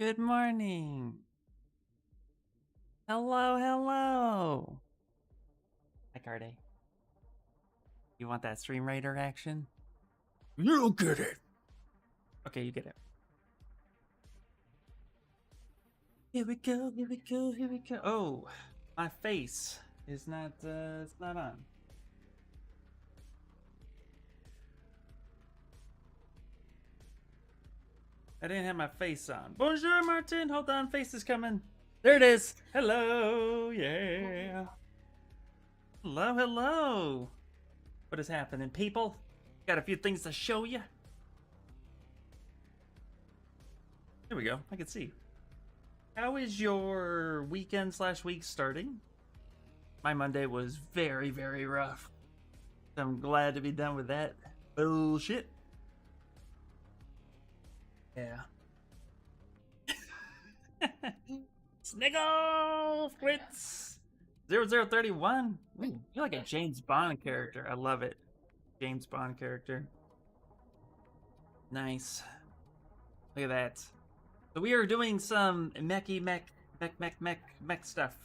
Good morning. Hello, hello. Hi, Carde. You want that Stream Raider action? You get it. Okay, you get it. Here we go, here we go, here we go. Oh, my face is not, it's not on. I didn't have my face on. Bonjour, Martin. Hold on, face is coming. There it is. Hello, yeah. Hello, hello. What is happening, people? Got a few things to show you. There we go. I can see. How is your weekend / week starting? My Monday was very, very rough. I'm glad to be done with that bullshit. Yeah. Sniggle Fritz 0031. Ooh, you're like a James Bond character. I love it. James Bond character. Nice. Look at that. So we are doing some Mechy Mech stuff.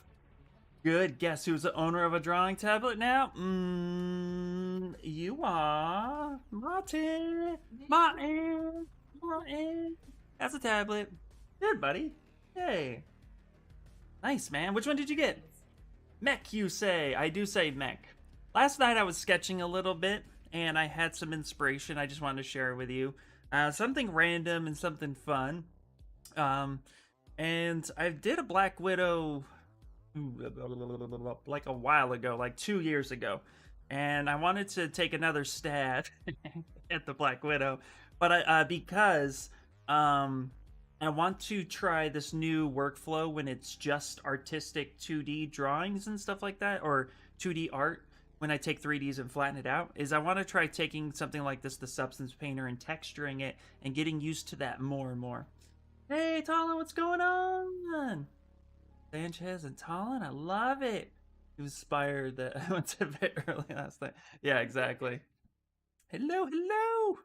Good. Guess who's the owner of a drawing tablet now? You are Martin. Martin. That's a tablet. Good, buddy. Yay. Nice, man. Which one did you get? Mech, you say. I do say Mech. Last night I was sketching a little bit, and I had some inspiration. I just wanted to share it with you. Something random and something fun. And I did a Black Widow like a while ago, like 2 years ago. And I wanted to take another stab at the Black Widow. But because I want to try this new workflow when it's just artistic 2D drawings and stuff like that, or 2D art when I take 3Ds and flatten it out, is I want to try taking something like this, the Substance Painter, and texturing it and getting used to that more and more. Hey, Talon, what's going on? Sanchez and Talon, I love it. You inspired that I went to bed early last night. Yeah, exactly. Hello, hello.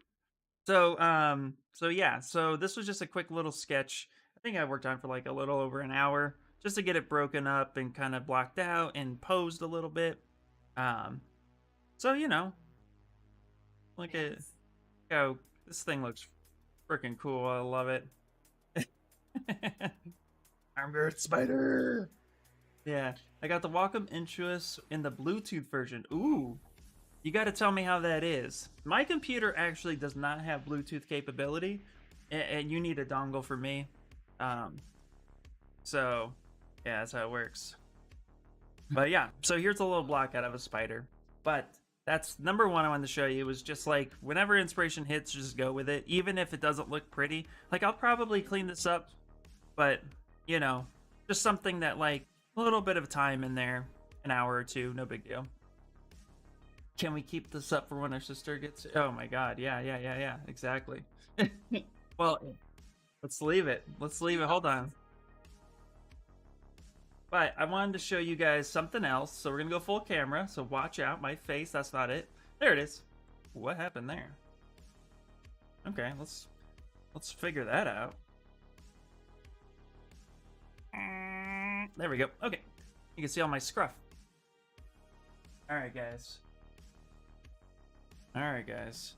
So yeah, so this was just a quick little sketch. I think I worked on for like a little over an hour just to get it broken up and kind of blocked out and posed a little bit. So you know, look at how this thing looks freaking cool. I love it. Armored Spider. Yeah, I got the Wacom Intuos in the Bluetooth version. Ooh. You got to tell me how that is. My computer actually does not have Bluetooth capability, and you need a dongle for me. So, yeah, that's how it works. But yeah, so here's a little block out of a spider. But that's number one I wanted to show you. Was just like, whenever inspiration hits, just go with it. Even if it doesn't look pretty. Like, I'll probably clean this up, but, you know, just something that, like, a little bit of time in there. An hour or two, no big deal. Can we keep this up for when our sister gets... Oh my god, yeah, exactly. Well, let's leave it. Let's leave it. Hold on. But I wanted to show you guys something else. So we're going to go full camera. So watch out. My face, that's not it. There it is. What happened there? Okay, let's figure that out. There we go. Okay. You can see all my scruff. Alright, guys. Alright, guys.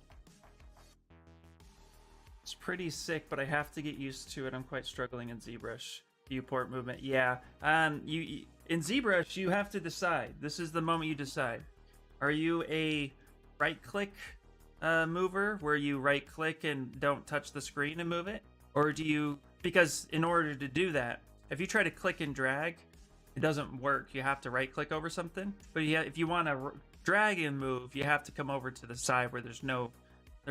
It's pretty sick, but I have to get used to it. I'm quite struggling in Zbrush. Viewport movement, yeah. You in Zbrush, you have to decide. This is the moment you decide. Are you a right-click mover, where you right-click and don't touch the screen and move it? Or do you... Because in order to do that, if you try to click and drag, it doesn't work. You have to right-click over something. But if you want to drag and move, you have to come over to the side where there's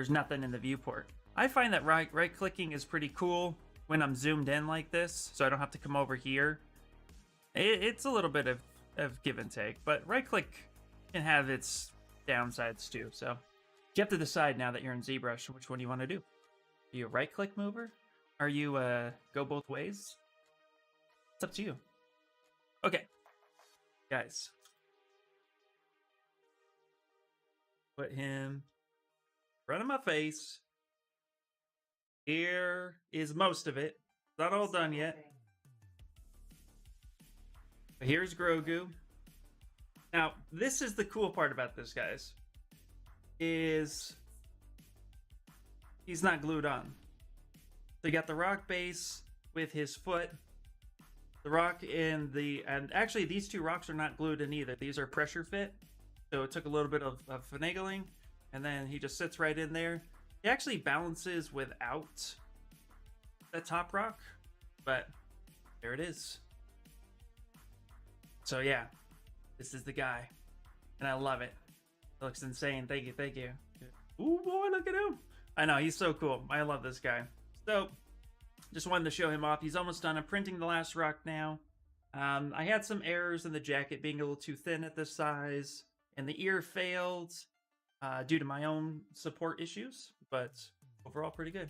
nothing in the viewport. I find that right clicking is pretty cool when I'm zoomed in like this, so I don't have to come over here. It's a little bit of give and take, but right click can have its downsides too. So you have to decide now that you're in ZBrush which one you want to do. Are you a right click mover? Are you go both ways? It's up to you. Okay, guys. Put him in front of my face. Here is most of it. It's not all done yet. But here's Grogu. Now, this is the cool part about this, guys. Is he's not glued on. So you got the rock base with his foot. The rock and actually these two rocks are not glued in either. These are pressure fit. So it took a little bit of finagling, and then he just sits right in there. He actually balances without the top rock, but there it is. So yeah, this is the guy, and I love it. Looks insane. Thank you, thank you. Ooh, boy, look at him. I know, he's so cool. I love this guy. So, just wanted to show him off. He's almost done. I'm printing the last rock now. I had some errors in the jacket being a little too thin at this size, and the ear failed due to my own support issues, but overall pretty good.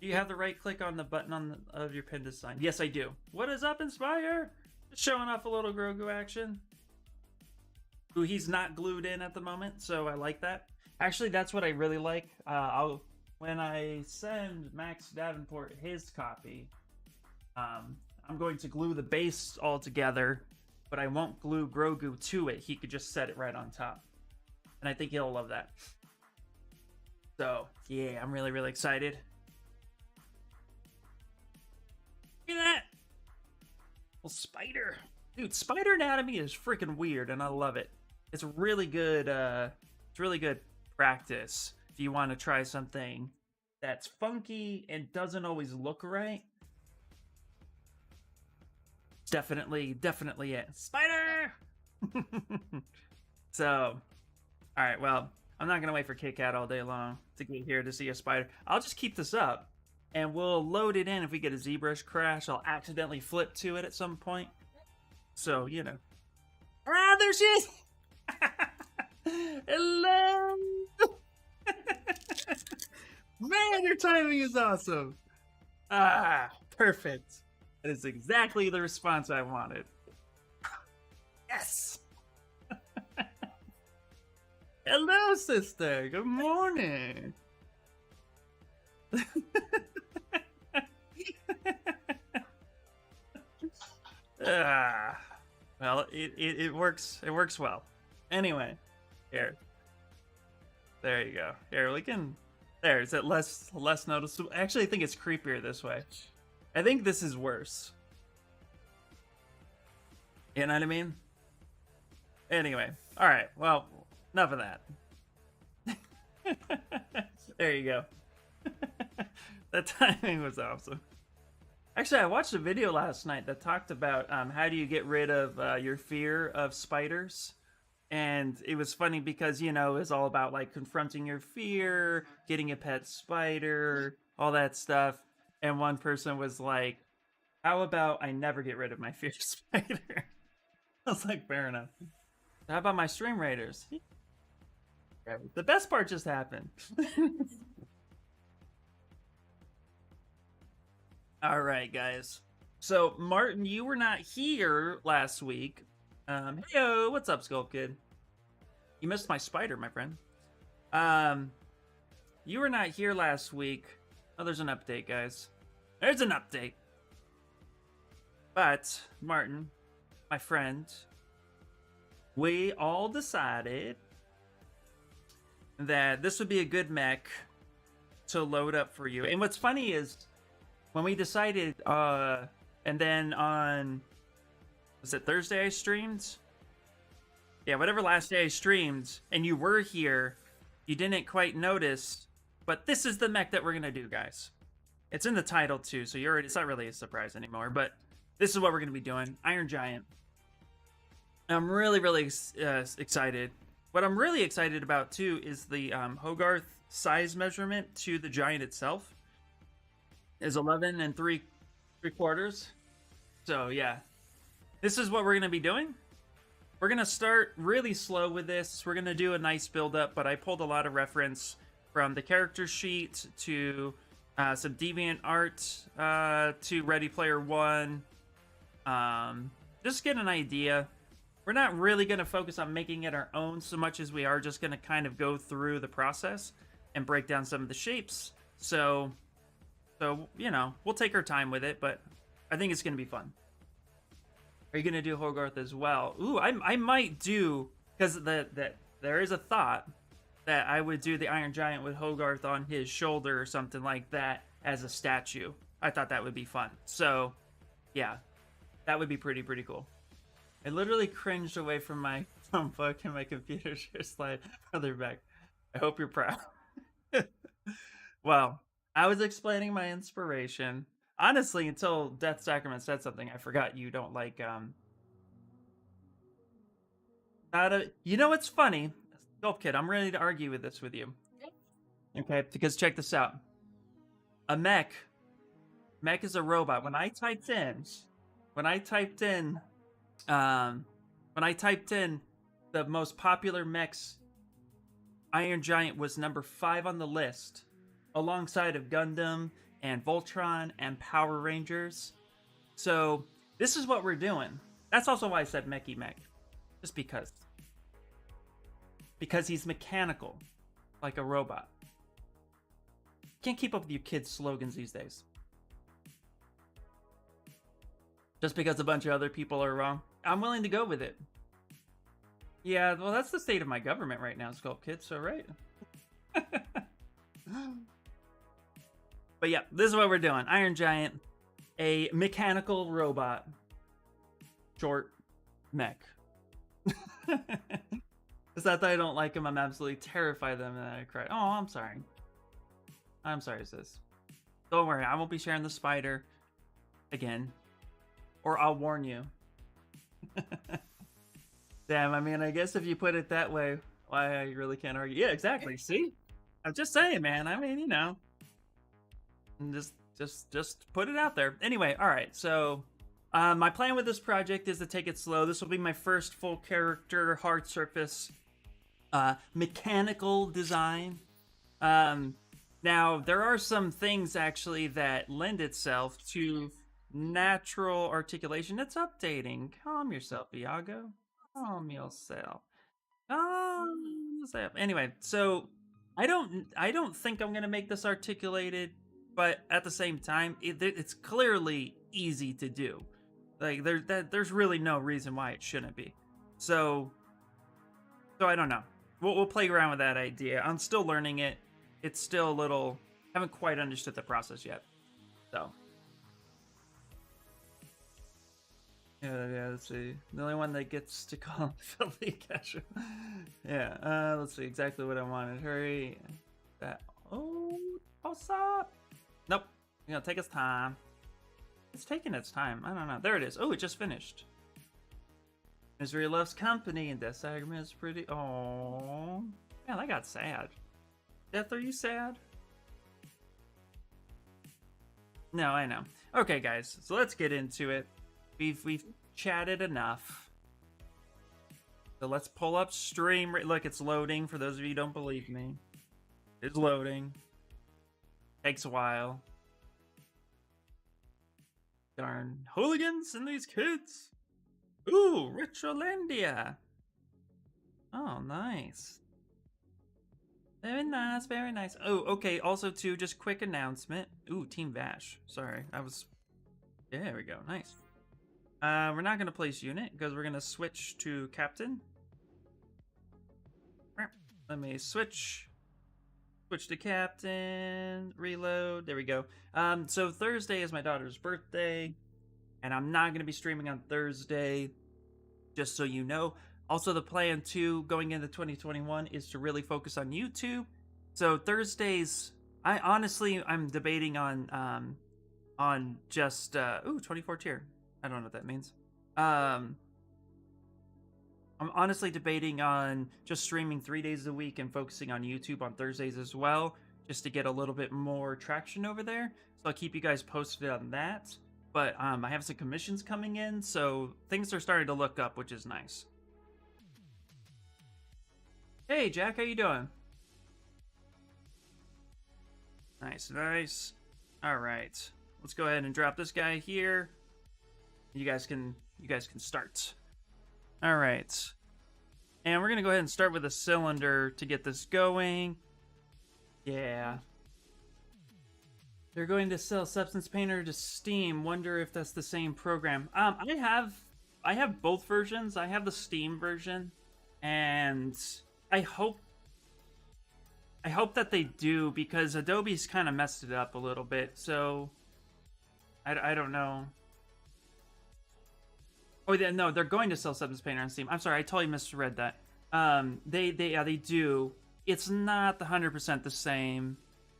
Do you have the right click on the button of your pin design? Yes, I do. What is up, Inspire? Just showing off a little Grogu action. Ooh, he's not glued in at the moment, so I like that. Actually, that's what I really like. When I send Max Davenport his copy, I'm going to glue the base all together, but I won't glue Grogu to it. He could just set it right on top. And I think he'll love that. So, yeah, I'm really, really excited. Look at that! Little spider. Dude, spider anatomy is freaking weird, and I love it. It's really good, practice if you want to try something that's funky and doesn't always look right. Definitely it. Spider! So, alright, well, I'm not going to wait for Kit Kat all day long to get here to see a spider. I'll just keep this up, and we'll load it in. If we get a ZBrush crash, I'll accidentally flip to it at some point. So, you know. Ah, there she is! Hello! Man, your timing is awesome! Ah, perfect. That is exactly the response I wanted. Yes! Hello, sister. Good morning. Well, it works. It works well. Anyway, here. There you go. Here, we can... There, is it less noticeable? Actually, I think it's creepier this way. I think this is worse. You know what I mean? Anyway, alright, well, enough of that. There you go. That timing was awesome. Actually, I watched a video last night that talked about how do you get rid of your fear of spiders. And it was funny because, you know, it's all about like confronting your fear, getting a pet spider, all that stuff. And one person was like, how about I never get rid of my fear of spider? I was like, fair enough. How about my stream raiders? The best part just happened. All right, guys. So, Martin, you were not here last week. Heyo, what's up, Skull Kid? You missed my spider, my friend. You were not here last week. Oh, there's an update, guys. There's an update. But, Martin, my friend, we all decided that this would be a good mech to load up for you. And what's funny is, when we decided, and then on, was it Thursday I streamed? Yeah, whatever last day I streamed, and you were here, you didn't quite notice, but this is the mech that we're going to do, guys. It's in the title, too, so it's not really a surprise anymore, but this is what we're going to be doing. Iron Giant. I'm really, really excited. What I'm really excited about, too, is the Hogarth size measurement to the Giant itself is 11 3/4. So, yeah. This is what we're going to be doing. We're going to start really slow with this. We're going to do a nice build-up, but I pulled a lot of reference from the character sheet to some Deviant art to Ready Player One. Just get an idea. We're not really going to focus on making it our own so much as we are just going to kind of go through the process and break down some of the shapes. So you know, we'll take our time with it, but I think it's going to be fun. Are you going to do Hogarth as well? Ooh, I might do, because there is a thought that I would do the Iron Giant with Hogarth on his shoulder or something like that as a statue. I thought that would be fun. So, yeah, that would be pretty cool. I literally cringed away from my Chromebook and my computer share slide further back. I hope you're proud. Well, I was explaining my inspiration. Honestly, until Death Sacrament said something, I forgot you don't like, you know what's funny? Gulp Kid, I'm ready to argue with this with you. Okay, because check this out. A mech is a robot. When I typed in, um, when I typed in the most popular mechs, Iron Giant was number 5 on the list, alongside of Gundam and Voltron and Power Rangers. So this is what we're doing. That's also why I said Mechy Mech, just because he's mechanical, like a robot. Can't keep up with you kids' slogans these days. Just because a bunch of other people are wrong, I'm willing to go with it. Yeah, well, that's the state of my government right now, Sculpt Kid, so right. But yeah, this is what we're doing. Iron Giant, a mechanical robot. Short mech. It's not that I don't like him, I'm absolutely terrified of them and I cry. Oh, I'm sorry. I'm sorry, sis. Don't worry, I won't be sharing the spider again. Or I'll warn you. Damn, I mean, I guess if you put it that way, why I really can't argue. Yeah, exactly. See? I'm just saying, man. I mean, you know. Just put it out there. Anyway, alright, so my plan with this project is to take it slow. This will be my first full character, hard surface, mechanical design. Now, there are some things actually that lend itself to natural articulation. It's updating. Calm yourself, Iago. Calm yourself. Calm yourself. Anyway, so I don't think I'm gonna make this articulated, but at the same time, it's clearly easy to do. Like there's really no reason why it shouldn't be. So I don't know. We'll play around with that idea. I'm still learning it. It's still a little, haven't quite understood the process yet. So yeah, let's see. The only one that gets to call him Philly Cashew. Yeah, let's see exactly what I wanted. Hurry. That. Oh, what's up? Nope. You know, take its time. It's taking its time. I don't know. There it is. Oh, it just finished. Misery loves company, and Death's argument is pretty. Oh, man, I got sad. Death, are you sad? No, I know. Okay, guys, so let's get into it. We've chatted enough. So let's pull up stream. Look, it's loading. For those of you who don't believe me, it's loading. Takes a while. Darn hooligans and these kids. Ooh, Richolandia. Oh, nice. Very nice, very nice. Oh, okay. Also, too, just quick announcement. Ooh, Team Vash. Sorry, I was. Yeah, there we go. Nice. We're not gonna place unit because we're gonna switch to captain. Let me switch to captain. Reload. There we go. So Thursday is my daughter's birthday, and I'm not gonna be streaming on Thursday. Just so you know. Also, the plan too going into 2021 is to really focus on YouTube. So Thursdays, I'm debating on just ooh, 24 tier. I don't know what that means. I'm honestly debating on just streaming 3 days a week and focusing on YouTube on Thursdays as well, just to get a little bit more traction over there. So I'll keep you guys posted on that. But I have some commissions coming in, so things are starting to look up, which is nice. Hey, Jack, how you doing? Nice, nice. All right, let's go ahead and drop this guy here. You guys can start. All right, and we're gonna go ahead and start with a cylinder to get this going. Yeah, they're going to sell Substance Painter to Steam. Wonder if that's the same program. I have both versions. I have the Steam version, and I hope that they do, because Adobe's kind of messed it up a little bit. So I don't know. Oh, no, they're going to sell Substance Painter on Steam. I'm sorry, I totally misread that. They do. It's not 100% the same.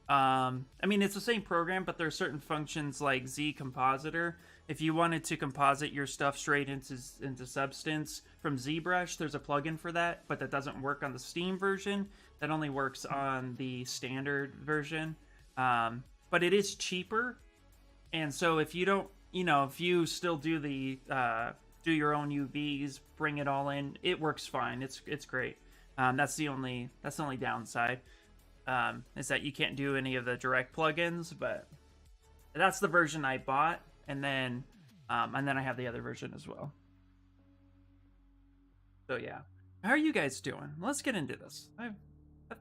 I mean, it's the same program, but there are certain functions like Z Compositor if you wanted to composite your stuff straight into Substance from Zbrush, there's a plugin for that, but that doesn't work on the Steam version. That only works on the standard version. But it is cheaper, and so if you don't, if you still do the do your own UVs, bring it all in, it works fine. It's great. That's the only downside, is that you can't do any of the direct plugins, but that's the version I bought, and then I have the other version as well. So yeah, how are you guys doing? Let's get into this. I've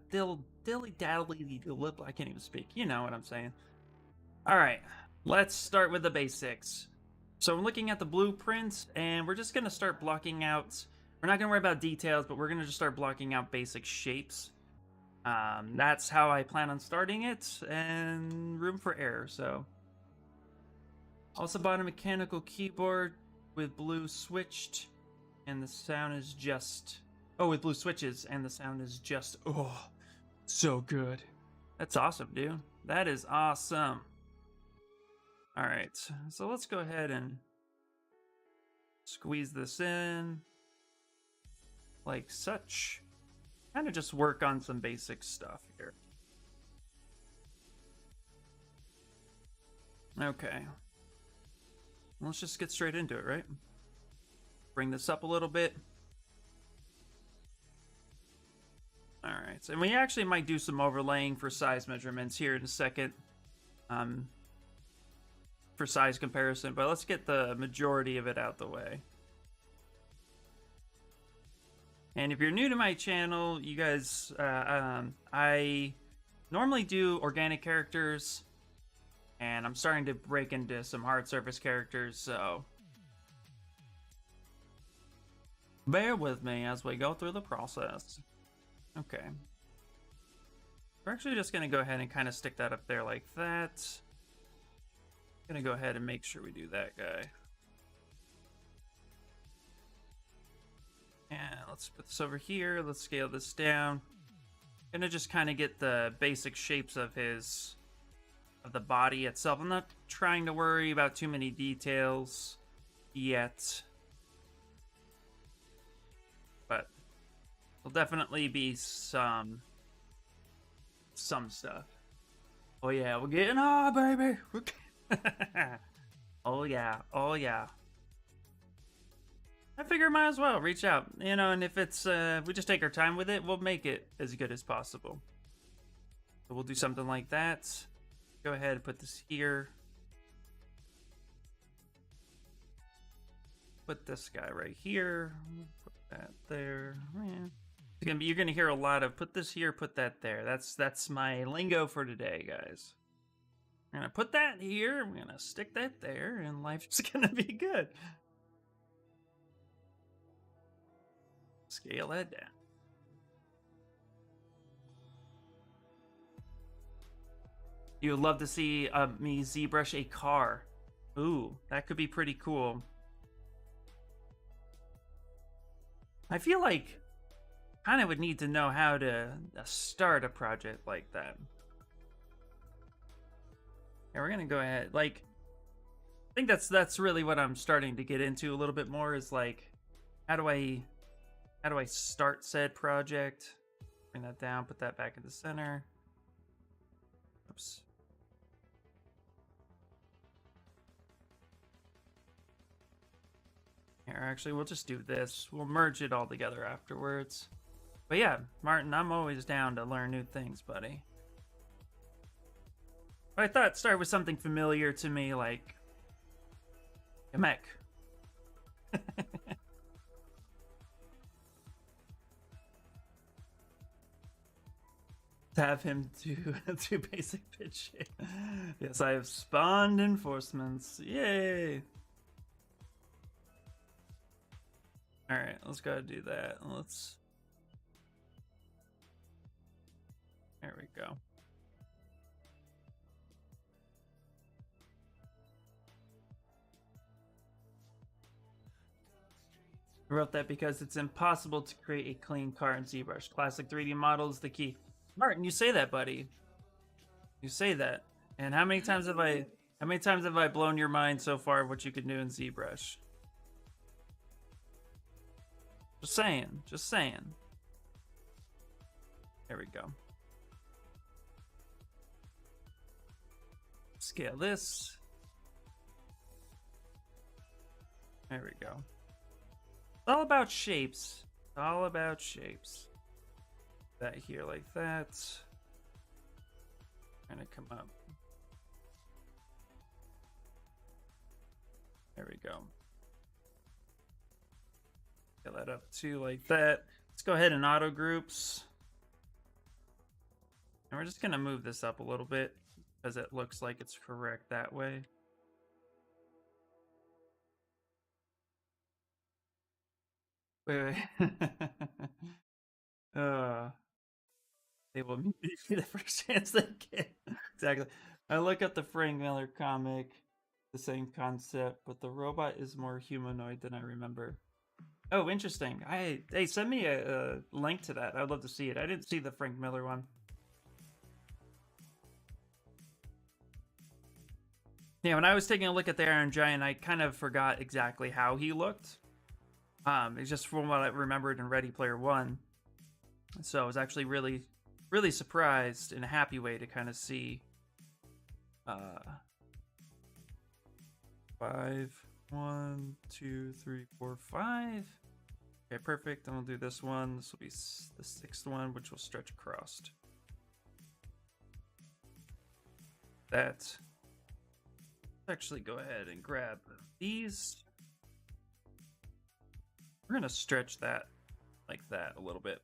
dilly-daddly, I can't even speak. You know what I'm saying. All right, let's start with the basics. So I'm looking at the blueprints, and we're just gonna start blocking out. We're not gonna worry about details, but we're gonna just start blocking out basic shapes. That's how I plan on starting it, and room for error. So also bought a mechanical keyboard with blue switched, and the sound is just with blue switches, and the sound is just so good. That's awesome, dude. That is awesome. All right, so let's go ahead and squeeze this in like such. Kind of just work on some basic stuff here. Okay. Let's just get straight into it, right? Bring this up a little bit. All right, and we actually might do some overlaying for size measurements here in a second. For size comparison, but let's get the majority of it out the way. And if you're new to my channel, you guys, I normally do organic characters, and I'm starting to break into some hard surface characters, so bear with me as we go through the process. Okay. We're actually just going to go ahead and kind of stick that up there like that. Gonna go ahead and make sure we do that guy. And let's put this over here. Let's scale this down. Gonna just kind of get the basic shapes of the body itself. I'm not trying to worry about too many details yet, but there'll definitely be some stuff. Oh yeah, we're getting baby. Oh yeah, oh yeah. I figure might as well reach out, and if it's we just take our time with it, we'll make it as good as possible. So we'll do something like that. Go ahead and put this here. Put this guy right here. Put that there. Yeah. You're gonna hear a lot of put this here, put that there. That's my lingo for today, guys. I'm gonna put that here, I'm gonna stick that there, and life's gonna be good. Scale that down. You would love to see me ZBrush a car. Ooh, that could be pretty cool. I feel like kind of would need to know how to start a project like that. Yeah, we're gonna go ahead. Like, I think that's really what I'm starting to get into a little bit more. Is like, how do I start said project? Bring that down. Put that back in the center. Oops. Here, actually, we'll just do this. We'll merge it all together afterwards. But yeah, Martin, I'm always down to learn new things, buddy. But I thought start with something familiar to me, like a mech. To have him do basic pitch shape. Yes, I have spawned enforcements. Yay! All right, let's go ahead and do that. Let's. There we go. I wrote that because it's impossible to create a clean car in ZBrush. Classic 3D model is the key. Martin, you say that, buddy. You say that. And how many times have I How many times have I blown your mind so far of what you can do in ZBrush? Just saying. Just saying. There we go. Scale this. There we go. It's all about shapes. It's all about shapes. That here like that. Trying to come up. There we go. Get that up too like that. Let's go ahead and auto groups. And we're just gonna move this up a little bit because it looks like it's correct that way. Wait. They will be the first chance they get. Exactly. I look at the Frank Miller comic, the same concept, but the robot is more humanoid than I remember. Oh, interesting. Hey, send me a link to that. I'd love to see it. I didn't see the Frank Miller one. Yeah, when I was taking a look at the Iron Giant, I kind of forgot exactly how he looked. It's just from what I remembered in Ready Player One. So I was actually really surprised in a happy way to kind of see 5, 1, 2, 3, 4, 5. Okay, perfect. And we'll do this one. This will be the 6th one, which will stretch across. That. Let's actually go ahead and grab these. We're gonna stretch that like that a little bit.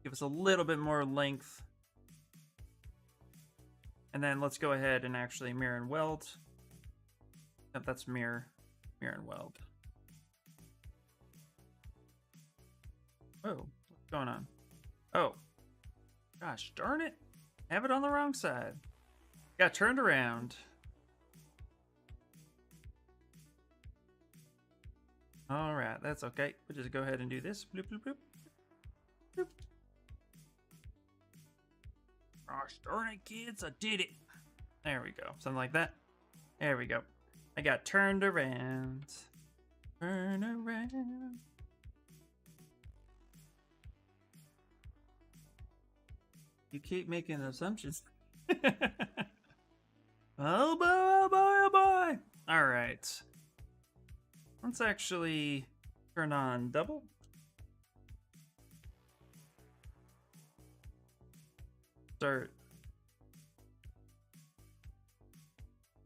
Give us a little bit more length. And then let's go ahead and actually mirror and weld. Yep, that's mirror and weld. Oh, what's going on? Oh, gosh darn it. Have it on the wrong side. Got turned around. All right, that's okay. We'll just go ahead and do this. Bloop, bloop, bloop. Bloop. Gosh darn it, kids, I did it. There we go. Something like that. There we go. I got turned around. Turn around. You keep making assumptions. Oh boy, oh boy, oh boy. All right. Let's actually turn on double. Start.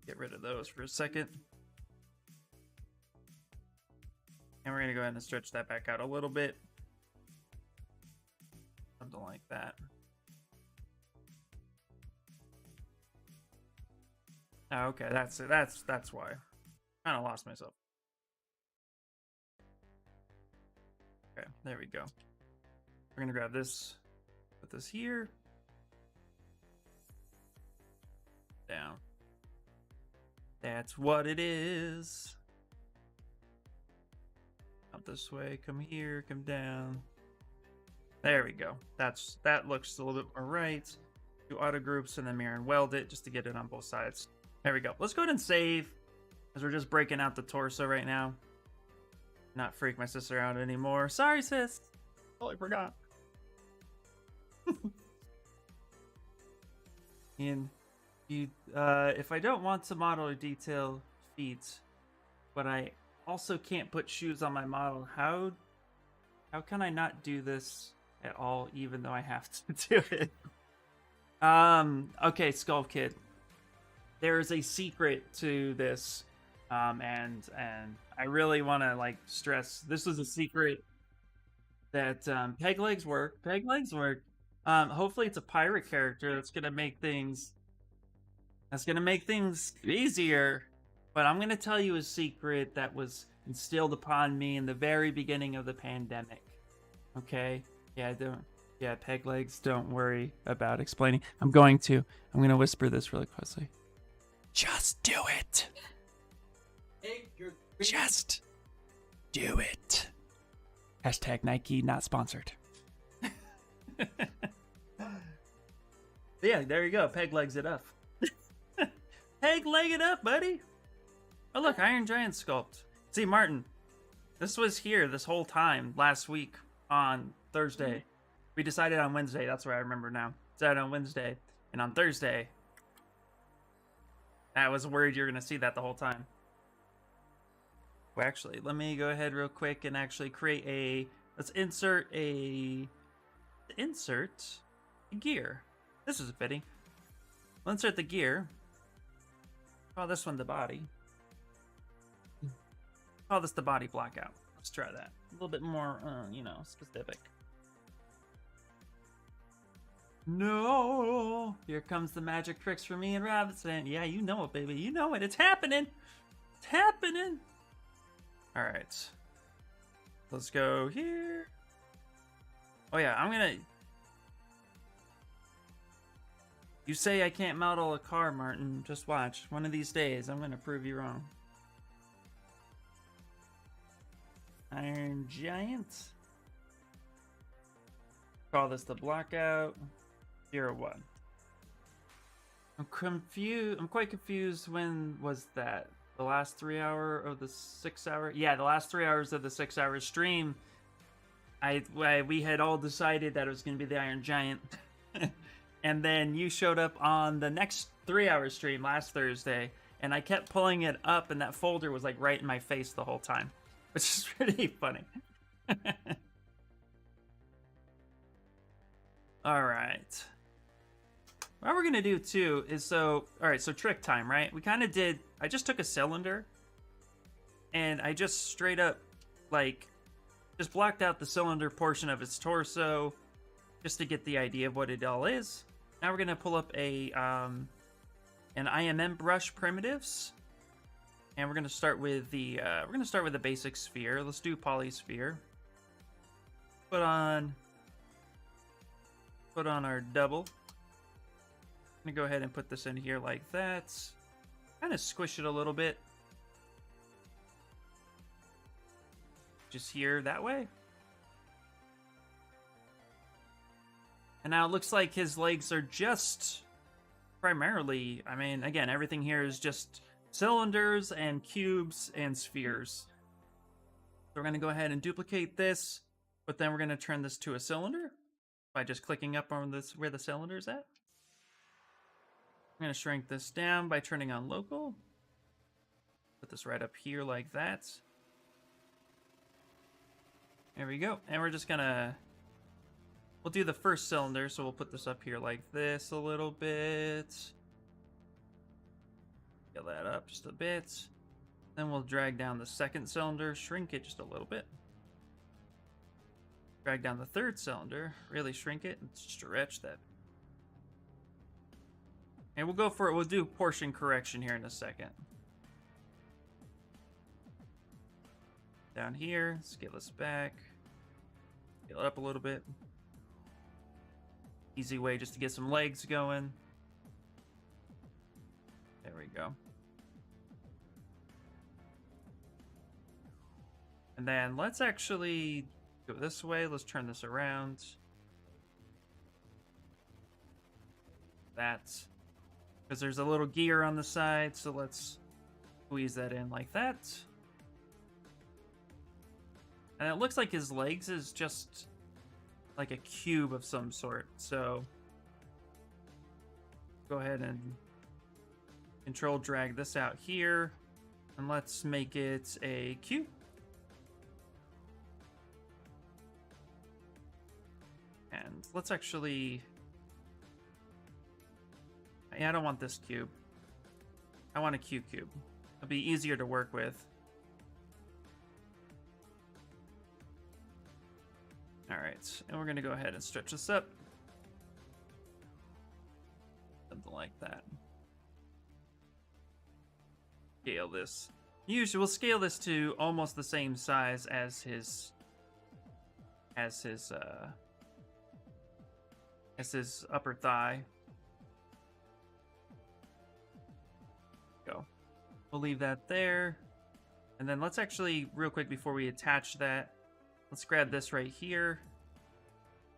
Get rid of those for a second. And we're going to go ahead and stretch that back out a little bit. Something like that. Oh, okay, that's it. That's why. Kind of lost myself. Okay, there we go. We're gonna grab this, put this here, down. That's what it is. Up this way, come here, come down. There we go. That looks a little bit more right. Do auto groups and then mirror and weld it just to get it on both sides. There we go. Let's go ahead and save, because we're just breaking out the torso right now. Not freak my sister out anymore. Sorry, sis. Totally forgot. And you, if I don't want to model or detail feet, but I also can't put shoes on my model, how can I not do this at all, even though I have to do it? Okay, Skull Kid. There is a secret to this, and I really want to like stress this is a secret that peg legs work. Peg legs work. Hopefully, it's a pirate character that's gonna make things easier. But I'm gonna tell you a secret that was instilled upon me in the very beginning of the pandemic. Okay? Yeah, peg legs. Don't worry about explaining. I'm gonna whisper this really closely. Just do it. Just do it. Hashtag Nike not sponsored. Yeah, there you go. Peg legs it up. Peg leg it up, buddy. Oh, look, Iron Giant sculpt. See, Martin, this was here this whole time last week on Thursday. We decided on Wednesday. That's where I remember now. Decided on Wednesday. And on Thursday, I was worried you're going to see that the whole time. Well, actually, let me go ahead real quick and actually create a... Let's insert a gear. This is fitting. We'll insert the gear. Call this one the body. Call this the body blockout. Let's try that. A little bit more, specific. No! Here comes the magic tricks for me and Robinson. Yeah, you know it, baby. You know it. It's happening. It's happening. All right. Let's go here. Oh, yeah, I'm gonna... You say I can't model a car, Martin. Just watch. One of these days, I'm gonna prove you wrong. Iron Giant. Call this the blockout. 01. I'm confused. I'm quite confused. When was that? The last 3 hour of the 6 hour? Yeah, the last 3 hours of the 6 hour stream. We had all decided that it was going to be the Iron Giant. And then you showed up on the next 3 hour stream last Thursday. And I kept pulling it up and that folder was like right in my face the whole time. Which is pretty funny. Alright. What we're going to do too is alright, so trick time, right? We kind of did, I just took a cylinder and I just straight up, just blocked out the cylinder portion of its torso just to get the idea of what it all is. Now we're going to pull up an IMM brush primitives. And we're going to start with the basic sphere. Let's do polysphere. Put on our double. I'm going to go ahead and put this in here like that. Kind of squish it a little bit. Just here that way. And now it looks like his legs are just primarily, I mean, again, everything here is just cylinders and cubes and spheres. So we're going to go ahead and duplicate this, but then we're going to turn this to a cylinder by just clicking up on this where the cylinder is at. I'm going to shrink this down by turning on local. Put this right up here like that. There we go. And we're just going to... We'll do the first cylinder, so we'll put this up here like this a little bit. Get that up just a bit. Then we'll drag down the second cylinder, shrink it just a little bit. Drag down the third cylinder, really shrink it and stretch that. And we'll go for it. We'll do portion correction here in a second. Down here, scale this back. Scale it up a little bit. Easy way just to get some legs going. There we go. And then let's actually go this way. Let's turn this around. That. Because there's a little gear on the side, so let's squeeze that in like that. And it looks like his legs is just like a cube of some sort. So go ahead and control drag this out here. And let's make it a cube. And let's actually... Yeah, I don't want this cube. I want a Q cube. It'll be easier to work with. Alright, and we're going to go ahead and stretch this up. Something like that. Scale this. Usually we'll scale this to almost the same size as his upper thigh. Go. We'll leave that there. And then let's actually, real quick before we attach that, let's grab this right here.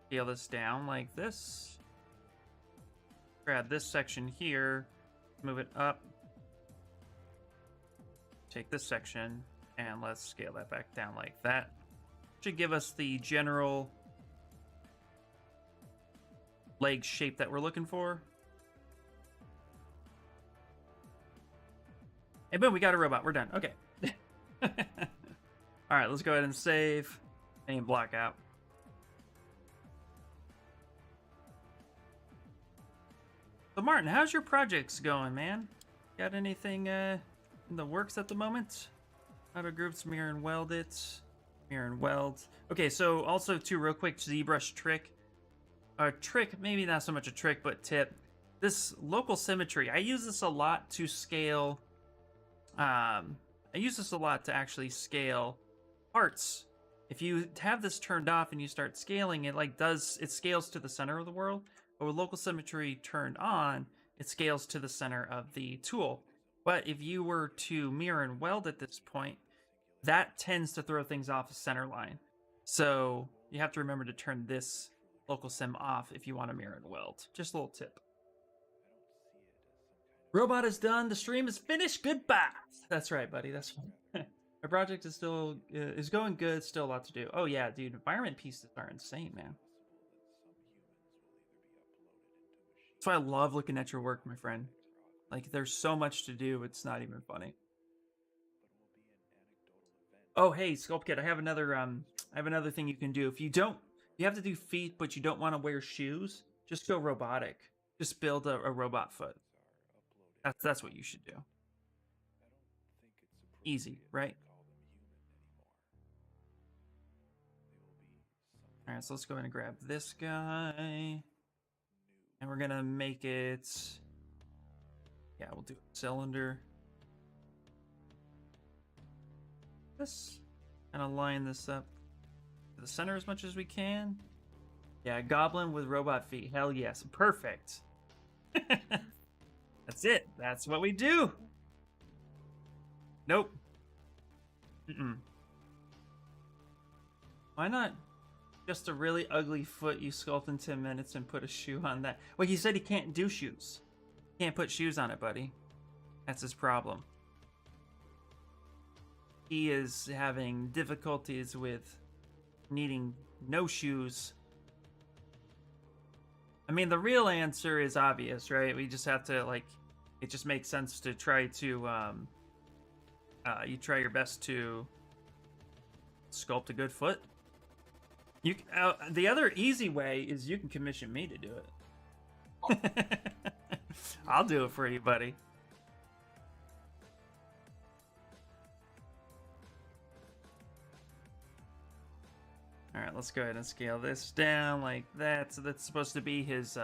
Scale this down like this. Grab this section here. Move it up. take this section and let's scale that back down like that. Should give us the general leg shape that we're looking for. Hey, boom, we got a robot. We're done. Okay. All right, let's go ahead and save and block out. So, Martin, how's your projects going, man? Got anything in the works at the moment? Auto groups, mirror and weld it. Mirror and weld. Okay, so also, too, real quick, Zbrush trick. Trick, maybe not so much a trick, but tip. This local symmetry, I use this a lot to scale. I use this a lot to actually scale parts. If you have this turned off and you start scaling, it scales to the center of the world. But with local symmetry turned on, it scales to the center of the tool. But if you were to mirror and weld at this point, that tends to throw things off the center line. So you have to remember to turn this local sim off if you want to mirror and weld. Just a little tip. Robot is done. The stream is finished. Goodbye. That's right, buddy. That's fine. My project is still is going good. Still a lot to do. Oh yeah, dude. Environment pieces are insane, man. That's why I love looking at your work, my friend. Like, there's so much to do. It's not even funny. Oh, hey, Sculpt Kit. I have another thing you can do. If you have to do feet, but you don't want to wear shoes, just go robotic. Just build a robot foot. That's what you should do. Easy, right? All right, so let's go ahead and grab this guy. And we're going to make it... Yeah, we'll do a cylinder. This. And align this up to the center as much as we can. Yeah, goblin with robot feet. Hell yes. Perfect. That's it. That's what we do. Nope. Why not just a really ugly foot you sculpt in 10 minutes and put a shoe on that? Well, he said he can't do shoes. He can't put shoes on it, buddy. That's his problem. He is having difficulties with needing no shoes. I mean, the real answer is obvious, right? We just have to, like, it just makes sense to try to, you try your best to sculpt a good foot. The other easy way is you can commission me to do it. I'll do it for you, buddy. All right, let's go ahead and scale this down like that. So that's supposed to be his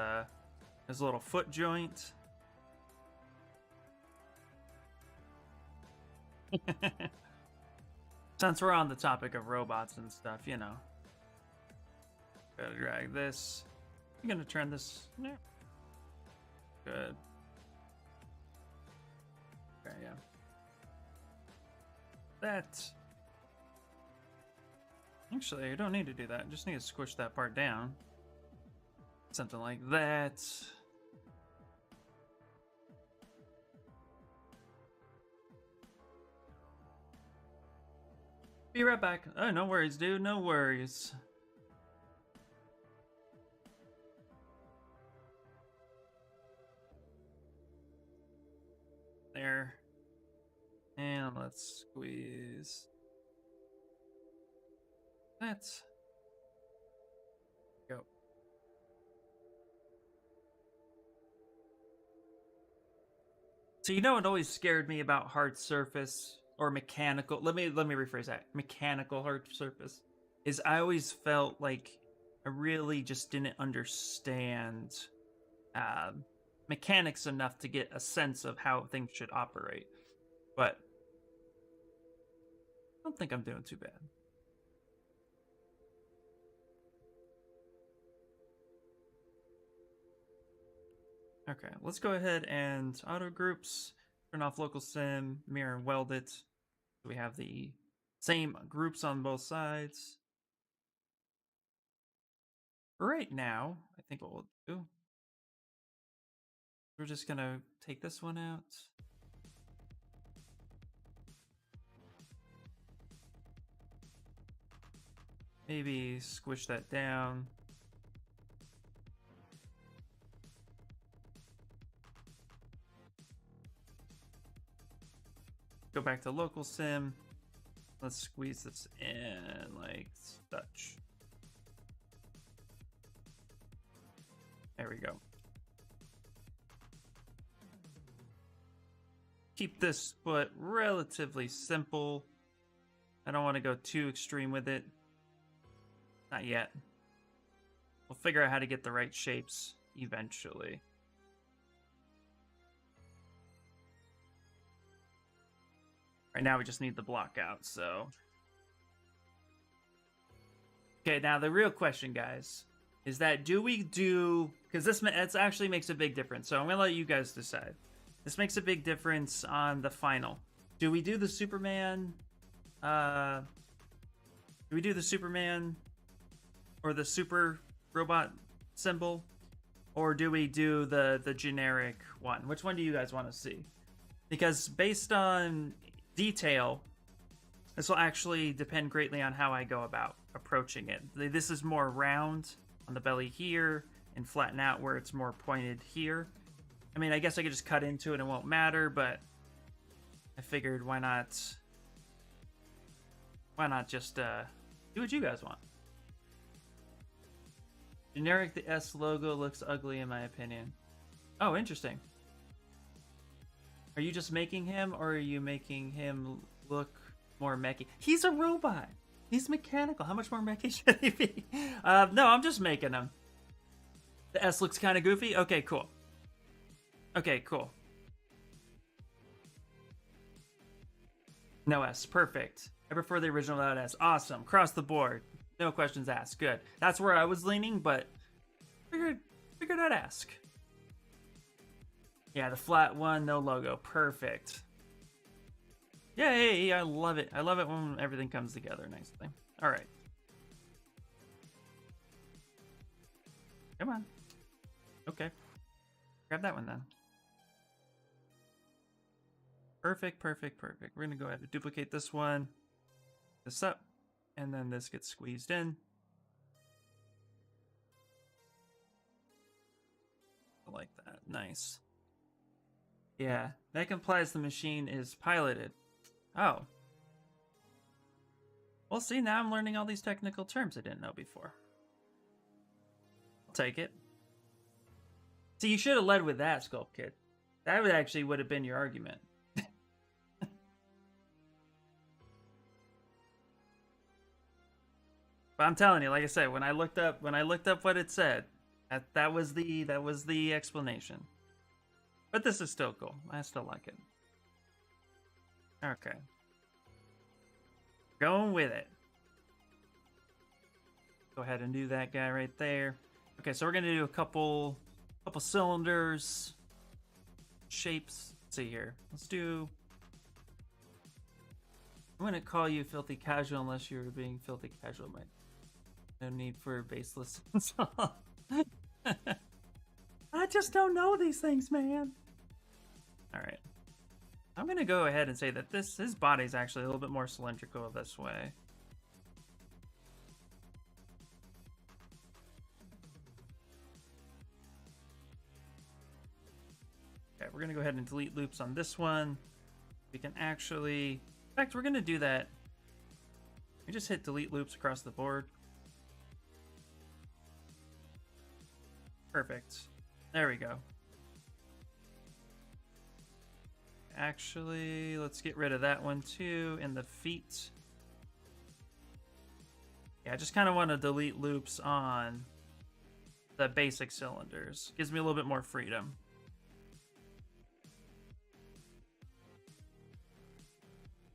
little foot joint. Since we're on the topic of robots and stuff, you know. Gotta drag this. I'm gonna turn this. Yeah. Good. Okay, yeah. That. Actually, I don't need to do that. I just need to squish that part down. Something like that. Be right back. Oh, no worries, dude. No worries. There. And let's squeeze that. Go. So you know what always scared me about hard surface or mechanical? Let me rephrase that. Mechanical hard surface is I always felt like I really just didn't understand mechanics enough to get a sense of how things should operate. But I don't think I'm doing too bad. Okay, let's go ahead and auto groups, turn off local sim, mirror and weld it. So we have the same groups on both sides. Right now, I think what we'll do, we're just gonna take this one out. Maybe squish that down. Go back to local sim. Let's squeeze this in like such. There we go. Keep this foot relatively simple. I don't want to go too extreme with it. Not yet. We'll figure out how to get the right shapes eventually. Right now we just need the block out, so. Okay, now the real question, guys, is that do we do, because this actually makes a big difference, so I'm going to let you guys decide. This makes a big difference on the final. Do we do the Superman, or the super robot symbol, or do we do the generic one? Which one do you guys want to see? Because based on detail, this will actually depend greatly on how I go about approaching it. This is more round on the belly here and flatten out where it's more pointed here. I mean, I guess I could just cut into it and it won't matter, but I figured why not just do what you guys want. Generic, the S logo looks ugly in my opinion. Oh, interesting. Are you just making him, or are you making him look more mechy? He's a robot. He's mechanical. How much more mechy should he be? No, I'm just making him. The S looks kind of goofy. Okay, cool. Okay, cool. No S. Perfect. I prefer the original without S. Awesome. Across the board. No questions asked. Good. That's where I was leaning, but figured I'd ask. Yeah, the flat one, no logo. Perfect. Yay, I love it. I love it when everything comes together nicely. All right. Come on. Okay. Grab that one then. Perfect, perfect, perfect. We're going to go ahead and duplicate this one. This up. And then this gets squeezed in. I like that. Nice. Yeah, that implies the machine is piloted. Oh. Well, see, now I'm learning all these technical terms I didn't know before. I'll take it. See, you should have led with that, Sculpt Kid. That would have been your argument. But I'm telling you, like I said, when I looked up what it said, that was the explanation. But this is still cool. I still like it. Okay. Going with it. Go ahead and do that guy right there. Okay, so we're gonna do a couple cylinders, shapes. Let's see here. Let's do. I'm gonna call you filthy casual unless you're being filthy casual, mate. No need for baseless. I just don't know these things, man. All right. I'm gonna go ahead and say that his body's actually a little bit more cylindrical this way. Okay, we're gonna go ahead and delete loops on this one. We can actually, in fact, we're gonna do that. We just hit delete loops across the board. Perfect. There we go. Actually, let's get rid of that one too, and the feet. Yeah, I just kind of want to delete loops on the basic cylinders. Gives me a little bit more freedom.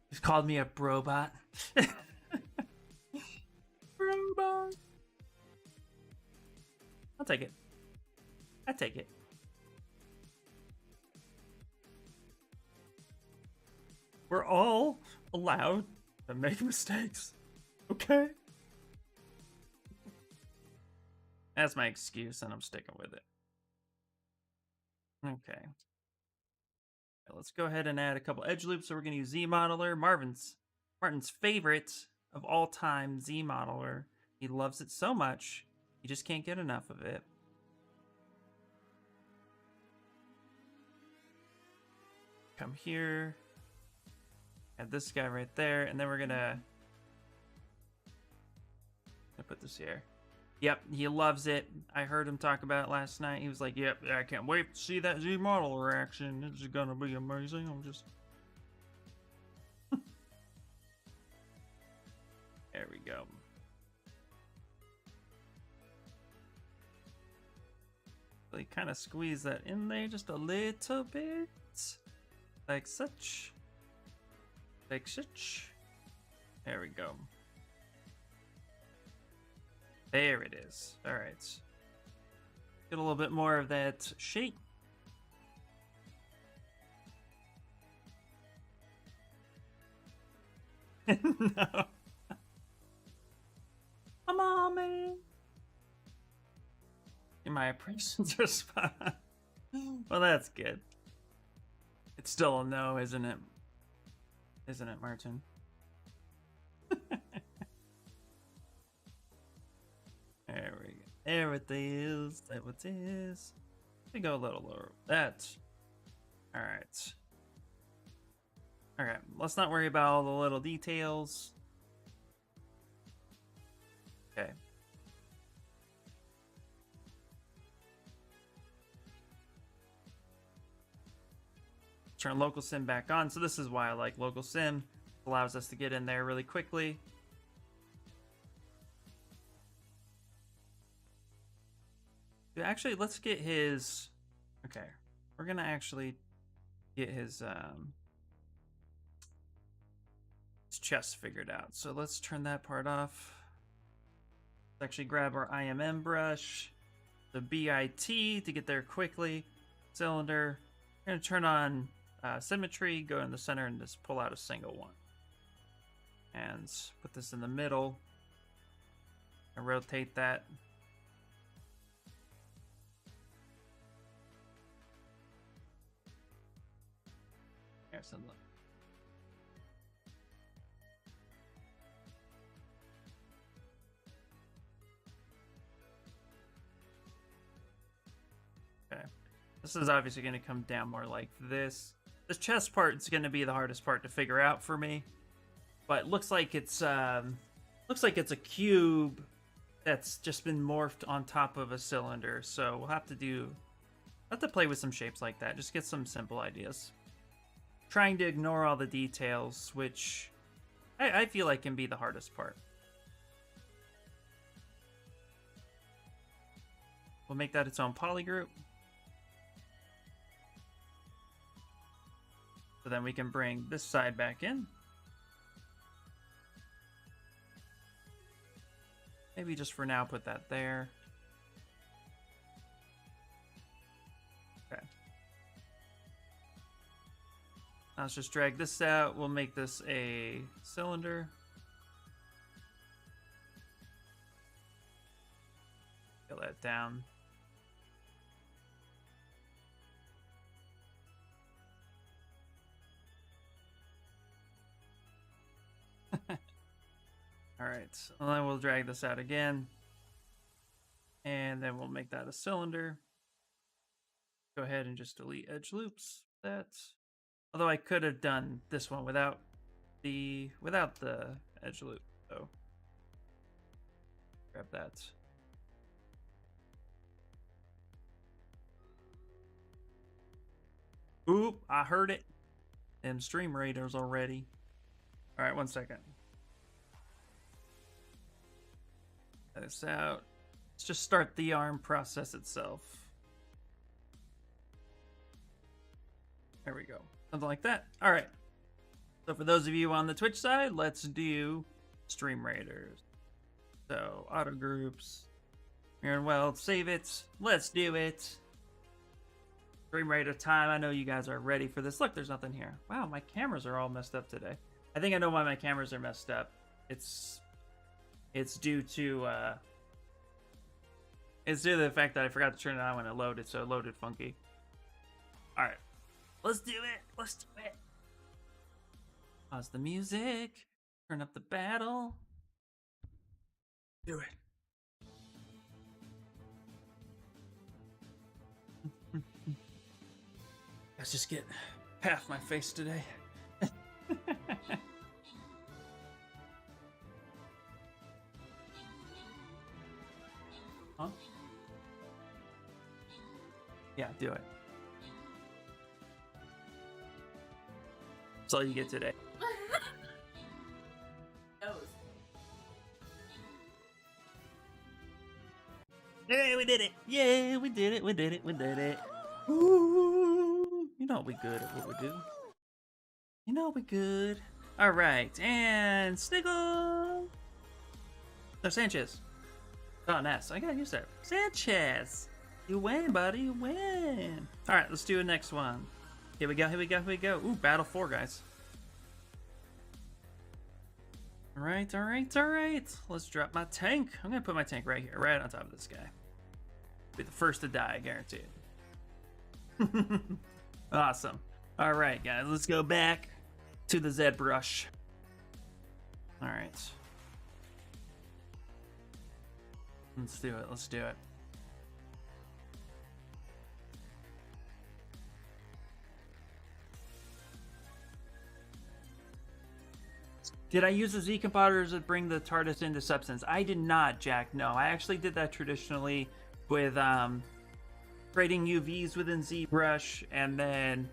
He's called me a brobot. Brobot. I'll take it. I take it. We're all allowed to make mistakes. Okay? That's my excuse, and I'm sticking with it. Okay. Let's go ahead and add a couple edge loops. So we're going to use Z Modeler, Martin's favorite of all time Z Modeler. He loves it so much, he just can't get enough of it. Come here. Add this guy right there, and then we're gonna put this here. Yep, he loves it. I heard him talk about it last night. He was like, yep, I can't wait to see that Z model reaction. This is gonna be amazing. I'm just... There we go. Really kind of squeeze that in there just a little bit. Like such. Like such. There we go. There it is. All right. Get a little bit more of that shape. No. Come on, man. My impressions are spot on. Well, that's good. It's still a no, isn't it? Isn't it, Martin? There we go. There it is. There it is. We go a little lower. That's all right. Okay, let's not worry about all the little details. Okay. Turn local sim back on. So this is why I like local sim. It allows us to get in there really quickly. Actually, let's get his... Okay, we're gonna actually get his chest figured out. So let's turn that part off. Let's actually grab our IMM brush, the BIT to get there quickly. Cylinder. We're gonna turn on symmetry, go in the center, and just pull out a single one. And put this in the middle. And rotate that. There's some. Okay. This is obviously going to come down more like this. This chest part is going to be the hardest part to figure out for me. But it looks like it's a cube that's just been morphed on top of a cylinder. So we'll have to play with some shapes like that. Just get some simple ideas. Trying to ignore all the details, which I feel like can be the hardest part. We'll make that its own polygroup. So then we can bring this side back in. Maybe just for now put that there. Okay. Now let's just drag this out. We'll make this a cylinder. Scale that down. All right, and then we'll drag this out again. And then we'll make that a cylinder. Go ahead and just delete edge loops. Although I could have done this one without the edge loop. So grab that. Oop, I heard it. Them stream raiders already. All right, 1 second. Get this out. Let's just start the ARM process itself. There we go. Something like that. All right. So for those of you on the Twitch side, let's do stream raiders. So auto groups. Mirror weld, save it. Let's do it. Stream raider time. I know you guys are ready for this. Look, there's nothing here. Wow, my cameras are all messed up today. I think I know why my cameras are messed up. It's due to the fact that I forgot to turn it on when it loaded, so it loaded funky. All right. Let's do it. Let's do it. Pause the music. Turn up the battle. Do it. Let's just get half my face today. Huh? Yeah, do it. That's all you get today. Yeah, we did it. Yeah, we did it. We did it. We did it. Ooh, you know we good at what we do. You know we good. All right, and Sniggle. No, Sanchez. Oh, Ness. I gotta use that. Sanchez. You win, buddy. You win. All right, let's do the next one. Here we go. Here we go. Here we go. Ooh, Battle 4, guys. All right, all right, all right. Let's drop my tank. I'm gonna put my tank right here, right on top of this guy. Be the first to die, guaranteed. Awesome. All right, guys, let's go back to the Zbrush. All right. Let's do it. Let's do it. Did I use the Z compositors that bring the TARDIS into substance? I did not, Jack. No, I actually did that traditionally with creating UVs within Zbrush and then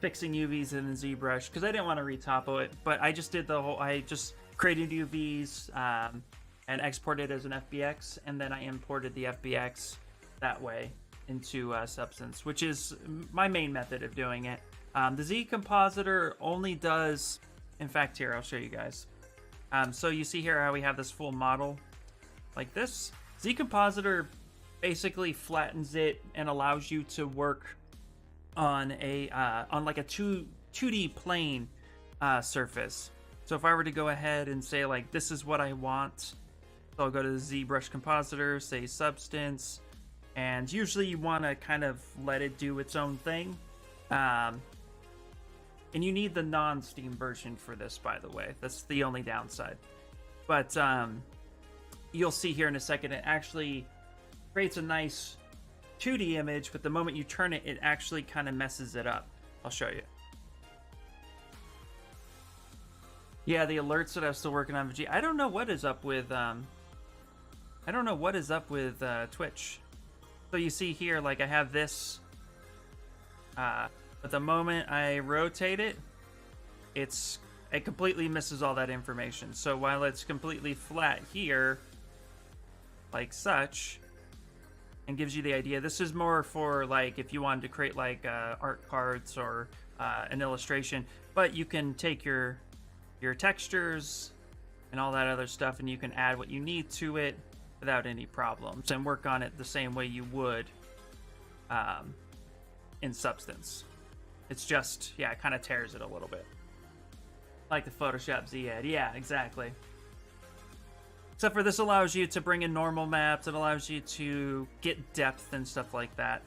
fixing UVs in Zbrush because I didn't want to retopo it. But I just did the whole. I just created UVs and exported it as an FBX, and then I imported the FBX that way into Substance, which is my main method of doing it. The Z compositor only does. In fact, here, I'll show you guys. So you see here how we have this full model like this. Z compositor basically flattens it and allows you to work on a on like a 2D plane surface. So if I were to go ahead and say like this is what I want, so I'll go to the ZBrush compositor, say substance, and usually you want to kind of let it do its own thing. And you need the non-Steam version for this, by the way. That's the only downside. But you'll see here in a second, it actually creates a nice 2D image, but the moment you turn it, it actually kind of messes it up. I'll show you. Yeah, the alerts that I was still working on. I don't know what is up with Twitch. So you see here, like I have this. But the moment I rotate it, it completely misses all that information. So while it's completely flat here, like such, and gives you the idea, this is more for like if you wanted to create like art cards or an illustration. But you can take your textures and all that other stuff, and you can add what you need to it without any problems, and work on it the same way you would in Substance. It's just, yeah, it kind of tears it a little bit. Like the Photoshop Z ad. Yeah, exactly. Except for this allows you to bring in normal maps. It allows you to get depth and stuff like that.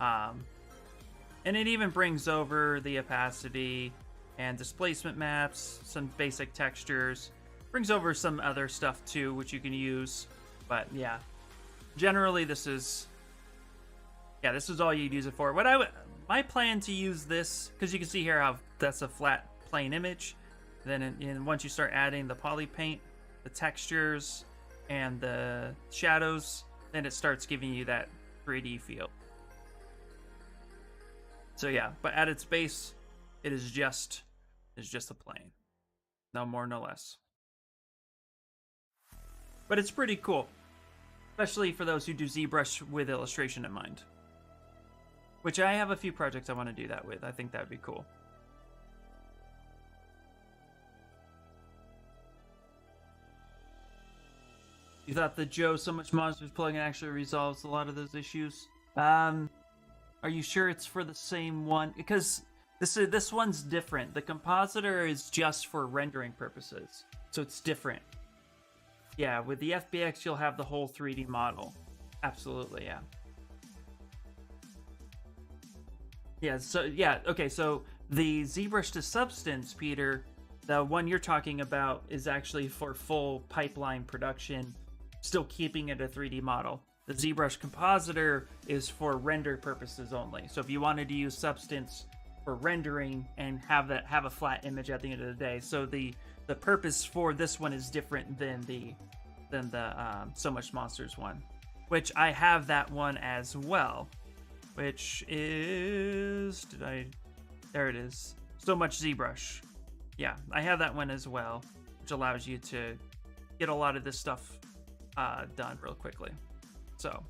And it even brings over the opacity and displacement maps, some basic textures. Brings over some other stuff too, which you can use. But yeah, generally this is all you'd use it for. My plan to use this, because you can see here how that's a flat plain image. Then once you start adding the poly paint, the textures, and the shadows, then it starts giving you that 3D feel. So yeah, but at its base, it is just a plane. No more, no less. But it's pretty cool, especially for those who do ZBrush with illustration in mind. Which I have a few projects I want to do that with. I think that would be cool. You thought the Joe So Much Monsters plugin actually resolves a lot of those issues? Are you sure it's for the same one? Because this one's different. The compositor is just for rendering purposes, so it's different. Yeah, with the FBX, you'll have the whole 3D model. Absolutely, yeah. Yeah, so the ZBrush to Substance, Peter, the one you're talking about is actually for full pipeline production. still keeping it a 3D model. The ZBrush Compositor is for render purposes only. So if you wanted to use Substance for rendering and have a flat image at the end of the day, so the purpose for this one is different than the So Much Monsters one, which I have that one as well, which is there it is, So Much ZBrush. Yeah, I have that one as well, which allows you to get a lot of this stuff done real quickly. So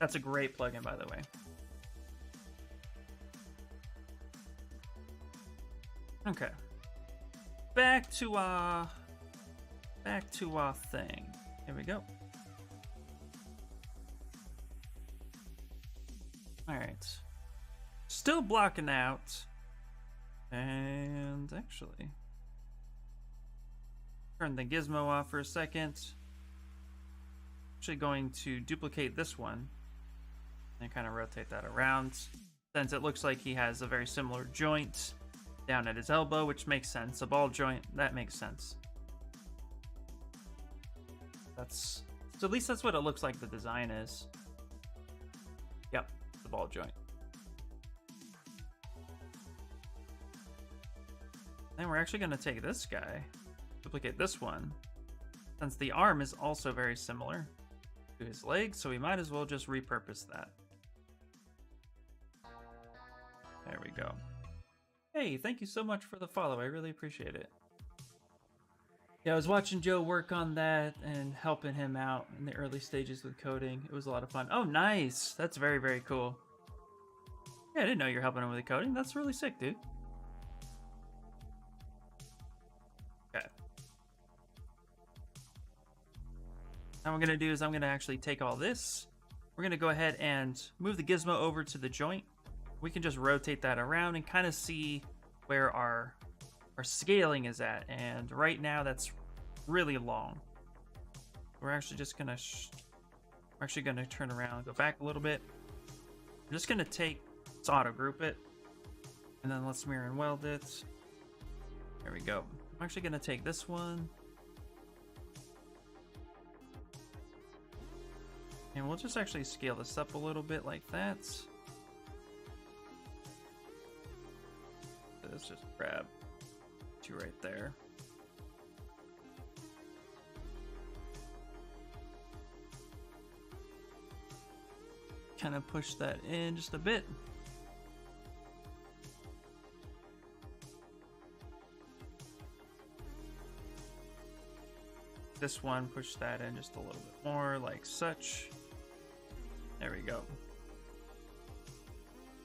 that's a great plugin, by the way. Okay, back to our thing. Here we go. All right, still blocking out, and actually turn the gizmo off for a second. Actually going to duplicate this one and kind of rotate that around, since it looks like he has a very similar joint down at his elbow, which makes sense. A ball joint, that makes sense. So at least that's what it looks like the design is. Yep, the ball joint. Then we're actually going to take this guy, duplicate this one, since the arm is also very similar to his legs, so we might as well just repurpose that. There we go. Hey, thank you so much for the follow. I really appreciate it. Yeah, I was watching Joe work on that and helping him out in the early stages with coding. It was a lot of fun. Oh, nice. That's very, very cool. Yeah, I didn't know you were helping him with the coding. That's really sick, dude. Okay. Now what I'm going to do is I'm going to actually take all this. We're going to go ahead and move the gizmo over to the joint. We can just rotate that around and kind of see where our scaling is at. And right now that's really long. We're actually just going to turn around and go back a little bit. I'm just going to let's auto group it. And then let's mirror and weld it. There we go. I'm actually going to take this one. And we'll just actually scale this up a little bit like that. Let's just grab two right there. Kind of push that in just a bit. This one, push that in just a little bit more, like such. There we go.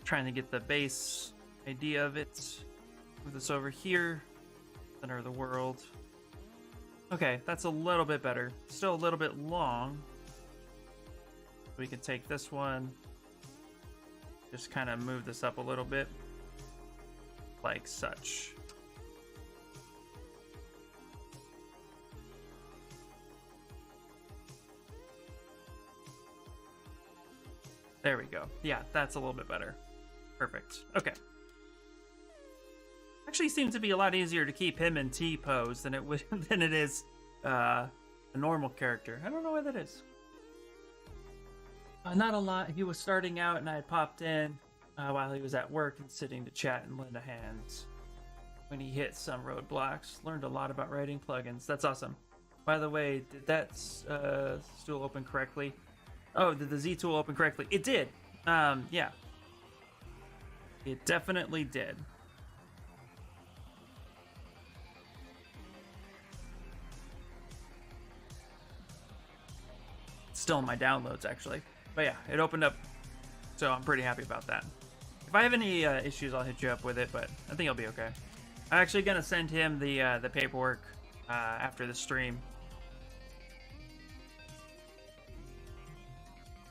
Trying to get the base idea of it. Move this over here, center of the world. Okay, that's a little bit better. Still a little bit long. We can take this one, just kind of move this up a little bit, like such. There we go. Yeah, that's a little bit better. Perfect. Okay. Actually seems to be a lot easier to keep him in T pose than it is a normal character. I don't know why that is. Not a lot. He was starting out and I had popped in while he was at work and sitting to chat and lend a hand when he hit some roadblocks. Learned a lot about writing plugins. That's awesome. By the way, did that stool open correctly? Oh, did the Z tool open correctly? It did. Yeah. It definitely did. Still in my downloads, actually. But yeah, it opened up, so I'm pretty happy about that. If I have any issues, I'll hit you up with it, but I think it'll be okay. I'm actually gonna send him the paperwork after the stream.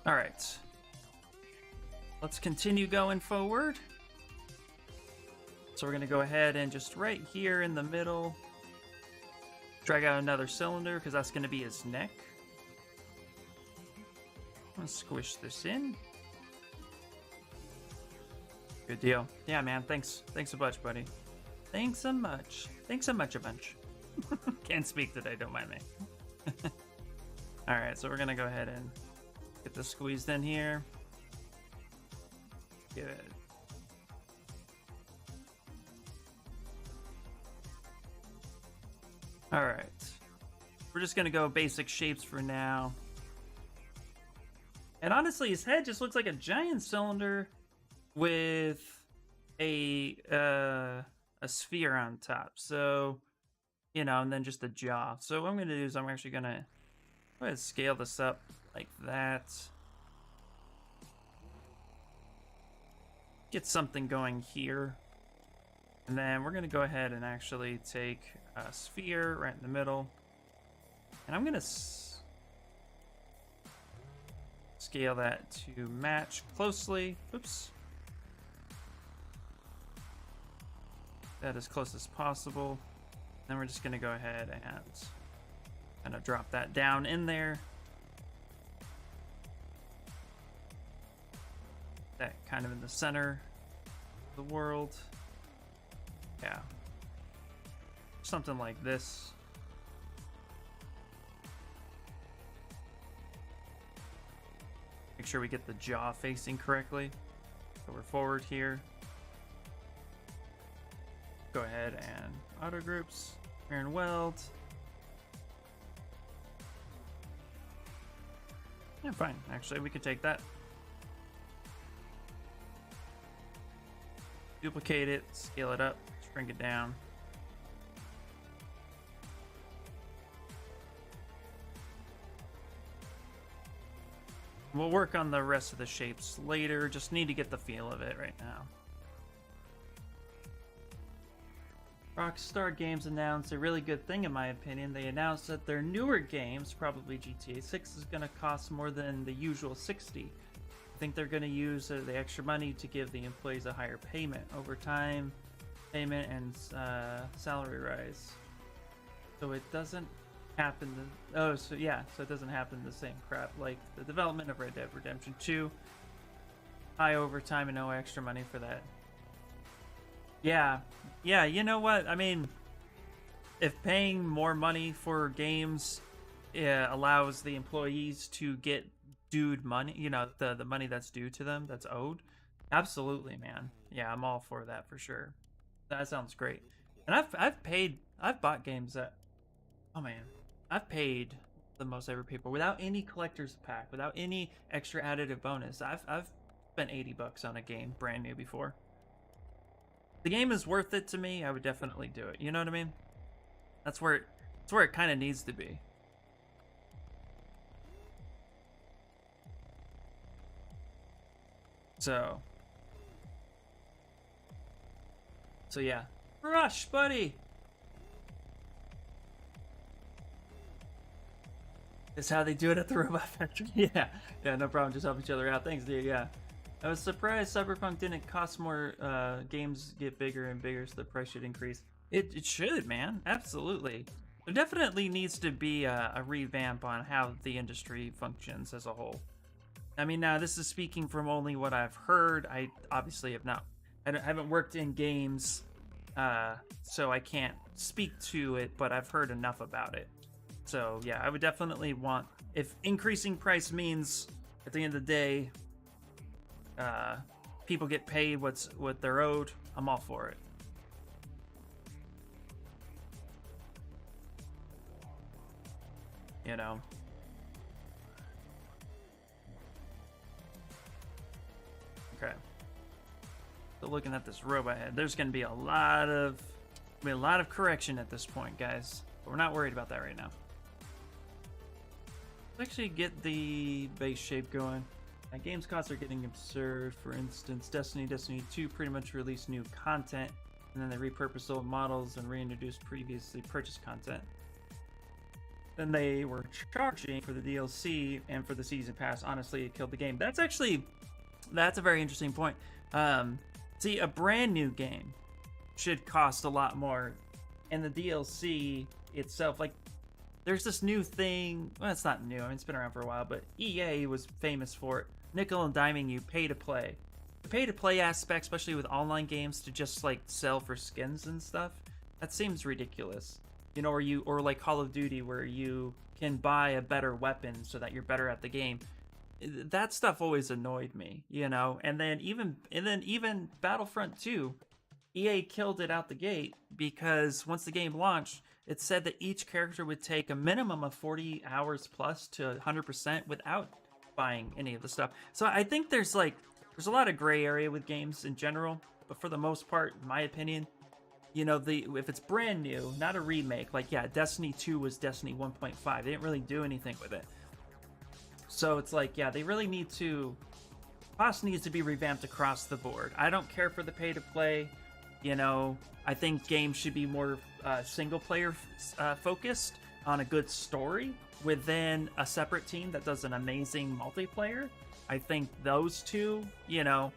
All right, let's continue going forward. So we're gonna go ahead and just right here in the middle, drag out another cylinder because that's gonna be his neck. Let's squish this in. Good deal. Yeah, man. Thanks a bunch, buddy. Thanks a much. Thanks a much a bunch. Can't speak today. Don't mind me. All right, so we're gonna go ahead and get this squeezed in here. Good. All right, we're just gonna go basic shapes for now. And honestly, his head just looks like a giant cylinder with a sphere on top. So, you know, and then just a jaw. So what I'm gonna do is I'm actually gonna go ahead and scale this up like that. Get something going here. And then we're gonna go ahead and actually take a sphere right in the middle. And I'm gonna scale that to match closely. Oops. That as close as possible. Then we're just gonna go ahead and kind of drop that down in there. That kind of in the center of the world. Yeah. Something like this. Make sure we get the jaw facing correctly. So we're forward here. Go ahead and auto groups, and weld. Yeah, fine. Actually, we could take that. Duplicate it, scale it up, shrink it down. We'll work on the rest of the shapes later. Just need to get the feel of it right now. Rockstar Games announced a really good thing, in my opinion. They announced that their newer games, probably GTA 6, is going to cost more than the usual $60. I think they're going to use the extra money to give the employees a higher payment, overtime payment, and salary rise. So it doesn't happen to, so it doesn't happen the same crap like the development of Red Dead Redemption 2. High overtime and no extra money for that. Yeah, you know what? I mean, if paying more money for games allows the employees to get due money, you know, the money that's due to them, that's owed, absolutely, man. Yeah, I'm all for that for sure. That sounds great. And I've bought games that, oh man, I've paid the most ever people without any collector's pack, without any extra additive bonus. I've spent $80 on a game brand new before. The game is worth it to me, I would definitely do it. You know what I mean? That's where it kind of needs to be. So yeah. Rush, buddy! It's how they do it at the Robot Factory. Yeah, no problem. Just help each other out. Thanks, dude. Yeah. I was surprised Cyberpunk didn't cost more. Games get bigger and bigger, so the price should increase. It should, man. Absolutely. There definitely needs to be a revamp on how the industry functions as a whole. I mean, now this is speaking from only what I've heard. I obviously have not. I haven't worked in games, so I can't speak to it. But I've heard enough about it. So yeah, I would definitely want, if increasing price means at the end of the day, people get paid what they're owed, I'm all for it. You know. Okay. So looking at this robot head, there's going to be a lot of correction at this point, guys. But we're not worried about that right now. Let's actually get the base shape going. Games costs are getting absurd. For instance, Destiny 2 pretty much released new content, and then they repurposed old models and reintroduced previously purchased content. Then they were charging for the DLC and for the season pass. Honestly, it killed the game. That's a very interesting point. See, a brand new game should cost a lot more, and the DLC itself, like, there's this new thing. Well, it's not new. I mean, it's been around for a while, but EA was famous for it. Nickel and diming you, pay to play. The pay to play aspect, especially with online games, to just like sell for skins and stuff, that seems ridiculous. You know, or like Call of Duty, where you can buy a better weapon so that you're better at the game. That stuff always annoyed me, you know. And then even Battlefront 2, EA killed it out the gate because once the game launched, it said that each character would take a minimum of 40 hours plus to 100% without buying any of the stuff. So I think there's a lot of gray area with games in general, but for the most part, in my opinion, you know, if it's brand new, not a remake, like, yeah, Destiny 2 was Destiny 1.5. They didn't really do anything with it. So it's like, yeah, they really need to... Boss needs to be revamped across the board. I don't care for the pay-to-play. You know, I think games should be more single-player focused on a good story within a separate team that does an amazing multiplayer. I think those two, you know...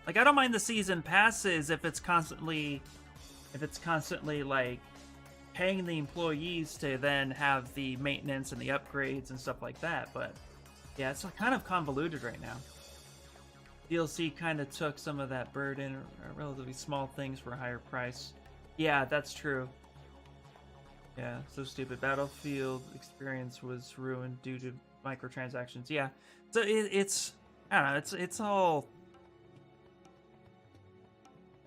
like, I don't mind the season passes if it's constantly like paying the employees to then have the maintenance and the upgrades and stuff like that. But yeah, it's kind of convoluted right now. DLC kind of took some of that burden, or relatively small things for a higher price. Yeah, that's true. Yeah, so stupid. Battlefield experience was ruined due to microtransactions. Yeah, so it's I don't know. It's all.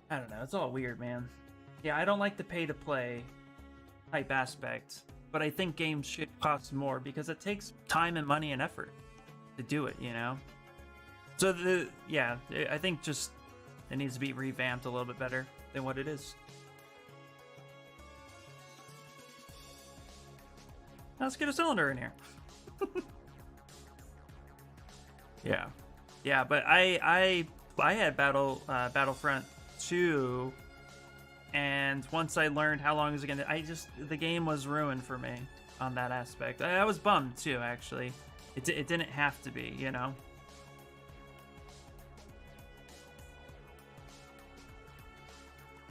I don't know, it's all weird, man. Yeah, I don't like the pay-to-play type aspect, but I think games should cost more because it takes time and money and effort to do it, you know? So, yeah, I think just it needs to be revamped a little bit better than what it is. Now let's get a cylinder in here. Yeah. Yeah, but I had Battlefront 2, and once I learned how long it was gonna, the game was ruined for me on that aspect. I was bummed too, actually. It didn't have to be, you know.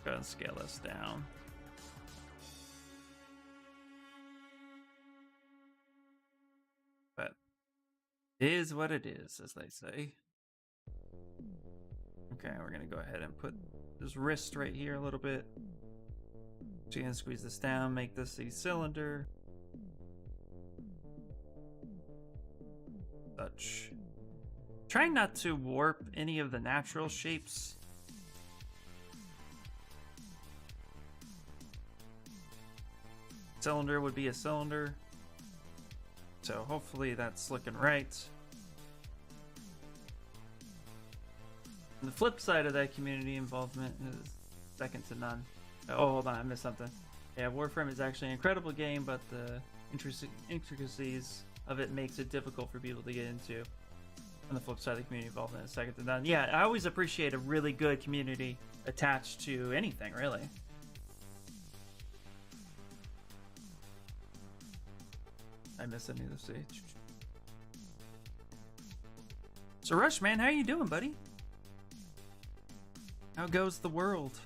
Go ahead and scale this down. But it is what it is, as they say. Okay, we're gonna go ahead and put this wrist right here a little bit. So you're gonna squeeze this down, make this a cylinder. Such. Trying not to warp any of the natural shapes. Cylinder would be a cylinder. So hopefully that's looking right. And the flip side of that community involvement is second to none. Oh, hold on, I missed something. Yeah, Warframe is actually an incredible game, but the intricacies of it makes it difficult for people to get into. On the flip side of the community involvement is second to none. Yeah, I always appreciate a really good community attached to anything, really. I missed any of the stage. So Rush, man, how you doing, buddy? How goes the world?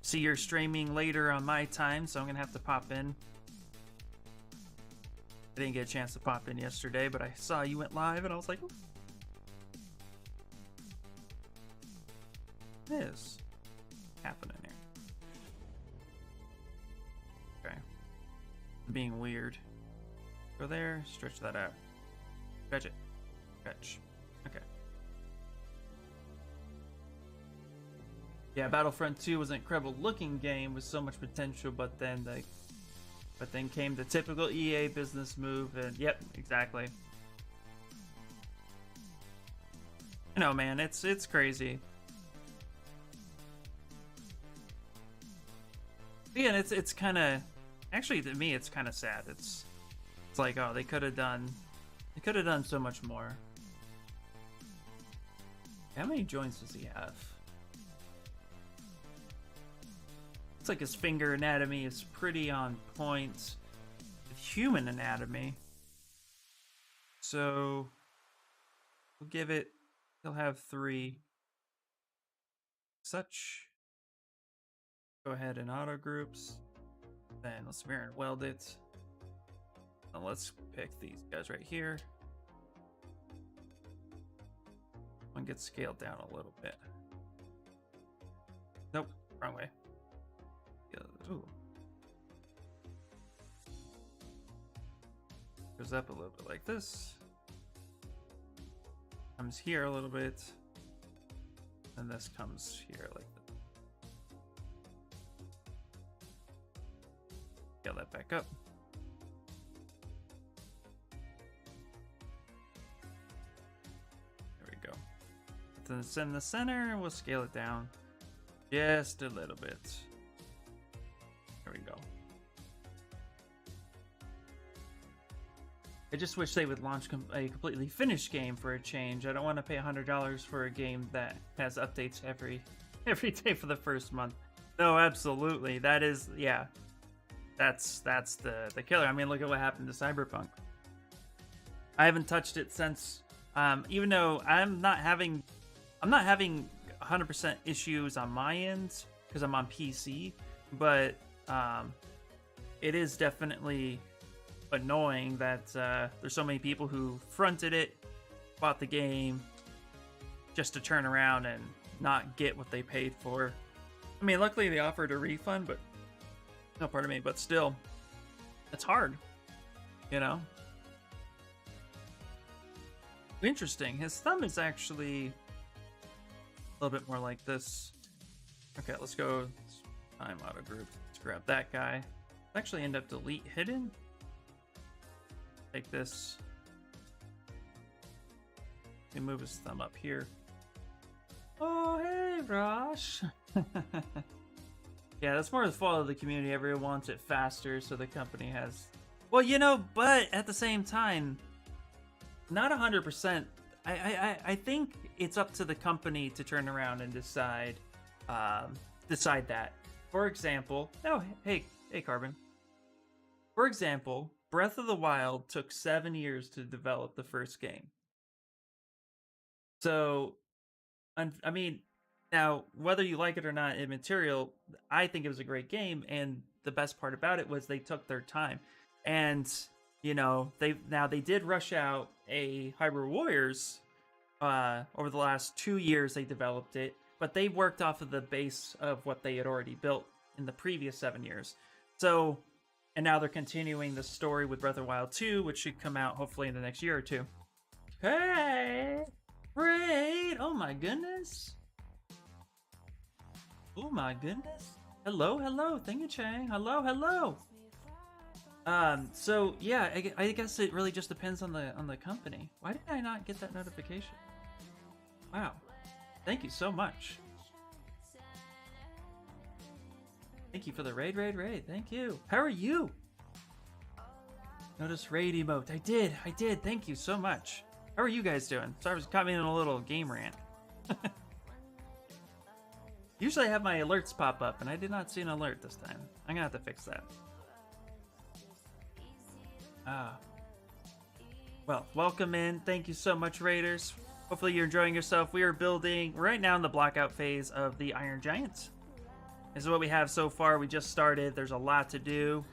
See, you're streaming later on my time, so I'm gonna have to pop in. I didn't get a chance to pop in yesterday, but I saw you went live and I was like, oh. What is happening here? Okay. Being weird. Go there, stretch that out. Stretch it. Stretch. Okay. Yeah, Battlefront 2 was an incredible looking game with so much potential, but then came the typical EA business move, and yep, exactly. You know, man, it's crazy. Yeah, and it's kind of, actually to me, it's kind of sad. It's like, oh, they could have done so much more. How many joints does he have? Looks like his finger anatomy is pretty on point with human anatomy. So we'll give it, he'll have 3. Such. Go ahead and auto groups. Then let's mirror and weld it. And let's pick these guys right here. One gets scaled down a little bit. Nope, wrong way. Ooh. Goes up a little bit like this. Comes here a little bit. And this comes here like that. Scale that back up. There we go. Then it's in the center, and we'll scale it down just a little bit. There we go. I just wish they would launch a completely finished game for a change. I don't want to pay $100 for a game that has updates every day for the first month. No, absolutely. That is, yeah. That's the killer. I mean, look at what happened to Cyberpunk. I haven't touched it since, even though I'm not having 100% issues on my end because I'm on PC, but it is definitely annoying that there's so many people who fronted it, bought the game, just to turn around and not get what they paid for. I mean, luckily they offered a refund, but no, pardon me, but still, it's hard, you know? Interesting. His thumb is actually a little bit more like this. Okay, let's go time auto group. Let's grab that guy. Actually end up delete hidden. Take this and move his thumb up here. Oh, hey, Rosh. Yeah, that's more the fault of the community. Everyone wants it faster, so the company has... Well, you know, but at the same time, not 100%. I think it's up to the company to turn around and decide that. For example... Oh, hey, Carbon. For example, Breath of the Wild took 7 years to develop the first game. So, I mean, now, whether you like it or not, immaterial, I think it was a great game, and the best part about it was they took their time. And, you know, they did rush out a Hyrule Warriors over the last 2 years they developed it, but they worked off of the base of what they had already built in the previous 7 years. So... And now they're continuing the story with Breath of the Wild 2, which should come out hopefully in the next year or two. Hey! Raid! Oh my goodness! Oh my goodness! Hello, hello! Thank you, Chang! Hello, hello! So yeah, I guess it really just depends on the company. Why did I not get that notification? Wow. Thank you so much. Thank you for the raid. Thank you. How are you? Notice raid emote. I did. Thank you so much. How are you guys doing? Sorry, caught me in a little game rant. Usually I have my alerts pop up, and I did not see an alert this time. I'm gonna have to fix that. Well, welcome in. Thank you so much, Raiders. Hopefully you're enjoying yourself. We are building right now in the blockout phase of the Iron Giants. This is what we have so far. We just started. There's a lot to do,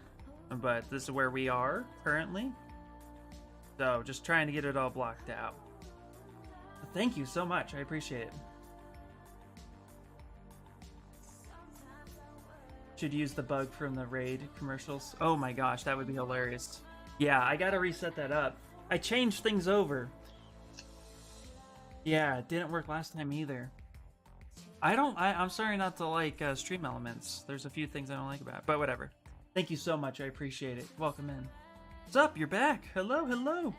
but this is where we are currently. So just trying to get it all blocked out. Thank you so much. I appreciate it. Should use the bug from the raid commercials. Oh my gosh, that would be hilarious. Yeah, I gotta reset that up. I changed things over. Yeah, it didn't work last time either. I'm sorry not to like stream elements. There's a few things I don't like about it, but whatever. Thank you so much. I appreciate it. Welcome in. What's up? You're back. Hello, hello.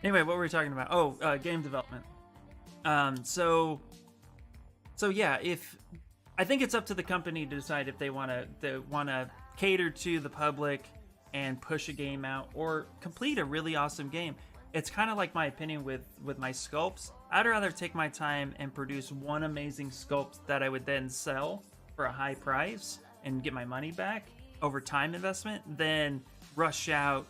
Anyway, what were we talking about? Oh, game development. So yeah, I think it's up to the company to decide if they want to cater to the public and push a game out or complete a really awesome game. It's kind of like my opinion with my sculpts. I'd rather take my time and produce one amazing sculpt that I would then sell for a high price and get my money back over time investment than rush out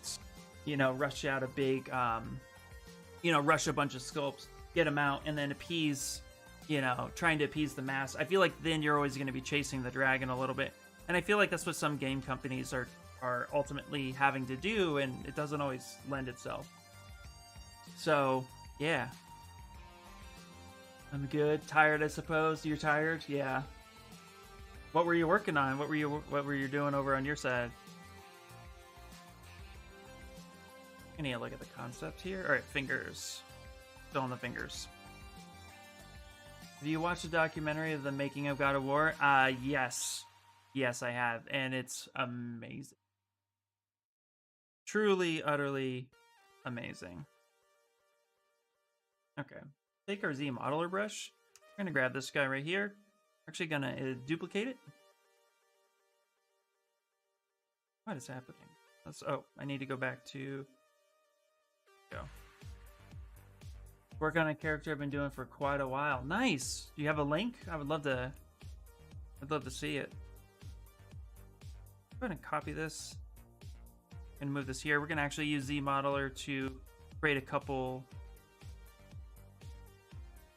a big, rush a bunch of sculpts, get them out, and then appease, trying to appease the mass. I feel like then you're always going to be chasing the dragon a little bit. And I feel like that's what some game companies are ultimately having to do, and it doesn't always lend itself. So, yeah. I'm good. Tired, I suppose. You're tired? Yeah. What were you working on? What were you doing over on your side? I need to look at the concept here. All right, fingers. Still on the fingers. Have you watched the documentary of the making of God of War? Yes. Yes, I have, and it's amazing. Truly, utterly amazing. Okay, take our Z modeler brush. We're gonna grab this guy right here. We're actually gonna duplicate it. What is happening? Oh, I need to go back to go. Work on a character I've been doing for quite a while. Nice. Do you have a link? I would love to. I'd love to see it. Go ahead and copy this and move this here. We're gonna actually use Z modeler to create a couple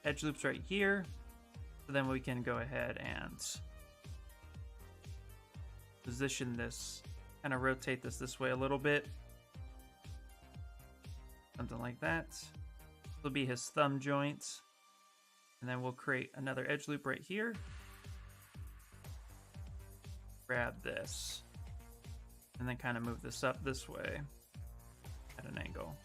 edge loops right here. So then we can go ahead and position this, kind of rotate this way a little bit. Something like that. This will be his thumb joint. And then we'll create another edge loop right here. Grab this. And then kind of move this up this way at an angle.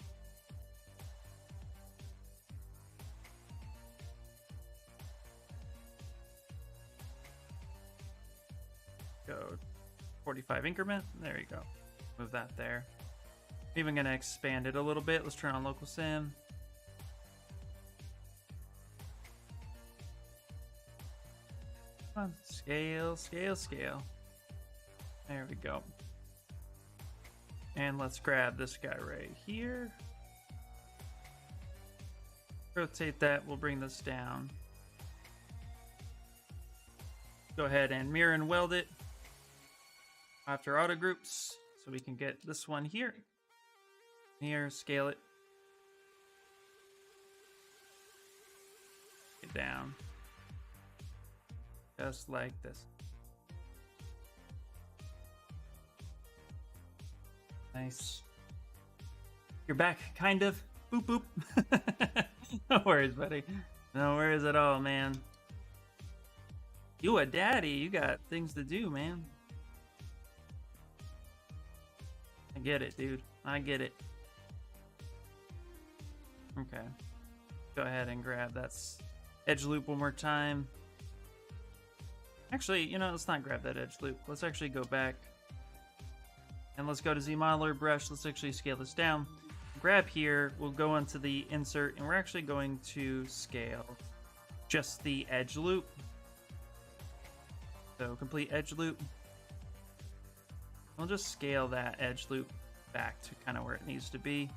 Go 45 increment. There you go. Move that there. I'm even going to expand it a little bit. Let's turn on local sim. Come on. Scale, scale, scale. There we go. And let's grab this guy right here. Rotate that. We'll bring this down. Go ahead and mirror and weld it after auto groups so we can get this one here. Here, scale it. Get down. Just like this. Nice. You're back, kind of. Boop, boop. No worries, buddy. No worries at all, man. You a daddy. You got things to do, man. I get it, dude. I get it. Okay. Go ahead and grab that edge loop one more time. Actually, you know, let's not grab that edge loop. Let's actually go back. And let's go to Z modeler brush. Let's actually scale this down. Grab here. We'll go into the insert, and we're actually going to scale just the edge loop. So complete edge loop. We'll just scale that edge loop back to kind of where it needs to be.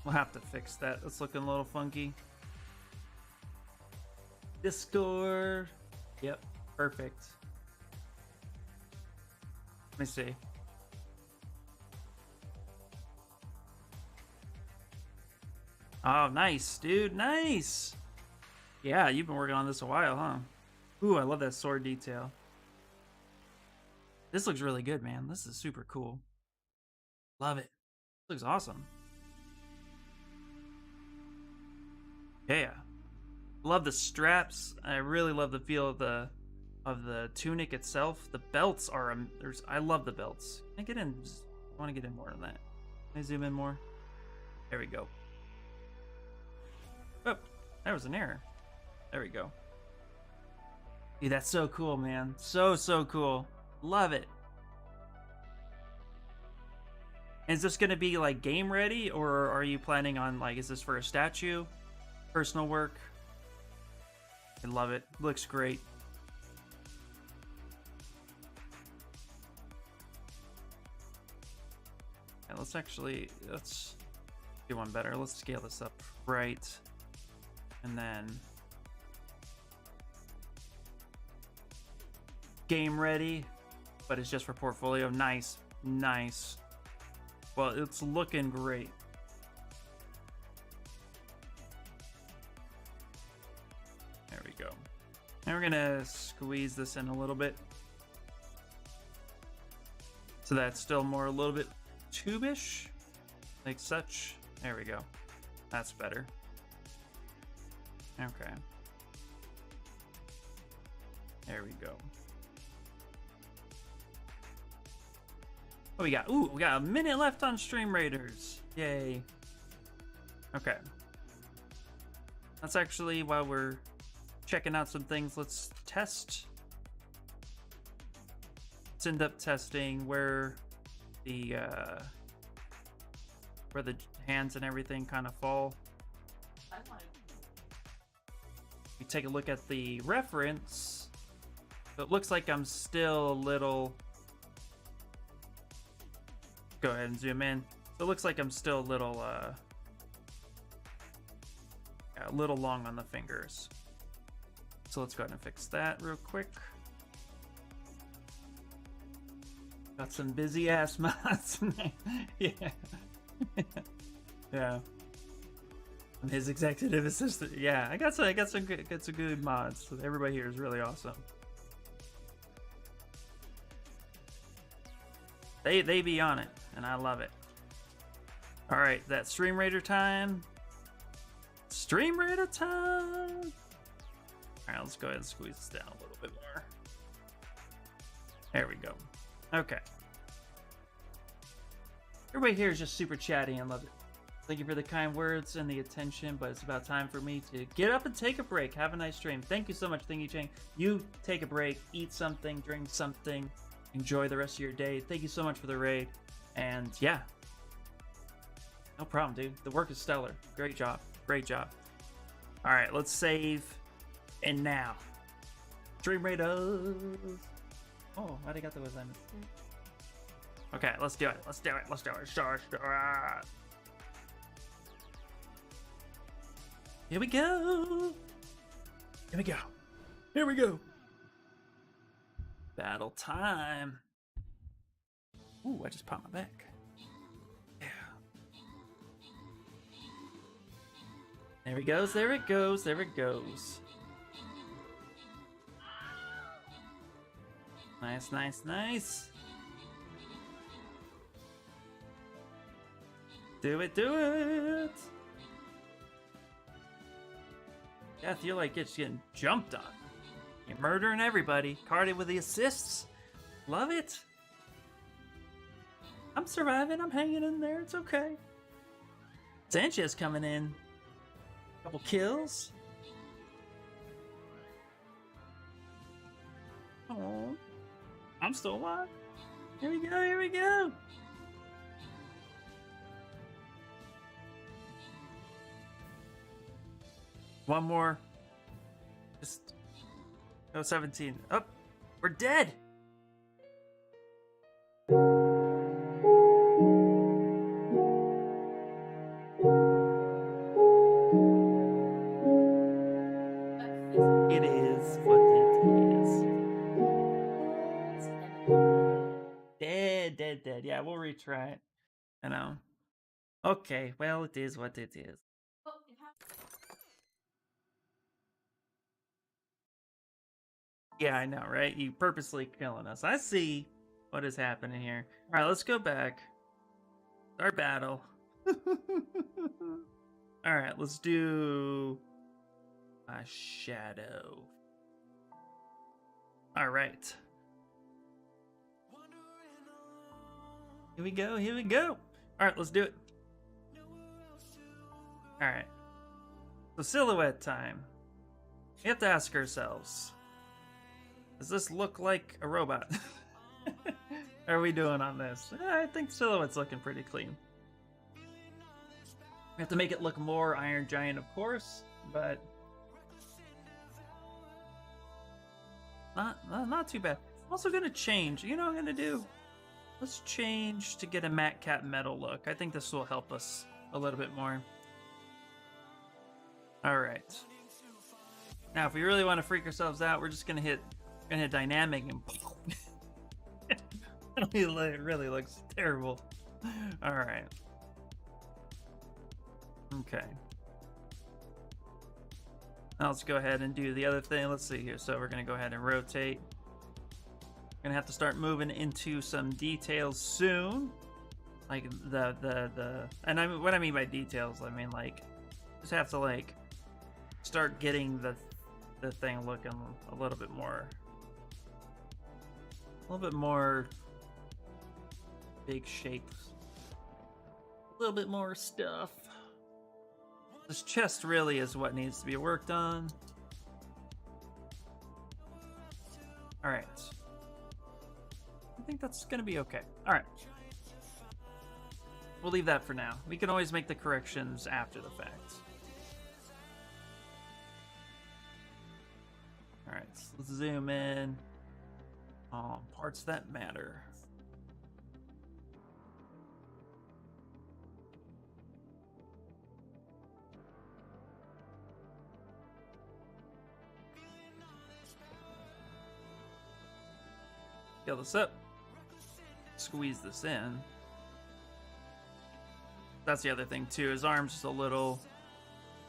We'll have to fix that. It's looking a little funky. Discord. Yep, perfect. Let me see. Oh, nice, dude. Nice. Yeah, you've been working on this a while, huh? Ooh, I love that sword detail. This looks really good, man. This is super cool. Love it. Looks awesome. Yeah. Love the straps. I really love the feel of the tunic itself. The belts are I love the belts. Can I get in? I want to get in more on that. Can I zoom in more? There we go. Oh, there was an error. There we go. Dude, that's so cool, man. So cool. Love it. Is this gonna be like game ready, or are you planning on like, is this for a statue? Personal work? I love it. Looks great. And let's do one better. Let's scale this up right. And then game ready, but it's just for portfolio. Nice. Nice. Well, it's looking great. There we go. Now we're gonna squeeze this in a little bit, so that's still more a little bit tube-ish, like such. There we go. That's better. Okay. There we go. What we got? Ooh, we got a minute left on Stream Raiders. Yay. Okay. That's actually, while we're checking out some things, let's test. Let's end up testing where the hands and everything kind of fall. We take a look at the reference. It looks like I'm still a little... Go ahead and zoom in. So it looks like I'm still a little long on the fingers. So let's go ahead and fix that real quick. Got some busy ass mods. Yeah. Yeah. I'm his executive assistant. Yeah, I got some good mods. Everybody here is really awesome. They be on it, and I love it. All right, that Stream Raider time. Stream Raider time. All right, let's go ahead and squeeze this down a little bit more. There we go. Okay. Everybody here is just super chatty and love it. Thank you for the kind words and the attention, but it's about time for me to get up and take a break. Have a nice stream. Thank you so much, Thingy Chang. You take a break, eat something, drink something, enjoy the rest of your day. Thank you so much for the raid. And yeah, no problem, dude. The work is stellar. Great job. Great job. All right, let's save. And now, Stream Raiders. Oh, why'd I got those lemons? Okay, let's do it. Let's do it. Let's do it. Here we go. Here we go. Here we go. Battle time. Ooh, I just popped my back. Yeah. There it goes. There it goes. There it goes. Nice, nice, nice. Do it, do it. Death, you're like just getting jumped on. You're murdering everybody. Carded with the assists. Love it. I'm surviving. I'm hanging in there. It's okay. Sanchez coming in. Couple kills. Oh, I'm still alive. Here we go. Here we go. One more. Just go 17. Oh, we're dead. It is what it is. Dead. Yeah, we'll retry it. I know. Okay, well, it is what it is. Yeah, I know, right? You purposely killing us. I see what is happening here. All right, let's go back. Our battle. All right, let's do a shadow. All right. Here we go. Here we go. All right, let's do it. All right. So silhouette time. We have to ask ourselves, does this look like a robot? How are we doing on this? I think silhouette's looking pretty clean. We have to make it look more Iron Giant, of course, but not too bad. I'm also gonna change. You know what I'm gonna do? Let's change to get a matte cap metal look. I think this will help us a little bit more. All right. Now, if we really want to freak ourselves out, we're just gonna hit dynamic and it really looks terrible. All right. Okay. Now let's go ahead and do the other thing. Let's see here. So we're gonna go ahead and rotate. We're gonna have to start moving into some details soon. Like and I mean, what I mean by details, I mean like just have to like start getting the thing looking a little bit more big shapes, a little bit more stuff. This chest really is what needs to be worked on. All right, I think that's gonna be okay. All right, we'll leave that for now. We can always make the corrections after the fact. All right, so let's zoom in on parts that matter. Scale this up. Squeeze this in. That's the other thing too. His arm's just a little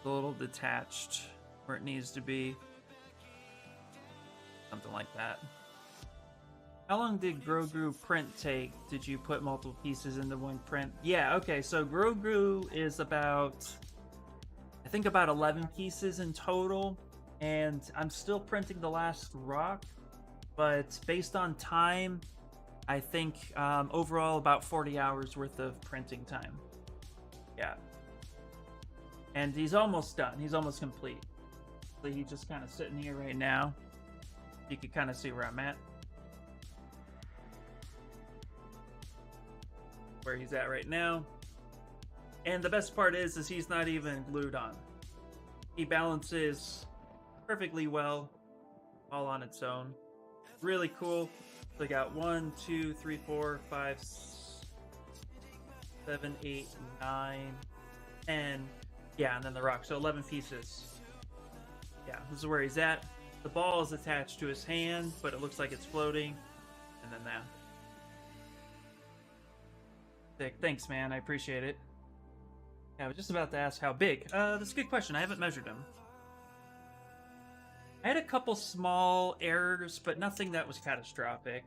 detached where it needs to be. Something like that. How long did Grogu print take? Did you put multiple pieces into one print? Yeah, okay, so Grogu is about, I think about 11 pieces in total, and I'm still printing the last rock, but based on time, I think overall about 40 hours worth of printing time. Yeah. And he's almost done. He's almost complete. So he's just kind of sitting here right now. You can kind of see where I'm at. Where he's at right now. And the best part is he's not even glued on. He balances perfectly well, all on its own. Really cool. So I got 1, 2, 3, 4, 5, 7, 8, 9, 10. Yeah, and then the rock. So 11 pieces. Yeah, this is where he's at. The ball is attached to his hand, but it looks like it's floating. And then that. Sick. Thanks, man. I appreciate it. Yeah, I was just about to ask how big. That's a good question. I haven't measured him. I had a couple small errors, but nothing that was catastrophic.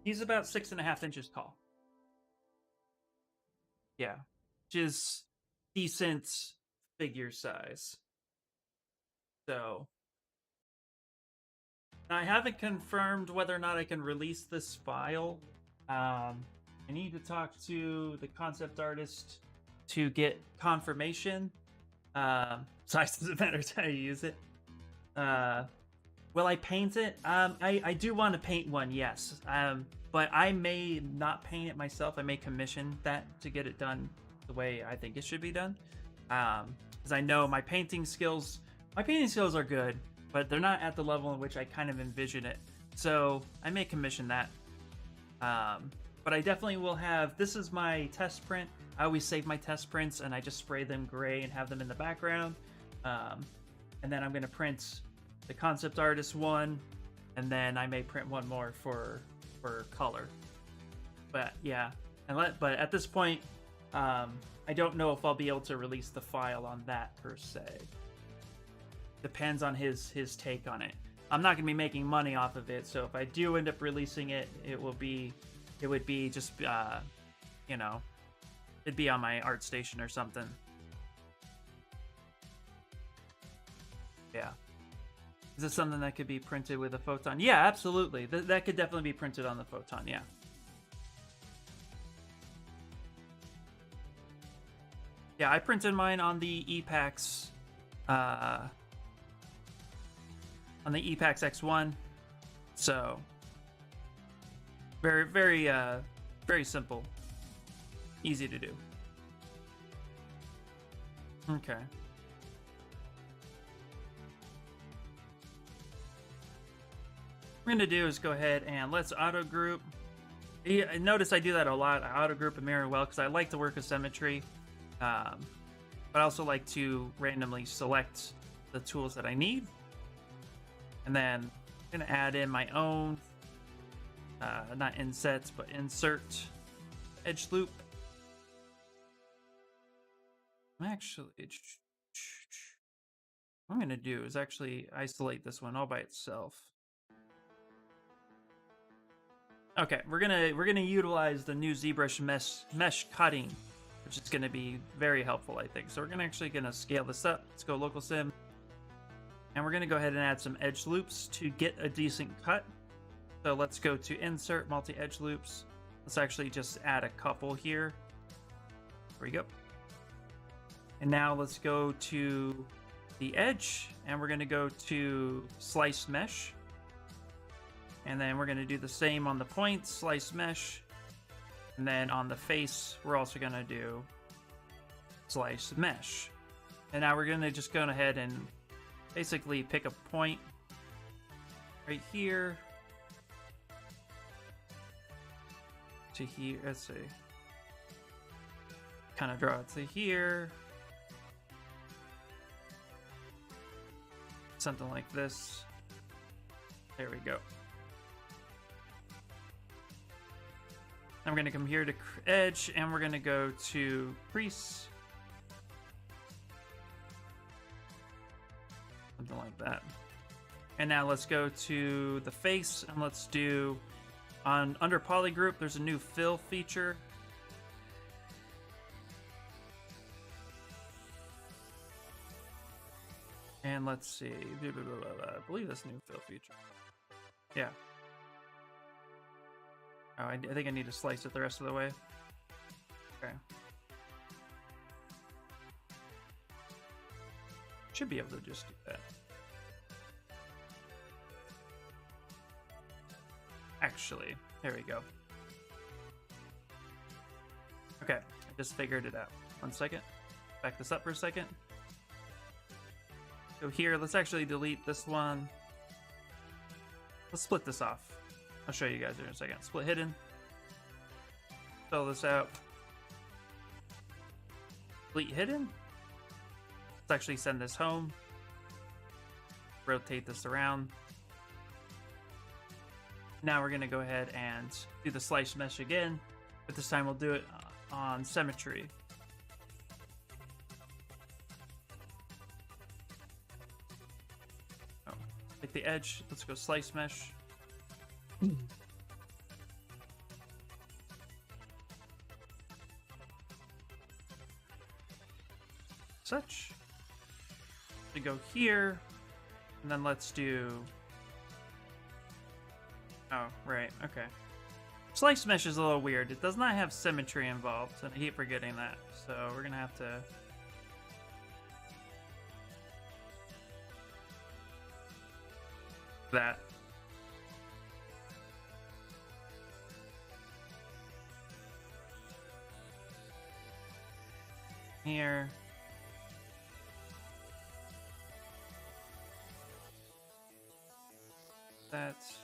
He's about 6.5 inches tall. Yeah, which is decent figure size. So, I haven't confirmed whether or not I can release this file. I need to talk to the concept artist to get confirmation. Size doesn't matter how you use it. Will I paint it? I do want to paint one, yes. But I may not paint it myself. I may commission that to get it done the way I think it should be done. Because I know my painting skills are good, but they're not at the level in which I kind of envision it. So I may commission that. But I definitely will have, this is my test print. I always save my test prints and I just spray them gray and have them in the background. And then I'm going to print the concept artist one, and then I may print one more for color. But yeah, but at this point, I don't know if I'll be able to release the file on that per se. Depends on his take on it. I'm not going to be making money off of it, so if I do end up releasing it, it would be just you know, it'd be on my art station or something. Yeah. Is this something that could be printed with a photon? Yeah, absolutely. That could definitely be printed on the photon, yeah. Yeah, I printed mine on the Epax, on the Epax X1. So, very, very, very simple. Easy to do. Okay. What we're going to do is go ahead and let's auto group. Notice I do that a lot. I auto group and mirror well because I like to work with symmetry. But I also like to randomly select the tools that I need. And then I'm going to add in my own, not insets, but insert edge loop. What I'm going to do is actually isolate this one all by itself. Okay, we're gonna utilize the new Zbrush mesh cutting which is going to be very helpful, I think. So we're actually going to scale this up. Let's go local sim. And we're going to go ahead and add some edge loops to get a decent cut. So let's go to insert multi-edge loops. Let's actually just add a couple here. There we go. And now let's go to the edge, and we're going to go to slice mesh. And then we're going to do the same on the point, slice mesh. And then on the face, we're also going to do slice mesh. And now we're going to just go ahead and basically pick a point right here to here. Let's see. Kind of draw it to here. Something like this. There we go. I'm going to come here to edge, and we're going to go to crease. Something like that. And now let's go to the face, and let's do under poly group, there's a new fill feature. And let's see. I believe that's new fill feature. Yeah. Oh, I think I need to slice it the rest of the way. Okay. Should be able to just do that. Actually, there we go. Okay, I just figured it out. 1 second. Back this up for a second. So here, let's actually delete this one. Let's split this off. I'll show you guys in a second. Split hidden. Fill this out. Delete hidden. Let's actually send this home. Rotate this around. Now we're going to go ahead and do the slice mesh again, but this time we'll do it on symmetry. Oh, take the edge. Let's go slice mesh. Such. We go here, and then let's do. Oh, right, okay. Slice mesh is a little weird. It does not have symmetry involved, and I keep forgetting that. So we're gonna have to that. Here. That's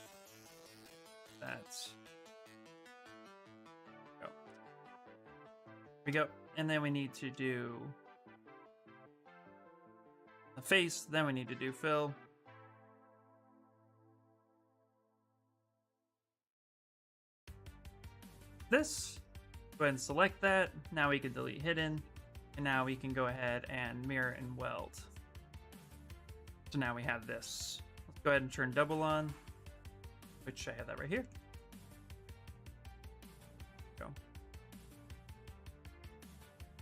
go. Here we go. And then we need to do the face, then we need to do fill. This. Go ahead and select that. Now we can delete hidden. And now we can go ahead and mirror and weld. So now we have this. Let's go ahead and turn double on, which I have that right here. Go.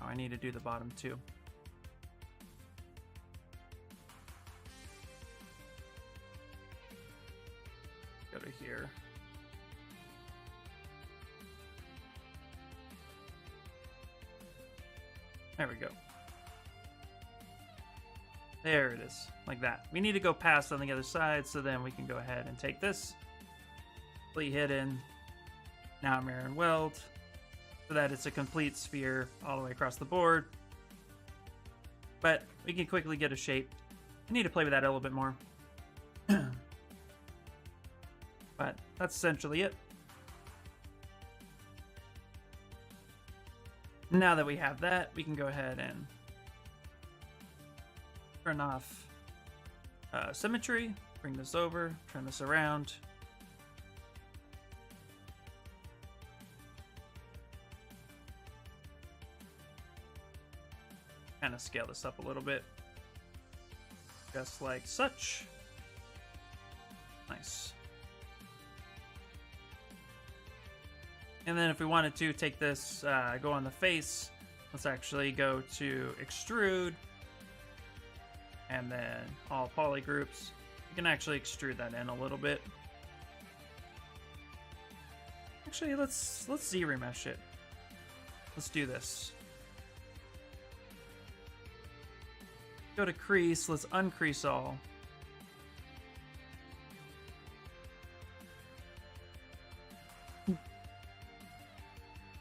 Oh, I need to do the bottom too. Go to here. There we go. There it is, like that. We need to go past on the other side, so then we can go ahead and take this, complete hidden, now mirror and weld, so that it's a complete sphere all the way across the board. But we can quickly get a shape. I need to play with that a little bit more. But that's essentially it. Now that we have that, we can go ahead and turn off symmetry, bring this over, turn this around. Kind of scale this up a little bit. Just like such. Nice. And then if we wanted to take this, go on the face, Let's actually go to extrude, and then all poly groups. You can actually extrude that in a little bit. Actually, let's Z-remesh it. Let's do this. Go to crease, let's uncrease all.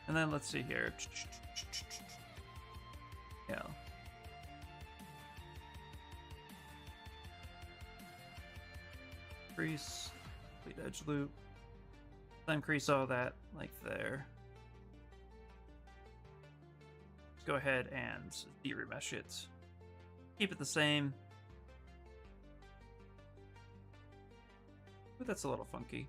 And then let's see here. Yeah. Crease, complete edge loop. Uncrease all that like there. Let's go ahead and de-remesh it. Keep it the same. But that's a little funky.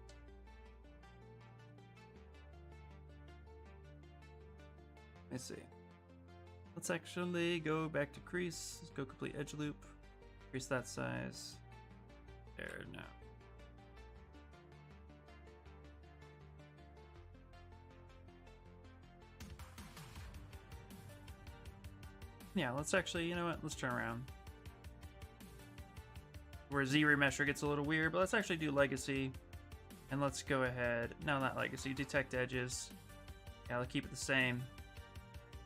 Let's see. Let's actually go back to crease. Let's go complete edge loop. Crease that size. There now. Yeah, let's actually, you know what? Let's turn around. Where Z-remesher gets a little weird, but let's actually do legacy. And let's go ahead. No, not legacy. Detect edges. Yeah, let's keep it the same.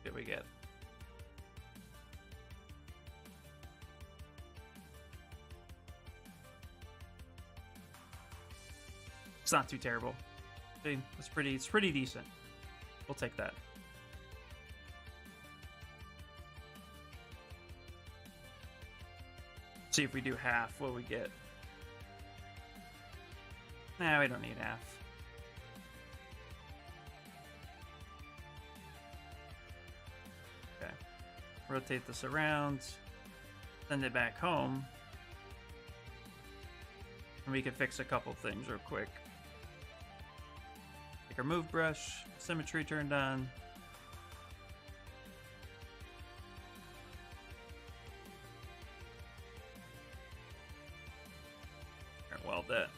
What do we get? It's not too terrible. See, it's pretty decent. We'll take that. See if we do half, what we get. Nah, we don't need half. Okay. Rotate this around. Send it back home. And we can fix a couple things real quick. Take our move brush, symmetry turned on. Weld that.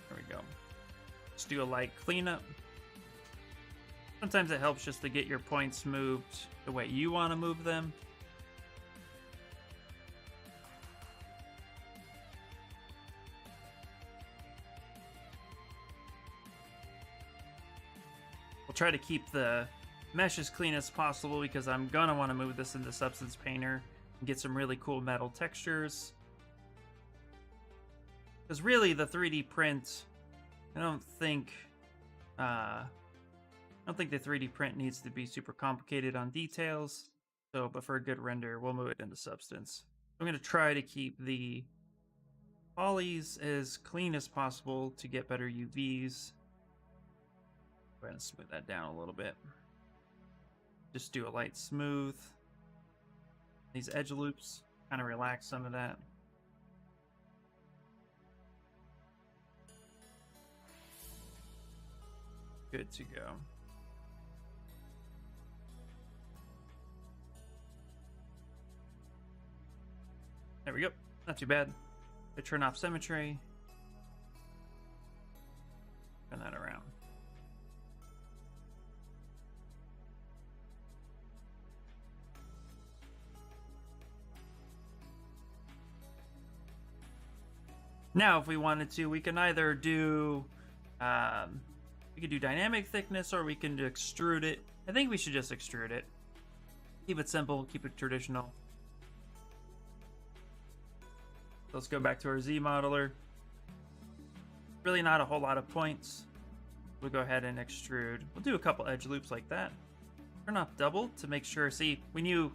There we go. Let's do a light cleanup. Sometimes it helps just to get your points moved the way you want to move them. We'll try to keep the mesh as clean as possible because I'm gonna want to move this into Substance Painter and get some really cool metal textures. Because really, the 3D print, I don't think the 3D print needs to be super complicated on details. So, but for a good render, we'll move it into Substance. I'm going to try to keep the polys as clean as possible to get better UVs. Go ahead and smooth that down a little bit. Just do a light smooth. These edge loops, kind of relax some of that. Good to go. There we go. Not too bad. I turn off symmetry. Turn that around. Now, if we wanted to, we can either do we could do dynamic thickness, or we can extrude it. I think we should just extrude it. Keep it simple, keep it traditional. Let's go back to our Z modeler. Really not a whole lot of points. We'll go ahead and extrude. We'll do a couple edge loops like that. Turn off double to make sure. See, we knew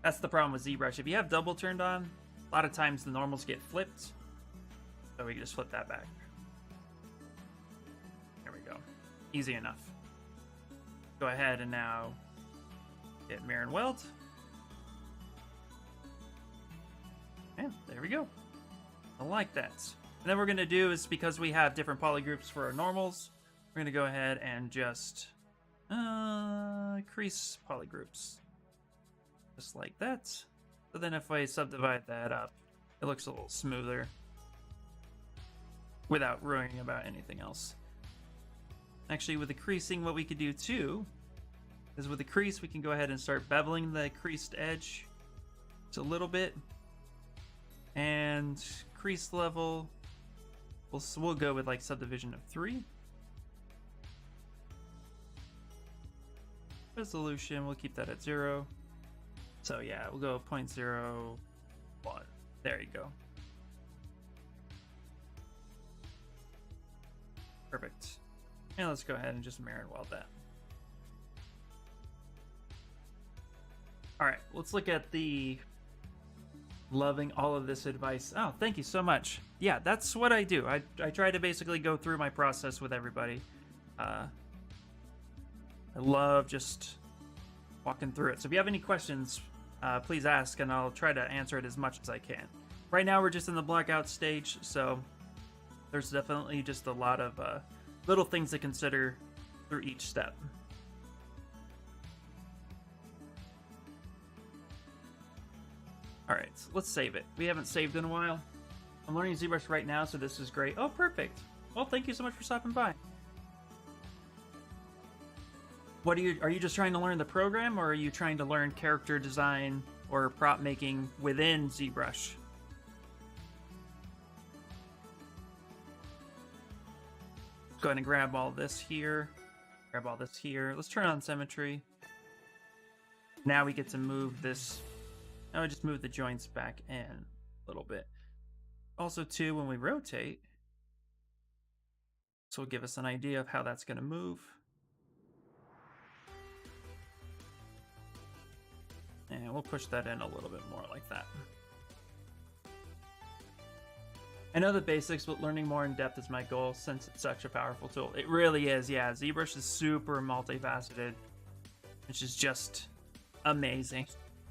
that's the problem with ZBrush. If you have double turned on, a lot of times the normals get flipped. So we can just flip that back. There we go. Easy enough. Go ahead and now get mirror and weld. And there we go. I like that. And then what we're going to do is, because we have different polygroups for our normals, we're going to go ahead and just crease polygroups. Just like that. So then if I subdivide that up, it looks a little smoother without worrying about anything else. Actually, with the creasing, what we could do too is with the crease, we can go ahead and start beveling the creased edge just a little bit. And crease level, we'll go with like subdivision of 3. Resolution, we'll keep that at 0. So yeah, we'll go 0.01. There you go. Perfect. And let's go ahead and just mirror and weld that. All right, let's look at the loving all of this advice. Oh, thank you so much. Yeah, that's what I do. I try to basically go through my process with everybody. I love just walking through it. So if you have any questions, please ask, and I'll try to answer it as much as I can. Right now, we're just in the blackout stage, so there's definitely just a lot of little things to consider through each step. All right, so let's save it. We haven't saved in a while. I'm learning ZBrush right now, so this is great. Oh, perfect. Well, thank you so much for stopping by. What are you just trying to learn the program, or are you trying to learn character design or prop making within ZBrush? Go ahead and grab all this here. Grab all this here. Let's turn on symmetry. Now we get to move this. Now we just move the joints back in a little bit. Also, too, when we rotate, this will give us an idea of how that's going to move. And we'll push that in a little bit more like that. I know the basics, but learning more in depth is my goal since it's such a powerful tool. It really is, yeah. ZBrush is super multifaceted, which is just amazing.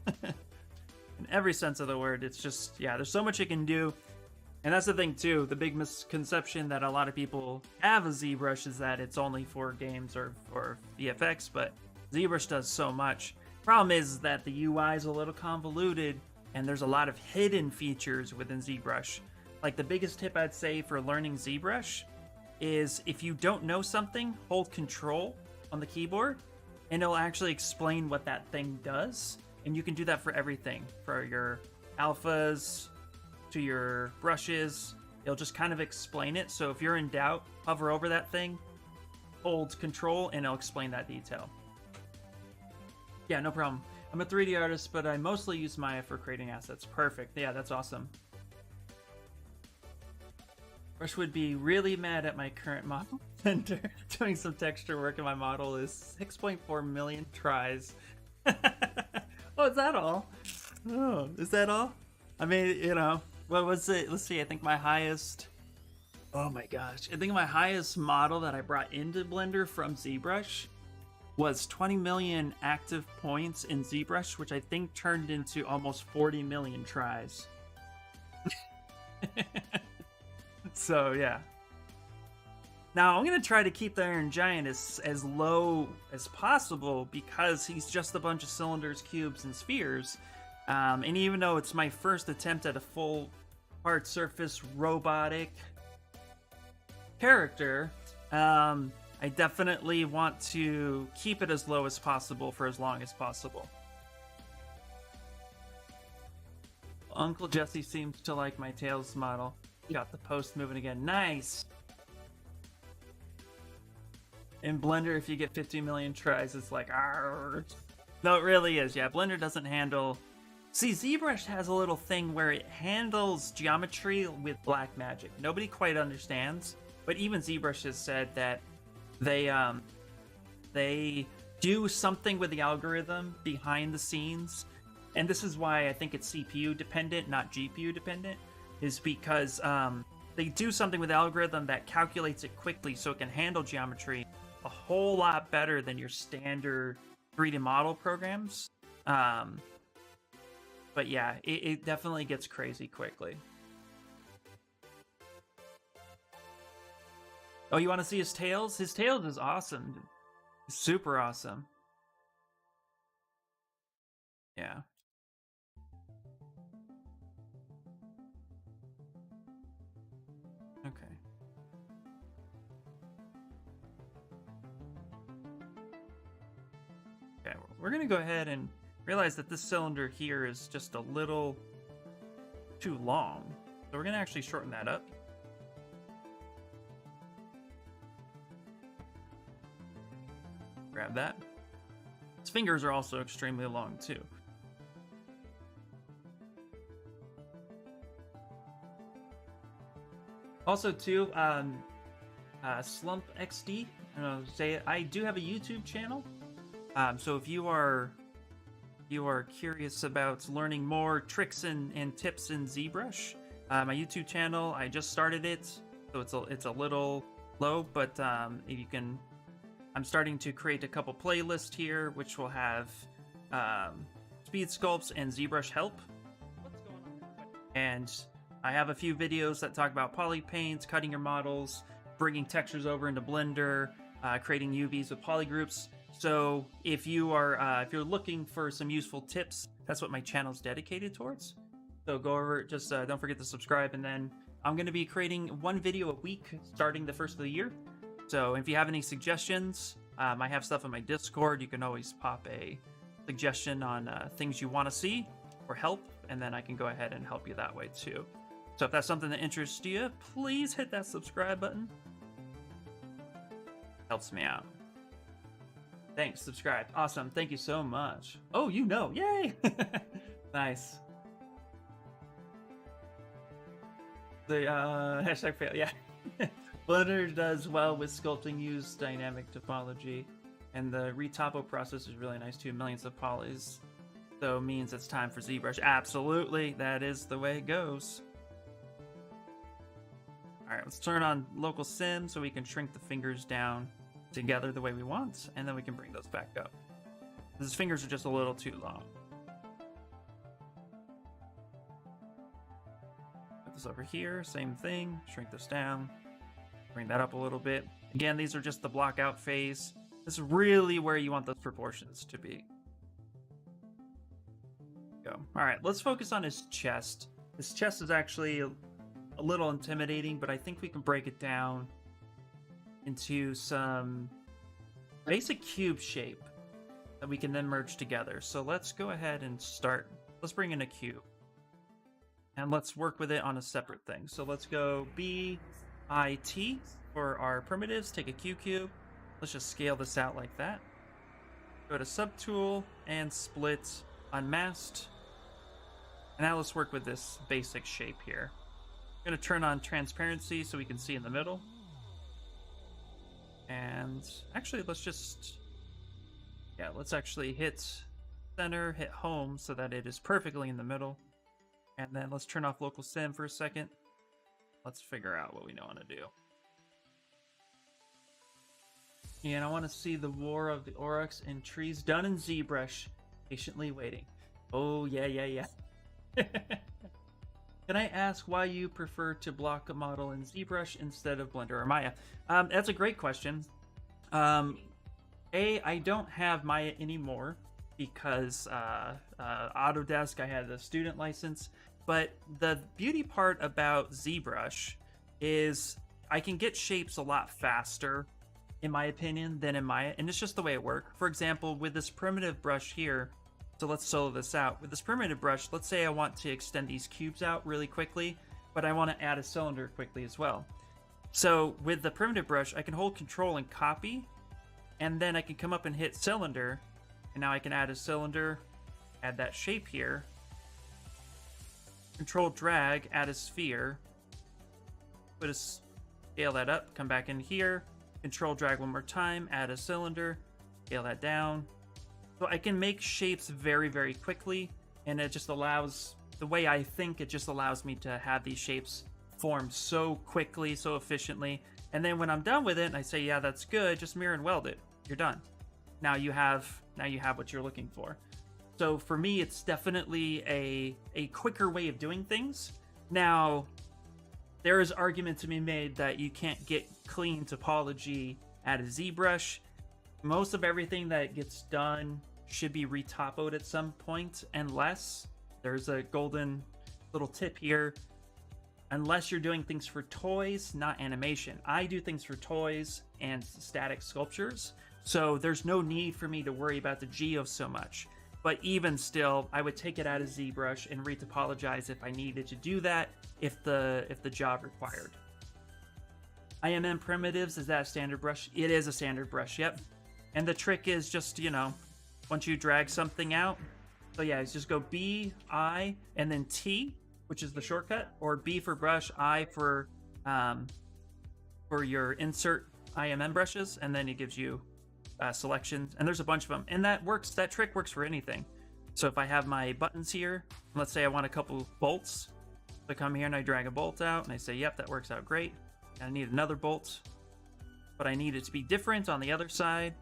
In every sense of the word, it's just, yeah, there's so much it can do. And that's the thing, too. The big misconception that a lot of people have of ZBrush is that it's only for games or for VFX, but ZBrush does so much. Problem is that the UI is a little convoluted, and there's a lot of hidden features within ZBrush. Like, the biggest tip I'd say for learning ZBrush is if you don't know something, hold Control on the keyboard, and it'll actually explain what that thing does. And you can do that for everything, for your alphas to your brushes. It'll just kind of explain it. So if you're in doubt, hover over that thing, hold Control, and it'll explain that detail. Yeah, no problem. I'm a 3D artist, but I mostly use Maya for creating assets. Perfect. Yeah, that's awesome. Brush would be really mad at my current model render. Doing some texture work in my model is 6.4 million tries. Oh, is that all? Oh, is that all? I mean, you know, what was it? Let's see, I think my highest... Oh my gosh. I think my highest model that I brought into Blender from ZBrush was 20 million active points in ZBrush, which I think turned into almost 40 million tries. So, yeah. Now, I'm going to try to keep the Iron Giant as low as possible because he's just a bunch of cylinders, cubes, and spheres. And even though it's my first attempt at a full hard surface robotic character, I definitely want to keep it as low as possible for as long as possible. Uncle Jesse seems to like my Tails model. Got the post moving again. Nice! In Blender, if you get 50 million tries, it's like, argh. No, it really is. Yeah, Blender doesn't handle... See, ZBrush has a little thing where it handles geometry with black magic. Nobody quite understands, but even ZBrush has said that they do something with the algorithm behind the scenes, and this is why I think it's CPU dependent, not GPU dependent, is because they do something with the algorithm that calculates it quickly so it can handle geometry a whole lot better than your standard 3D model programs. But yeah, it definitely gets crazy quickly. Oh, you want to see his tails? His tails is awesome. Super awesome. Yeah. Okay. Okay, we're gonna go ahead and realize that this cylinder here is just a little too long. So we're gonna actually shorten that up. Grab that. His fingers are also extremely long too. Also too, Slump XD, I do have a YouTube channel. So if you are curious about learning more tricks and tips in ZBrush, my YouTube channel, I just started it, so it's a little low, but if you can, I'm starting to create a couple playlists here, which will have speed sculpts and ZBrush help. What's going on? And I have a few videos that talk about poly paints, cutting your models, bringing textures over into Blender, creating UVs with polygroups. So if you're looking for some useful tips, that's what my channel's dedicated towards. So go over, just don't forget to subscribe, and then I'm going to be creating one video a week starting the first of the year. So if you have any suggestions, I have stuff on my Discord. You can always pop a suggestion on things you want to see or help, and then I can go ahead and help you that way too. So if that's something that interests you, please hit that subscribe button. Helps me out. Thanks, subscribe. Awesome, thank you so much. Oh, yay! Nice. The hashtag fail, yeah. Blender does well with sculpting, use dynamic topology, and the retopo process is really nice too. Millions of polys, so it means it's time for ZBrush. Absolutely, that is the way it goes. All right, let's turn on local sim so we can shrink the fingers down together the way we want, and then we can bring those back up. His fingers are just a little too long. Put this over here, same thing, shrink this down. Bring that up a little bit. Again, these are just the block out phase. This is really where you want those proportions to be. Go. All right, let's focus on his chest. His chest is actually a little intimidating, but I think we can break it down into some basic cube shape that we can then merge together. So let's go ahead and start. Let's bring in a cube. And let's work with it on a separate thing. So let's go BIT for our primitives. Take a cube. Let's just scale this out like that. Go to Subtool and Split, Unmasked. And now let's work with this basic shape here. I'm going to turn on transparency so we can see in the middle. And actually, let's actually hit center, hit home so that it is perfectly in the middle. And then let's turn off local sim for a second. Let's figure out what we want to do. And I want to see the War of the Aurochs and Trees done in ZBrush. Patiently waiting. Oh, yeah. Can I ask why you prefer to block a model in ZBrush instead of Blender or Maya? That's a great question. I don't have Maya anymore because Autodesk, I had the student license. But the beauty part about ZBrush is I can get shapes a lot faster, in my opinion, than in Maya, and it's just the way it works. For example, with this primitive brush here, so let's solo this out. With this primitive brush, let's say I want to extend these cubes out really quickly, but I want to add a cylinder quickly as well. So with the primitive brush, I can hold Control and copy, and then I can come up and hit cylinder, and now I can add a cylinder, add that shape here, Control drag, add a sphere, scale that up, come back in here, Control drag one more time, add a cylinder, scale that down. So I can make shapes very, very quickly, and it just allows, the way I think, it just allows me to have these shapes form so quickly, so efficiently. And then when I'm done with it, and I say, yeah, that's good, just mirror and weld it. You're done. Now you have what you're looking for. So for me, it's definitely a quicker way of doing things. Now, there is argument to be made that you can't get clean topology out of ZBrush. Most of everything that gets done should be retopoed at some point, unless there's a golden little tip here. Unless you're doing things for toys, not animation. I do things for toys and static sculptures, So there's no need for me to worry about the geo so much. But even still, I would take it out of ZBrush and retopologize if I needed to do that, if the job required. IMM primitives, is that a standard brush? It is a standard brush, yep. And the trick is just, you know, once you drag something out, so yeah, it's just go B, I, and then T, which is the shortcut, or B for brush, I for your insert IMM brushes, and then it gives you selections, and there's a bunch of them, and that works. That trick works for anything. So if I have my buttons here, let's say I want a couple bolts, so I come here and I drag a bolt out, and I say, yep, that works out great. And I need another bolt, but I need it to be different on the other side.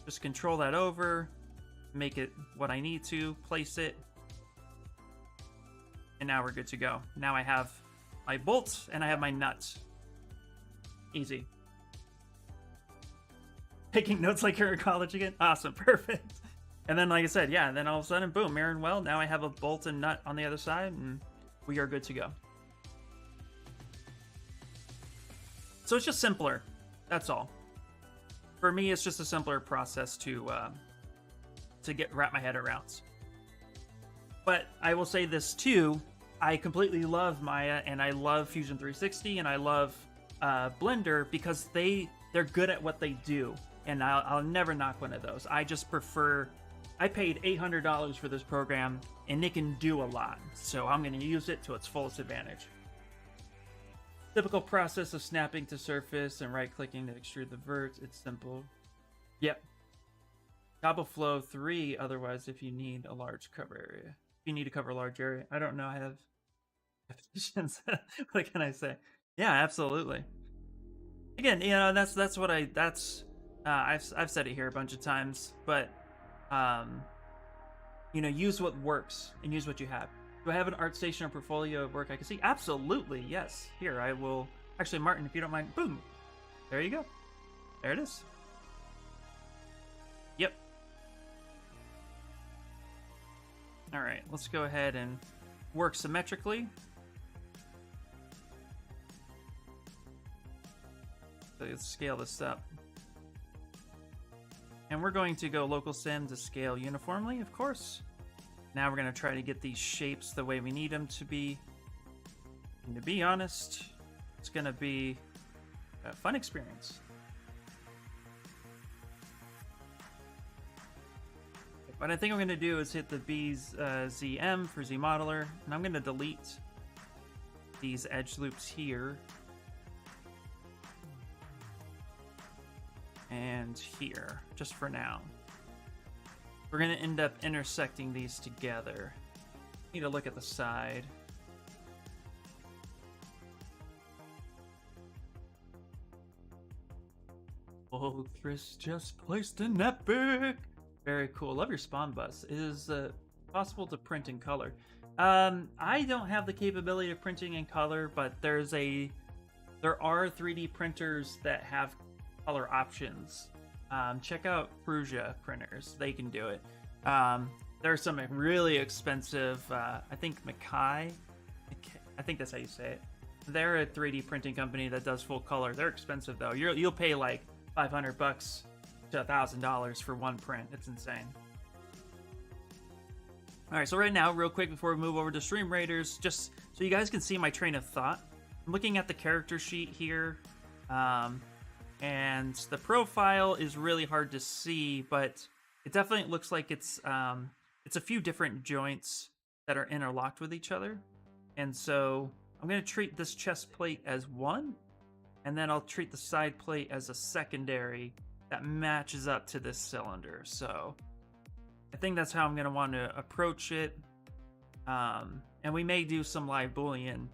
Just control that over, make it what I need to, place it, and now we're good to go. Now I have my bolts and I have my nuts. Easy. Taking notes like you're in college again? Awesome, perfect. And then, like I said, yeah, and then all of a sudden, boom, mirroring well. Now I have a bolt and nut on the other side, and we are good to go. So it's just simpler. That's all. For me, it's just a simpler process to wrap my head around. But I will say this too. I completely love Maya, and I love Fusion 360, and I love Blender because they're good at what they do. And I'll never knock one of those. I just prefer... I paid $800 for this program, and it can do a lot. So I'm going to use it to its fullest advantage. Typical process of snapping to surface and right-clicking to extrude the verts. It's simple. Yep. Cobble flow 3, otherwise if you need a large cover area. If you need to cover a large area. I don't know, I have definitions. What can I say? Yeah, absolutely. Again, you know, that's what I've said it here a bunch of times, but you know, use what works and use what you have. Do I have an ArtStation or portfolio of work I can see? Absolutely, yes. Here, I will... Actually, Martin, if you don't mind, boom. There you go. There it is. Yep. All right, let's go ahead and work symmetrically. So let's scale this up. And we're going to go local sim to scale uniformly, of course. Now we're going to try to get these shapes the way we need them to be. And to be honest, it's going to be a fun experience. What I think I'm going to do is hit the ZM for ZModeler, and I'm going to delete these edge loops here. And here, just for now. We're going to end up intersecting these together. Need to look at the side. Oh, Chris just placed an epic! Very cool. Love your spawn bus. Is possible to print in color. I don't have the capability of printing in color, but there are 3D printers that have color options. Check out Prusa printers. They can do it. There are some really expensive, I think Mechy, I think that's how you say it. They're a 3D printing company that does full color. They're expensive though. You'll pay like $500 to $1,000 for one print. It's insane. All right, so right now, real quick before we move over to Stream Raiders, just so you guys can see my train of thought. I'm looking at the character sheet here. And the profile is really hard to see, but it definitely looks like it's a few different joints that are interlocked with each other. And so I'm going to treat this chest plate as one, and then I'll treat the side plate as a secondary that matches up to this cylinder. So I think that's how I'm going to want to approach it. And we may do some live Boolean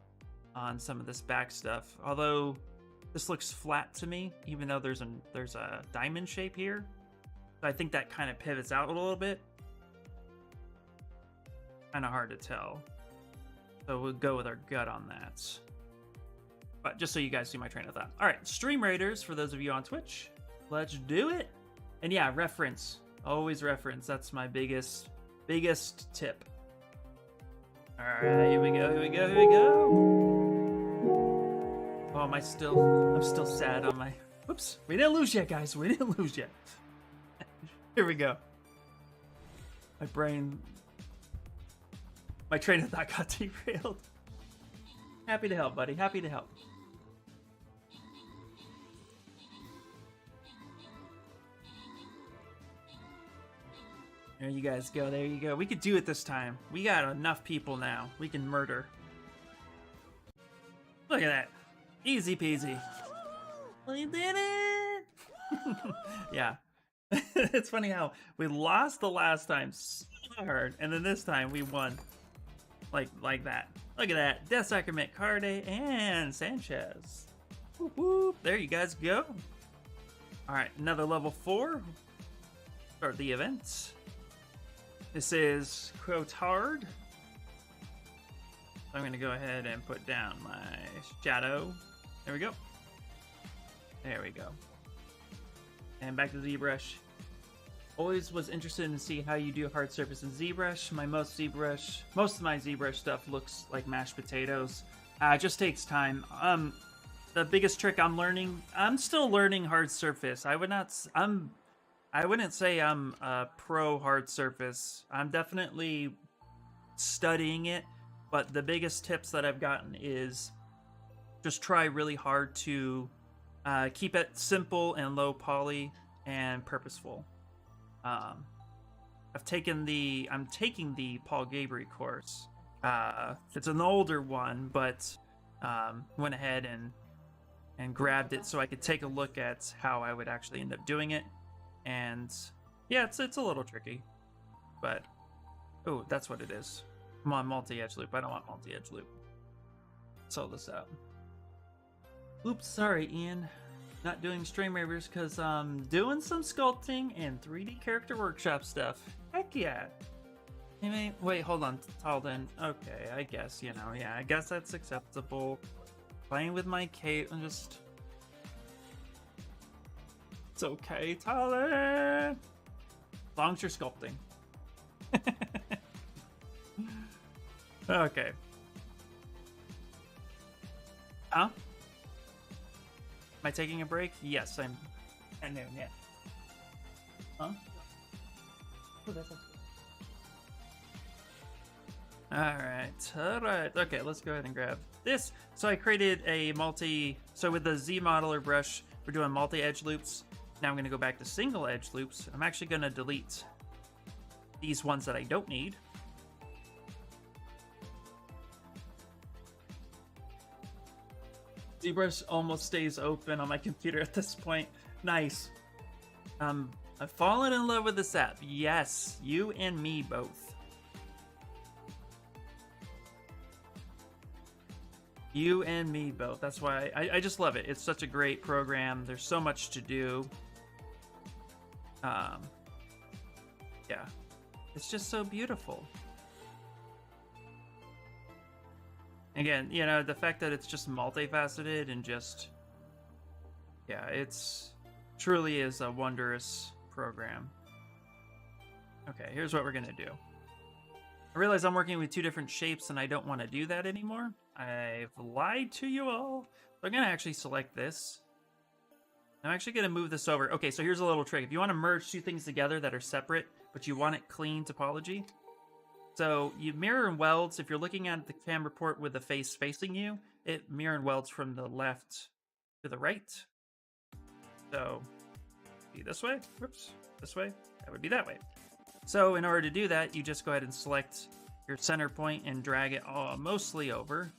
on some of this back stuff, although this looks flat to me, even though there's a diamond shape here. So I think that kind of pivots out a little bit. Kind of hard to tell. So we'll go with our gut on that. But just so you guys see my train of thought. All right, Stream Raiders, for those of you on Twitch, let's do it. And yeah, reference. Always reference. That's my biggest tip. All right, here we go, here we go, here we go. Oh, I'm still sad on my... Whoops. We didn't lose yet, guys. We didn't lose yet. Here we go. My train of thought got derailed. Happy to help, buddy. Happy to help. There you guys go. There you go. We could do it this time. We got enough people now. We can murder. Look at that. Easy peasy. We did it! Yeah. It's funny how we lost the last time so hard, and then this time we won. Like that. Look at that. Death Sacrament, Carde, and Sanchez. Whoop, whoop. There you guys go. Alright, another level 4. Start the event. This is Crotard. I'm going to go ahead and put down my shadow. There we go. There we go. And back to Zbrush. Always was interested in see how you do hard surface in Zbrush. Most of my Zbrush stuff looks like mashed potatoes. It just takes time. The biggest trick I'm still learning hard surface. I wouldn't say I'm a pro hard surface. I'm definitely studying it, but the biggest tips that I've gotten is just try really hard to keep it simple and low poly and purposeful. I'm taking the Paul Gabry course. It's an older one, but went ahead and grabbed it so I could take a look at how I would actually end up doing it. And yeah, it's a little tricky, but oh, that's what it is. I'm on multi-edge loop. I don't want multi-edge loop. Sort this out. Oops, sorry, Ian. Not doing stream ravers because I'm doing some sculpting and 3D character workshop stuff. Heck yeah. Wait, hold on, Talden. Okay, I guess, yeah, I guess that's acceptable. Playing with my cape and just... It's okay, Talden! As long as you're sculpting. Okay. Huh? Am I taking a break? Yes, I'm at noon, yeah. Huh? Oh, that's Alright. Okay, let's go ahead and grab this. So I created a so with the Z modeler brush, we're doing multi-edge loops. Now I'm going to go back to single edge loops. I'm actually going to delete these ones that I don't need. ZBrush almost stays open on my computer at this point. Nice. I've fallen in love with this app. Yes, you and me both. You and me both. That's why I just love it. It's such a great program. There's so much to do. Yeah. It's just so beautiful. Again, the fact that it's just multifaceted and just... Yeah, it's truly is a wondrous program. Okay, here's what we're gonna do. I realize I'm working with two different shapes and I don't want to do that anymore. I've lied to you all. So I'm gonna actually select this. I'm actually gonna move this over. Okay, so here's a little trick. If you want to merge two things together that are separate, but you want it clean topology, so you mirror and welds. If you're looking at the camera port with the face facing you, it mirror and welds from the left to the right. So, be this way, whoops, this way, that would be that way. So in order to do that, you just go ahead and select your center point and drag it mostly over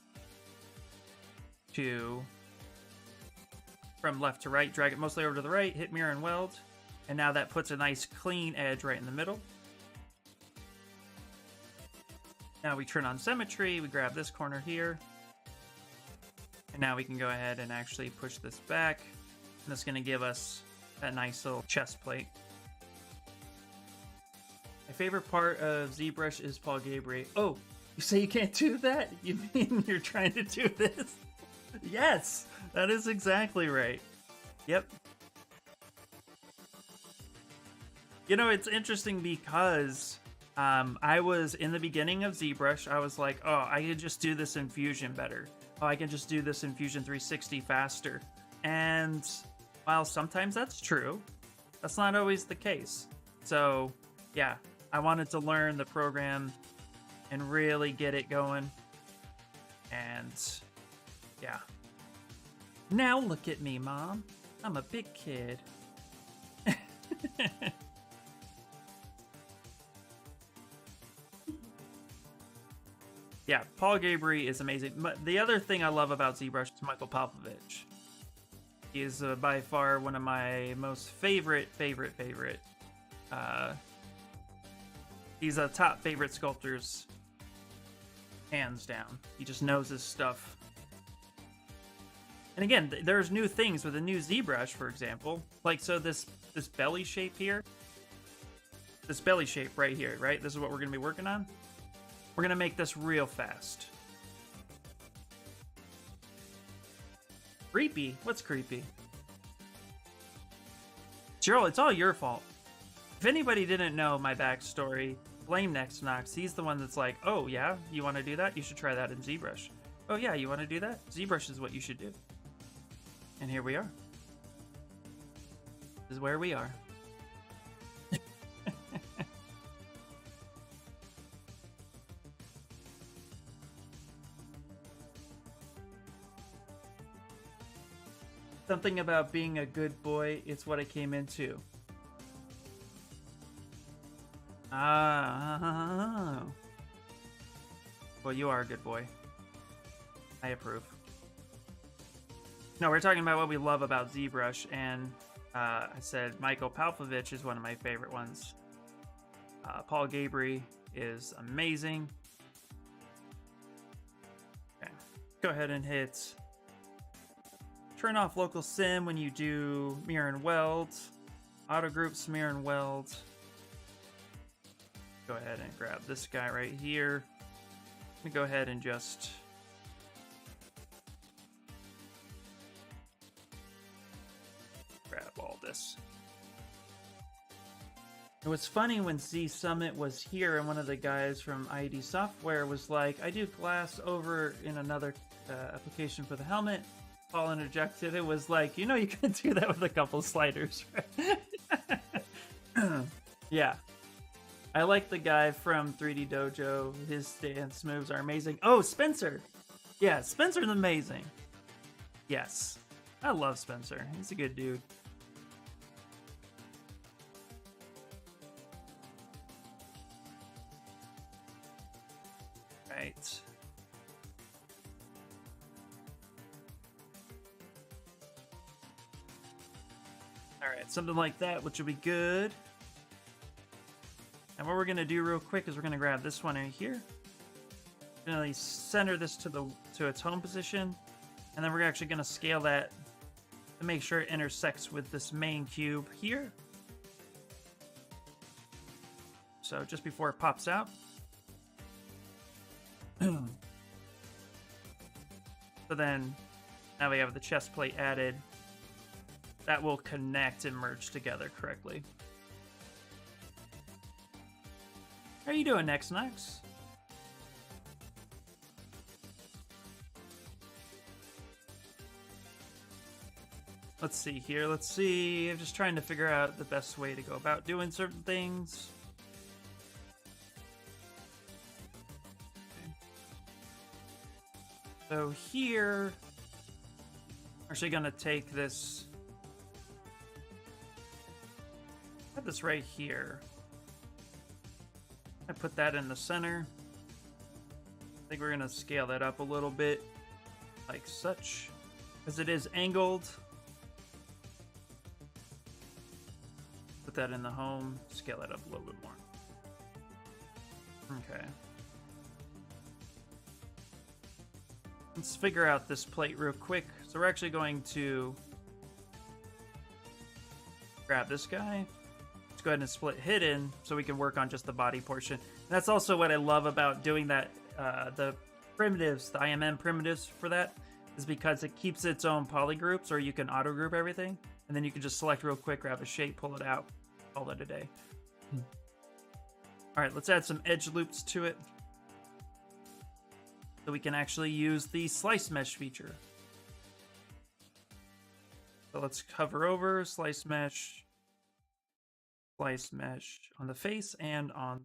to, from left to right, drag it mostly over to the right, hit mirror and weld, and now that puts a nice clean edge right in the middle. Now we turn on symmetry, we grab this corner here, and now we can go ahead and actually push this back, and that's going to give us that nice little chest plate. My favorite part of ZBrush is Paul Gabry. Oh, you say you can't do that? You mean you're trying to do this? Yes, that is exactly right. Yep. It's interesting because I was in the beginning of ZBrush, I was like, oh, I could just do this in Fusion better. Oh, I can just do this in Fusion 360 faster. And while sometimes that's true, that's not always the case. So yeah, I wanted to learn the program and really get it going. And yeah. Now look at me, Mom. I'm a big kid. Yeah, Paul Gabry is amazing. But the other thing I love about ZBrush is Michael Palpovich. He is by far one of my most favorite. He's a top favorite sculptors, hands down. He just knows his stuff. And again, there's new things with the new ZBrush, for example. Like, so this belly shape here. This belly shape right here, right? This is what we're going to be working on. We're going to make this real fast. Creepy? What's creepy? Gerald, it's all your fault. If anybody didn't know my backstory, blame Nextnox. He's the one that's like, oh yeah, you want to do that? You should try that in ZBrush. Oh yeah, you want to do that? ZBrush is what you should do. And here we are. This is where we are. Something about being a good boy, it's what I came into. Ah. Well, you are a good boy. I approve. No, we're talking about what we love about ZBrush, and I said Michael Palpovich is one of my favorite ones. Paul Gabry is amazing. Okay. Go ahead and hit turn off local sim when you do mirror and weld. Auto groups, mirror and weld. Go ahead and grab this guy right here. Let me go ahead and just grab all this. It was funny when Z Summit was here and one of the guys from ID Software was like, I do glass over in another application for the helmet. Paul interjected, it was like, you know, you can do that with a couple sliders, right? Yeah. I like the guy from 3D Dojo. His dance moves are amazing. Oh, Spencer. Yeah, Spencer's amazing. Yes. I love Spencer. He's a good dude. Right. Alright, something like that, which will be good. And what we're going to do real quick is we're going to grab this one right here. We're going to center this to its home position. And then we're actually going to scale that to make sure it intersects with this main cube here. So just before it pops out. So then, now we have the chest plate added. That will connect and merge together correctly. How are you doing, Nextnox? Let's see here. Let's see. I'm just trying to figure out the best way to go about doing certain things. Okay. So here, I'm actually going to take this. Put this right here. I put that in the center. I think we're going to scale that up a little bit, like such, because it is angled. Put that in the home, scale that up a little bit more. Okay. Let's figure out this plate real quick. So we're actually going to grab this guy. Let's go ahead and split hidden so we can work on just the body portion. And that's also what I love about doing that, the primitives, the IMM primitives for that, is because it keeps its own poly groups, or you can auto group everything, and then you can just select real quick, grab a shape, pull it out, call it a day. All right, let's add some edge loops to it so we can actually use the slice mesh feature. So let's hover over, slice mesh, slice mesh on the face and on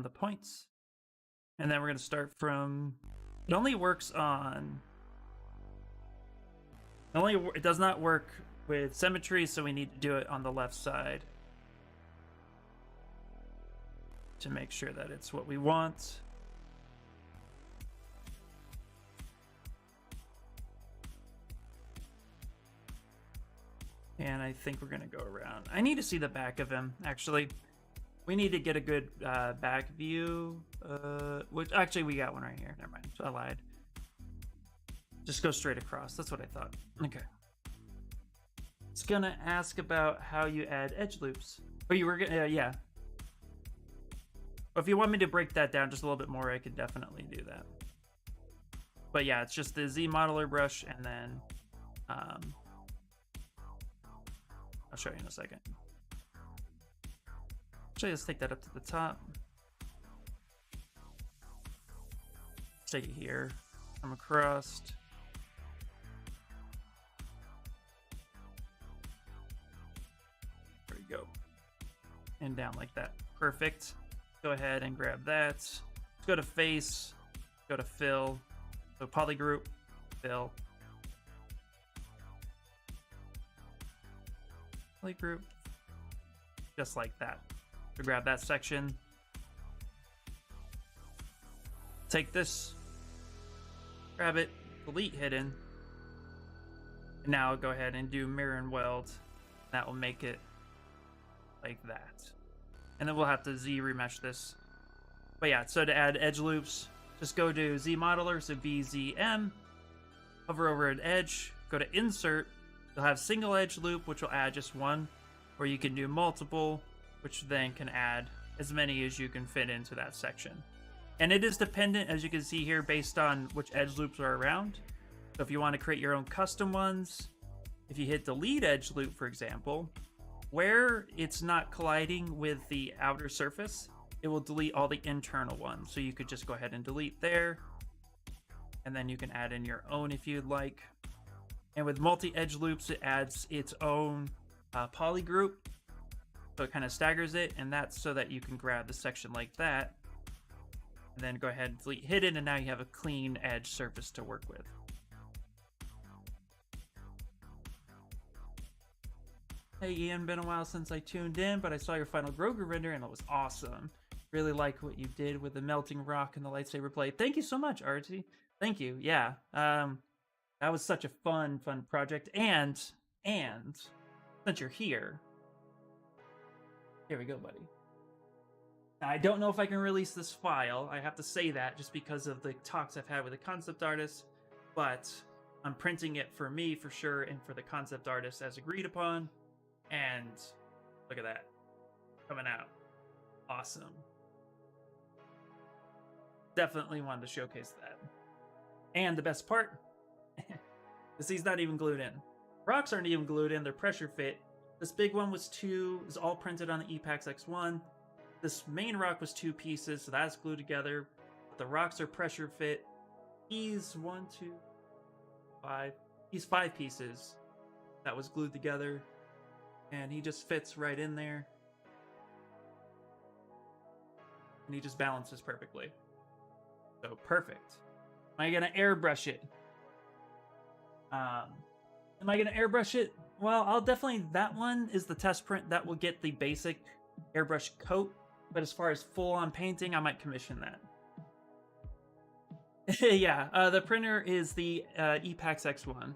the points. And then we're going to start from, it only works on, it does not work with symmetry, so we need to do it on the left side to make sure that it's what we want. And I think we're gonna go around. I need to see the back of him, actually. We need to get a good back view. Which actually we got one right here. Never mind. I lied. Just go straight across. That's what I thought. Okay. It's gonna ask about how you add edge loops. Oh, you were gonna yeah. If you want me to break that down just a little bit more, I could definitely do that. But yeah, it's just the Z modeler brush, and then I'll show you in a second. Actually, let's take that up to the top. Let's take it here. Come across. There we go. And down like that. Perfect. Go ahead and grab that. Let's go to face. Go to fill. So polygroup. Fill. Polygroup. Just like that. So grab that section. Take this. Grab it. Delete hidden. And now go ahead and do mirror and weld. That will make it like that. And then we'll have to Z remesh this. But yeah, so to add edge loops, just go to Z modeler, so VZM, hover over an edge, go to insert. You'll have single edge loop, which will add just one, or you can do multiple, which then can add as many as you can fit into that section. And it is dependent, as you can see here, based on which edge loops are around. So if you want to create your own custom ones, if you hit delete edge loop, for example, where it's not colliding with the outer surface, it will delete all the internal ones. So you could just go ahead and delete there, and then you can add in your own if you'd like. And with multi-edge loops, it adds its own poly group. So it kind of staggers it, and that's so that you can grab the section like that, and then go ahead and delete hidden, and now you have a clean edge surface to work with. Hey Ian, been a while since I tuned in, but I saw your final Grogu render and it was awesome. Really like what you did with the melting rock and the lightsaber blade. Thank you so much, Artie. Thank you. Yeah. That was such a fun project. And since you're here we go, buddy. Now, I don't know if I can release this file. I have to say that just because of the talks I've had with the concept artist, but I'm printing it for me for sure and for the concept artist as agreed upon. And look at that coming out. Awesome. Definitely wanted to showcase that. And the best part is he's not even glued in. Rocks aren't even glued in, they're pressure fit. This big one was is all printed on the Epax X1. This main rock was 2 pieces, so that's glued together. But the rocks are pressure fit. He's 1, 2, 5. He's 5 pieces that was glued together. And he just fits right in there. And he just balances perfectly. So perfect. Am I gonna airbrush it? Am I gonna airbrush it? Well, I'll definitely, that one is the test print that will get the basic airbrush coat. But as far as full on painting, I might commission that. Yeah, the printer is the Epax X1.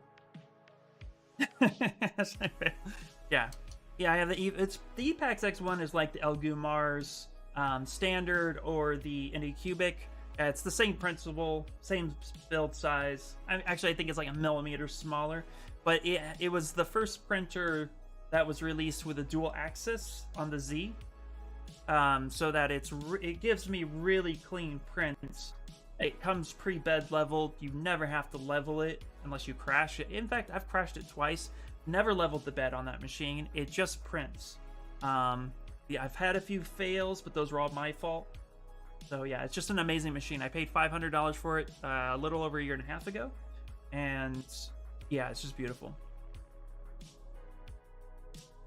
Yeah. Yeah, I have the Epax X1 is like the Elgumar's standard or the Anycubic. It's the same principle, same build size. Actually, I think it's like a millimeter smaller. But it was the first printer that was released with a dual axis on the Z, so that it gives me really clean prints. It comes pre-bed leveled. You never have to level it unless you crash it. In fact, I've crashed it twice. Never leveled the bed on that machine. It just prints. Yeah, I've had a few fails, but those were all my fault. So yeah, it's just an amazing machine. I paid $500 for it a little over a year and a half ago. And yeah, it's just beautiful.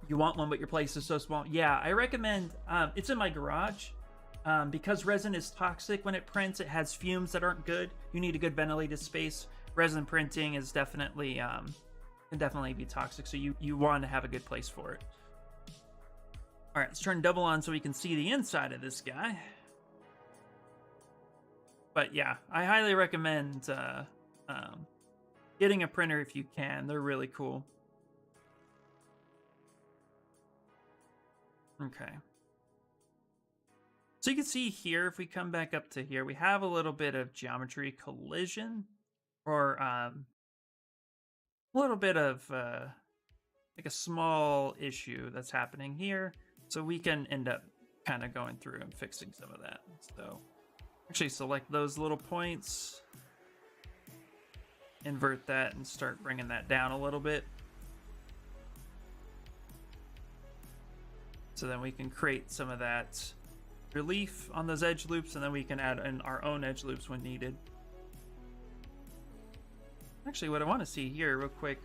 You want one, but your place is so small. Yeah, I recommend. It's in my garage. Because resin is toxic when it prints, it has fumes that aren't good. You need a good ventilated space. Resin printing is definitely can definitely be toxic, so you want to have a good place for it. All right, let's turn double on so we can see the inside of this guy. But yeah, I highly recommend getting a printer if you can. They're really cool. Okay. So you can see here, if we come back up to here, we have a little bit of geometry collision, or a little bit of like a small issue that's happening here. So we can end up kind of going through and fixing some of that. So actually select those little points, invert that, and start bringing that down a little bit. So then we can create some of that relief on those edge loops, and then we can add in our own edge loops when needed. Actually, what I want to see here real quick,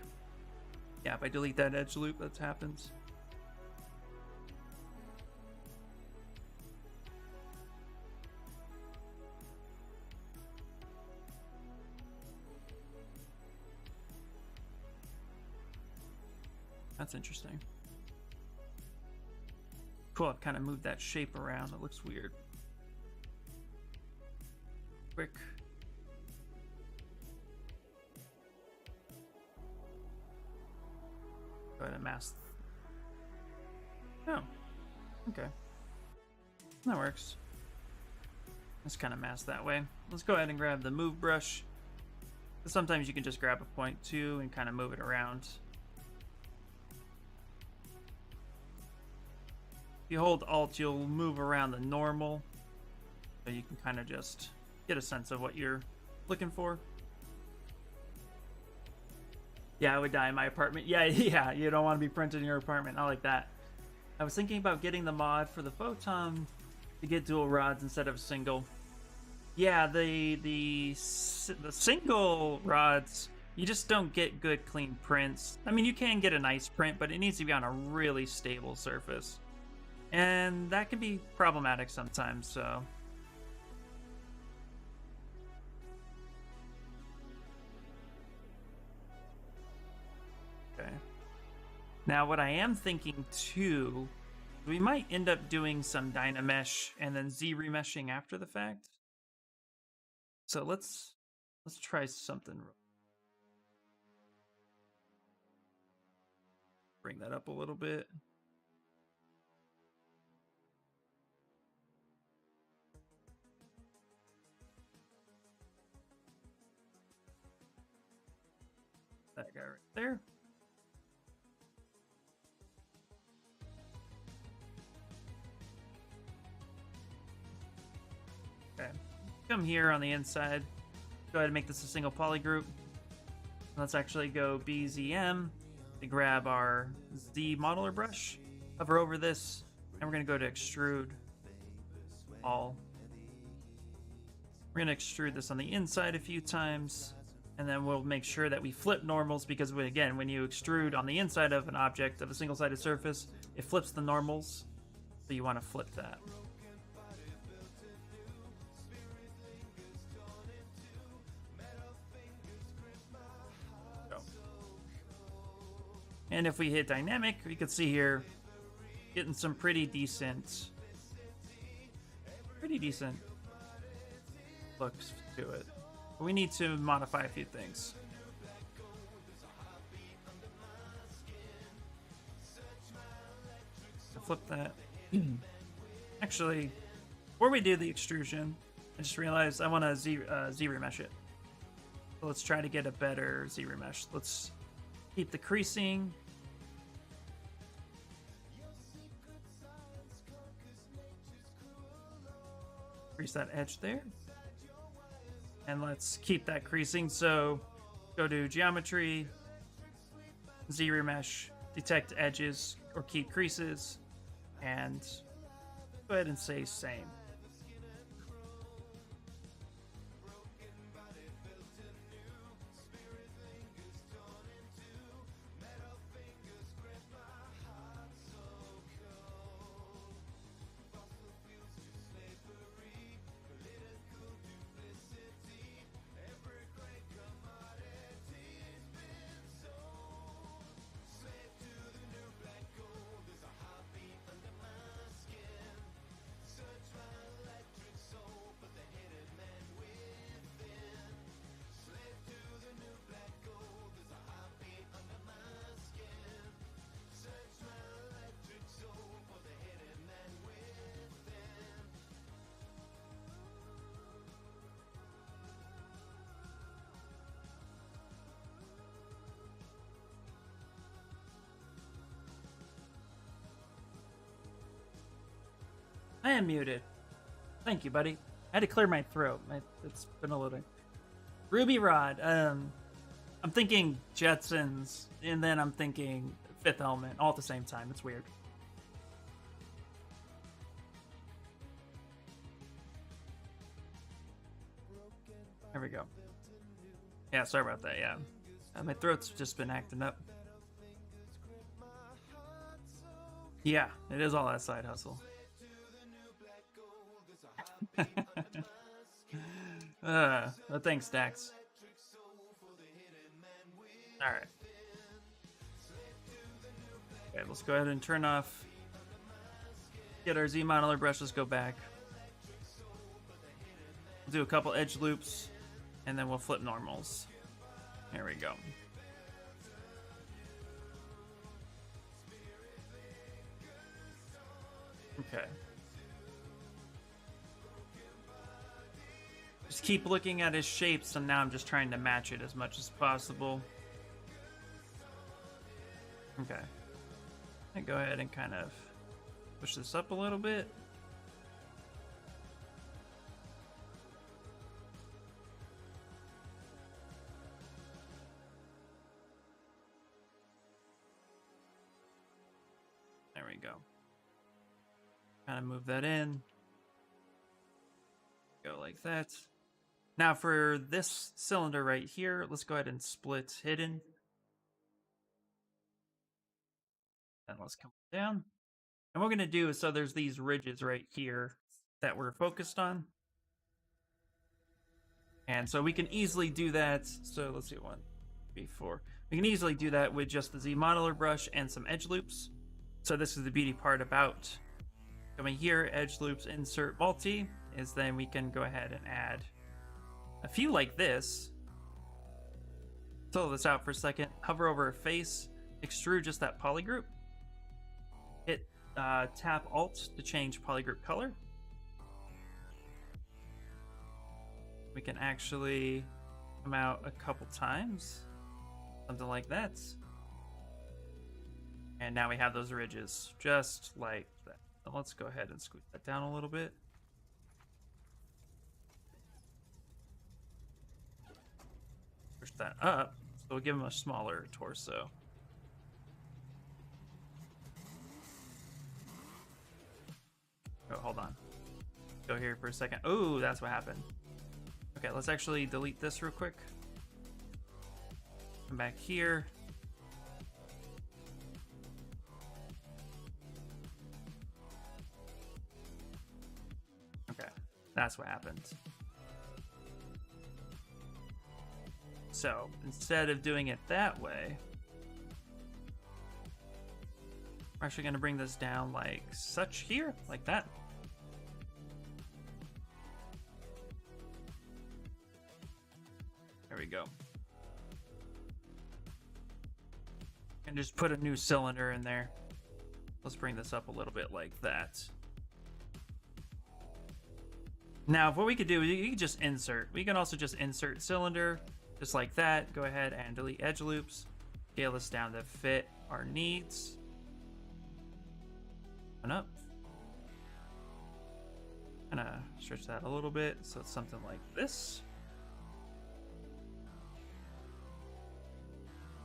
yeah, if I delete that edge loop, that happens. That's interesting. Cool, I've kind of moved that shape around. It looks weird. Quick. Go ahead and mask. Oh, okay. That works. Let's kind of mask that way. Let's go ahead and grab the move brush. Sometimes you can just grab a point too and kind of move it around. If you hold Alt, you'll move around the normal, so you can kind of just get a sense of what you're looking for. Yeah, I would die in my apartment. Yeah, you don't want to be printed in your apartment. I like that. I was thinking about getting the mod for the photon to get dual rods instead of single. Yeah, the single rods, you just don't get good clean prints. I mean, you can get a nice print, but it needs to be on a really stable surface. And that can be problematic sometimes, so. Okay. Now, what I am thinking too, we might end up doing some Dynamesh and then Z-remeshing after the fact. So let's try something. Bring that up a little bit. That guy right there. Okay. Come here on the inside. Go ahead and make this a single poly group. Let's actually go BZM to grab our Z modeler brush. Hover over this, and we're going to go to extrude all. We're going to extrude this on the inside a few times, and then we'll make sure that we flip normals, because again, when you extrude on the inside of an object of a single-sided surface, it flips the normals, so you want to flip that. And if we hit dynamic, we can see here, getting some pretty decent looks to it. But we need to modify a few things. So flip that. Actually, before we do the extrusion, I just realized I want to Z-remesh it. So let's try to get a better Z-remesh. Let's keep the creasing. Crease that edge there. And let's keep that creasing. So go to geometry, Z-remesh, detect edges or keep creases, and go ahead and say same. I am muted. Thank you, buddy. I had to clear my throat. It's been a little. Ruby Rod. I'm thinking Jetsons, and then I'm thinking Fifth Element, all at the same time. It's weird. There we go. Yeah, sorry about that. Yeah, my throat's just been acting up. Yeah, it is all that side hustle. But thanks, Dax. All right. Okay, let's go ahead and turn off. Get our Z modeler brushes, go back. We'll do a couple edge loops, and then we'll flip normals. There we go. Okay. Just keep looking at his shapes, and now I'm just trying to match it as much as possible. Okay. I go ahead and kind of push this up a little bit. There we go. Kind of move that in. Go like that. Now for this cylinder right here, let's go ahead and split hidden. And let's come down. And what we're going to do is, so there's these ridges right here that we're focused on. And so we can easily do that. So let's see, 1, 3, 4. We can easily do that with just the Z modeler brush and some edge loops. So this is the beauty part about coming here, edge loops, insert multi, is then we can go ahead and add a few like this. Fill this out for a second, hover over a face, extrude just that polygroup. Hit tap Alt to change polygroup color. We can actually come out a couple times, something like that. And now we have those ridges, just like that. So let's go ahead and squeeze that down a little bit. Push that up, so we'll give him a smaller torso. Oh, hold on. Go here for a second. Oh, that's what happened. Okay, let's actually delete this real quick. Come back here. Okay, that's what happened. So instead of doing it that way, we're actually going to bring this down like such here, like that. There we go. And just put a new cylinder in there. Let's bring this up a little bit like that. Now, what we could do is you can just insert. We can also just insert cylinder, just like that. Go ahead and delete edge loops. Scale this down to fit our needs. And up. Gonna stretch that a little bit so it's something like this.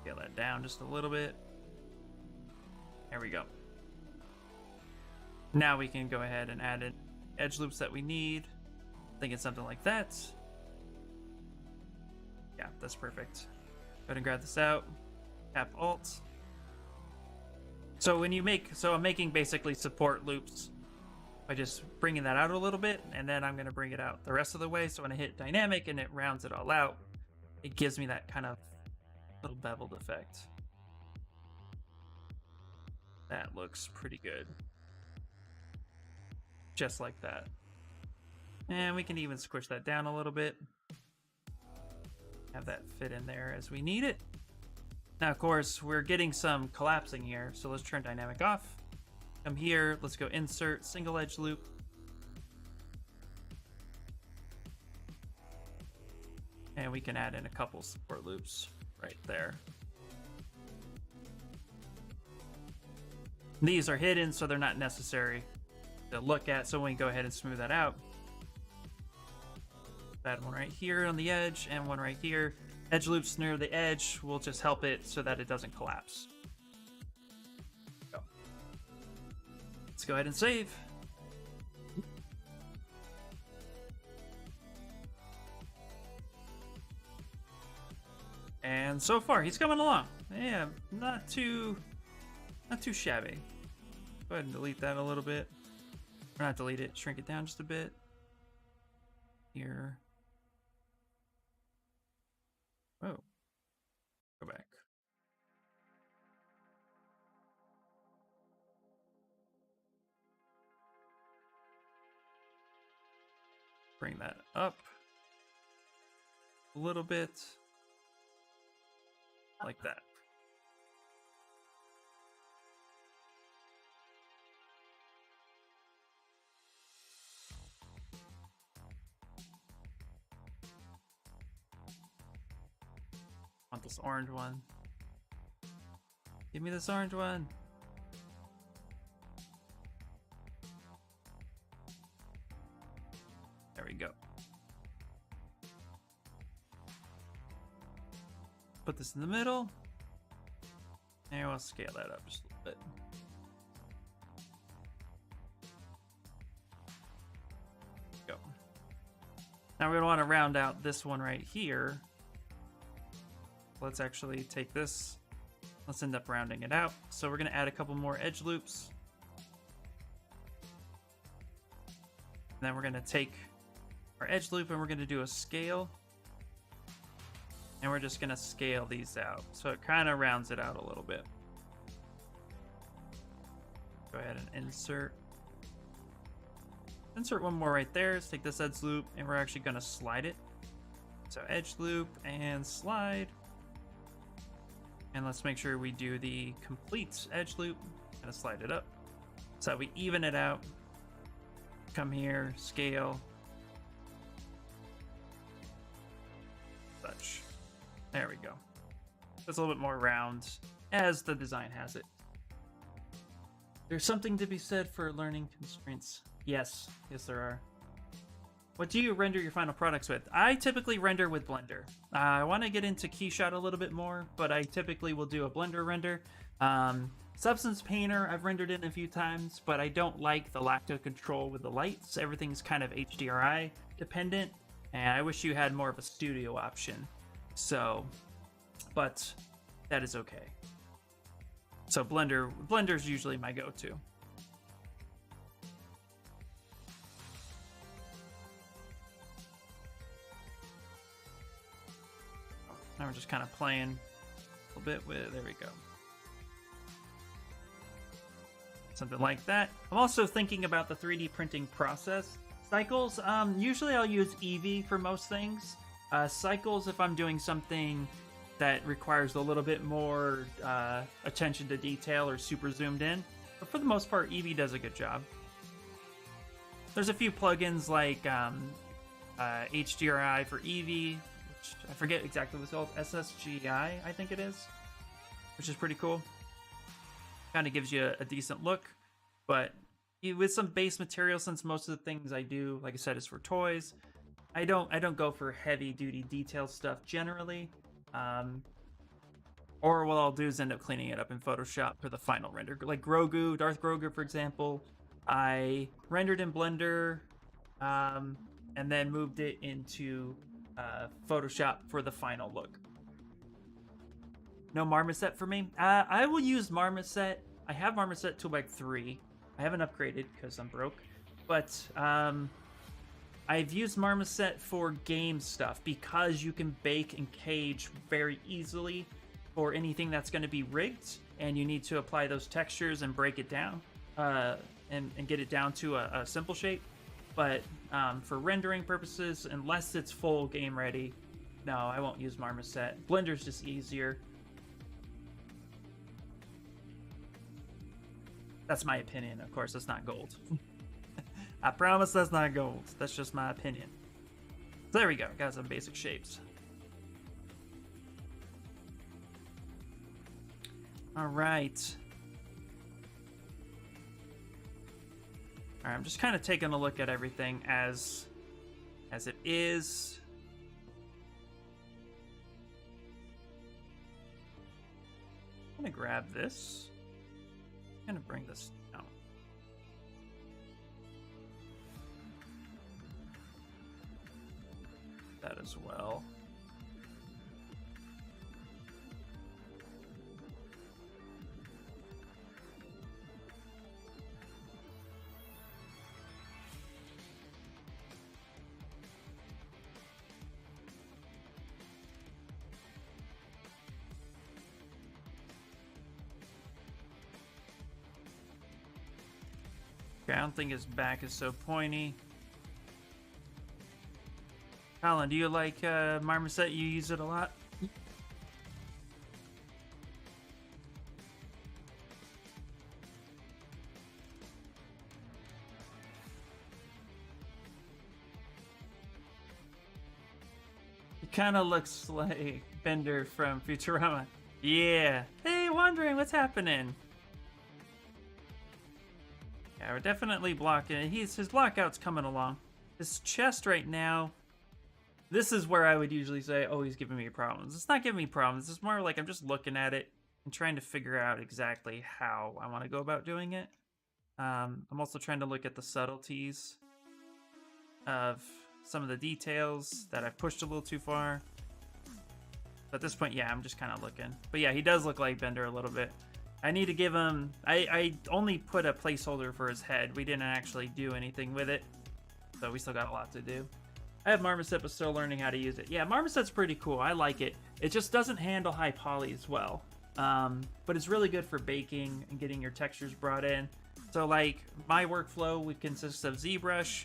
Scale that down just a little bit. There we go. Now we can go ahead and add in edge loops that we need. I think it's something like that. Yeah, that's perfect. Go ahead and grab this out. Tap Alt. So when you make, so I'm making basically support loops by just bringing that out a little bit, and then I'm going to bring it out the rest of the way. So when I hit dynamic and it rounds it all out, it gives me that kind of little beveled effect. That looks pretty good. Just like that. And we can even squish that down a little bit. Have that fit in there as we need it. Now, of course, we're getting some collapsing here, so let's turn dynamic off. Come here, let's go insert single edge loop. And we can add in a couple support loops right there. These are hidden, so they're not necessary. to look at, so when we go ahead and smooth that out, add one right here on the edge and one right here. Edge loops near the edge will just help it so that it doesn't collapse. Go. Let's go ahead and save. And so far, he's coming along. Yeah, not too shabby. Go ahead and delete that a little bit. Or not delete it, shrink it down just a bit. Here. Oh. Go back. Bring that up a little bit. Like that. Want this orange one. Give me this orange one. There we go. Put this in the middle. And we'll scale that up just a little bit. Go. Now we're going to want to round out this one right here. Let's actually take this. Let's end up rounding it out. So we're going to add a couple more edge loops. And then we're going to take our edge loop and we're going to do a scale. And we're just going to scale these out. So it kind of rounds it out a little bit. Go ahead and insert. Insert one more right there. Let's take this edge loop and we're actually going to slide it. So edge loop and slide. And let's make sure we do the complete edge loop. Kind of slide it up. So we even it out. Come here, scale. Such. There we go. It's a little bit more round as the design has it. There's something to be said for learning constraints. Yes, yes there are. What do you render your final products with? I typically render with Blender. I want to get into Keyshot a little bit more, but I typically will do a Blender render. Substance Painter I've rendered in a few times, but I don't like the lack of control with the lights. Everything's kind of HDRI dependent, and I wish you had more of a studio option. So, but that is okay. So Blender's usually my go-to. Now we're just kind of playing a little bit with, there we go. Something like that. I'm also thinking about the 3D printing process. Cycles, usually I'll use Eevee for most things. Cycles if I'm doing something that requires a little bit more attention to detail or super zoomed in. But for the most part, Eevee does a good job. There's a few plugins like HDRI for Eevee, which I forget exactly what it's called, SSGI, I think it is, which is pretty cool. Kind of gives you a decent look, but with some base material, since most of the things I do, like I said, is for toys, I don't go for heavy duty detail stuff generally. Or what I'll do is end up cleaning it up in Photoshop for the final render. Like Grogu, Darth Grogu, for example, I rendered in Blender, and then moved it into Photoshop for the final look. No Marmoset for me. I will use Marmoset. I have Marmoset 2x3. I haven't upgraded because I'm broke, but I've used Marmoset for game stuff because you can bake and cage very easily for anything that's going to be rigged, and you need to apply those textures and break it down and get it down to a simple shape. But for rendering purposes, unless it's full game ready, no, I won't use Marmoset. Blender's just easier. That's my opinion, of course. That's not gold. I promise that's not gold. That's just my opinion. So there we go. Got some basic shapes. All right. All right, I'm just kind of taking a look at everything as it is. I'm gonna grab this. I'm gonna bring this down. That as well. I don't think his back is so pointy. Colin, do you like Marmoset? You use it a lot? He kind of looks like Bender from Futurama. Yeah. Hey, Wandering, what's happening? Yeah, we're definitely blocking. His blockout's coming along. His chest right now, this is where I would usually say, oh, he's giving me problems. It's not giving me problems. It's more like I'm just looking at it and trying to figure out exactly how I want to go about doing it. I'm also trying to look at the subtleties of some of the details that I've pushed a little too far. But at this point, yeah, I'm just kind of looking. But yeah, he does look like Bender a little bit. I need to give him... I only put a placeholder for his head. We didn't actually do anything with it. So we still got a lot to do. I have Marmoset, but still learning how to use it. Yeah, Marmoset's pretty cool. I like it. It just doesn't handle high poly as well. But it's really good for baking and getting your textures brought in. So, like, my workflow would consist of Zbrush,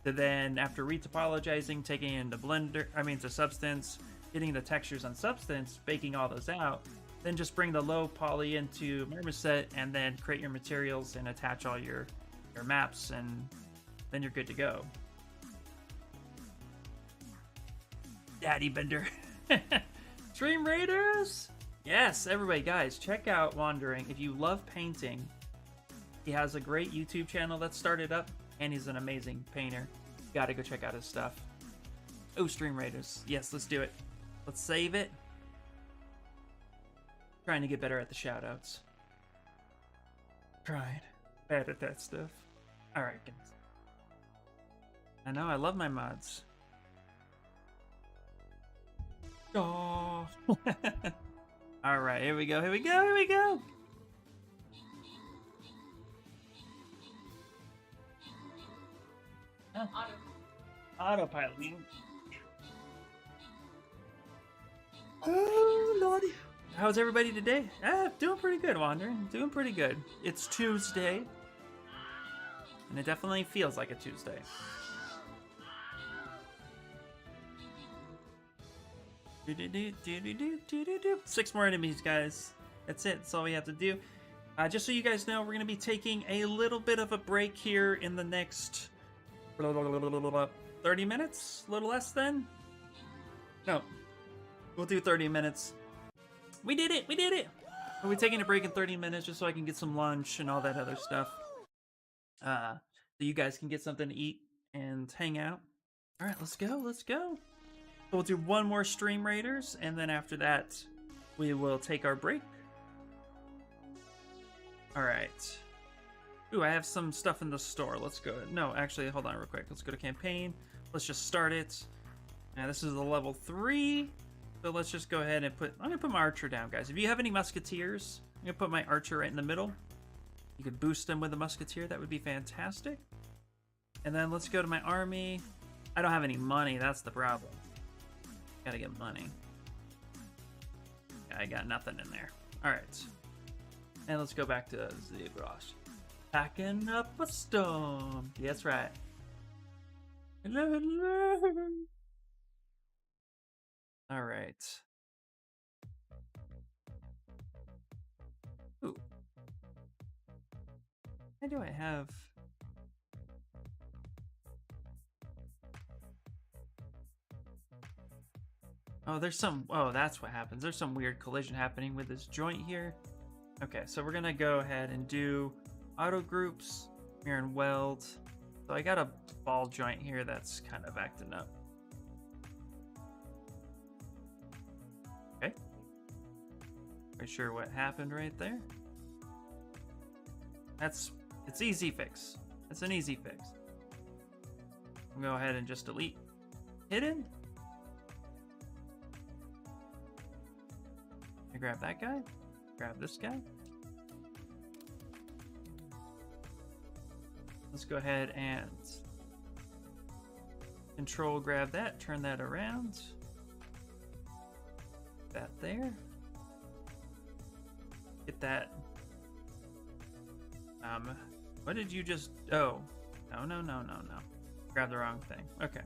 to then, after retopologizing, taking it into Blender... to Substance, getting the textures on Substance, baking all those out, then just bring the low poly into Marmoset, and then create your materials and attach all your maps, and then you're good to go. Daddy Bender. Dream Raiders! Yes, everybody, guys, check out Wandering. If you love painting, he has a great YouTube channel that started up, and he's an amazing painter. You gotta go check out his stuff. Oh, Stream Raiders. Yes, let's do it. Let's save it. Trying to get better at the shoutouts. Tried. Bad at that stuff. Alright, guys. I know, I love my mods. Oh. Alright, here we go, here we go, here we go! Autopilot. Oh, Lordy. How's everybody today? Doing pretty good, Wandering. Doing pretty good. It's Tuesday. And it definitely feels like a Tuesday. Six more enemies, guys. That's it. That's all we have to do. Just so you guys know, we're going to be taking a little bit of a break here in the next 30 minutes? A little less than? No. We'll do 30 minutes. We did it! We did it! We'll be taking a break in 30 minutes just so I can get some lunch and all that other stuff. So you guys can get something to eat and hang out. Alright, let's go, let's go. So we'll do one more Stream Raiders, and then after that, we will take our break. Alright. Ooh, I have some stuff in the store. Let's go. No, actually, hold on real quick. Let's go to campaign. Let's just start it. Now, this is a level 3. So let's just go ahead and I'm going to put my archer down, guys. If you have any musketeers, I'm going to put my archer right in the middle. You could boost them with a musketeer. That would be fantastic. And then let's go to my army. I don't have any money. That's the problem. Gotta get money. Yeah, I got nothing in there. Alright. And let's go back to Zbrush. Packing up a storm. Yeah, that's right. Hello, hello. Alright. Ooh. Why do I have... Oh, there's some... Oh, that's what happens. There's some weird collision happening with this joint here. Okay, so we're gonna go ahead and do auto groups. Here and weld. So I got a ball joint here that's kind of acting up. Okay. Not sure what happened right there. It's easy fix. It's an easy fix. I'll go ahead and just delete hidden. I grab that guy. Grab this guy. Let's go ahead and control grab that, turn that around. That there. Get that. What did you just, oh, no. Grab the wrong thing. Okay.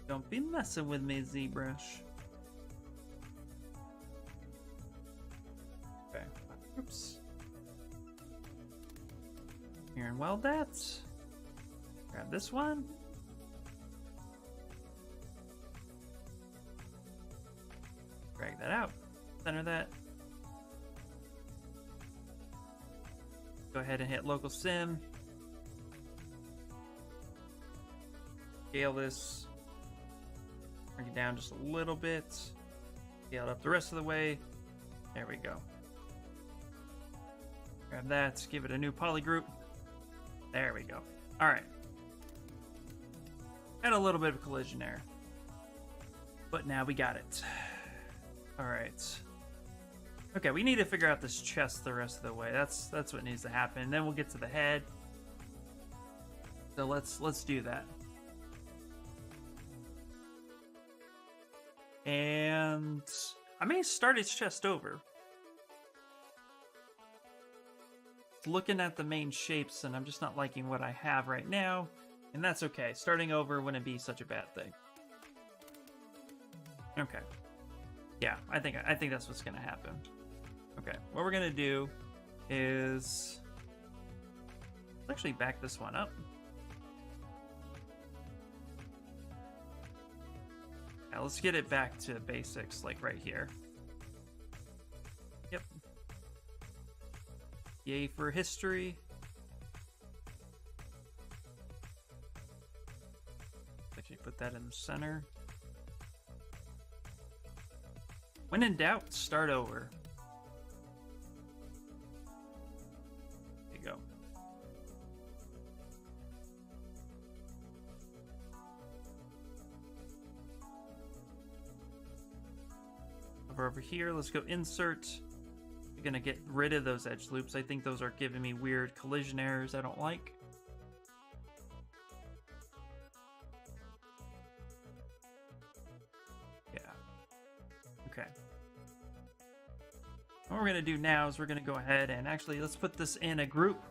Don't be messing with me, Zbrush. Okay. Oops. Here and weld that. Grab this one. Drag that out. Center that. Go ahead and hit local sim. Scale this. Bring it down just a little bit. Scale it up the rest of the way. There we go. Grab that. Give it a new poly group. There we go. All right. Had a little bit of collision error, but now we got it. All right. Okay, we need to figure out this chest the rest of the way. That's what needs to happen. And then we'll get to the head. So let's do that. And I may start its chest over. Looking at the main shapes, and I'm just not liking what I have right now, and that's okay. Starting over wouldn't be such a bad thing. Okay. Yeah, I think that's what's gonna happen. Okay, what we're gonna do is let's actually back this one up. Now let's get it back to basics, like right here. Yep. Yay for history. Actually put that in the center. When in doubt, start over. There you go. Over here, let's go insert. I'm gonna get rid of those edge loops. I think those are giving me weird collision errors I don't like. Yeah. Okay. What we're gonna do now is we're gonna go ahead and actually let's put this in a group.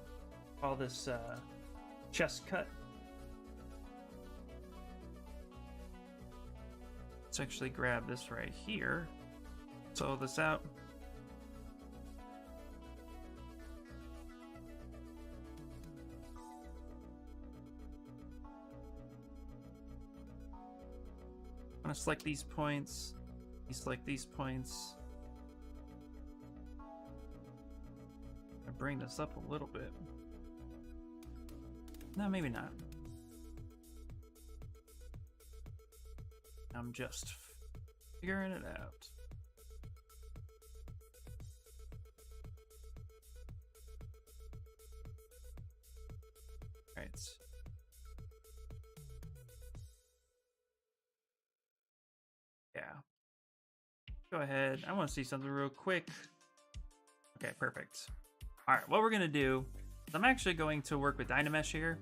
Call this chest cut. Let's actually grab this right here. Sew this out. I'm gonna select these points. You select these points. I bring this up a little bit. No, maybe not. I'm just figuring it out. Right. Yeah. Go ahead. I want to see something real quick. Okay, perfect. All right, what we're going to do is I'm actually going to work with Dynamesh here.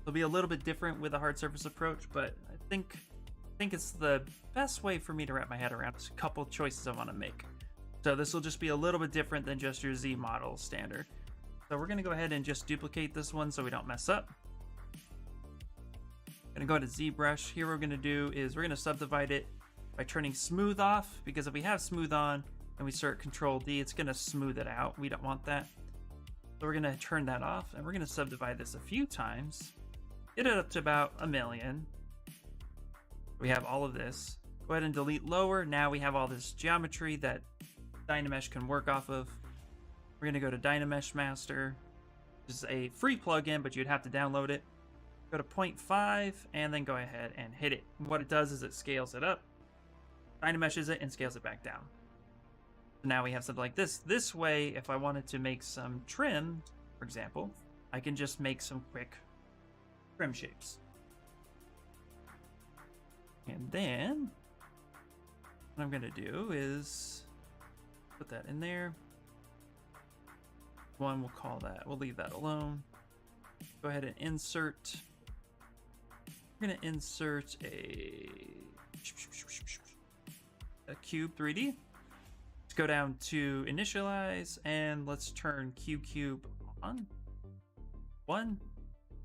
It'll be a little bit different with a hard surface approach, but I think it's the best way for me to wrap my head around. There's a couple choices I want to make. So this will just be a little bit different than just your Z model standard. So we're going to go ahead and just duplicate this one so we don't mess up. Going to go to ZBrush. Here what we're going to do is we're going to subdivide it by turning smooth off, because if we have smooth on and we start Control D, it's going to smooth it out. We don't want that. So we're going to turn that off, and we're going to subdivide this a few times. Get it up to about 1,000,000. We have all of this. Go ahead and delete lower. Now we have all this geometry that Dynamesh can work off of. We're going to go to Dynamesh Master. This is a free plugin, but you'd have to download it. Go to 0.5 and then go ahead and hit it. What it does is it scales it up, Dynameshes it, and scales it back down. So now we have something like this. This way, if I wanted to make some trim, for example, I can just make some quick trim shapes. And then what I'm going to do is put that in there. One, we'll call that, we'll leave that alone. Go ahead and insert. We're going to insert a cube 3D. Let's go down to initialize and let's turn cube on. 1.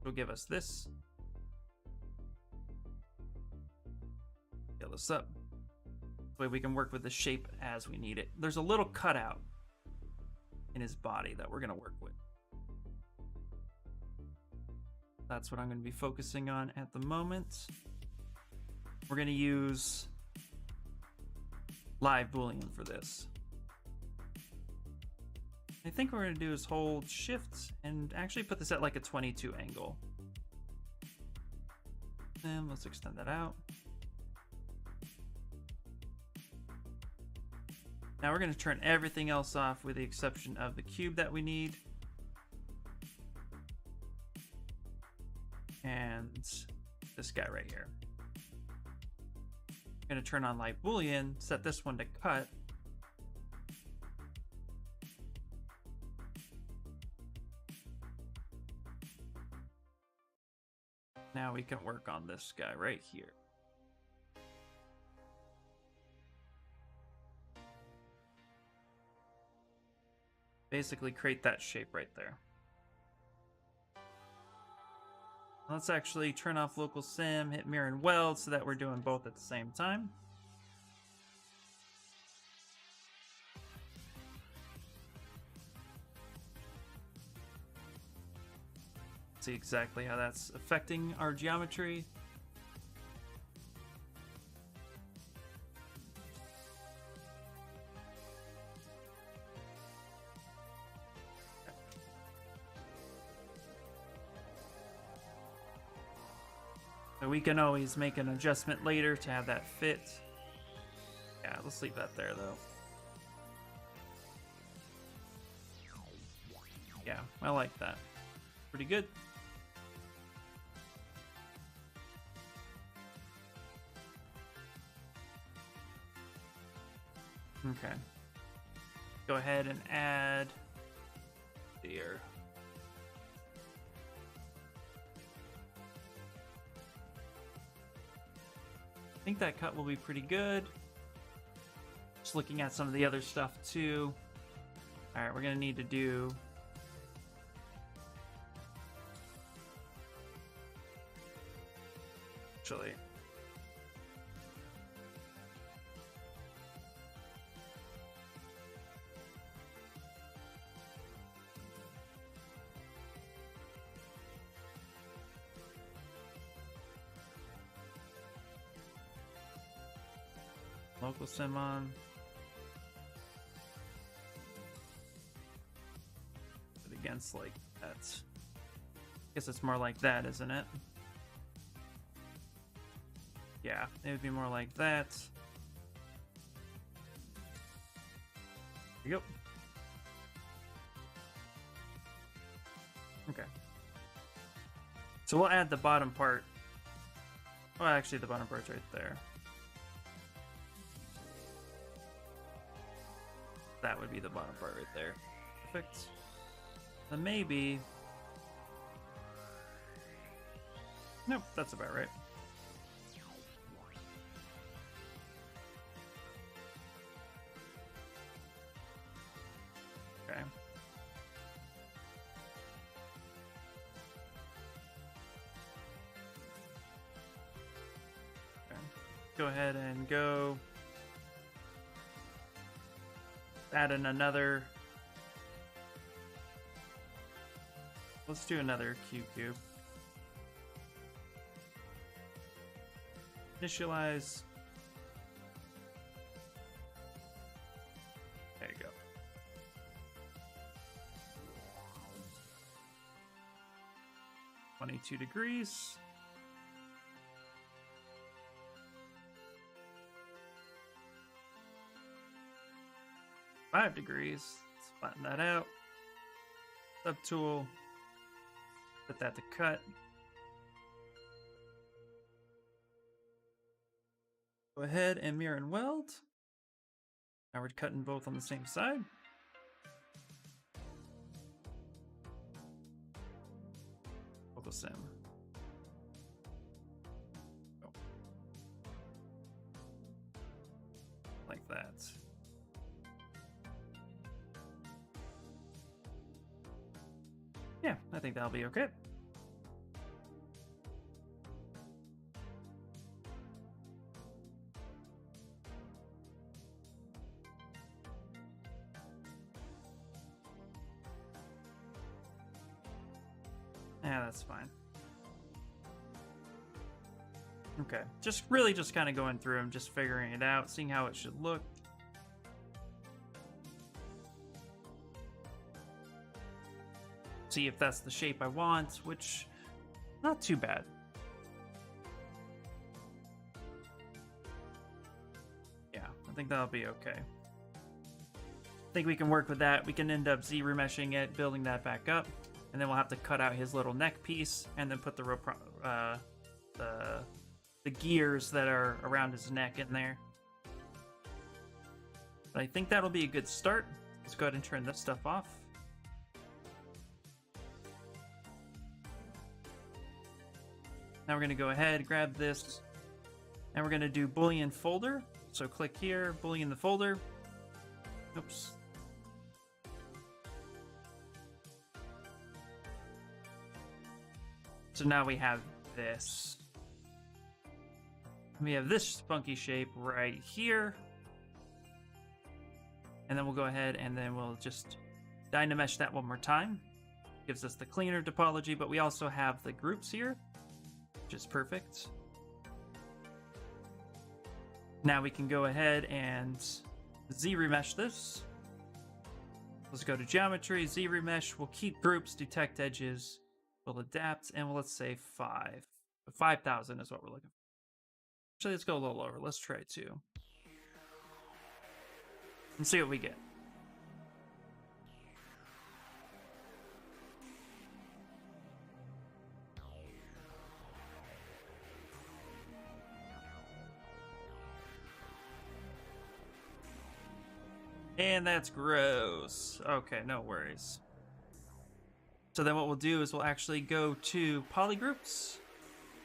It'll give us this. Scale this up. That way we can work with the shape as we need it. There's a little cutout in his body that we're going to work with. That's what I'm going to be focusing on at the moment. We're going to use live boolean for this. I think what we're going to do is hold shift and actually put this at like a 22 angle. And let's extend that out. Now we're going to turn everything else off with the exception of the cube that we need. And this guy right here. I'm going to turn on live boolean, set this one to cut. Now we can work on this guy right here. Basically create that shape right there. Let's actually turn off local sim, hit mirror and weld so that we're doing both at the same time. See exactly how that's affecting our geometry. So we can always make an adjustment later to have that fit. Yeah, let's leave that there though. Yeah, I like that. Pretty good. Okay. Go ahead and add here. I think that cut will be pretty good. Just looking at some of the other stuff too. All right, we're gonna need to do actually. Local sim on. But against like that. I guess it's more like that, isn't it? Yeah, it would be more like that. There you go. Okay. So we'll add the bottom part. Well, actually, the bottom part's right there. That would be the bottom part right there. Perfect. Then maybe... Nope, that's about right. Okay. Okay. Go ahead and go... add in another. Let's do another cube. Initialize. There you go. 22 degrees. Five degrees. Let's flatten that out. Subtool. Put that to cut. Go ahead and mirror and weld. Now we're cutting both on the same side. Focus in. Oh. Like that. Yeah, I think that'll be okay. Yeah, that's fine. Okay, just kind of going through and just figuring it out, seeing how it should look. See if that's the shape I want, which not too bad. Yeah, I think that'll be okay. I think we can work with that. We can end up Z-remeshing it, building that back up, and then we'll have to cut out his little neck piece and then put the gears that are around his neck in there. But I think that'll be a good start. Let's go ahead and turn this stuff off. Now we're going to go ahead, grab this, and we're going to do Boolean folder. So click here, Boolean the folder. Oops. So now we have this. We have this funky shape right here. And then we'll go ahead and then we'll just Dynamesh that one more time. Gives us the cleaner topology, but we also have the groups here, which is perfect. Now we can go ahead and Z-remesh this. Let's go to geometry, Z-remesh. We'll keep groups, detect edges. We'll adapt, and let's say 5. 5,000 is what we're looking for. Actually, let's go a little lower. Let's try 2. And see what we get. And that's gross. Okay, no worries. So then what we'll do is we'll actually go to polygroups,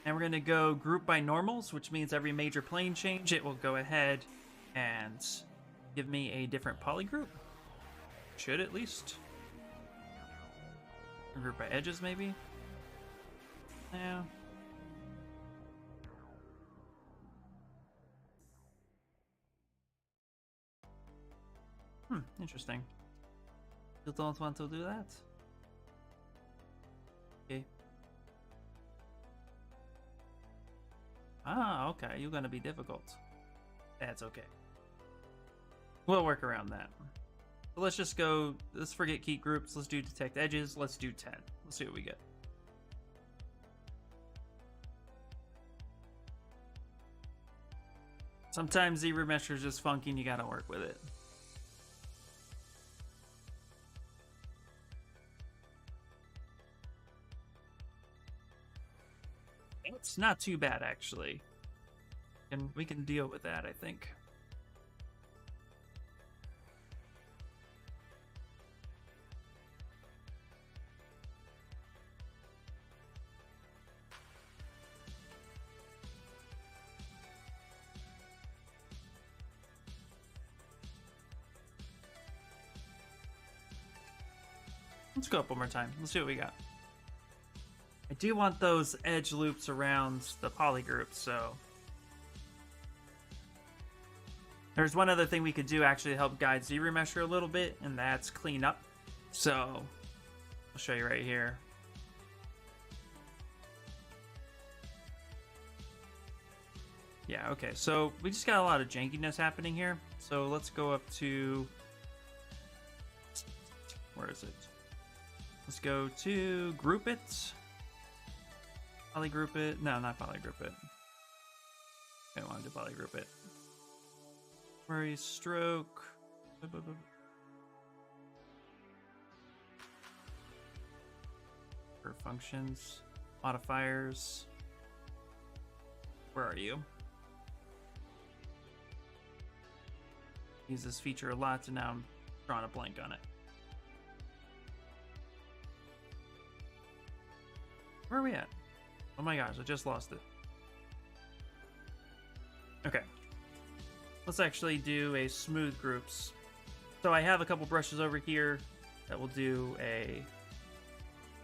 and we're going to go group by normals, which means every major plane change, it will go ahead and give me a different polygroup. Should at least. Group by edges, maybe? Yeah. Interesting. You don't want to do that? Okay. Ah, okay. You're gonna be difficult. That's okay. We'll work around that. So let's just go, let's forget keep groups. Let's do detect edges. Let's do 10. Let's see what we get. Sometimes Z-remesh is just funky and you gotta work with it. It's not too bad, actually. And we can deal with that, I think. Let's go up one more time. Let's see what we got. I do want those edge loops around the polygroup, so... There's one other thing we could do actually to help guide Z-remesher a little bit, and that's clean up. So, I'll show you right here. Yeah, okay, so we just got a lot of jankiness happening here. So let's go up to... Where is it? Let's go to group it. Polygroup it. No, not polygroup it. I don't want to do polygroup it. Query stroke. For functions, modifiers. Where are you? Use this feature a lot, so now I'm drawing a blank on it. Where are we at? Oh my gosh, I just lost it. Okay. Let's actually do a smooth groups. So I have a couple brushes over here that will do a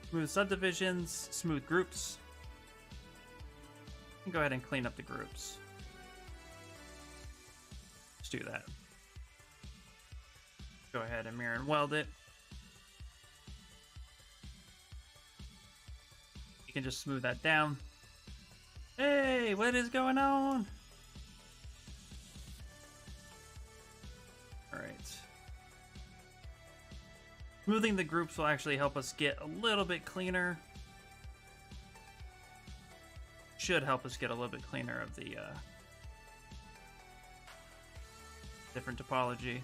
smooth subdivisions, smooth groups. Go ahead and clean up the groups. Let's do that. Go ahead and mirror and weld it. You can just smooth that down. Hey, what is going on? All right. Smoothing the groups will actually help us get a little bit cleaner. Should help us get a little bit cleaner of the different topology.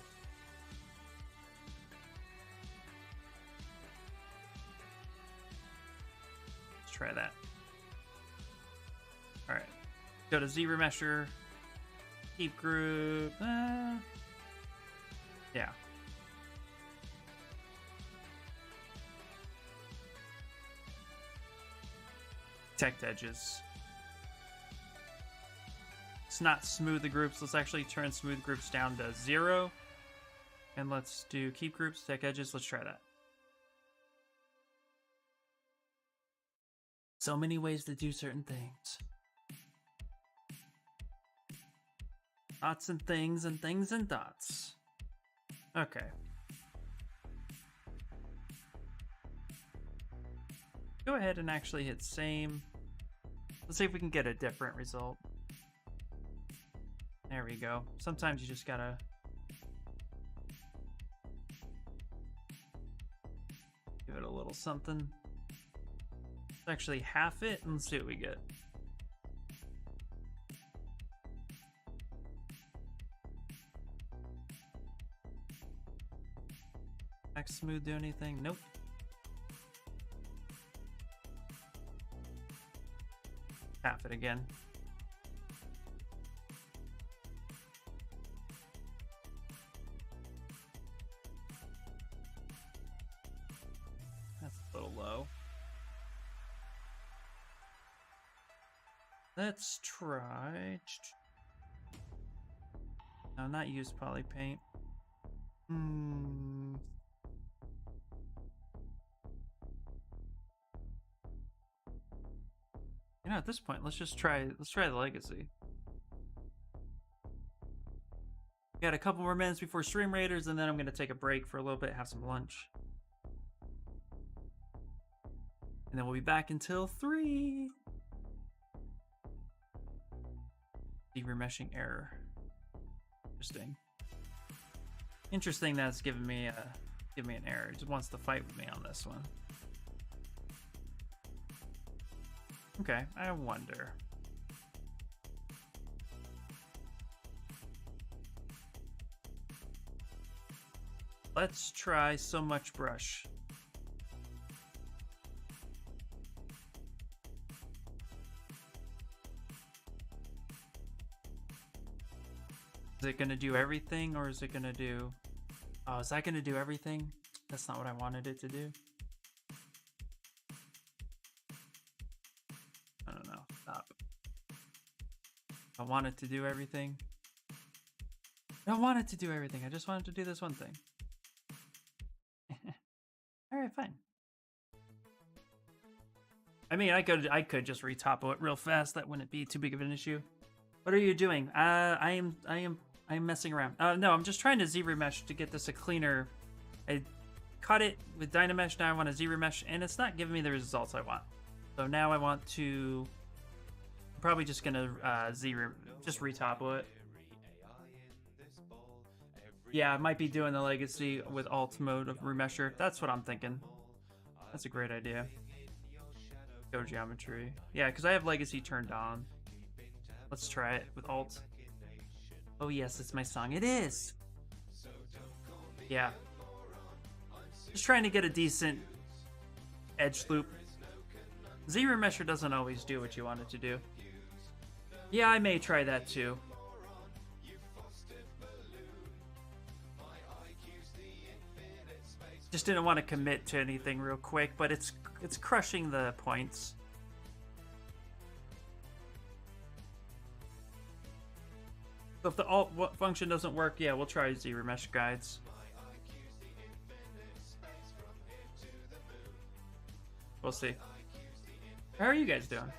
Let's try that. All right, go to ZRemesher, keep group. Yeah. Protect edges. Let's not smooth the groups. Let's actually turn smooth groups down to 0. And let's do keep groups, protect edges. Let's try that. So many ways to do certain things. Dots and things and things and dots. Okay. Go ahead and actually hit same. Let's see if we can get a different result. There we go. Sometimes you just gotta give it a little something. Let's actually half it and see what we get. Max smooth do anything? Nope. Half it again. That's a little low. Let's try. No, not use poly paint. You know, at this point, let's try the legacy. We got a couple more minutes before Stream Raiders, and then I'm gonna take a break for a little bit, have some lunch. And then we'll be back until 3. Remeshing error. Interesting. Interesting that it's giving me an error. It just wants to fight with me on this one. Okay, I wonder. Let's try so much brush. Is it gonna do everything, or is it gonna do... Oh, is that gonna do everything? That's not what I wanted it to do. I don't know. Stop. I want it to do everything. I don't want it to do everything. I just wanted to do this one thing. Alright, fine. I mean, I could just retopo it real fast. That wouldn't be too big of an issue. What are you doing? I am messing around. No, I'm just trying to Z-remesh to get this a cleaner. I cut it with Dynamesh. Now I want to Z-remesh, and it's not giving me the results I want. So now I want to... I'm probably just gonna just retopo it. Yeah, I might be doing the legacy with alt mode of remesher. That's what I'm thinking. That's a great idea. Go geometry. Yeah, because I have legacy turned on. Let's try it with alt. Oh yes, it's my song. It is. Yeah. Just trying to get a decent edge loop. Z-Remesher doesn't always do what you want it to do. Yeah, I may try that too. Just didn't want to commit to anything real quick, but it's crushing the points. So if the alt function doesn't work, yeah, we'll try Z-Remesh guides. We'll see. How are you guys doing?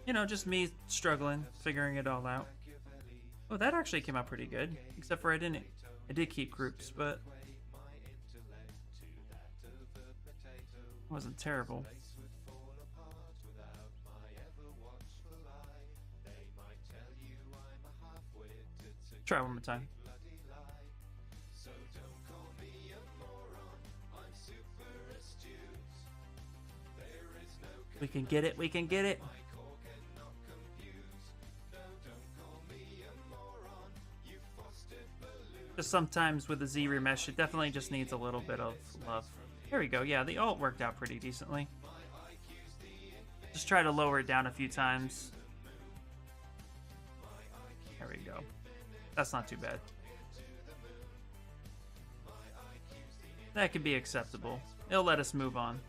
You know, just me struggling, figuring it all out. Oh, that actually came out pretty good. Except for I did keep groups, but it wasn't terrible. Try one more time. We can get it, we can get it. Just sometimes with the Z-Remesh, it definitely just needs a little bit of love. There we go, yeah, the alt worked out pretty decently. Just try to lower it down a few times. There we go. That's not too bad. That could be acceptable. It'll let us move on.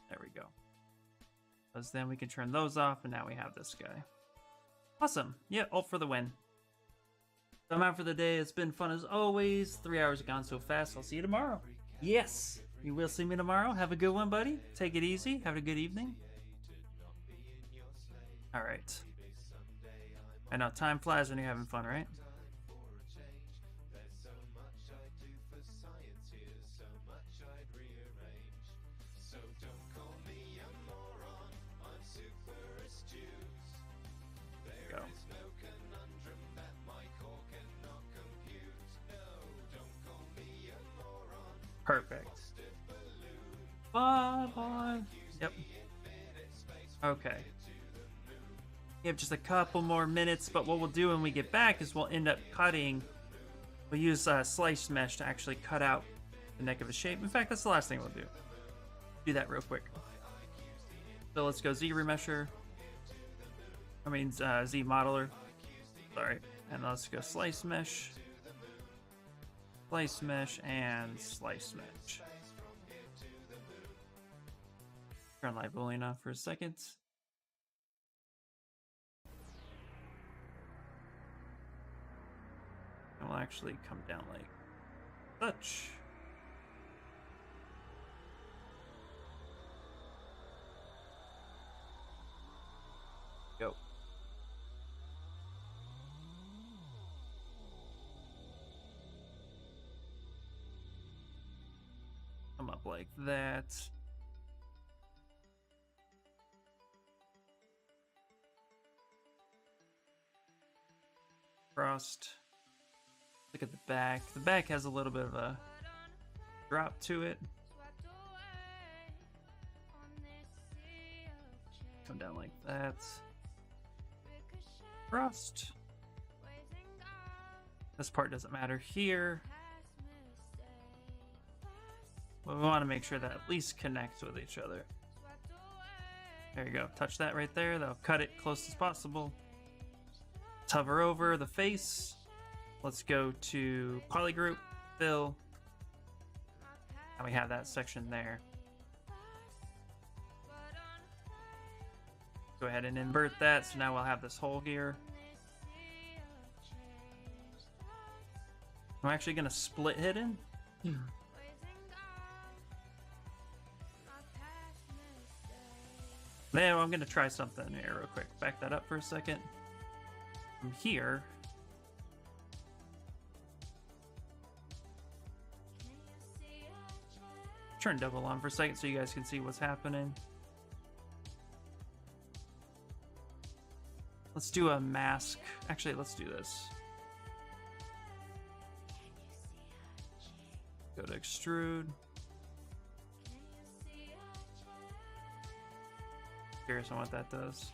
There we go. Because then we can turn those off, and now we have this guy. Awesome. Yeah, ult for the win. So I'm out for the day. It's been fun as always. 3 hours have gone so fast. I'll see you tomorrow. Yes, you will see me tomorrow. Have a good one, buddy. Take it easy. Have a good evening. All right. I know time flies when you're having fun, right? Go. Perfect. Bye. Yep. Okay. We have just a couple more minutes, but what we'll do when we get back is we'll end up cutting. We'll use slice mesh to actually cut out the neck of a shape. In fact, that's the last thing we'll do. Do that real quick. So let's go Z-Remesher. I mean Z-Modeler. Sorry. And let's go slice mesh. Slice mesh and slice mesh. Turn live boolean off for a second. And we'll actually come down like such. Go. Come up like that. Frost. Look at the back. The back has a little bit of a drop to it. Come down like that. Frost. This part doesn't matter here. But we want to make sure that at least connects with each other. There you go. Touch that right there. That'll cut it close as possible. Let's hover over the face. Let's go to polygroup, fill, and we have that section there. Go ahead and invert that, so now we'll have this hole here. I'm actually going to split hidden. Now I'm going to try something here real quick. Back that up for a second. From here, turn double on for a second so you guys can see what's happening. Let's do a mask. Actually, let's do this. Go to extrude. Curious on what that does.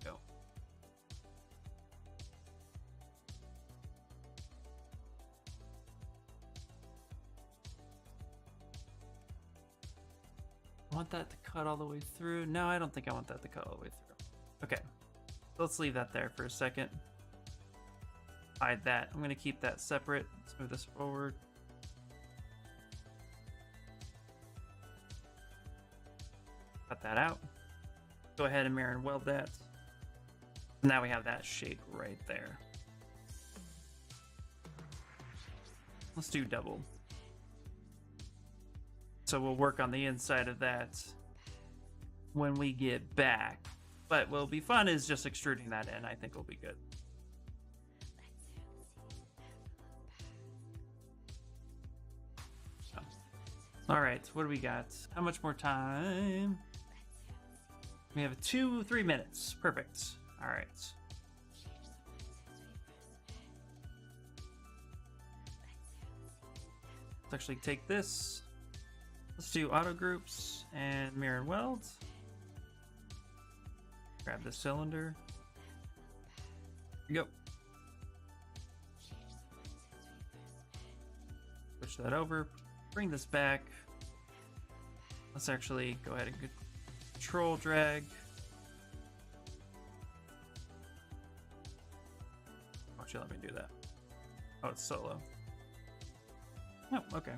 Go. I want that to cut all the way through. No, I don't think I want that to cut all the way through. Okay, let's leave that there for a second. Hide that. I'm going to keep that separate. Let's move this forward. Cut that out. Go ahead and mirror and weld that. Now we have that shape right there. Let's do double. So we'll work on the inside of that when we get back. But what'll be fun is just extruding that in. I think will be good. All right, what do we got? How much more time? We have 3 minutes. Perfect. All right. Let's actually take this. Let's do auto groups and mirror and weld. Grab the cylinder. Here we go. Switch that over. Bring this back. Let's actually go ahead and control drag. Why don't you let me do that? Oh, it's solo. Oh, okay.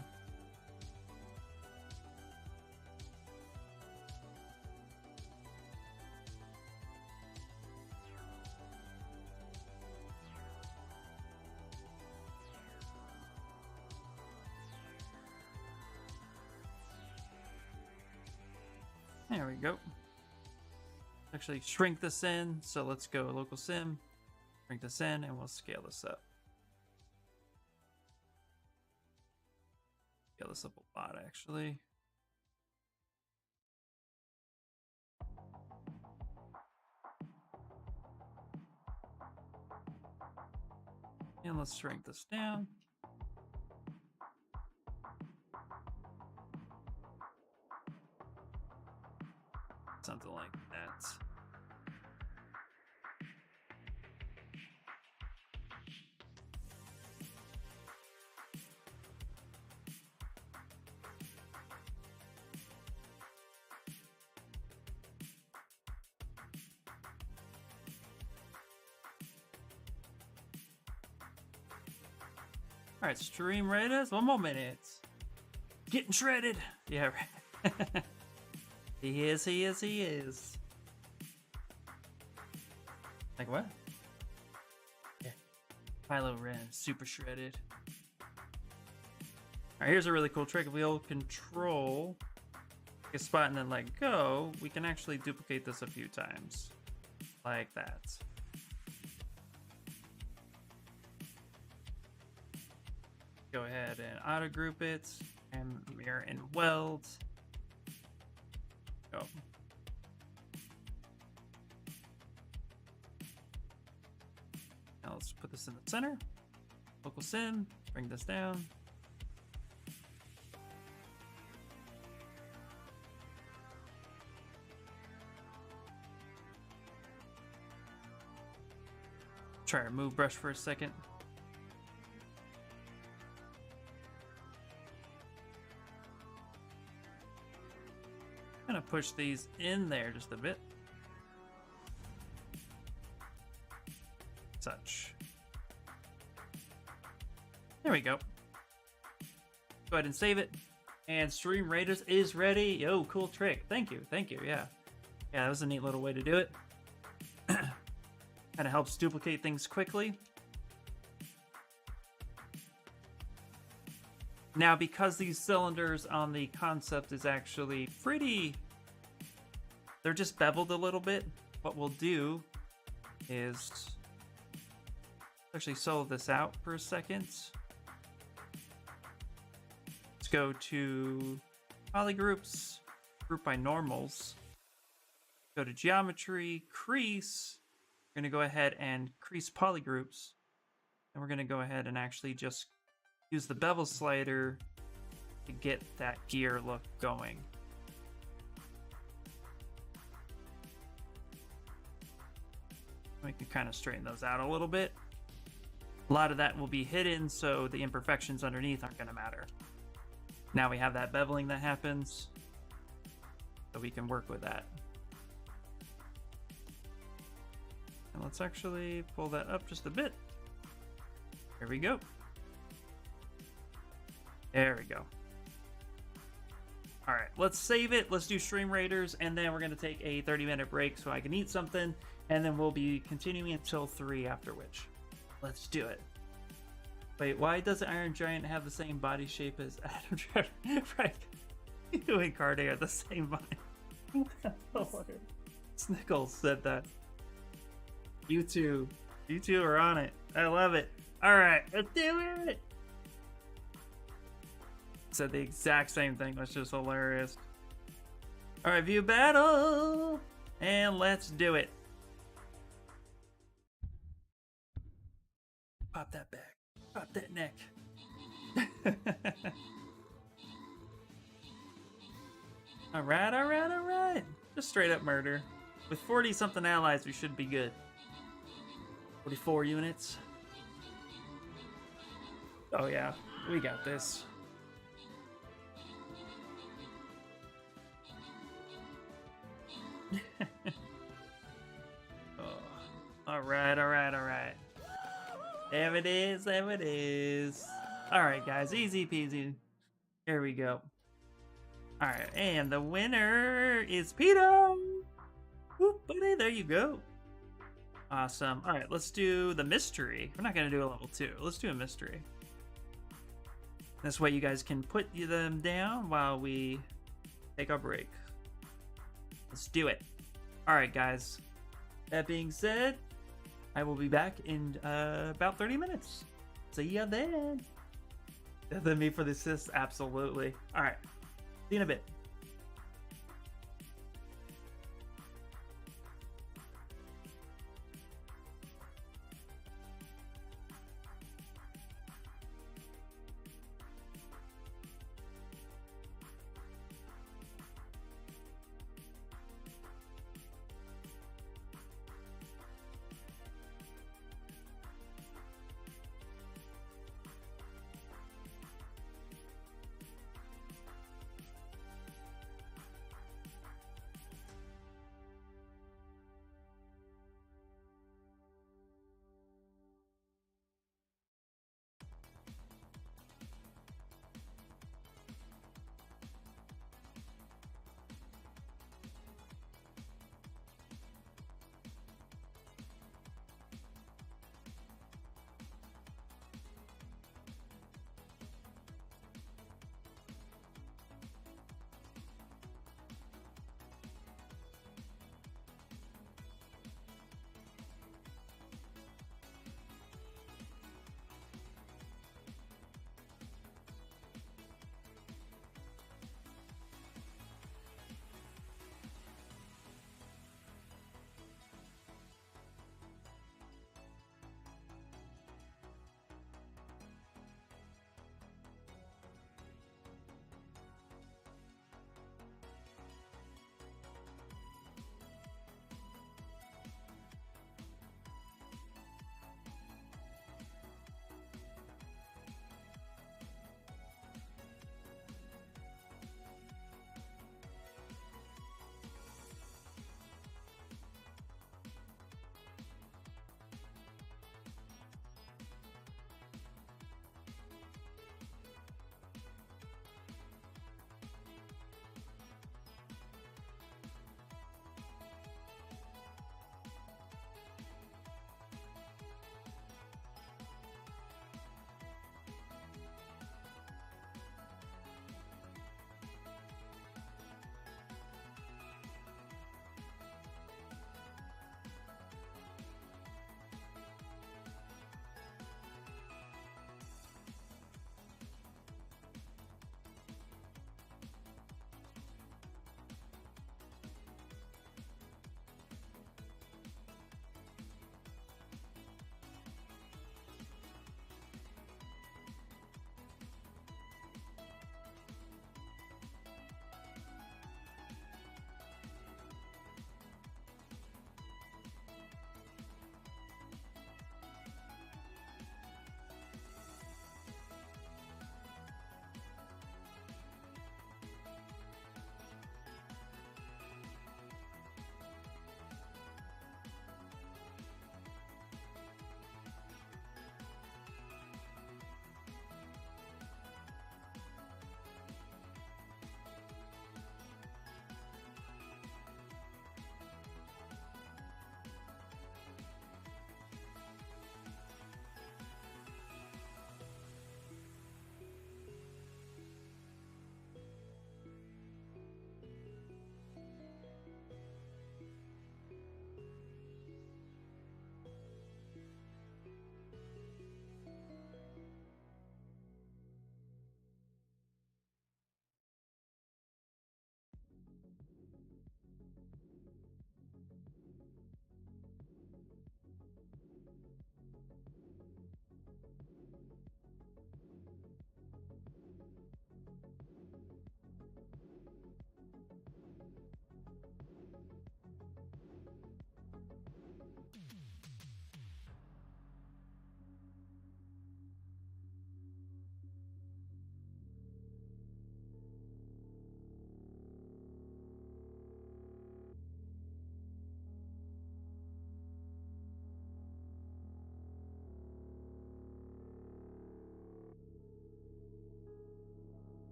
There we go. Actually shrink this in, so let's go local sim, shrink this in, and we'll scale this up. Scale this up a lot, actually. And let's shrink this down. Something like that. All right, stream raiders. 1 more minute. Getting shredded. Yeah, right. He is, he is, he is. Like what? Yeah. Kylo Ren, super shredded. Alright, here's a really cool trick. If we hold control, pick a spot and then let go, we can actually duplicate this a few times. Like that. Go ahead and auto group it and mirror and weld. Go. Now let's put this in the center. Local sim, bring this down. Try to move brush for a second. Gonna push these in there just a bit. Such. There we go. Go ahead and save it. And Stream Raiders is ready. Yo, cool trick. Thank you. Thank you. Yeah. Yeah, that was a neat little way to do it. Kind of helps duplicate things quickly. Now, because these cylinders on the concept is actually pretty... They're just beveled a little bit. What we'll do is... actually solo this out for a second. Let's go to polygroups, group by normals. Go to geometry, crease. We're going to go ahead and crease polygroups. And we're going to go ahead and actually just use the bevel slider to get that gear look going. We can kind of straighten those out a little bit. A lot of that will be hidden, so the imperfections underneath aren't going to matter. Now we have that beveling that happens, so we can work with that. And let's actually pull that up just a bit. There we go. There we go. All right, let's save it. Let's do Stream Raiders, and then we're going to take a 30-minute break so I can eat something, and then we'll be continuing until 3, after which. Let's do it. Wait, why does Iron Giant have the same body shape as Adam Driver? Right. You and Carde are the same body. Snickles said that. You two are on it. I love it. All right, let's do it. Said the exact same thing, which is hilarious. All right, view battle, and let's do it. Pop that back. Pop that neck. All right. Just straight up murder. With 40-something allies, we should be good. 44 units. Oh yeah, we got this. Oh. All right. There it is. All right, guys, easy peasy. Here we go. All right, and the winner is Peter. Whoop, buddy, there you go. Awesome. All right, let's do the mystery. We're not gonna do a level 2. Let's do a mystery. This way you guys can put them down while we take our break. Let's do it. All right, guys. That being said, I will be back in about 30 minutes. See ya then. Than me for the assist? Absolutely. All right. See you in a bit.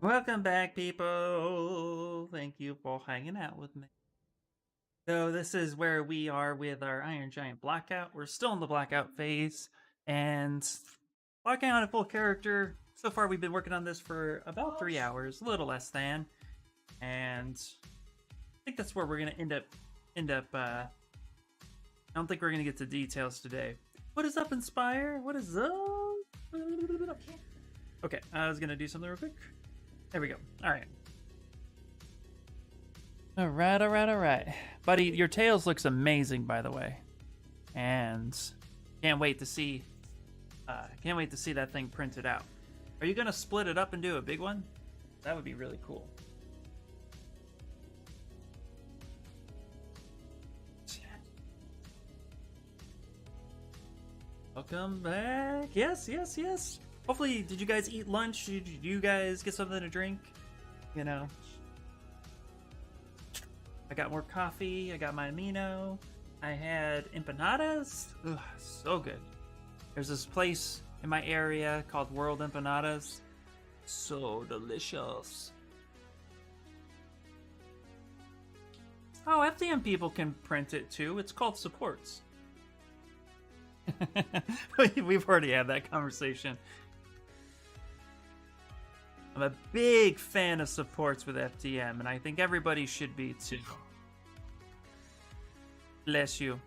Welcome back, people. Thank you for hanging out with me. So this is where we are with our Iron Giant blackout. We're still in the blackout phase, and blocking out a full character. So far, we've been working on this for about 3 hours, a little less than, and I think that's where we're gonna end up. I don't think we're gonna get to details today. What is up, Inspire? What is up? Okay, I was gonna do something real quick. There we go. All right. All right. Buddy, your tails looks amazing, by the way. And can't wait to see that thing printed out. Are you gonna split it up and do a big one? That would be really cool. Welcome back. Yes. Hopefully, did you guys eat lunch? Did you guys get something to drink? You know, I got more coffee. I got my amino. I had empanadas. Ugh, so good. There's this place in my area called World Empanadas. So delicious. Oh, FDM people can print it too. It's called supports. We've already had that conversation. I'm a big fan of supports with FDM, and I think everybody should be too. Bless you.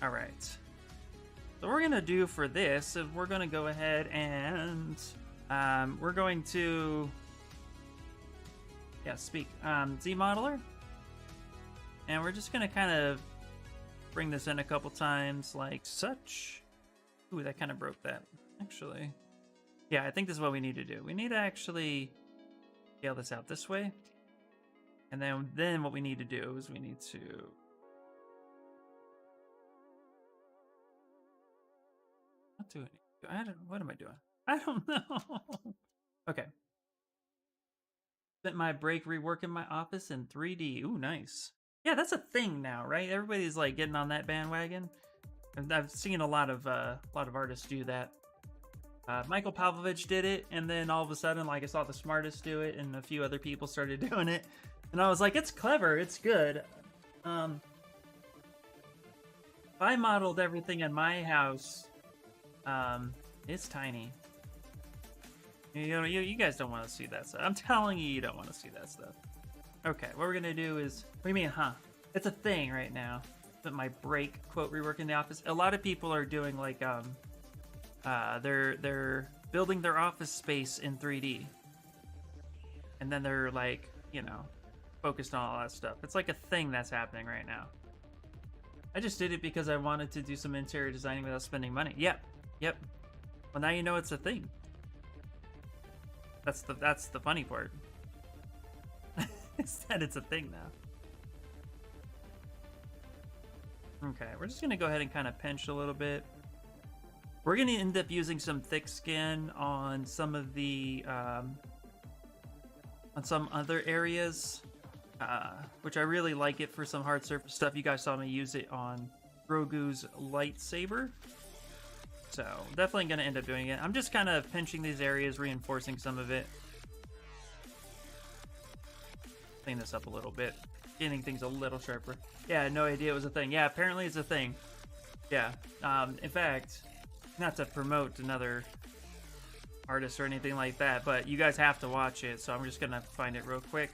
All right. So what we're gonna do for this is we're gonna go ahead and we're going to speak Z-modeler, and we're just gonna kind of bring this in a couple times like such. Ooh, that kind of broke that. Actually, yeah, I think this is what we need to do. We need to actually scale this out this way, and then what we need to do is we need to not do it. What am I doing? I don't know. Okay. Spent my break reworking my office in 3D. Ooh, nice. Yeah, that's a thing now, right? Everybody's like getting on that bandwagon. And I've seen a lot of artists do that. Michael Pavlovich did it, and then all of a sudden, like, I saw the smartest do it, and a few other people started doing it, and I was like, it's clever, it's good. If I modeled everything in my house, it's tiny. You guys don't want to see that stuff. I'm telling you, you don't want to see that stuff. Okay, what we're gonna do is, what do you mean, huh? It's a thing right now. But my break quote reworking the office. A lot of people are doing like they're building their office space in 3D, and then they're like, you know, focused on all that stuff. It's like a thing that's happening right now. I just did it because I wanted to do some interior designing without spending money. Yep. Well, now you know it's a thing. That's the funny part. Is that it's a thing now. Okay, we're just gonna go ahead and kind of pinch a little bit. We're gonna end up using some thick skin on some of the on some other areas, which I really like it for some hard surface stuff. You guys saw me use it on Grogu's lightsaber. So definitely going to end up doing it. I'm just kind of pinching these areas, reinforcing some of it. Clean this up a little bit. Getting things a little sharper. Yeah, no idea it was a thing. Yeah, apparently it's a thing. Yeah. In fact, not to promote another artist or anything like that, but you guys have to watch it, so I'm just going to find it real quick.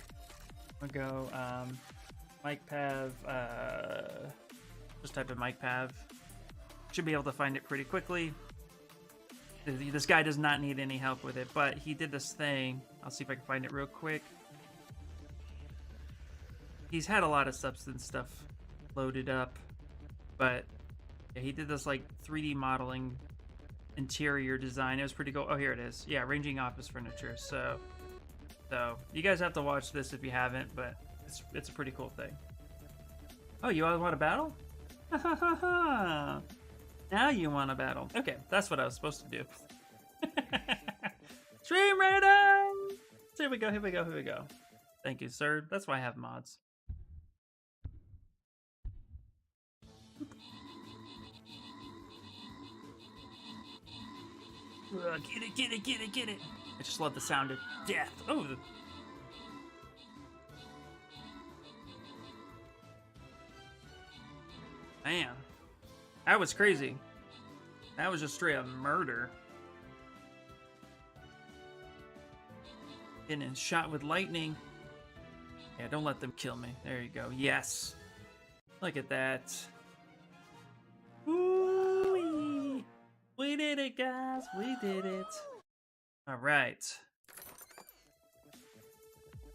I'll go Mike Pav. Just type in Mike Pav. Should be able to find it pretty quickly. This guy does not need any help with it, but he did this thing. I'll see if I can find it real quick. He's had a lot of Substance stuff loaded up, but yeah, he did this like 3D modeling interior design. It was pretty cool. Oh, here it is. Yeah, arranging office furniture. So you guys have to watch this if you haven't, but it's a pretty cool thing. Oh, you all want to battle? Now you want to battle. Okay, that's what I was supposed to do. Stream rating! Here we go, here we go, here we go. Thank you, sir. That's why I have mods. Get it, get it, get it, get it. I just love the sound of death. Oh, man. That was crazy. That was just straight up murder. Getting shot with lightning. Yeah, don't let them kill me. There you go. Yes. Look at that. Ooh, we did it, guys. We did it. All right.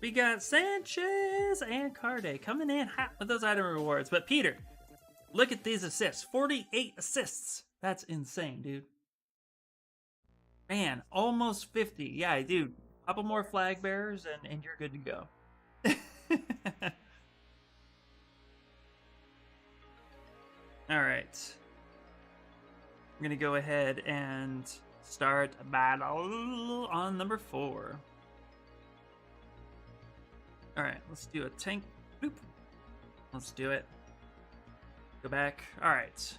We got Sanchez and Carde coming in hot with those item rewards. But Peter, look at these assists. 48 assists. That's insane, dude. Man, almost 50. Yeah, dude. Couple more flag bearers and you're good to go. All right. I'm going to go ahead and start a battle on number 4. All right, let's do a tank. Boop. Let's do it. Go back. All right.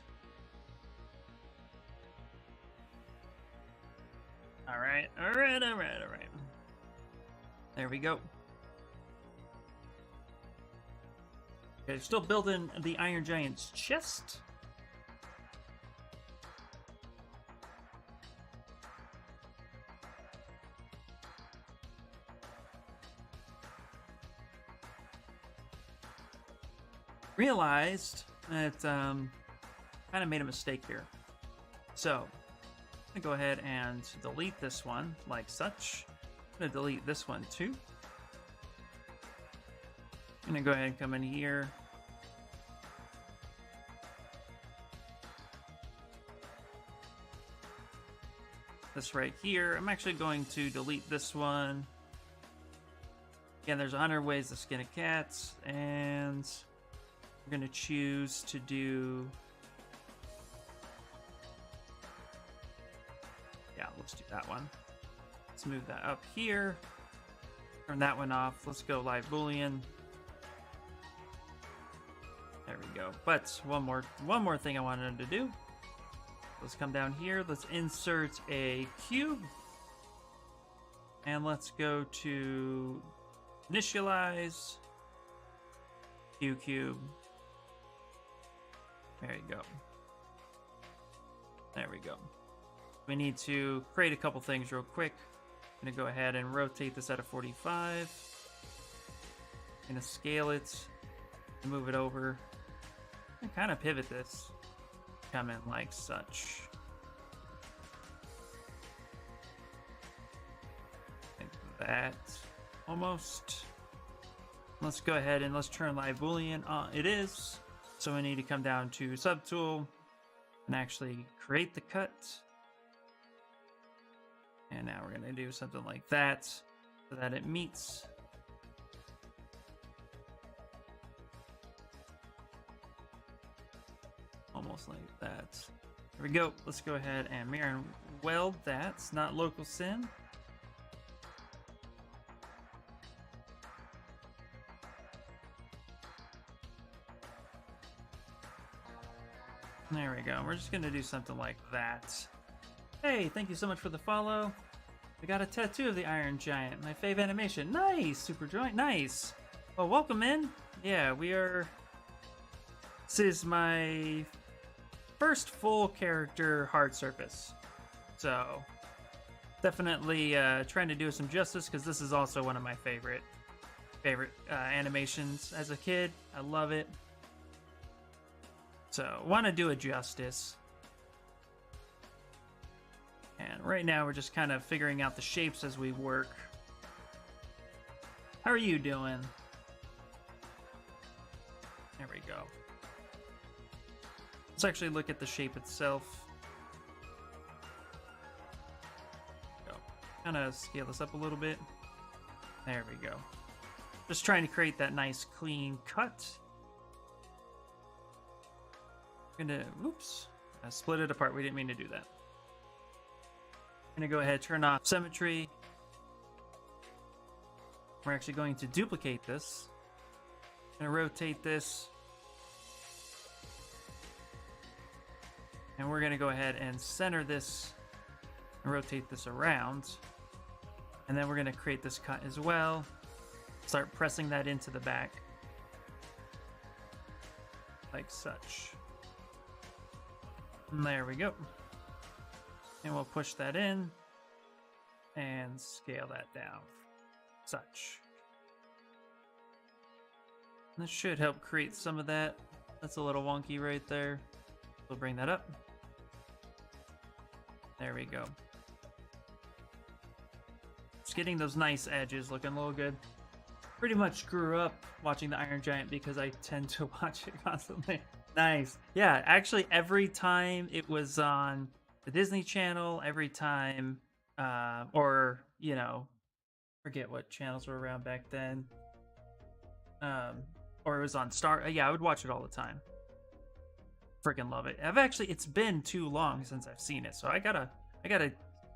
All right, all right, all right, all right. There we go. Okay, still building the Iron Giant's chest. Realized that kind of made a mistake here. So I'm gonna go ahead and delete this one like such. I'm gonna delete this one too. I'm gonna go ahead and come in here. This right here. I'm actually going to delete this one. Again, there's 100 ways to skin a cat, and we're gonna choose to do. Yeah, let's do that one. Let's move that up here. Turn that one off. Let's go live Boolean. There we go. But one more thing I wanted to do. Let's come down here. Let's insert a cube. And let's go to initialize cube. There you go. There we go. We need to create a couple things real quick. I'm gonna go ahead and rotate this at a 45. I'm gonna scale it, move it over, and kind of pivot this. Come in like such. Like that, almost. Let's go ahead and let's turn live Boolean on. It is. So we need to come down to subtool and actually create the cut. And now we're going to do something like that so that it meets. Almost like that. There we go. Let's go ahead and mirror and weld that. It's not local sim. There we go. We're just gonna do something like that. Hey, thank you so much for the follow. We got a tattoo of the Iron Giant. My fave animation. Nice, Super Joint. Nice. Well, welcome in. Yeah, we are. This is my first full character hard surface, so definitely trying to do some justice because this is also one of my favorite animations as a kid. I love it. So want to do it justice. And right now we're just kind of figuring out the shapes as we work. How are you doing? There we go. Let's actually look at the shape itself. Go. Kind of scale this up a little bit. There we go. Just trying to create that nice clean cut. Gonna, oops, I split it apart. We didn't mean to do that. Gonna go ahead, turn off symmetry. We're actually going to duplicate this. Gonna rotate this. And we're gonna go ahead and center this and rotate this around. And then we're gonna create this cut as well. Start pressing that into the back. Like such. And there we go. And we'll push that in and scale that down. Such. This should help create some of that. That's a little wonky right there. We'll bring that up. There we go. Just getting those nice edges looking a little good. Pretty much grew up watching the Iron Giant because I tend to watch it constantly. Nice. Yeah, actually every time it was on the Disney Channel, every time, or, you know, forget what channels were around back then. Or it was on Star. Yeah, I would watch it all the time. Freaking love it. It's been too long since I've seen it, so I gotta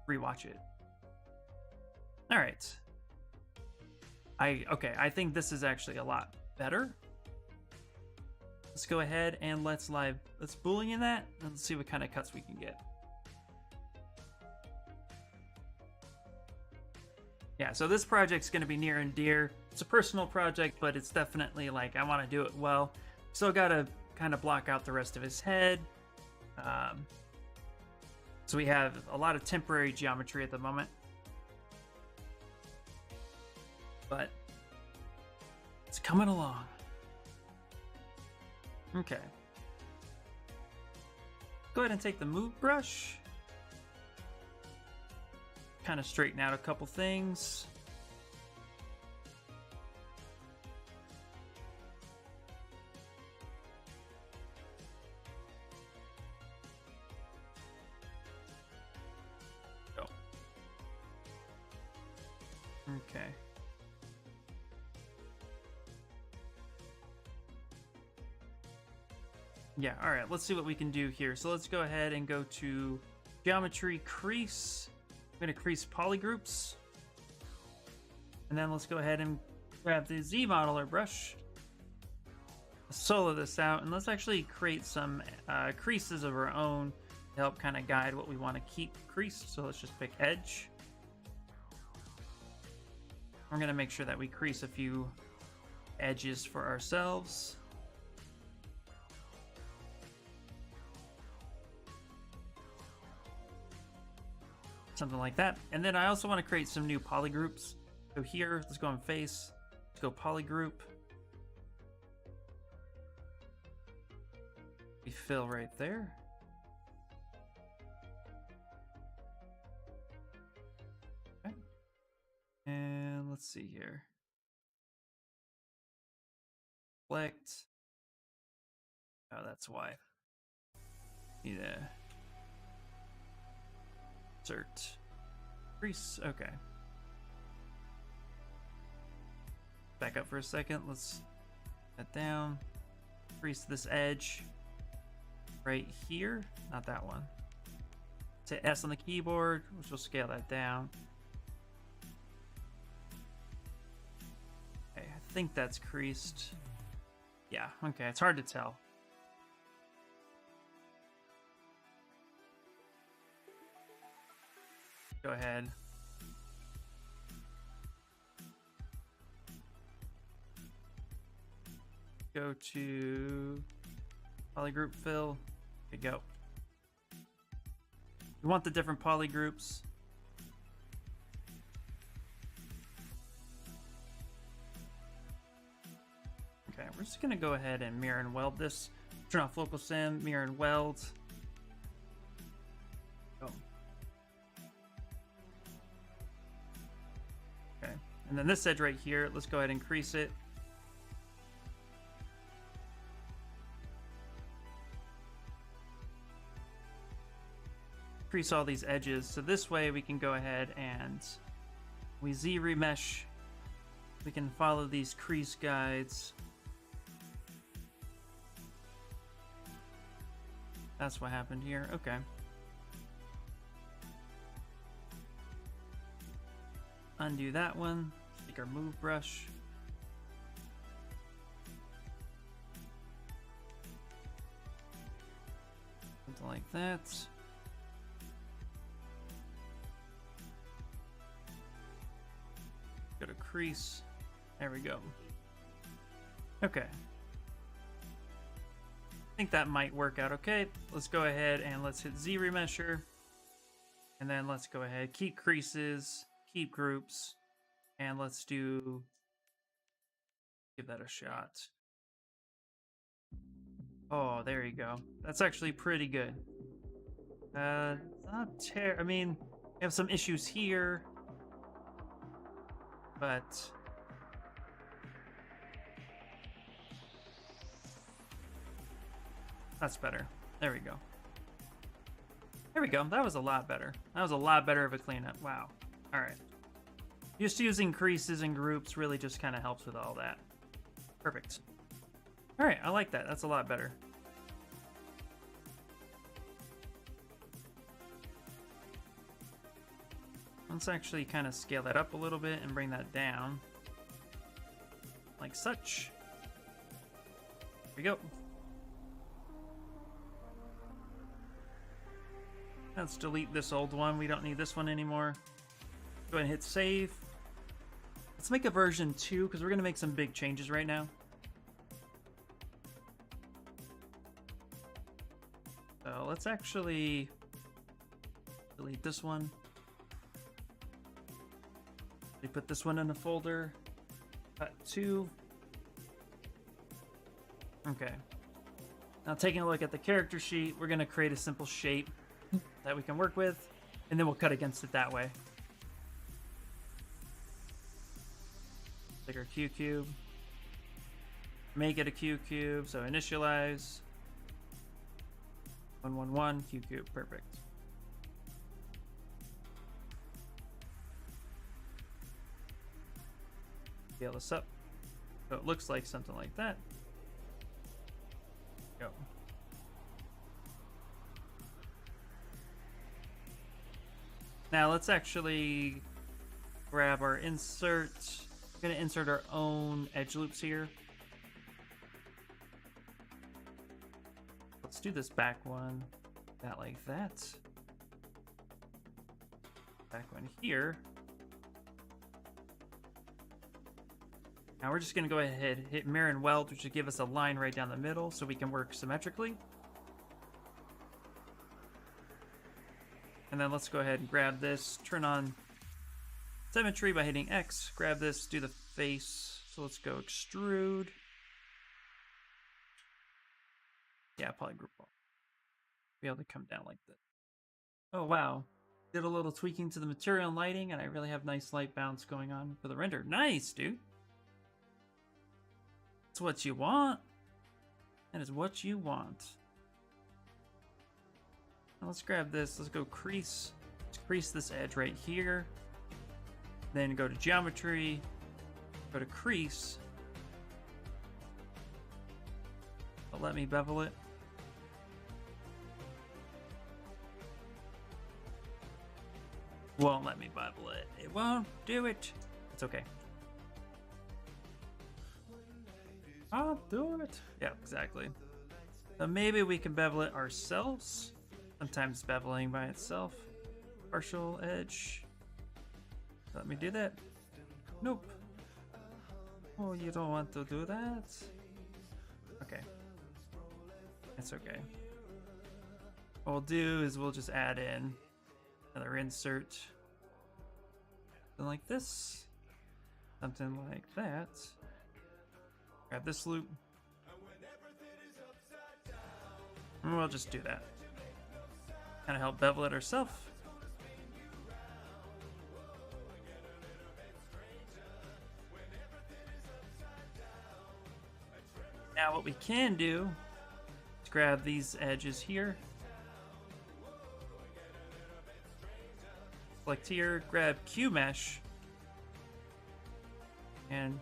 rewatch it. All right. Okay, I think this is actually a lot better. Let's go ahead and let's boolean in that and let's see what kind of cuts we can get. Yeah, so this project's going to be near and dear. It's a personal project, but it's definitely like I want to do it well. So got to kind of block out the rest of his head. So we have a lot of temporary geometry at the moment. But it's coming along. Okay. Go ahead and take the move brush. Kind of straighten out a couple things. Go. Okay. Yeah, all right, let's see what we can do here. So let's go ahead and go to geometry crease. I'm going to crease polygroups. And then let's go ahead and grab the Z modeler brush. Solo this out, and let's actually create some creases of our own to help kind of guide what we want to keep creased. So let's just pick edge. We're going to make sure that we crease a few edges for ourselves. Something like that. And then I also want to create some new polygroups. So here, let's go on face. Let's go polygroup. We fill right there. Okay. And let's see here. Select. Oh, that's why. Need a insert crease. Okay. Back up for a second. Let's put that down. Crease this edge right here. Not that one. Hit S on the keyboard, which will scale that down. Okay, I think that's creased. Yeah, okay, it's hard to tell. go ahead. Go to polygroup fill. There you go. You want the different polygroups. Okay, we're just gonna go ahead and mirror and weld this. Turn off local sim, mirror and weld. Oh. Okay, and then this edge right here, let's go ahead and crease it. Crease all these edges, so this way we can go ahead and we Z remesh. We can follow these crease guides. That's what happened here. Okay. Undo that one. Take our move brush. Something like that. Go to crease. There we go. Okay. I think that might work out okay. Let's go ahead and let's hit Z remesher. And then let's go ahead, keep creases, keep groups, and let's give that a shot. Oh, there you go. That's actually pretty good. I mean, we have some issues here, but that's better. There we go. There we go. That was a lot better. That was a lot better of a cleanup. Wow. All right. Just using creases and groups really just kind of helps with all that. Perfect. All right. I like that. That's a lot better. Let's actually kind of scale that up a little bit and bring that down. Like such. There we go. Let's delete this old one. We don't need this one anymore. Go ahead and hit save. Let's make a version 2 because we're going to make some big changes right now. So let's actually delete this one. We put this one in a folder. Cut 2. Okay. Now taking a look at the character sheet, we're going to create a simple shape that we can work with, and then we'll cut against it that way. Take our Q cube, make it a Q cube, so initialize 111 Q cube, perfect. Scale this up so it looks like something like that. Go. Now let's actually grab our insert. We're going to insert our own edge loops here. Let's do this back one. That like that. Back one here. Now we're just going to go ahead, hit mirror and weld, which should give us a line right down the middle so we can work symmetrically. And then let's go ahead and grab this, turn on symmetry by hitting X, grab this, do the face. So let's go extrude. Yeah, polygroup. Be able to come down like this. Oh, wow. Did a little tweaking to the material and lighting, and I really have nice light bounce going on for the render. Nice, dude. That's what you want. That is what you want. Now let's grab this. Let's go crease. Let's crease this edge right here. Then go to geometry. Go to crease. But let me bevel it. Won't let me bevel it. It won't do it. It's okay. I'll do it. Yeah, exactly. So maybe we can bevel it ourselves. Sometimes beveling by itself. partial edge. Let me do that. Nope. Oh, you don't want to do that? Okay. That's okay. What we'll do is we'll just add in another insert. Something like this. Something like that. Grab this loop. And we'll just do that. Kind of help bevel it ourselves. Now what we can do is grab these edges here. Select here, grab Q mesh, and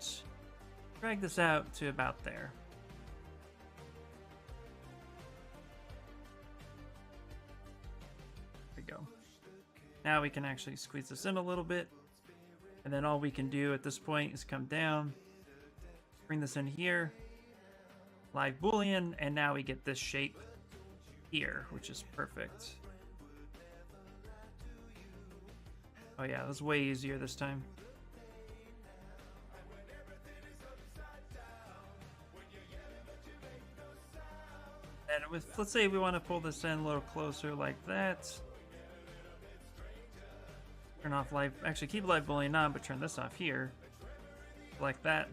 drag this out to about there. There we go. Now we can actually squeeze this in a little bit, and then all we can do at this point is come down, bring this in here, live boolean, and now we get this shape here, which is perfect. Oh yeah, that was way easier this time. And with, let's say we want to pull this in a little closer like that. Turn off live, actually keep live boolean on, but turn this off here. Like that.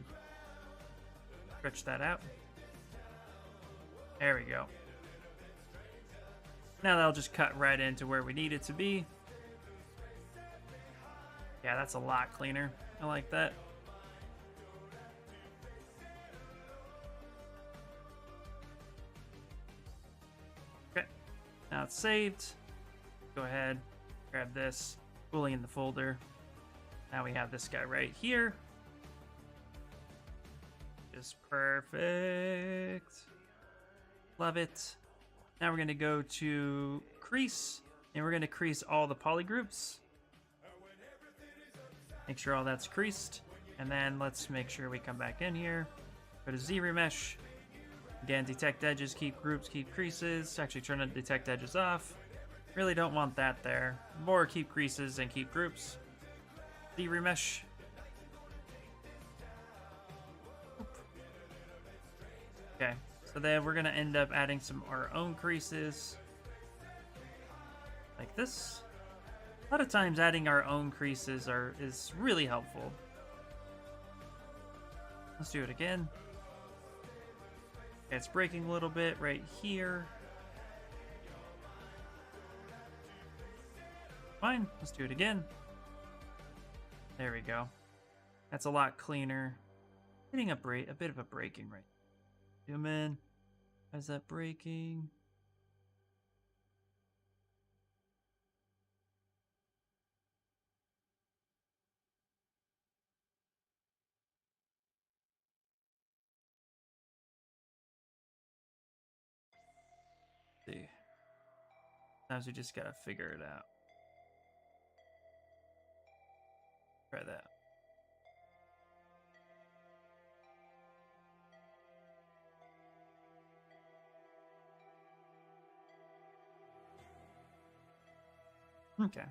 Stretch that out. There we go. Now that'll just cut right into where we need it to be. Yeah, that's a lot cleaner. I like that. Okay, now it's saved. Go ahead, grab this, Boolean the folder. Now we have this guy right here. Just perfect. Love it. Now we're gonna go to crease, and we're gonna crease all the poly groups. Make sure all that's creased, and then let's make sure we come back in here. Go to Z remesh. Again, detect edges, keep groups, keep creases. Actually, turn the detect edges off. Really don't want that there. More keep creases and keep groups. Z remesh. Okay, so then we're gonna end up adding some our own creases, like this. A lot of times adding our own creases is really helpful. Let's do it again. Okay, it's breaking a little bit right here. Fine, let's do it again. There we go. That's a lot cleaner. Hitting a bit of a breaking right. Zoom in. How's that breaking? See. Sometimes we just gotta figure it out. Try that. Okay.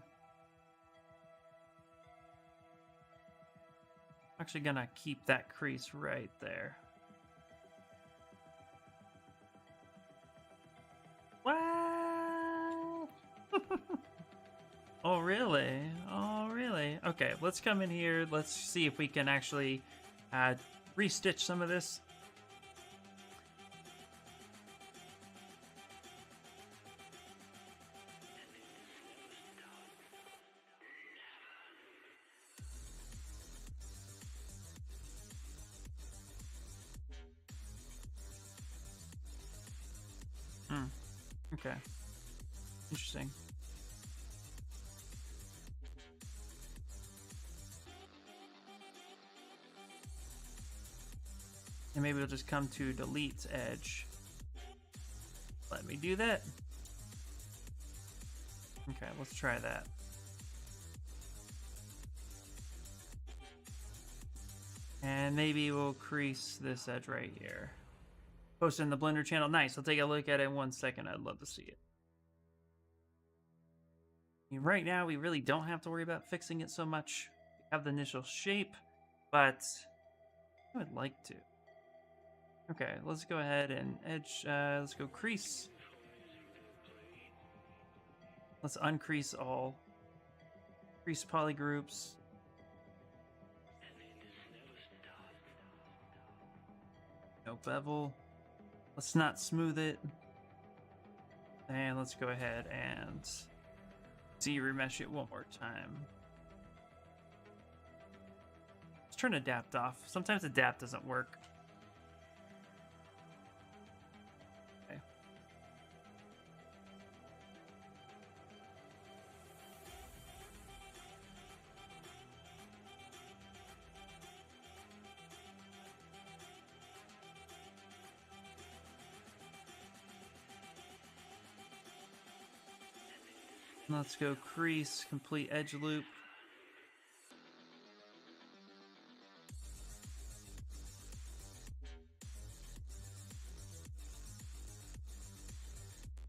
Actually gonna keep that crease right there. What? Oh, really? Oh, really? Okay, let's come in here. Let's see if we can actually restitch some of this. Okay. Interesting. And maybe we'll just come to delete edge. Let me do that. Okay, let's try that. And maybe we'll crease this edge right here. Post in the Blender channel. Nice. I'll take a look at it in 1 second. I'd love to see it. Right now, we really don't have to worry about fixing it so much. We have the initial shape, but I would like to. Okay, let's go ahead and edge. Let's go crease. Let's uncrease all. Crease polygroups. No bevel. Let's not smooth it. And let's go ahead and remesh it one more time. Let's turn adapt off. Sometimes adapt doesn't work. Okay. Let's go crease, complete edge loop.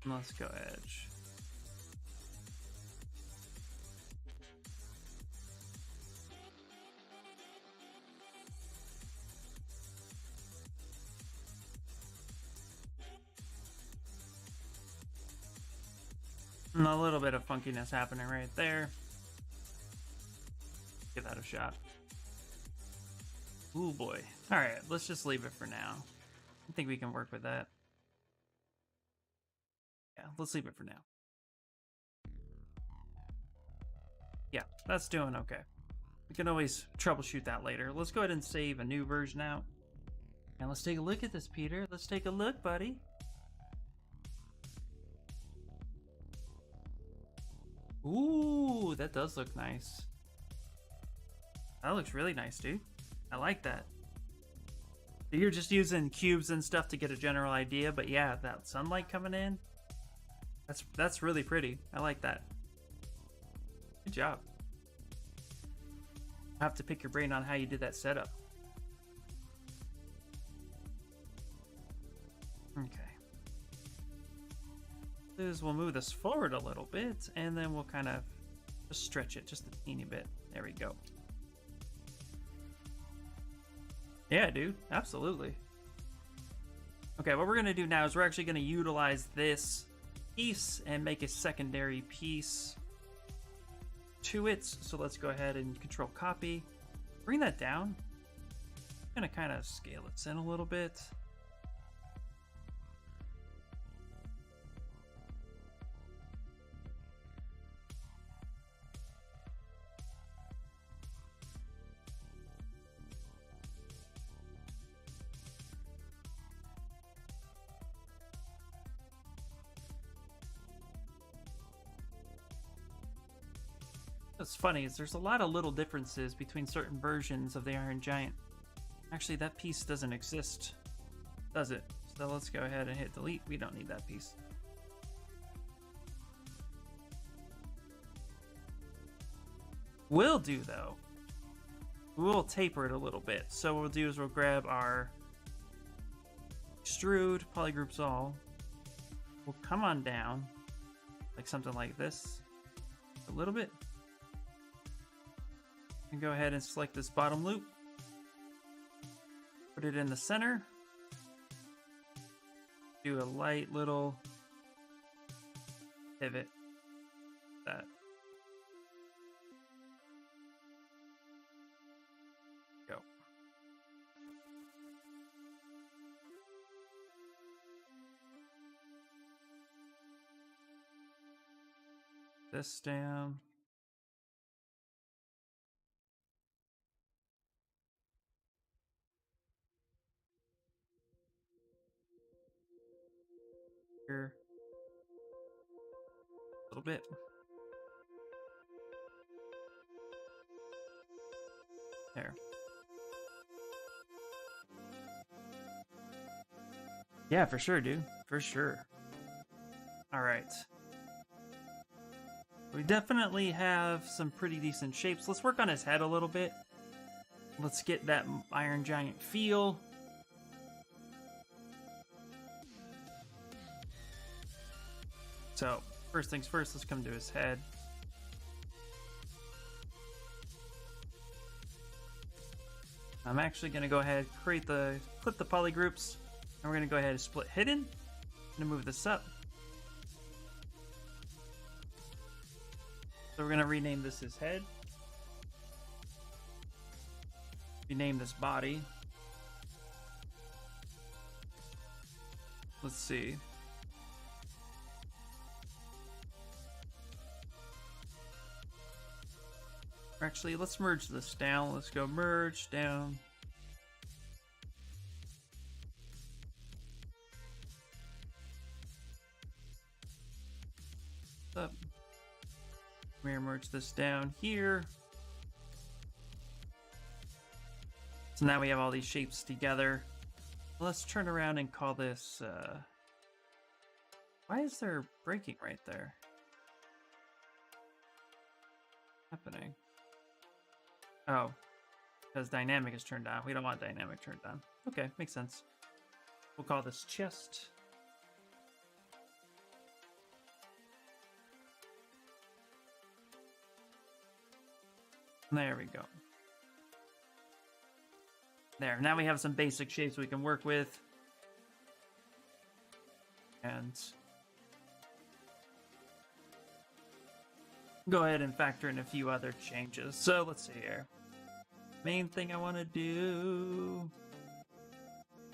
Let's go edge. And a little bit of funkiness happening right there. Give that a shot. Ooh boy. Alright, let's just leave it for now. I think we can work with that. Yeah, let's leave it for now. Yeah, that's doing okay. We can always troubleshoot that later. Let's go ahead and save a new version out. And let's take a look at this, Peter. Let's take a look, buddy. Ooh, that does look nice. That looks really nice, dude. I like that. So you're just using cubes and stuff to get a general idea, but yeah, that sunlight coming in, that's really pretty. I like that. Good job. I have to pick your brain on how you did that setup. Okay. We'll move this forward a little bit, and then we'll kind of just stretch it just a teeny bit. There we go. Yeah, dude, absolutely. Okay, what we're gonna do now is we're actually gonna utilize this piece and make a secondary piece to it. So let's go ahead and control copy. Bring that down. I'm gonna kind of scale it in a little bit. What's funny is there's a lot of little differences between certain versions of the Iron Giant. Actually, that piece doesn't exist, does it? So let's go ahead and hit delete. We don't need that piece. Will do, though. We'll taper it a little bit. So what we'll do is we'll grab our extrude, polygroups all. We'll come on down, like something like this, a little bit. And go ahead and select this bottom loop. Put it in the center. Do a light little pivot. That. Go. This down. Here. A little bit. There. Yeah, for sure, dude. For sure. All right. We definitely have some pretty decent shapes. Let's work on his head a little bit. Let's get that Iron Giant feel. So, first things first, let's come to his head. I'm actually going to go ahead, click the poly groups, and we're going to go ahead and split hidden. I'm going to move this up. So we're going to rename this as head. Rename this body. Let's see. Actually, let's merge this down. Let's go merge down. Up. We're gonna merge this down here. So now we have all these shapes together. Let's turn around and call this, why is there breaking right there? What's happening? Oh, because dynamic is turned on. We don't want dynamic turned on. Okay, makes sense. We'll call this chest. There we go. There, now we have some basic shapes we can work with. And go ahead and factor in a few other changes. So let's see here. Main thing I want to do,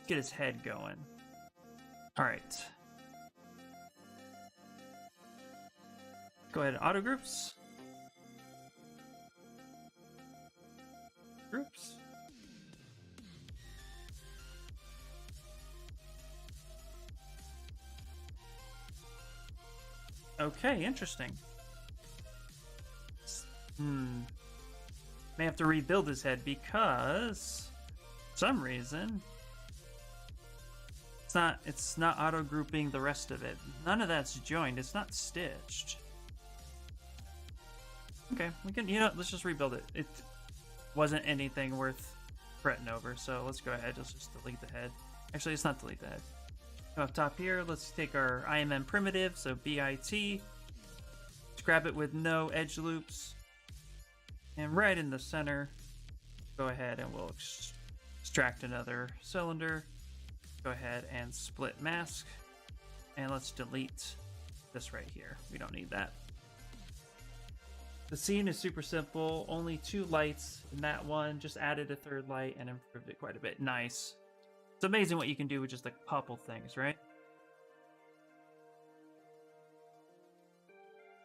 get his head going. All right. Go ahead and auto groups. Groups. Okay, interesting. May have to rebuild his head because for some reason it's not auto grouping the rest of it. None of that's joined. It's not stitched. Okay, we can, let's just rebuild it. It wasn't anything worth fretting over, so let's go ahead. Let's just delete the head. Actually, let's not delete the head. Up top here, let's take our IMM primitive, so BIT. Let's grab it with no edge loops. And right in the center, go ahead and we'll extract another cylinder. Go ahead and split mask. And let's delete this right here. We don't need that. The scene is super simple. Only 2 lights in that one. Just added a 3rd light and improved it quite a bit. Nice. It's amazing what you can do with just a couple things, right?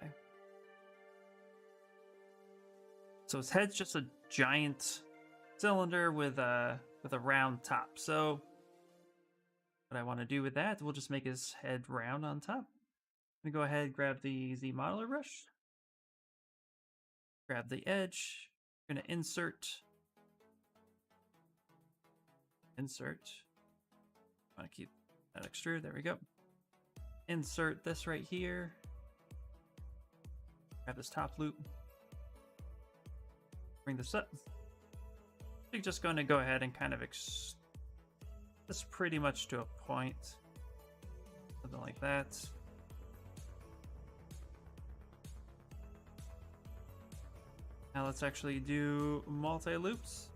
Okay. So his head's just a giant cylinder with a round top. So what I want to do with that, we'll just make his head round on top. I'm gonna go ahead and grab the Z modeler brush. Grab the edge. I'm gonna insert. I want to keep that extrude. There we go. Insert this right here. Grab this top loop. Bring this up. We're just going to go ahead and kind of this pretty much to a point. Something like that. Now let's actually do multi-loops.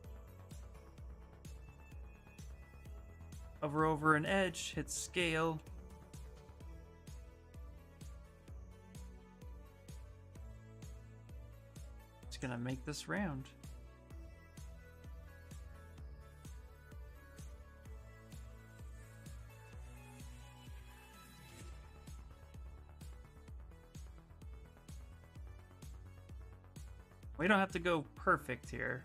Hover over an edge, hit scale. It's gonna make this round. We don't have to go perfect here.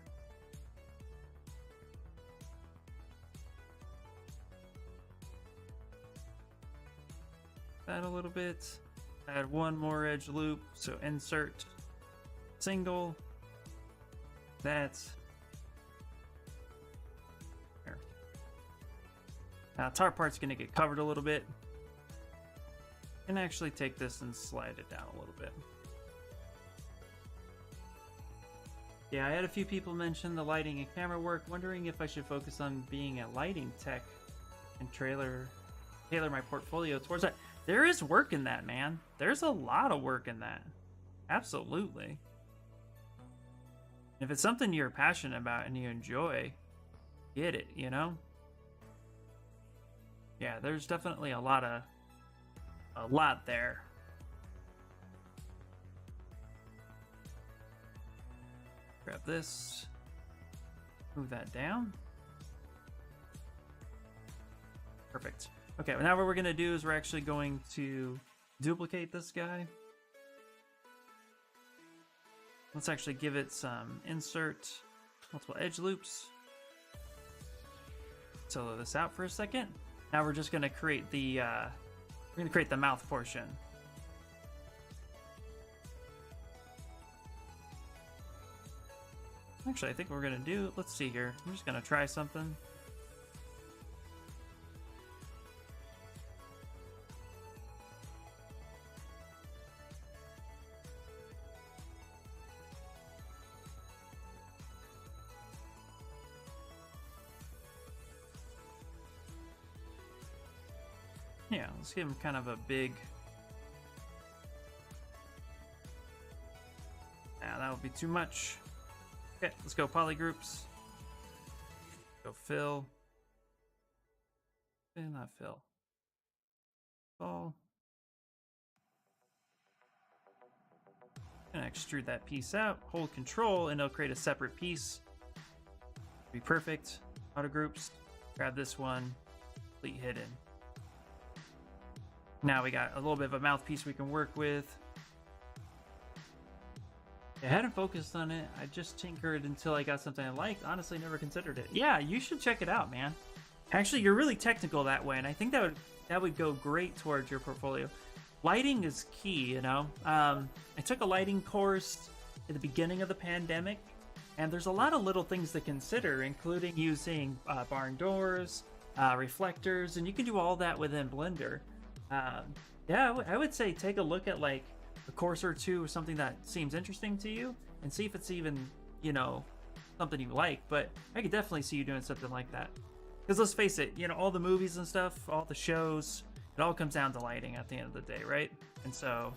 That a little bit. Add one more edge loop. So insert single. That's there. Now top part's gonna get covered a little bit. And actually take this and slide it down a little bit. Yeah, I had a few people mention the lighting and camera work, wondering if I should focus on being a lighting tech and tailor my portfolio towards that. There is work in that, man. There's a lot of work in that. Absolutely. If it's something you're passionate about and you enjoy, get it, you know? Yeah, there's definitely a lot there. Grab this. Move that down. Perfect. Okay, now what we're going to do is we're actually going to duplicate this guy. Let's actually give it some insert multiple edge loops. Solo this out for a second. Now we're just going to create the mouth portion. Actually, I think what we're going to do, let's see here. I'm just going to try something. Yeah, let's give him kind of a big... Yeah, that would be too much. Okay, let's go polygroups. Go fill. Not fill. Fill. Gonna extrude that piece out. Hold control and it'll create a separate piece. Be perfect. Auto groups. Grab this one. Complete hidden. Now we got a little bit of a mouthpiece we can work with. I hadn't focused on it. I just tinkered until I got something I liked. Honestly, never considered it. Yeah, you should check it out, man. Actually, you're really technical that way, and I think that would go great towards your portfolio. Lighting is key, you know. I took a lighting course at the beginning of the pandemic, and there's a lot of little things to consider, including using barn doors, reflectors, and you can do all that within Blender. Yeah, I would say take a look at like a course or two or something that seems interesting to you and see if it's even, you know, something you like. But I could definitely see you doing something like that. Because let's face it, you know, all the movies and stuff, all the shows, it all comes down to lighting at the end of the day, right? And so,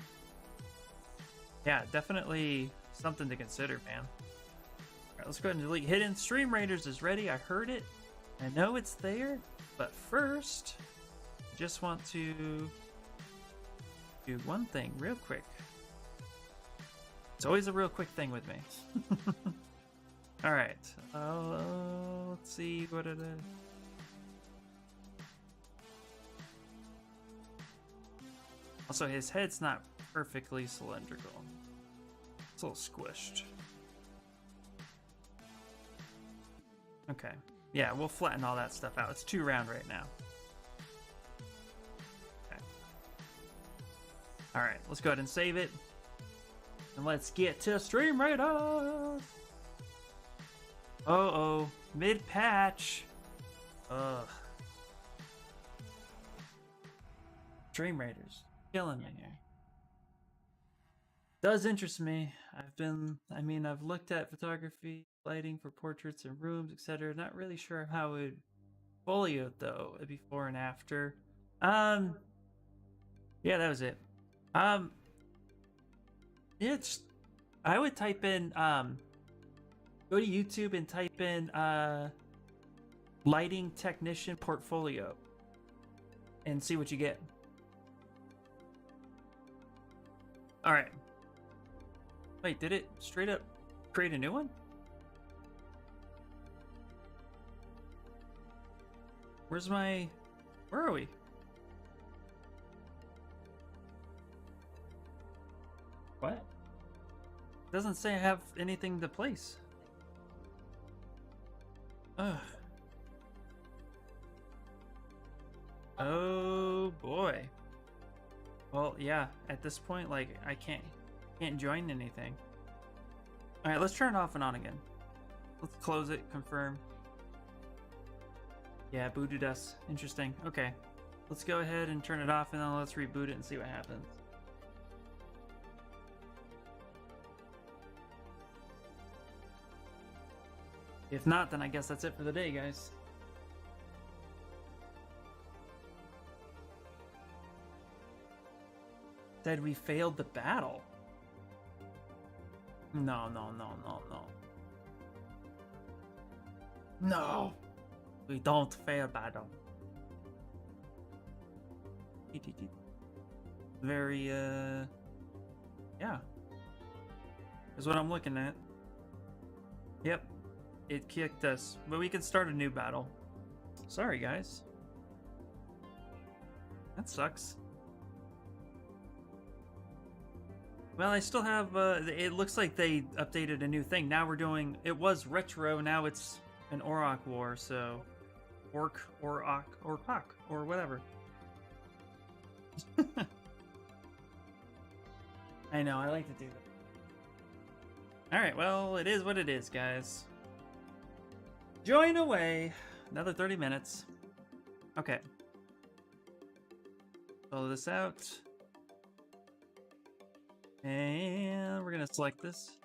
yeah, definitely something to consider, man. All right, let's go ahead and delete hidden. Stream Raiders is ready. I heard it. I know it's there. But first... just want to do one thing real quick. It's always a real quick thing with me. All right. Let's see what it is. Also, his head's not perfectly cylindrical. It's a little squished. Okay. Yeah, we'll flatten all that stuff out. It's too round right now. Alright, let's go ahead and save it. And let's get to Stream Raiders! Uh-oh. Mid-patch. Ugh. Stream Raiders. Killing me here. Does interest me. I've looked at photography, lighting for portraits and rooms, etc. Not really sure how it would folio it though, before and after. Yeah, that was it. It's, I would type in, go to YouTube and type in, lighting technician portfolio and see what you get. All right. Wait, did it straight up create a new one? Where are we? What? It doesn't say I have anything to place. Ugh. Oh boy. Well, yeah, at this point, like, I can't join anything. Alright, let's turn it off and on again. Let's close it, confirm. Yeah, booted us. Interesting. Okay. Let's go ahead and turn it off and then let's reboot it and see what happens. If not, then I guess that's it for the day, guys. Said we failed the battle. No. No. We don't fail battle. Very, yeah. Is what I'm looking at. Yep. It kicked us, but we can start a new battle. Sorry, guys. That sucks. Well, I still have, it looks like they updated a new thing. Now we're doing, it was retro, now it's an Orok war, so Orc, Orok, or whatever. I know, I like to do that. Alright, well, it is what it is, guys. Join away. Another 30 minutes. Okay. Follow this out. And we're gonna select this.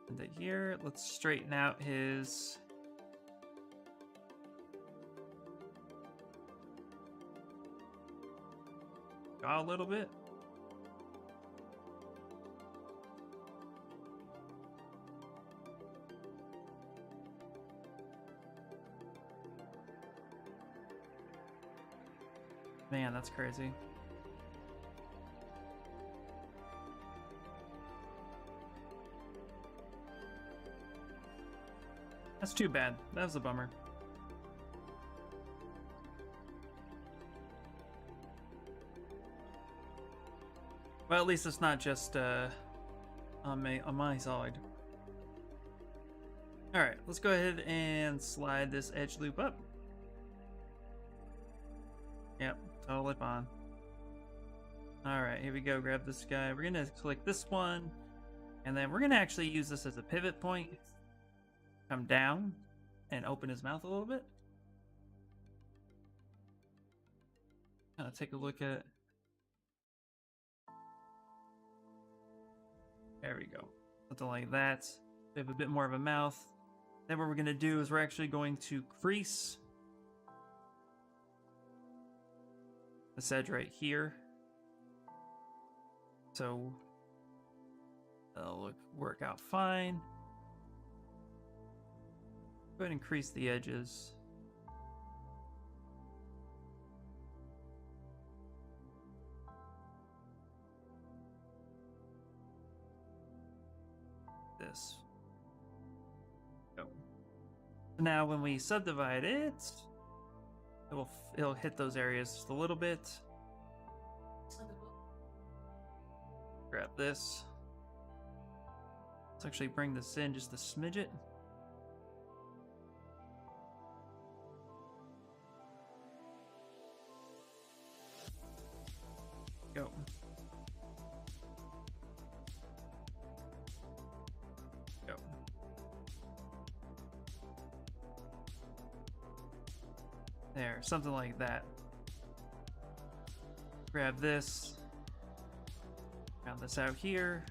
And here, let's straighten out his jaw a little bit. Man, that's crazy. That's too bad. That was a bummer. Well, at least it's not just on my side. All right, let's go ahead and slide this edge loop up. Yep, totally fine. All right, here we go. Grab this guy. We're gonna click this one, and then we're gonna actually use this as a pivot point. Come down and open his mouth a little bit. Take a look at. There we go. Something like that. We have a bit more of a mouth. Then what we're gonna do is we're actually going to crease this edge right here. So that'll work out fine. Go ahead and crease the edges. This. Go. Now when we subdivide it, it'll hit those areas just a little bit. Grab this. Let's actually bring this in just a smidget. Go. Go. There, something like that. Grab this. Round this out here.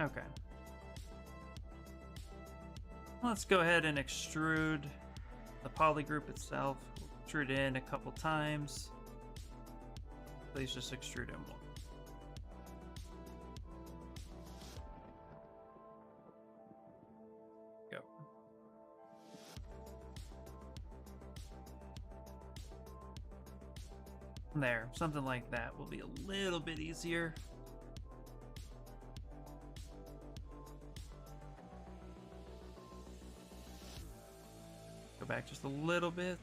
Okay. Let's go ahead and extrude the poly group itself. Extrude in a couple times. Please just extrude in one. Go. There, something like that will be a little bit easier. Go back just a little bit.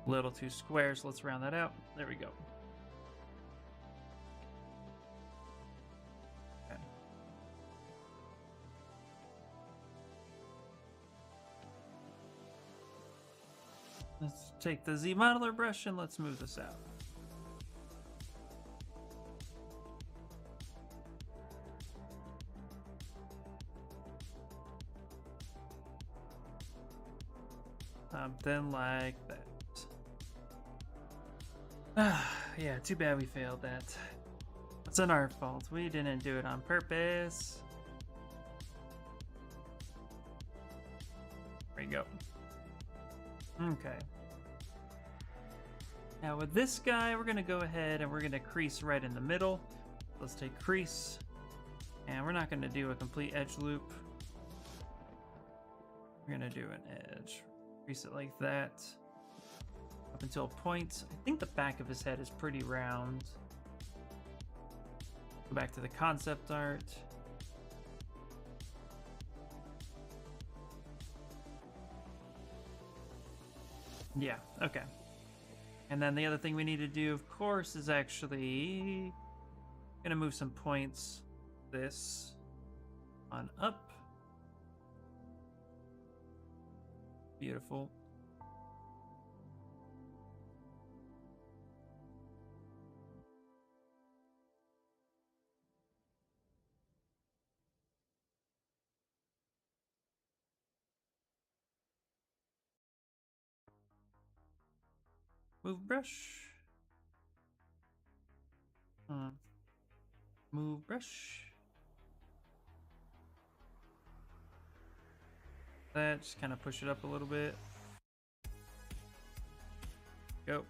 Little too square, so let's round that out. There we go. Okay. Let's take the Z modeler brush and let's move this out. Something like that. yeah, too bad we failed that. It's not our fault. We didn't do it on purpose. There you go. Okay. Now with this guy, we're gonna go ahead and we're gonna crease right in the middle. Let's take crease, and we're not gonna do a complete edge loop. We're gonna do an edge. Crease it like that. Up until a point. I think the back of his head is pretty round. Go back to the concept art. Yeah, okay. And then the other thing we need to do, of course, is actually gonna move some points this on up. Beautiful. Move brush. Move brush. That, just kind of push it up a little bit. Go.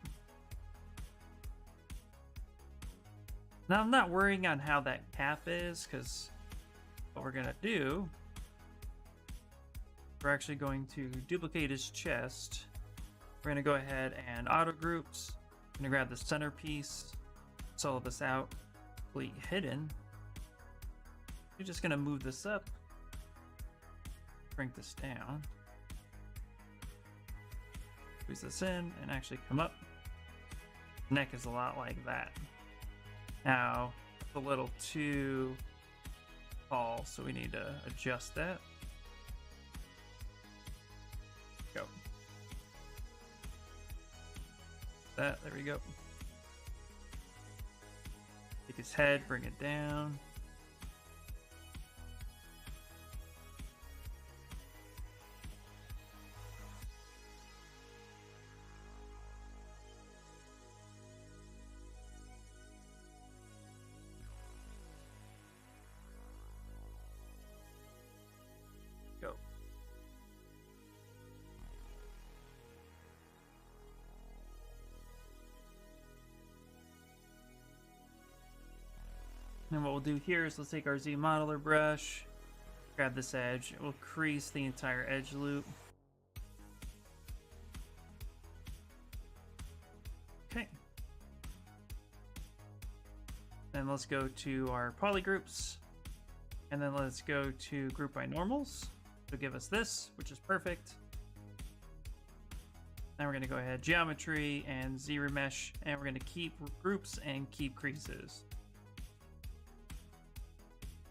Now I'm not worrying on how that cap is, because what we're gonna do, we're actually going to duplicate his chest. We're gonna go ahead and auto groups. I'm gonna grab the centerpiece, solve this out, complete hidden. You're just gonna move this up, crank this down, squeeze this in, and actually come up. Neck is a lot like that. Now, it's a little too tall, so we need to adjust that. Go. There we go. Take his head, bring it down. Go. And what we'll do here is let's take our Z modeler brush, grab this edge, it will crease the entire edge loop. Okay. Then let's go to our poly groups, and then let's go to group by normals. It'll give us this, which is perfect. Now we're going to go ahead, geometry and Z remesh, and we're going to keep groups and keep creases.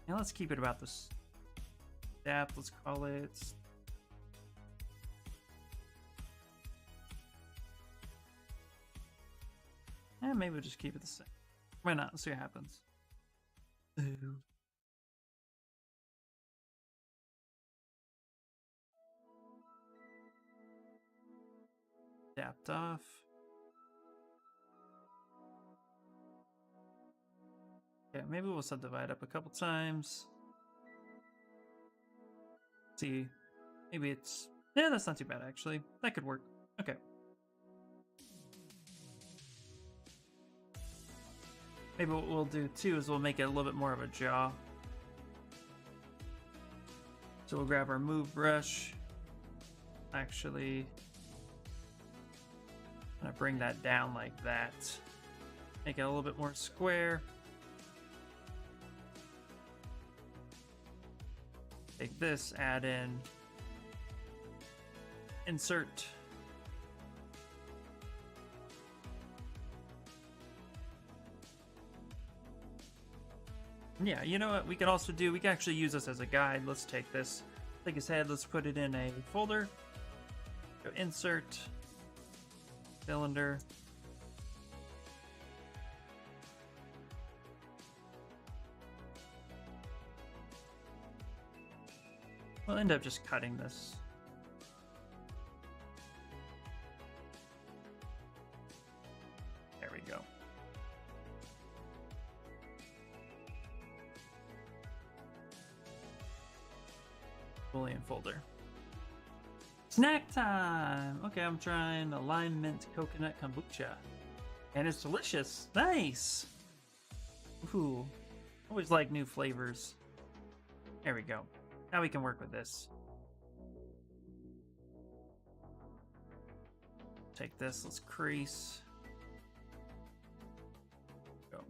And let's keep it about this depth. Let's call it. And maybe we'll just keep it the same. Why not? Let's see what happens. Ooh. Dapped off. Yeah, maybe we'll subdivide up a couple times. See, maybe it's, yeah, that's not too bad actually. That could work. Okay. Maybe what we'll do too is we'll make it a little bit more of a jaw. So we'll grab our move brush. Actually, I'm gonna bring that down like that. Make it a little bit more square. Take this, add in, insert. Yeah, you know what we could also do? We can actually use this as a guide. Let's take this, take his head, let's put it in a folder. Go insert, cylinder. We'll end up just cutting this. There we go. Boolean folder. Snack time! Okay, I'm trying a lime mint coconut kombucha. And it's delicious. Nice! Ooh. Always like new flavors. There we go. Now we can work with this. Take this, let's crease. Go.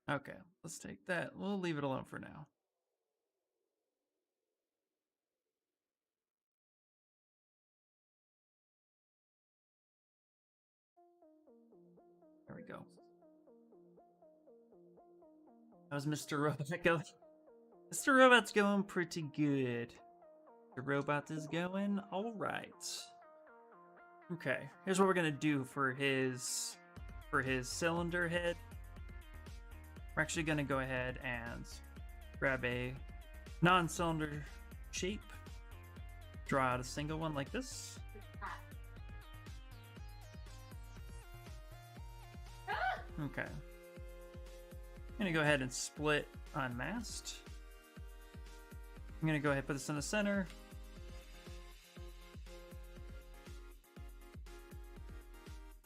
Okay, let's take that. We'll leave it alone for now. There we go. How's Mr. Robot going? Mr. Robot's going pretty good. The robot is going all right. Okay, here's what we're gonna do for his cylinder head. We're actually gonna go ahead and grab a non-cylinder shape, draw out a single one like this. Okay. I'm gonna go ahead and split unmasked. I'm gonna go ahead and put this in the center.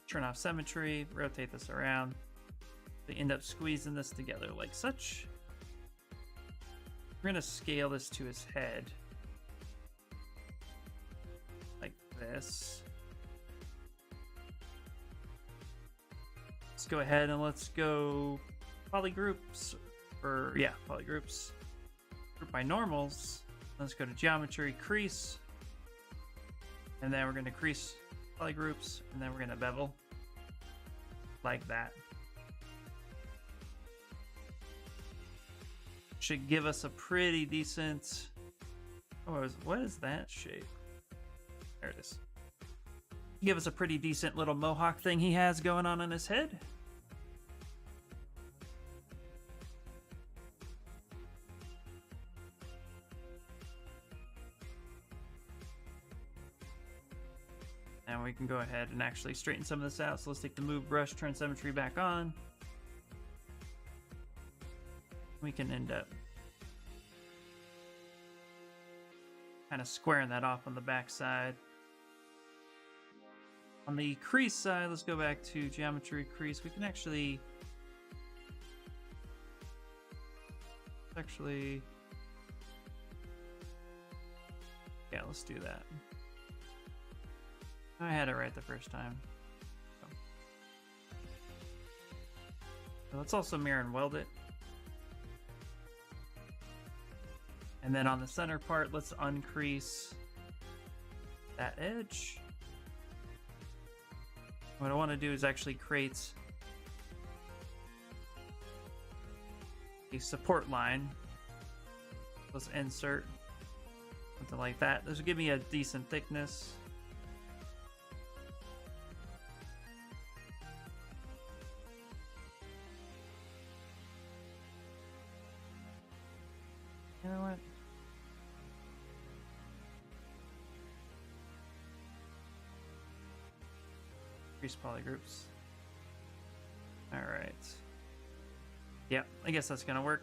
Turn off symmetry, rotate this around. We end up squeezing this together like such. We're gonna scale this to his head. Like this. Let's go ahead and let's go polygroups. Polygroups. Group by normals. Let's go to geometry, crease. And then we're gonna crease polygroups, and then we're gonna bevel. Like that. Should give us a pretty decent... Oh, what is that shape? There it is. Give us a pretty decent little mohawk thing he has going on in his head. And we can go ahead and actually straighten some of this out. So let's take the move brush, turn symmetry back on. We can end up kind of squaring that off on the back side. On the crease side, let's go back to geometry crease. We can actually yeah, let's do that. I had it right the first time. So let's also mirror and weld it. And then on the center part, let's uncrease that edge. What I want to do is actually create a support line. Let's insert something like that. This will give me a decent thickness. You know what? Increase polygroups. All right. Yeah, I guess that's gonna work.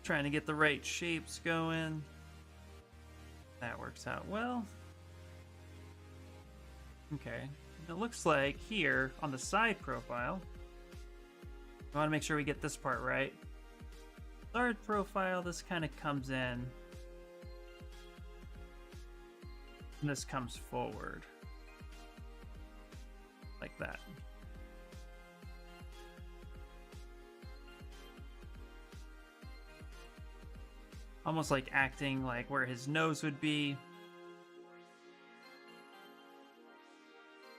Trying to get the right shapes going. That works out well. Okay. It looks like here on the side profile, we want to make sure we get this part right. Third profile, this kind of comes in. And this comes forward. Like that. Almost like acting like where his nose would be.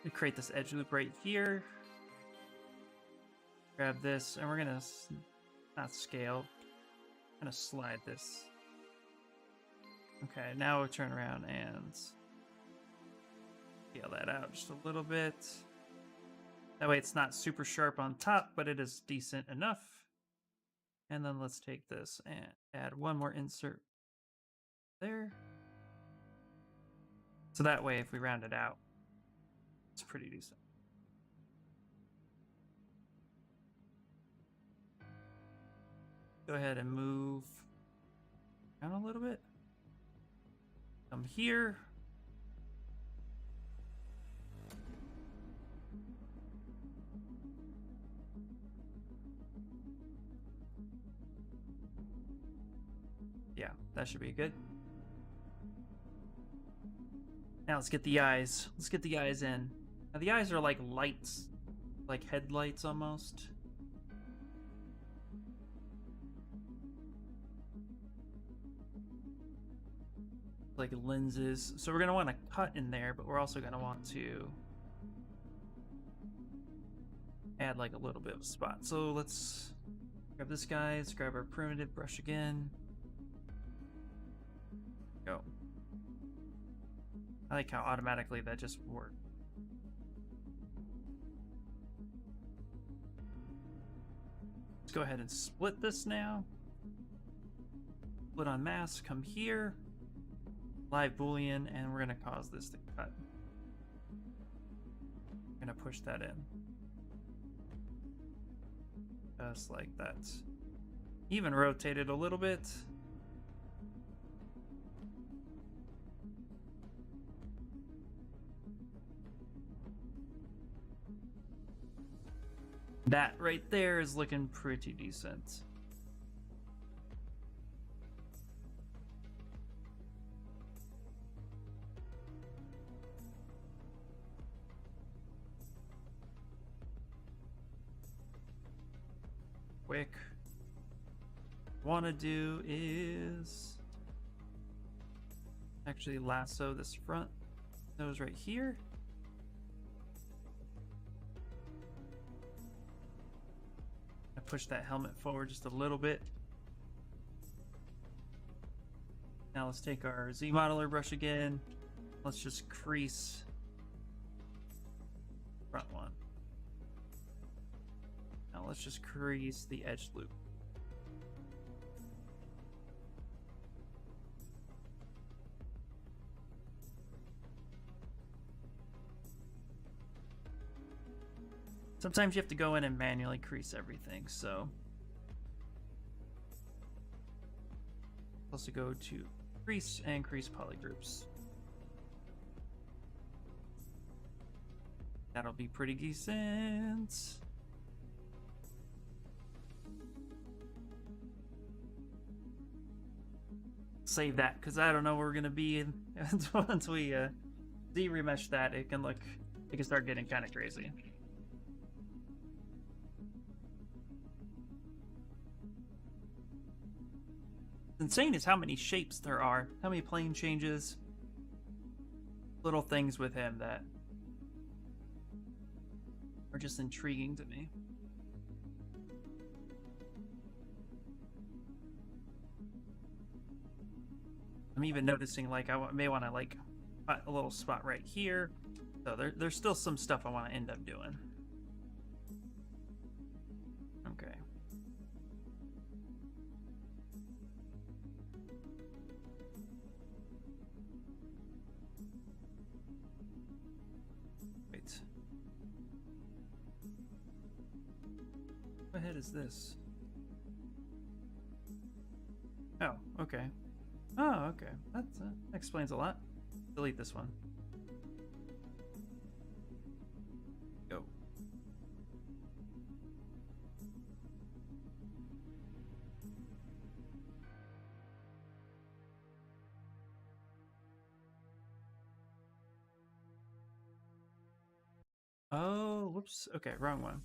We create this edge loop right here. Grab this, and we're gonna not scale. Gonna slide this. Okay, now we'll turn around and scale that out just a little bit. That way it's not super sharp on top, but it is decent enough. And then let's take this and add one more insert there. So that way, if we round it out, It's pretty decent. Go ahead and move down a little bit. Come here. Yeah, that should be good. Now let's get the eyes. Let's get the eyes in. Now the eyes are like lights, like headlights almost. Like lenses. So we're gonna want to cut in there, but we're also gonna want to add like a little bit of a spot. So let's grab this guy. Let's grab our primitive brush again. Go. I like how automatically that just worked. Let's go ahead and split this now. Split on mask, come here. Live Boolean, and we're gonna cause this to cut. We're gonna push that in. Just like that. Even rotate it a little bit. That right there is looking pretty decent. Quick. Want to do is actually lasso this front nose right here. I push that helmet forward just a little bit. Now let's take our Z modeler brush again. Let's just crease front one. Now let's just crease the edge loop. Sometimes you have to go in and manually crease everything, so also go to crease and crease polygroups. That'll be pretty decent. Save that because I don't know where we're gonna be once we de-remesh that. It can start getting kind of crazy. Insane is how many shapes there are, how many plane changes, little things with him that are just intriguing to me. I'm even noticing like I may want to like put a little spot right here. So there's still some stuff I want to end up doing. Okay. Wait. What head is this? Oh, okay. Oh, okay. That explains a lot. Delete this one. Go. Oh, whoops. Okay, wrong one.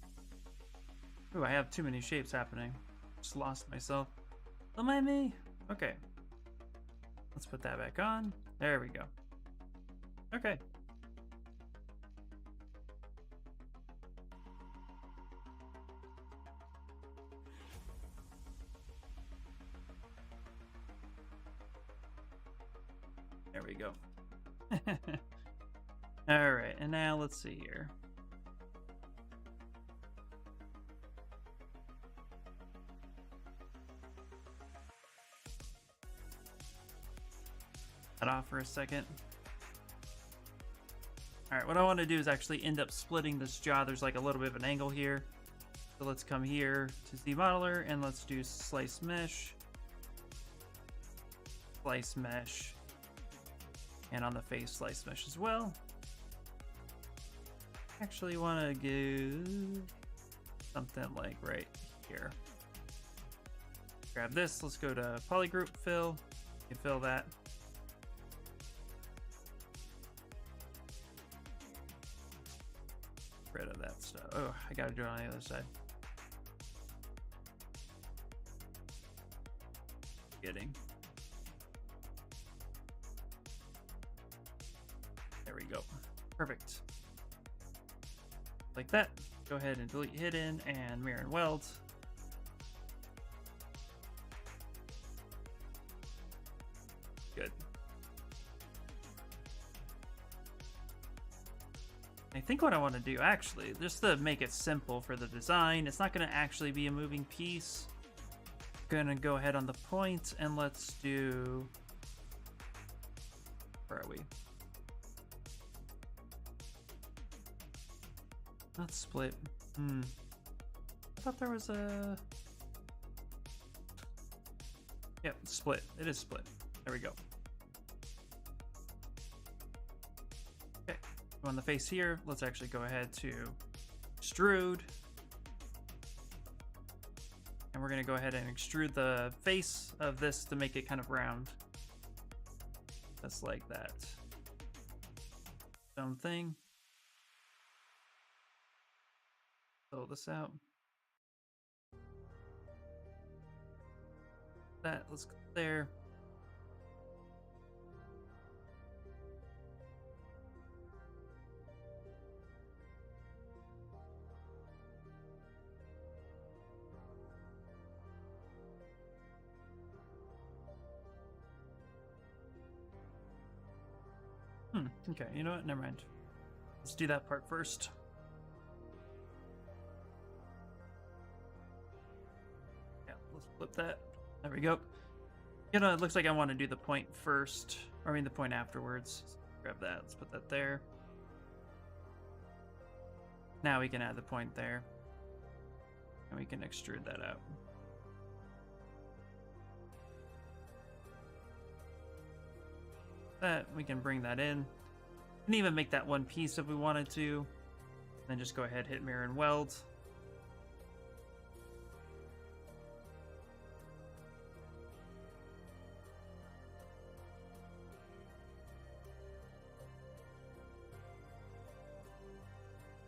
Ooh, I have too many shapes happening. Just lost myself. Don't mind me. Okay. Let's put that back on. There we go. Okay. There we go. All right, and now let's see here. That off for a second. All right, what I want to do is actually end up splitting this jaw. There's like a little bit of an angle here. So let's come here to Z-Modeler and let's do slice mesh. Slice mesh. And on the face, slice mesh as well. Actually want to do something like right here. Grab this, let's go to polygroup fill. You can fill that. Rid of that stuff. Oh, I gotta do it on the other side. Getting. There we go. Perfect. Like that. Go ahead and delete hidden and mirror and weld. Good. I think what I want to do, actually, just to make it simple for the design, it's not going to actually be a moving piece. I'm going to go ahead on the point and let's do... Where are we? Not split. I thought there was a... Yep, split. It is split. There we go. Okay, on the face here, let's actually go ahead to extrude. And we're going to go ahead and extrude the face of this to make it kind of round. Just like that. Same thing. Fill this out. That, let's go there. Okay, you know what? Never mind. Let's do that part first. Yeah, let's flip that. There we go. You know, it looks like I want to do the point first. Or I mean the point afterwards. So grab that. Let's put that there. Now we can add the point there. And we can extrude that out. That we can bring that in. We can even make that one piece if we wanted to. Then just go ahead, hit mirror and weld.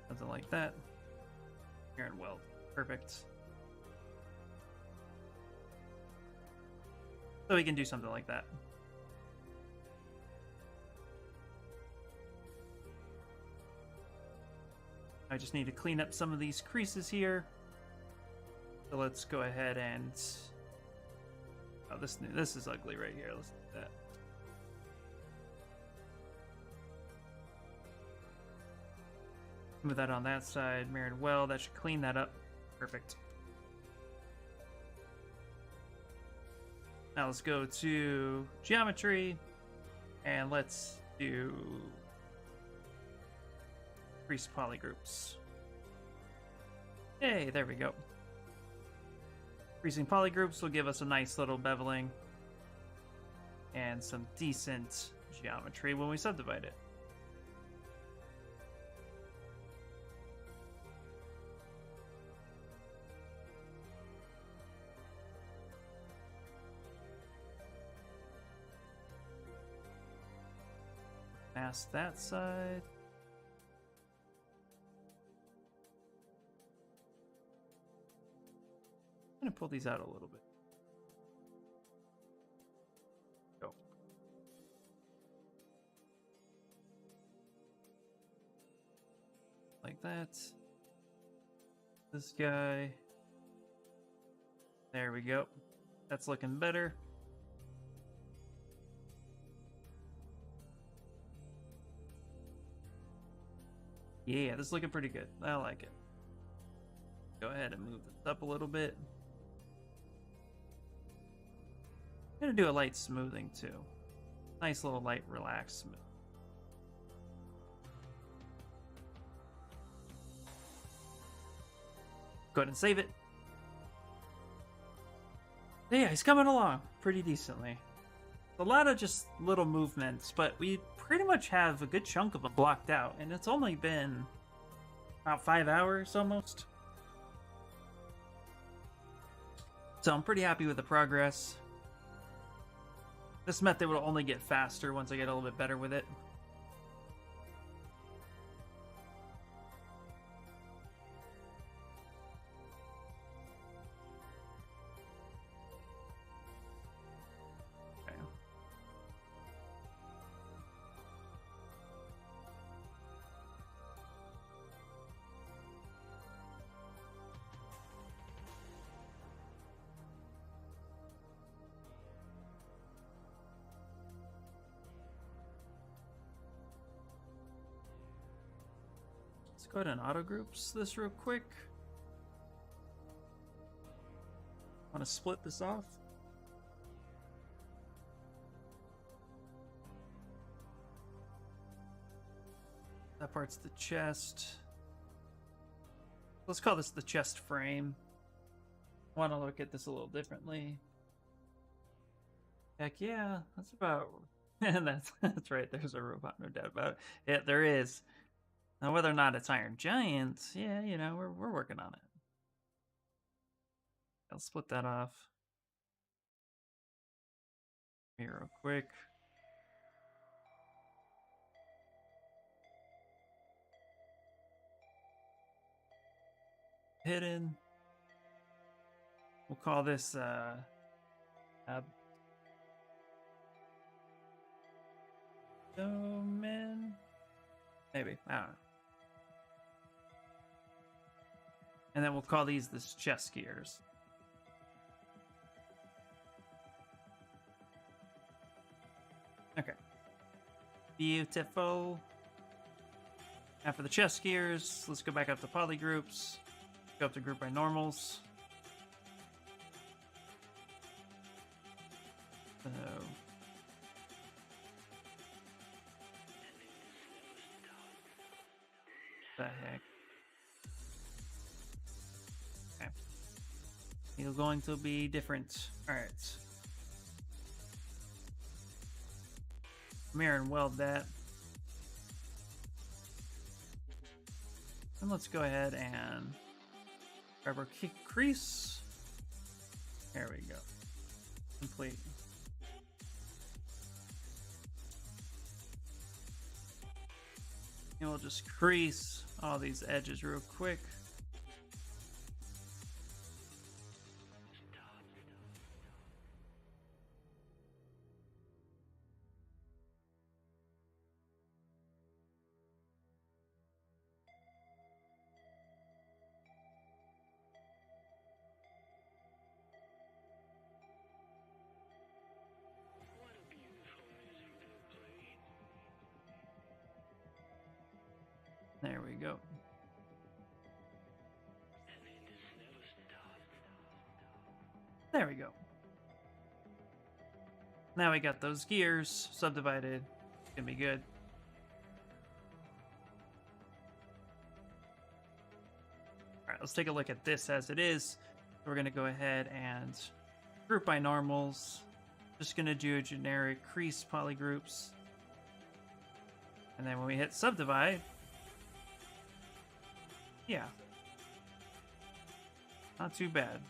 Something like that. Mirror and weld. Perfect. So we can do something like that. I just need to clean up some of these creases here. So let's go ahead and... Oh, this is ugly right here. Let's do that. Move that on that side. Mirrored well. That should clean that up. Perfect. Now let's go to geometry. And let's do... Crease polygroups. Hey, there we go. Creasing polygroups will give us a nice little beveling and some decent geometry when we subdivide it. Mask that side. I'm gonna pull these out a little bit. Go. Like that. This guy. There we go. That's looking better. Yeah, this is looking pretty good. I like it. Go ahead and move this up a little bit. I'm gonna do a light smoothing too. Nice little light relaxed smooth. Go ahead and save it. Yeah, he's coming along pretty decently. A lot of just little movements, but we pretty much have a good chunk of them blocked out, and it's only been about 5 hours almost. So I'm pretty happy with the progress. This method will only get faster once I get a little bit better with it. Let's go ahead and auto groups this real quick. Want to split this off? That part's the chest. Let's call this the chest frame. I want to look at this a little differently. Heck yeah, that's about... that's right, there's a robot, no doubt about it. Yeah, there is. Now, whether or not it's Iron Giant, yeah, you know, we're working on it. I'll split that off here real quick. Hidden. We'll call this abdomen. Maybe, I don't know. And then we'll call these the chest gears. Okay. Beautiful. Now for the chest gears, let's go back up to poly groups. Go up to group by normals. So the heck. Okay. You're going to be different. Alright. Come here and weld that. And let's go ahead and grab our crease. There we go. Complete. And we'll just crease all these edges real quick. There we go. There we go. Now we got those gears subdivided. It's gonna be good. Alright, let's take a look at this as it is. We're gonna go ahead and group by normals. Just gonna do a generic crease polygroups. And then when we hit subdivide, yeah, not too bad.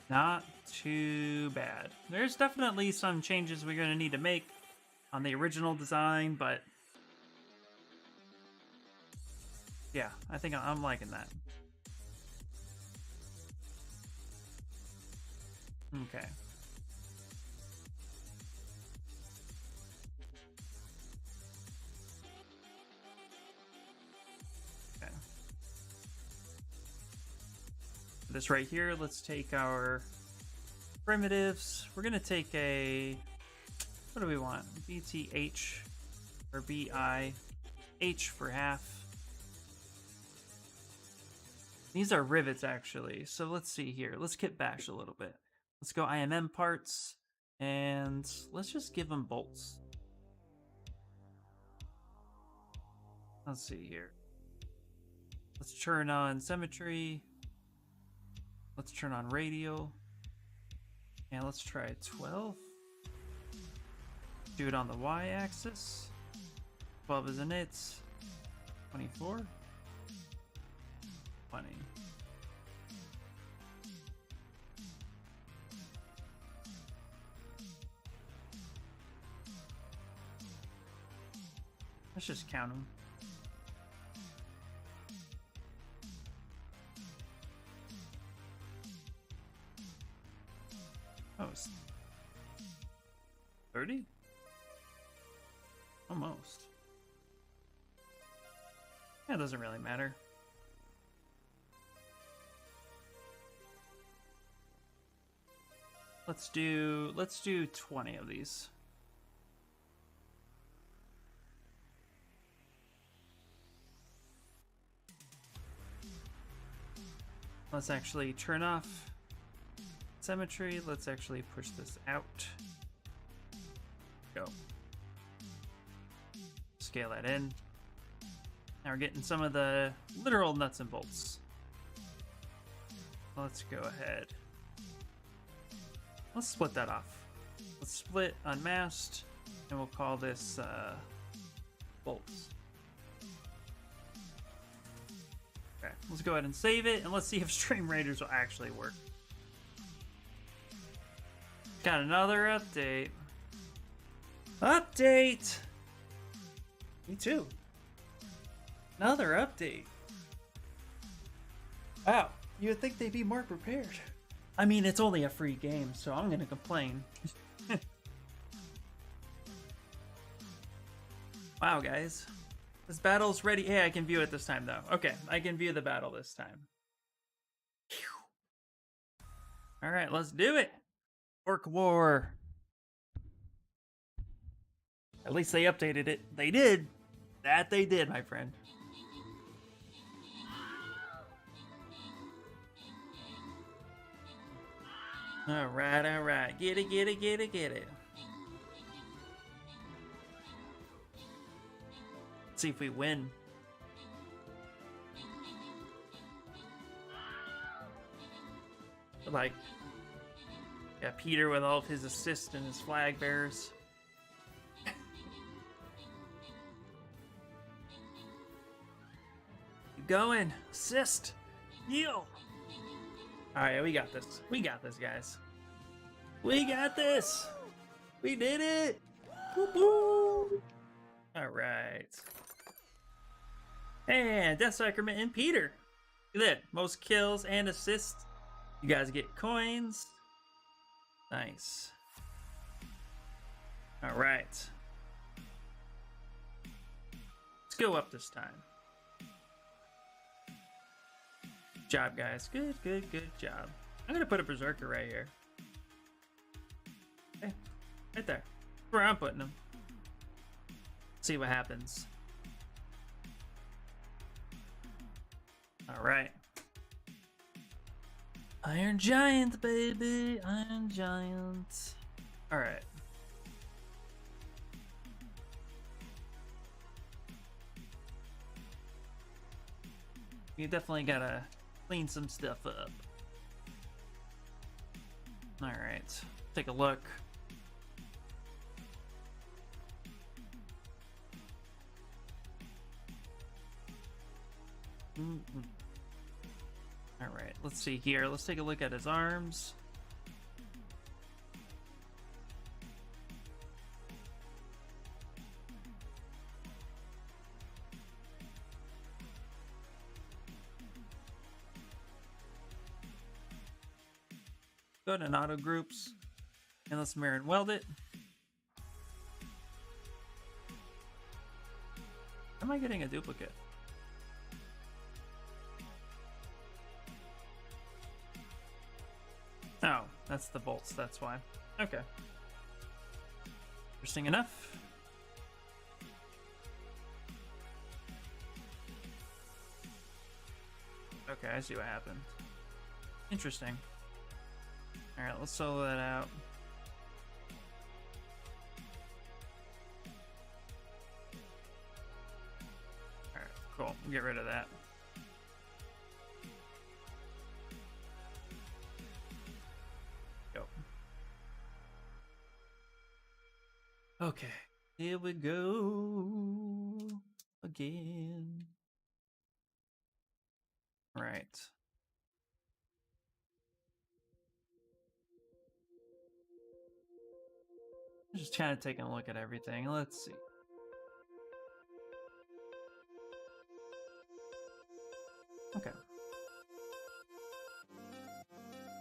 Not too bad. There's definitely some changes we're going to need to make on the original design, but yeah, I think I'm liking that. Okay. This right here, let's take our primitives. We're gonna take a, what do we want? BTH or BI, H for half. These are rivets actually, so let's see here. Let's kit bash a little bit. Let's go IMM parts and let's just give them bolts. Let's see here. Let's turn on symmetry. Let's turn on radial. And let's try 12. Do it on the y-axis. 12 is in it. 24. 20. Let's just count them. Oh, it's 30? Almost. Yeah, it doesn't really matter. Let's do 20 of these. Let's actually turn off symmetry. Let's actually push this out. Go. Scale that in. Now we're getting some of the literal nuts and bolts. Let's go ahead. Let's split that off. Let's split unmasked, and we'll call this bolts. Okay, let's go ahead and save it, and let's see if Stream Raiders will actually work. Got another update. Update! Me too. Another update. Wow, you would think they'd be more prepared. I mean, it's only a free game, so I'm gonna complain. Wow, guys. This battle's ready. Hey, I can view it this time, though. Okay, I can view the battle this time. Alright, let's do it. Orc War. At least they updated it. They did. That they did, my friend. Alright, alright. Get it, get it, get it, get it. Let's see if we win. Like, got Peter with all of his assists and his flag bearers. Keep going. Assist. Heal. Alright, we got this. We got this, guys. We got this. We did it. Woo-hoo. Alright. And Death Sacrament and Peter. Look at that. Most kills and assists. You guys get coins. Nice. Alright. Let's go up this time. Good job, guys. Good, good, good job. I'm gonna put a Berserker right here. Okay. Right there. That's where I'm putting them. See what happens. Alright. Iron Giant, baby! Iron Giant. Alright. You definitely gotta clean some stuff up. Alright. Take a look. Alright, let's see here. Let's take a look at his arms. Go to auto groups and let's mirror and weld it. Am I getting a duplicate? Oh, that's the bolts, that's why. Okay. Interesting enough. Okay, I see what happened. Interesting. Alright, let's solo that out. Alright. Get rid of that. Go. Okay. Here we go again. Right. Just kind of taking a look at everything. Let's see. Okay.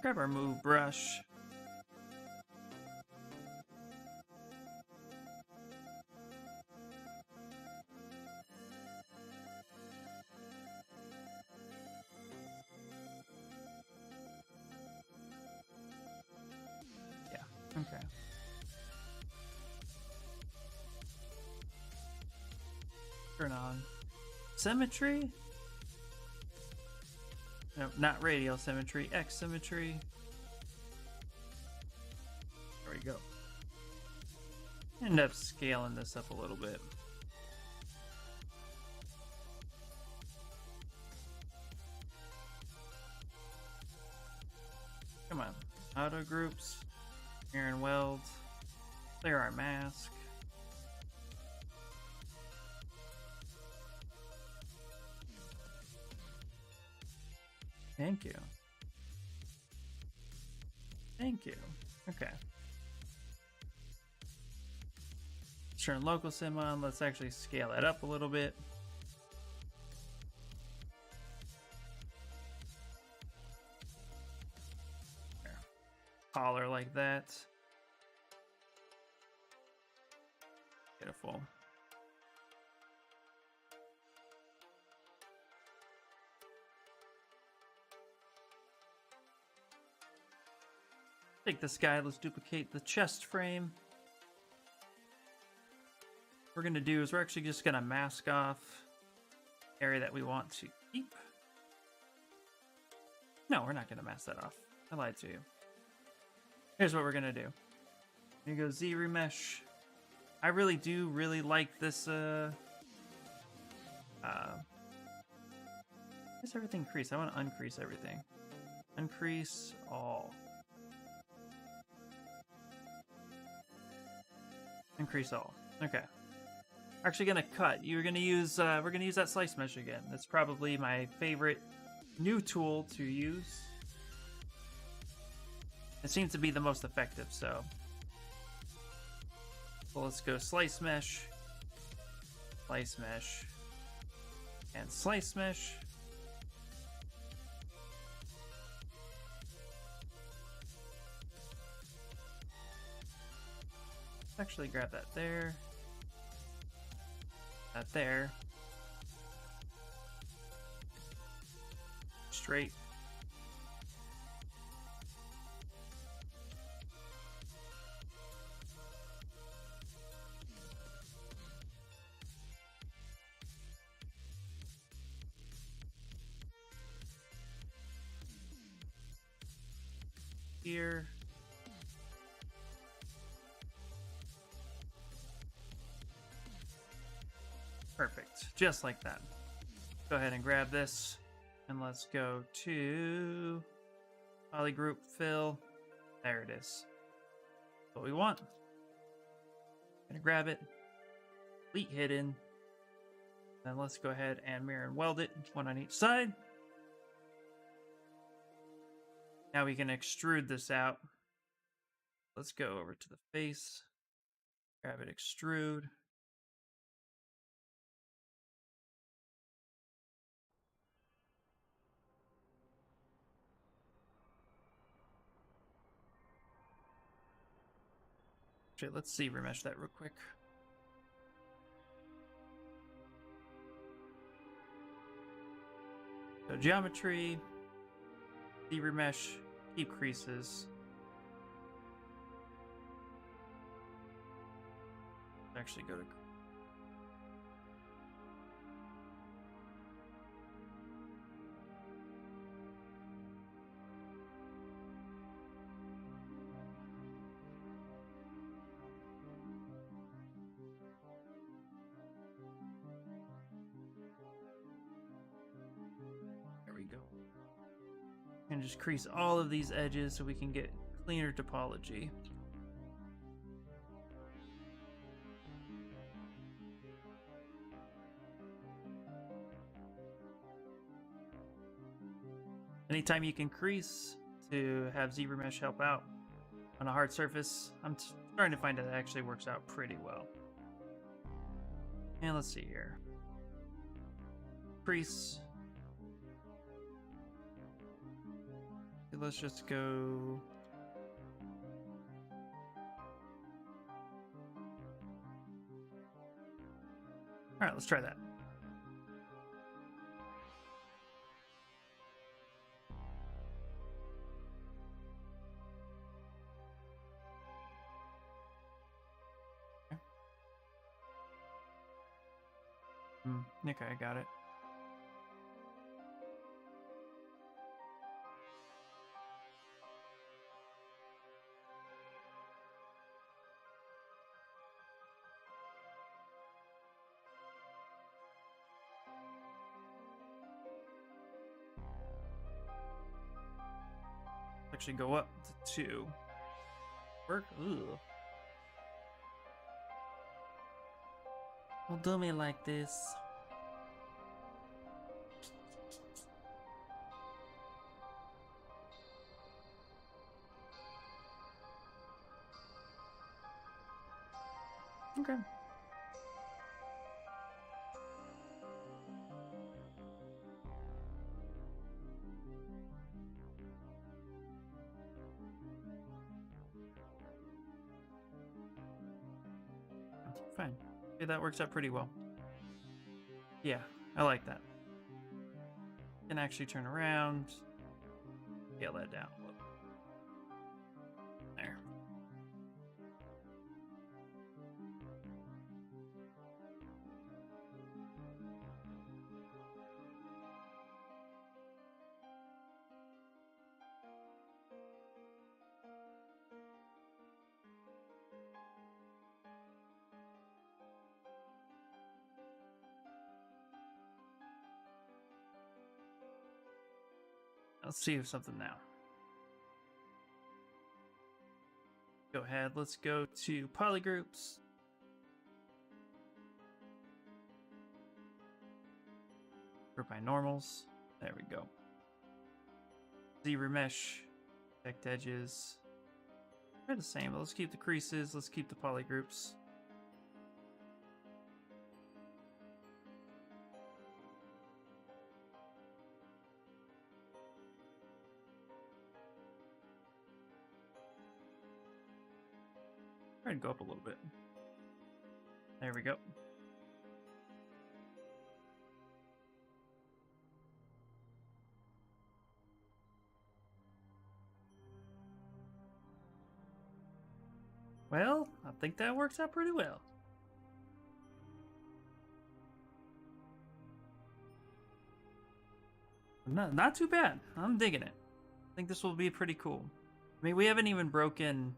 Grab our move brush. Yeah, okay. Turn on symmetry. No, not radial symmetry, X symmetry. There we go. End up scaling this up a little bit. Come on. Auto groups. Mirror and weld. Clear our mask. Thank you. Thank you. Okay. Let's turn local sim on. Let's actually scale that up a little bit. There. Collar like that. Beautiful. Take this guy, let's duplicate the chest frame. What we're gonna do is we're actually just gonna mask off the area that we want to keep. No, we're not gonna mask that off. I lied to you. Here's what we're gonna do. Here goes Z remesh. I really do like this is everything increase? I want to uncrease everything. Uncrease all. Increase all. Okay. We're actually gonna cut. We're gonna use that slice mesh again. That's probably my favorite new tool to use. It seems to be the most effective, so let's go slice mesh, and slice mesh. Let's actually grab that there. That there. Straight. Here. Perfect. Just like that. Go ahead and grab this. And let's go to polygroup fill. There it is. What we want. Gonna grab it. Complete hidden. Then let's go ahead and mirror and weld it. One on each side. Now we can extrude this out. Let's go over to the face. Grab it, extrude. Actually, let's see, remesh that real quick. So geometry, remesh, keep creases. Actually go to And just crease all of these edges so we can get cleaner topology. Anytime you can crease to have ZBrush help out on a hard surface, I'm starting to find that it actually works out pretty well. And let's see here. Crease. Let's just go. All right, let's try that. Okay, I got it. Actually go up to 2. Work? Ugh. Don't do me like this. Okay. Fine. Okay, that works out pretty well. Yeah, I like that. Can actually turn around. Scale that down a little. There. Let's see if something now. Go ahead, let's go to polygroups. Group by normals. There we go. ZBrush, protect edges. They're the same, but let's keep the creases, let's keep the polygroups. Try and go up a little bit. There we go. Well, I think that works out pretty well. Not too bad. I'm digging it. I think this will be pretty cool. I mean, we haven't even broken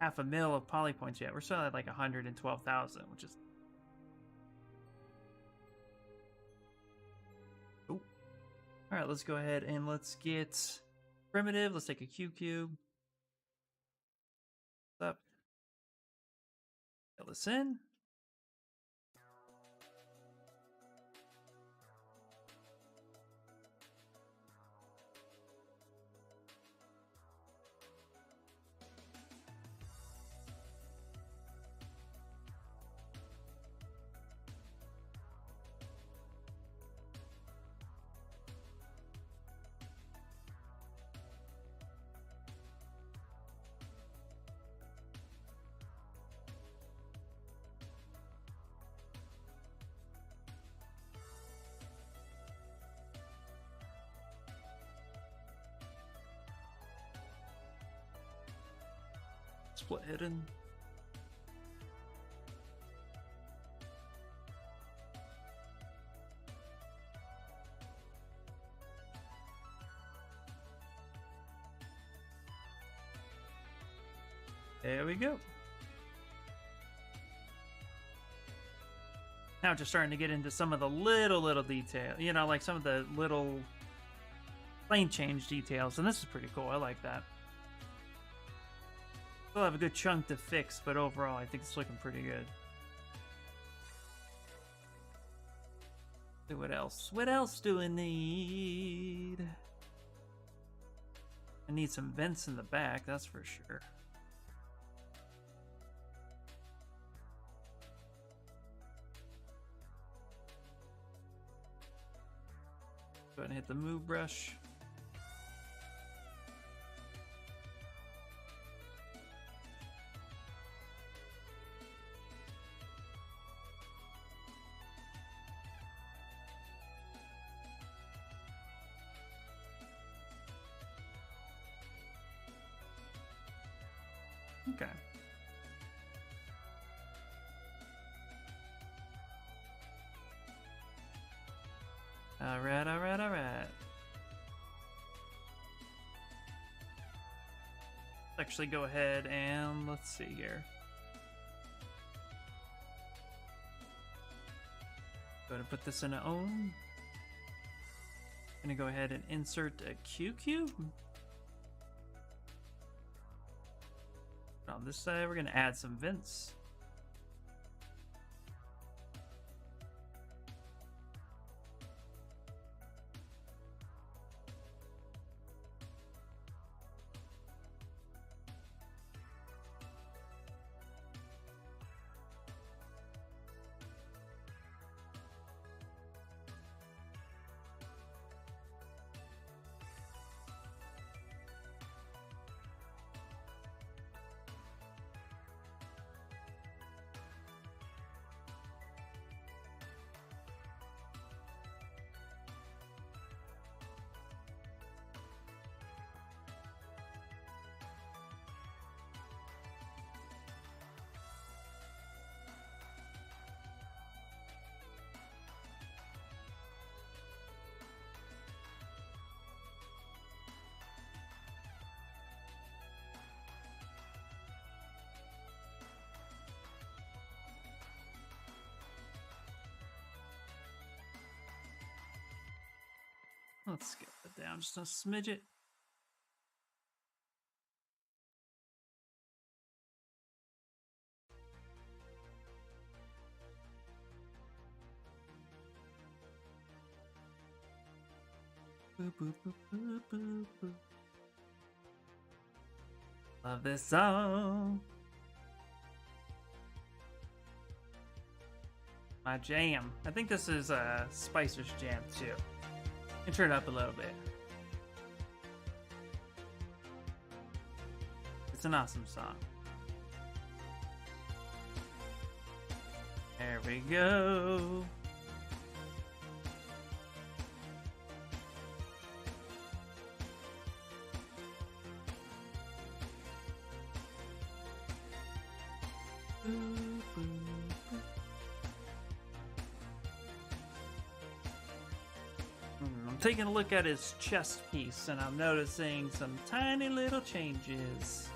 0.5 mil of poly points yet. We're still at like 112,000, which is... Oh. All right, let's go ahead and let's get primitive. Let's take a Q cube. Up. Fill this in. Split hidden. There we go. Now just starting to get into some of the little detail, you know, like some of the little plane change details, and this is pretty cool. I like that. Still have a good chunk to fix, but overall, I think it's looking pretty good. See what else? What else do I need? I need some vents in the back, that's for sure. Go ahead and hit the move brush. Okay. Alright, alright, alright. Let's actually go ahead and let's see here. Go ahead and put this in a own. Gonna go ahead and insert a QQ. On this side, we're gonna add some vents. Let's scale it down just a smidget. Boop, boop, boop, boop, boop, boop. Love this song. My jam. I think this is Spicer's jam too. And turn it up a little bit. It's an awesome song. There we go. I'm taking a look at his chest piece and I'm noticing some tiny little changes.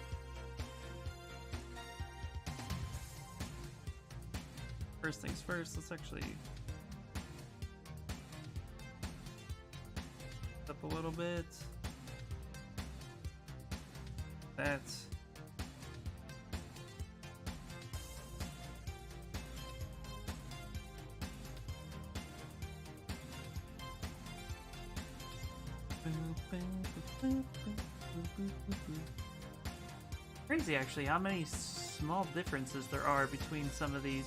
First things first, let's actually up a little bit. That's crazy actually how many small differences there are between some of these.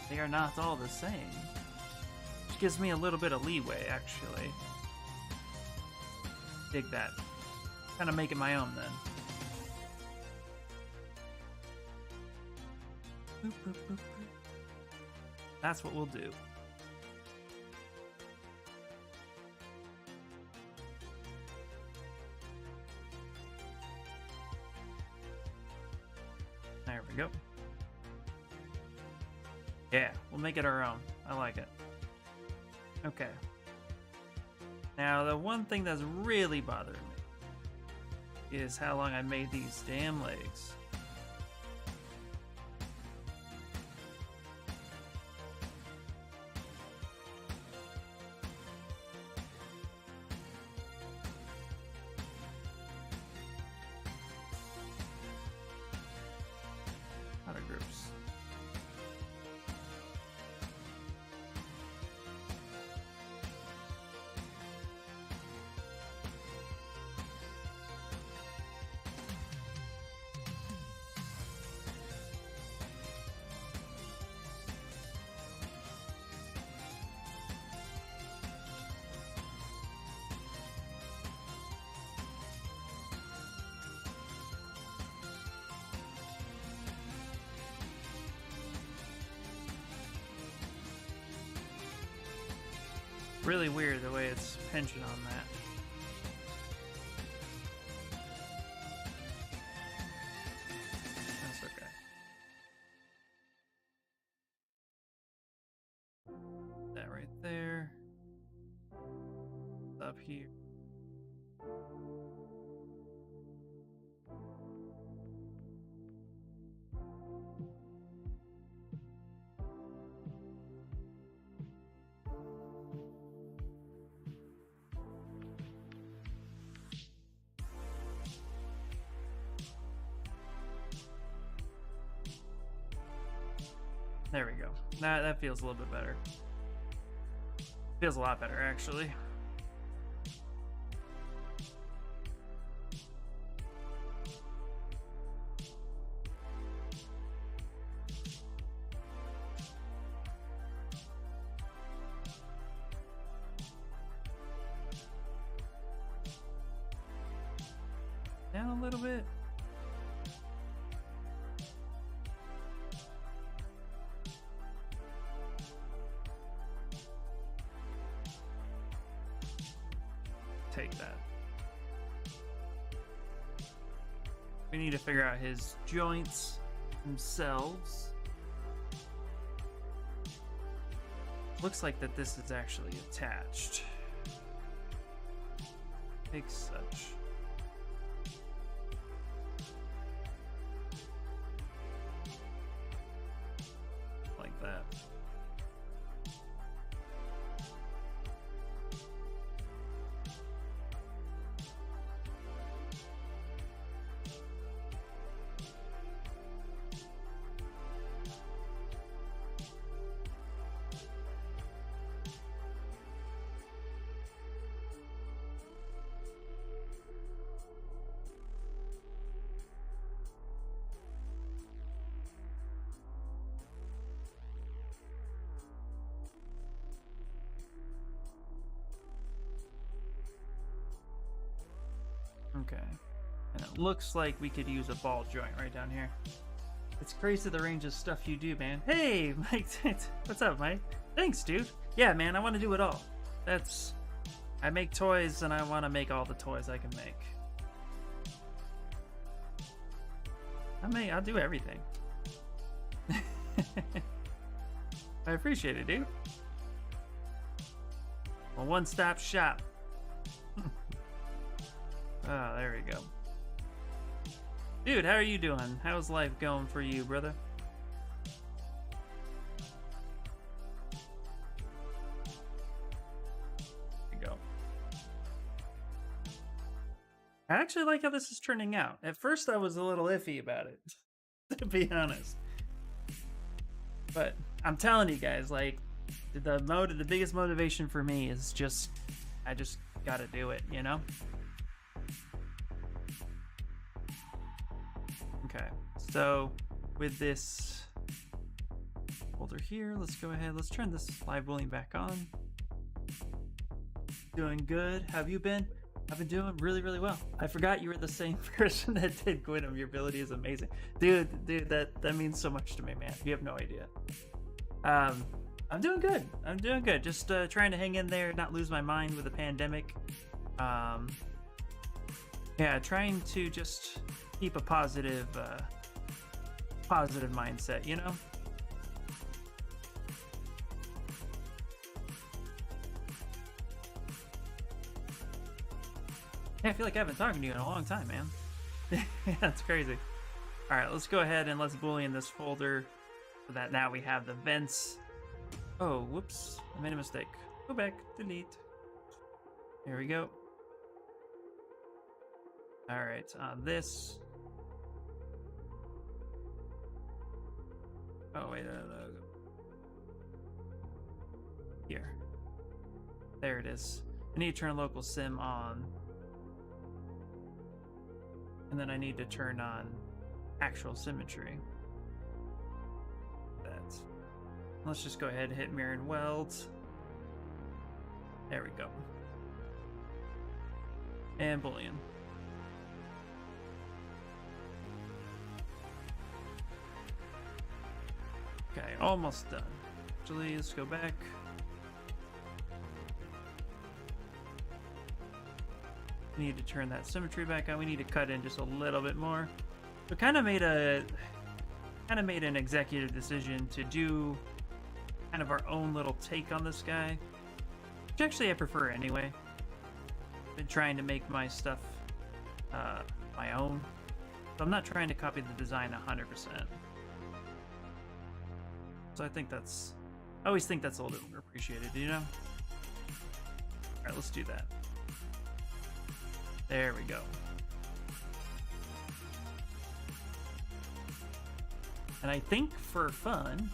They are not all the same, which gives me a little bit of leeway actually. Dig that. Kind of make it my own then. Boop, boop, boop, boop. That's what we'll do. There we go. Yeah, we'll make it our own. I like it. Okay. Now, the one thing that's really bothering me is how long I made these damn legs. Really weird the way it's pinching on that. That's okay. That right there. Up here. There we go. That feels a little bit better. Feels a lot better, actually. Down a little bit. Take that. We need to figure out his joints themselves. Looks like that this is actually attached. Take such. Like that. Okay. And it looks like we could use a ball joint right down here. It's crazy the range of stuff you do, man. Hey, Mike. What's up, Mike? Thanks, dude. Yeah, man, I want to do it all. I make toys and I want to make all the toys I can make. I'll do everything. I appreciate it, dude. A one-stop shop. Oh, there we go. Dude, how are you doing? How's life going for you, brother? There you go. I actually like how this is turning out. At first, I was a little iffy about it, to be honest. But I'm telling you guys, like, the biggest motivation for me is I just gotta do it, you know? Okay, so with this folder here, let's go ahead. Let's turn this live boolean back on. Doing good. How have you been? I've been doing really, really well. I forgot you were the same person that did Gwynum. Your ability is amazing. Dude, that means so much to me, man. You have no idea. I'm doing good. I'm doing good. Just trying to hang in there, not lose my mind with the pandemic. Yeah, trying to just keep a positive mindset, you know? Yeah, I feel like I haven't talked to you in a long time, man. Yeah, that's crazy. All right, let's go ahead and let's boolean this folder so that now we have the vents. Oh, whoops, I made a mistake. Go back, delete. There we go. All right, on this. Oh, wait, here. There it is. I need to turn local sim on. And then I need to turn on actual symmetry. That. Let's just go ahead and hit mirror and weld. There we go. And boolean. Okay, almost done. Actually, let's go back. We need to turn that symmetry back on. We need to cut in just a little bit more. We kind of made an executive decision to do kind of our own little take on this guy, which actually I prefer anyway. Been trying to make my stuff my own, so I'm not trying to copy the design 100%. So I always think that's a little bit appreciated, you know? All right, let's do that. There we go. And I think for fun,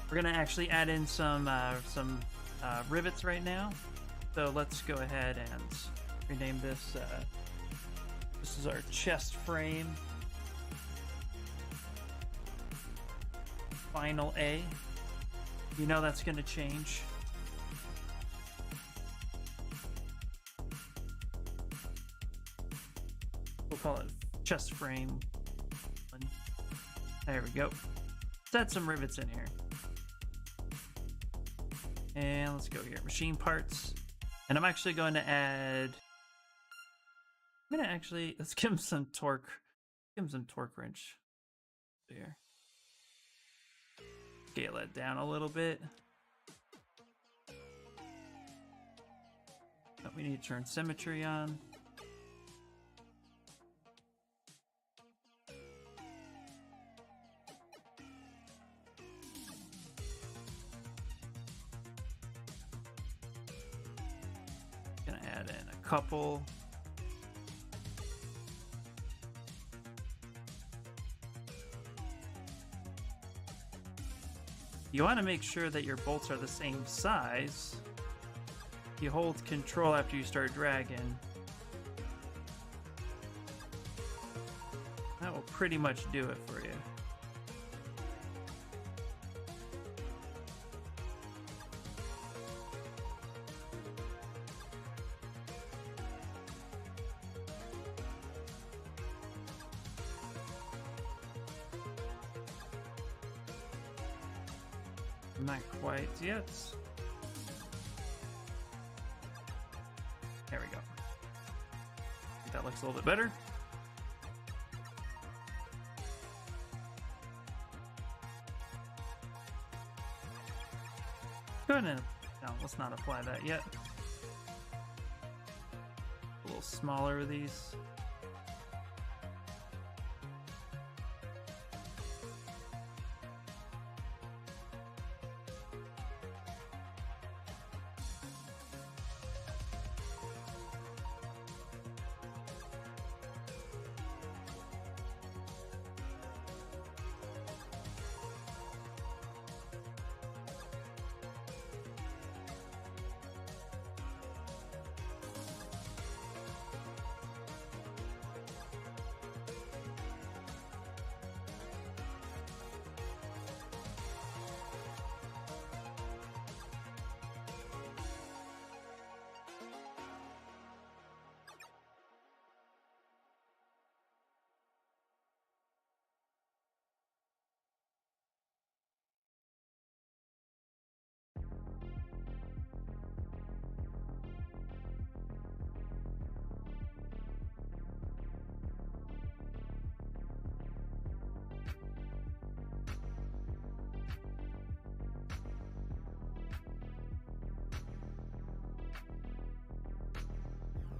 we're gonna actually add in some rivets right now. So let's go ahead and rename this. This is our chest frame. Final A. You know that's gonna change. We'll call it chest frame. There we go. Let's add some rivets in here. And let's go here. Machine parts. And I'm actually going to add... let's give him some torque. Give him some torque wrench. There. Scale that down a little bit. Oh, we need to turn symmetry on. Gonna add in a couple. You want to make sure that your bolts are the same size. You hold control after you start dragging. That will pretty much do it for you. Not quite yet. There we go. I think that looks a little bit better. Go ahead and... No, let's not apply that yet. A little smaller of these.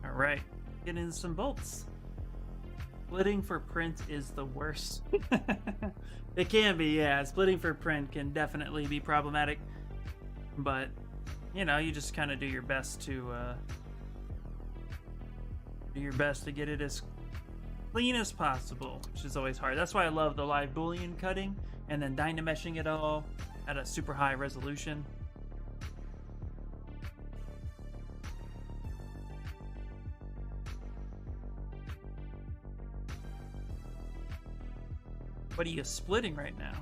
Alright, get in some bolts. Splitting for print is the worst. It can be, yeah. Splitting for print can definitely be problematic. But, you know, you just kind of do your best to get it as clean as possible, which is always hard. That's why I love the live Boolean cutting and then dynameshing it all at a super high resolution. What are you splitting right now?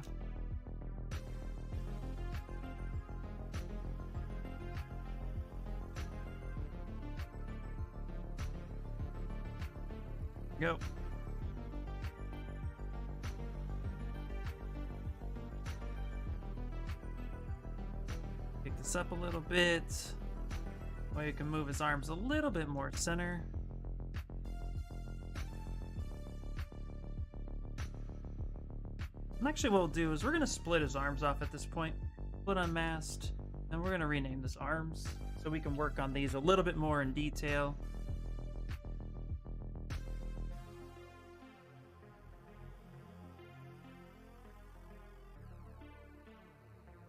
Go. Pick this up a little bit. Way you can move his arms a little bit more center. And actually what we'll do is we're going to split his arms off at this point. Split unmasked. And we're going to rename this arms so we can work on these a little bit more in detail.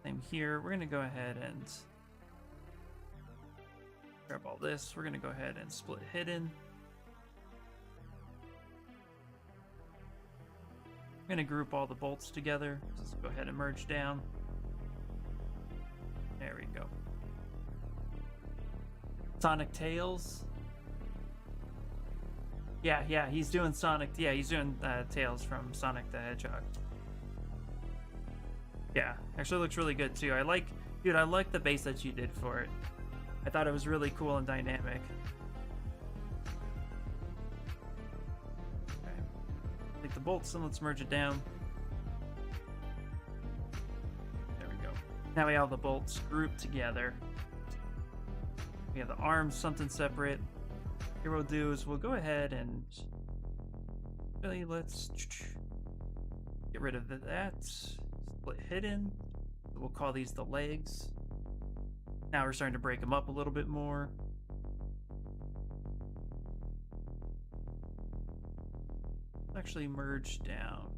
Same here. We're going to go ahead and grab all this. We're going to go ahead and split hidden. I'm going to group all the bolts together. Let's go ahead and merge down. There we go. Sonic Tails. Yeah, he's doing Sonic. Yeah, he's doing Tails from Sonic the Hedgehog. Yeah, actually looks really good too. I like the base that you did for it. I thought it was really cool and dynamic. Okay. Take the bolts and let's merge it down. There we go. Now we have the bolts grouped together. We have the arms, something separate. Here what we'll do is we'll go ahead and really let's get rid of that. Split hidden. We'll call these the legs. Now we're starting to break them up a little bit more. Let's actually merge down.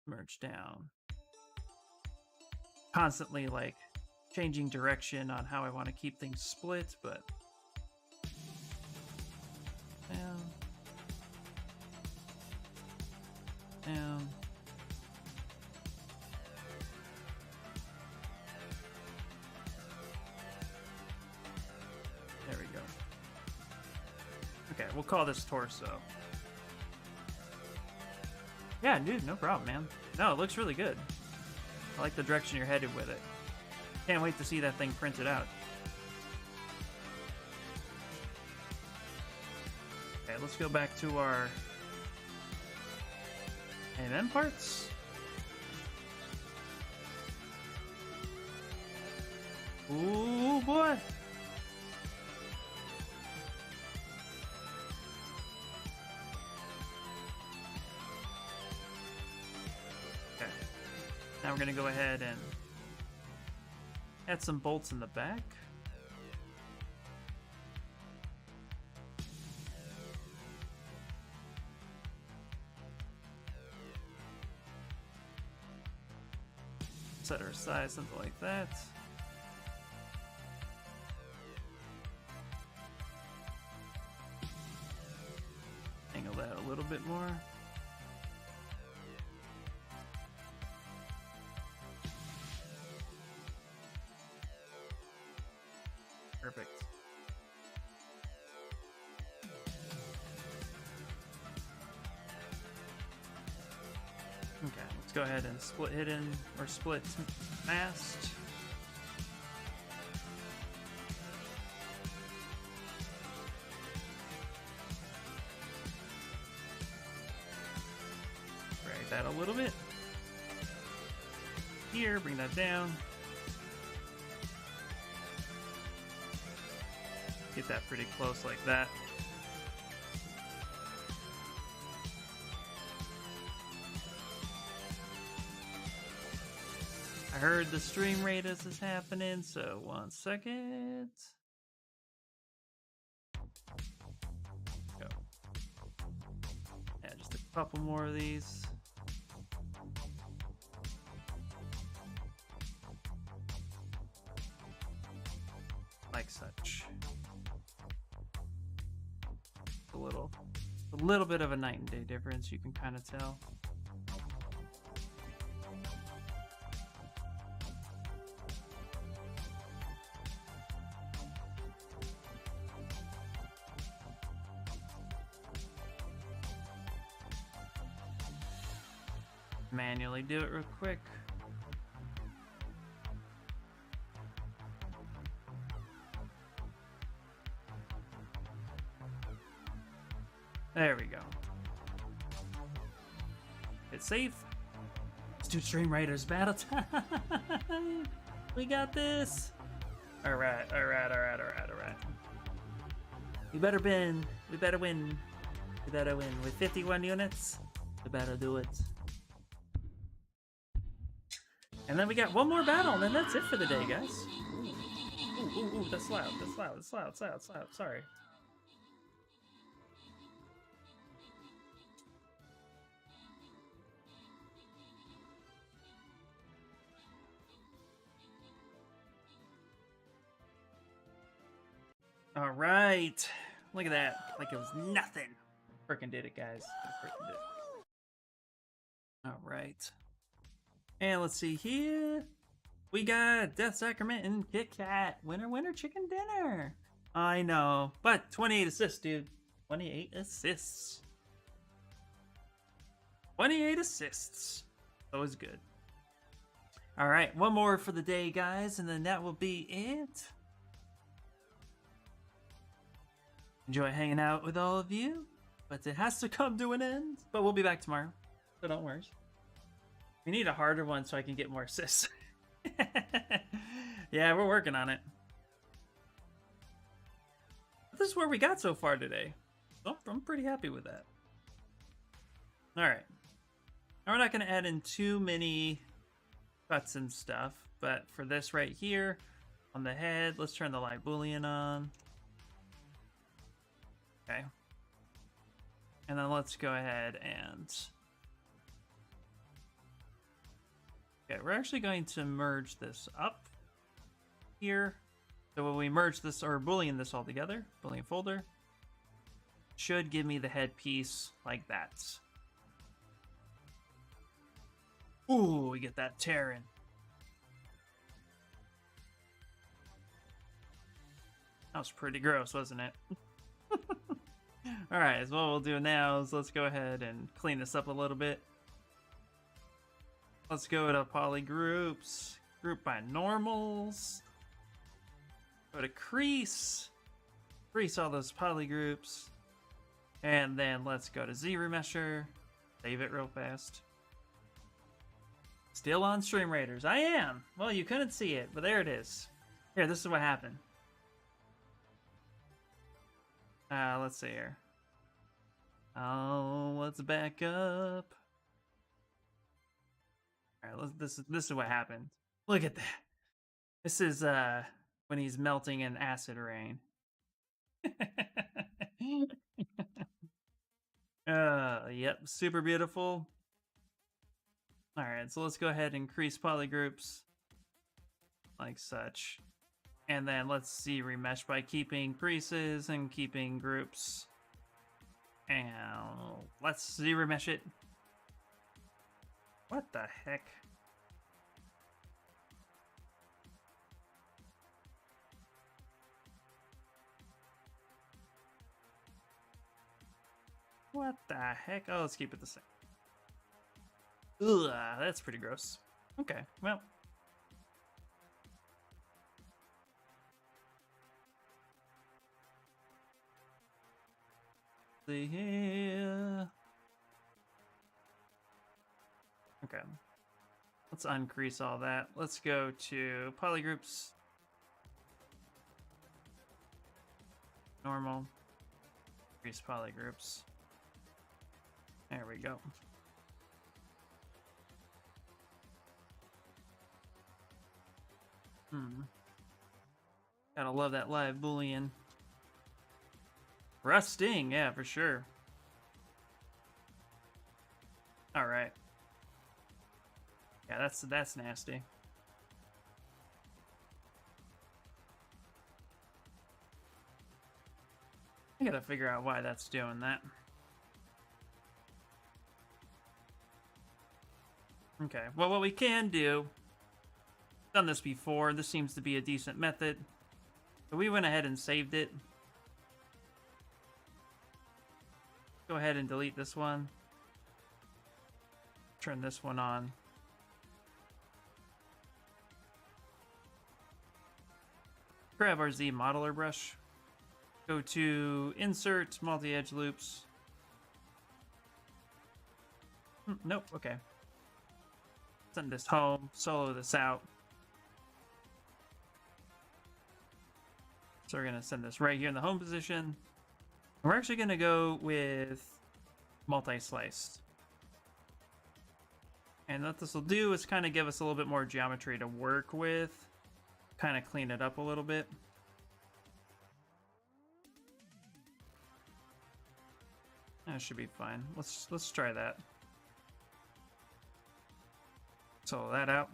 Merge down. Constantly like changing direction on how I want to keep things split, but down. Down. There we go. Okay, we'll call this torso. Yeah, dude, no problem, man. No, it looks really good. I like the direction you're headed with it. Can't wait to see that thing printed out. Okay, let's go back to our MM parts. Ooh, boy. Okay. Now we're going to go ahead and add some bolts in the back. Set her aside, something like that. Angle that a little bit more. Perfect. Okay, let's go ahead and split hidden or split masked. Drag that a little bit. Here, bring that down. Get that pretty close like that. I heard the stream rate as is happening, so 1 second. Go. Yeah, just a couple more of these. Like such. A little bit of a night and day difference, you can kind of tell. Manually do it real quick. There we go. It's safe. Let's do Stream Raiders battle time. We got this. All right, all right, all right, all right, all right. We better win. We better win. We better win. With 51 units, we better do it. And then we got one more battle, and then that's it for the day, guys. Ooh, that's loud, that's loud, that's loud, that's loud, that's loud. Sorry. All right. Look at that. Like it was nothing. Freaking did it, guys. Freaking did it. All right. And let's see here. We got Death Sacrament and Kit Kat. Winner, winner, chicken dinner. I know. But 28 assists, dude. 28 assists. 28 assists. Always good. All right. One more for the day, guys. And then that will be it. Enjoy hanging out with all of you. But it has to come to an end. But we'll be back tomorrow. So don't worry. We need a harder one so I can get more assists. Yeah, we're working on it. This is where we got so far today. So I'm pretty happy with that. Alright. Now we're not going to add in too many cuts and stuff. But for this right here, on the head, let's turn the light boolean on. Okay. And then let's go ahead and... Okay, we're actually going to merge this up here. So when we merge this, or boolean this all together, boolean folder, should give me the headpiece like that. Ooh, we get that Terran. That was pretty gross, wasn't it? Alright, so what we'll do now is let's go ahead and clean this up a little bit. Let's go to poly groups, group by normals. Go to crease, crease all those poly groups. And then let's go to Z remesher, save it real fast. Still on Stream Raiders, I am. Well, you couldn't see it, but there it is. Here, this is what happened. Let's see here. Oh, let's back up. All right, this is what happened. Look at that. This is when he's melting in acid rain. Yep, super beautiful. All right, so let's go ahead and increase polygroups like such. And then let's see remesh by keeping creases and keeping groups. And let's see remesh it. What the heck? What the heck? Oh, let's keep it the same. Ugh, that's pretty gross. Okay, well. See here. Okay. Let's uncrease all that. Let's go to polygroups. Normal. Increase polygroups. There we go. Gotta love that live boolean. Rusting, yeah, for sure. All right. Yeah, that's nasty. I gotta figure out why that's doing that. Okay, well, what we can do, done this before, this seems to be a decent method. So we went ahead and saved it. Go ahead and delete this one. Turn this one on. Grab our Z modeler brush. Go to Insert, Multi-Edge Loops. Nope, okay. Send this home, solo this out. So we're gonna send this right here in the home position. We're actually gonna go with multi-slice. And what this will do is kind of give us a little bit more geometry to work with. Kind of clean it up a little bit. That should be fine. Let's try that. Solo that out.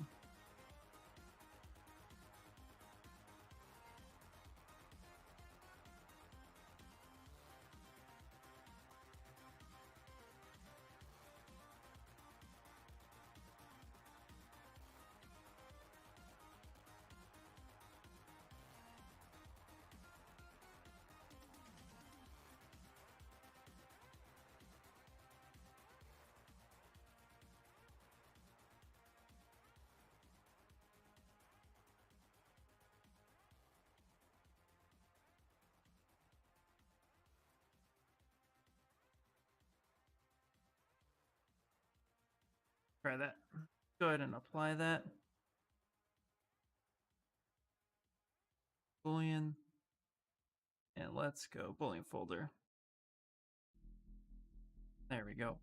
Try that. Go ahead and apply that. Boolean. And let's go Boolean folder. There we go.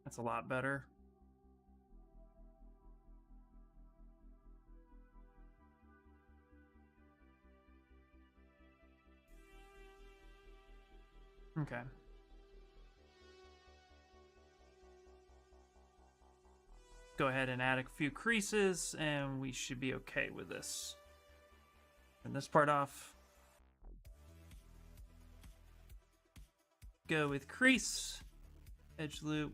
That's a lot better. Okay. Go ahead and add a few creases and we should be okay with this. Turn this part off. Go with crease, edge loop.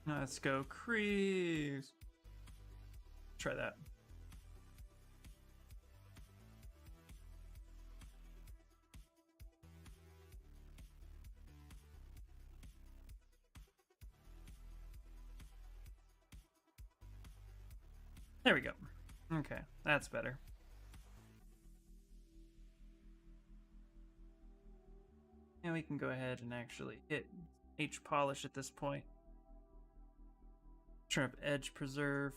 Let's go crease. Try that. There we go. Okay, that's better. And we can go ahead and actually hit H polish at this point. Turn up edge preserve.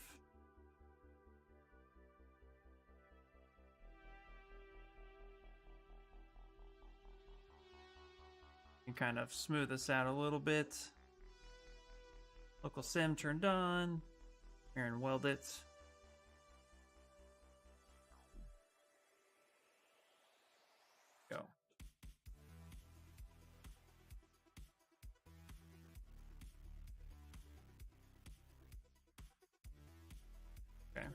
And kind of smooth this out a little bit. Local sim turned on. Here and weld it. Go. Okay.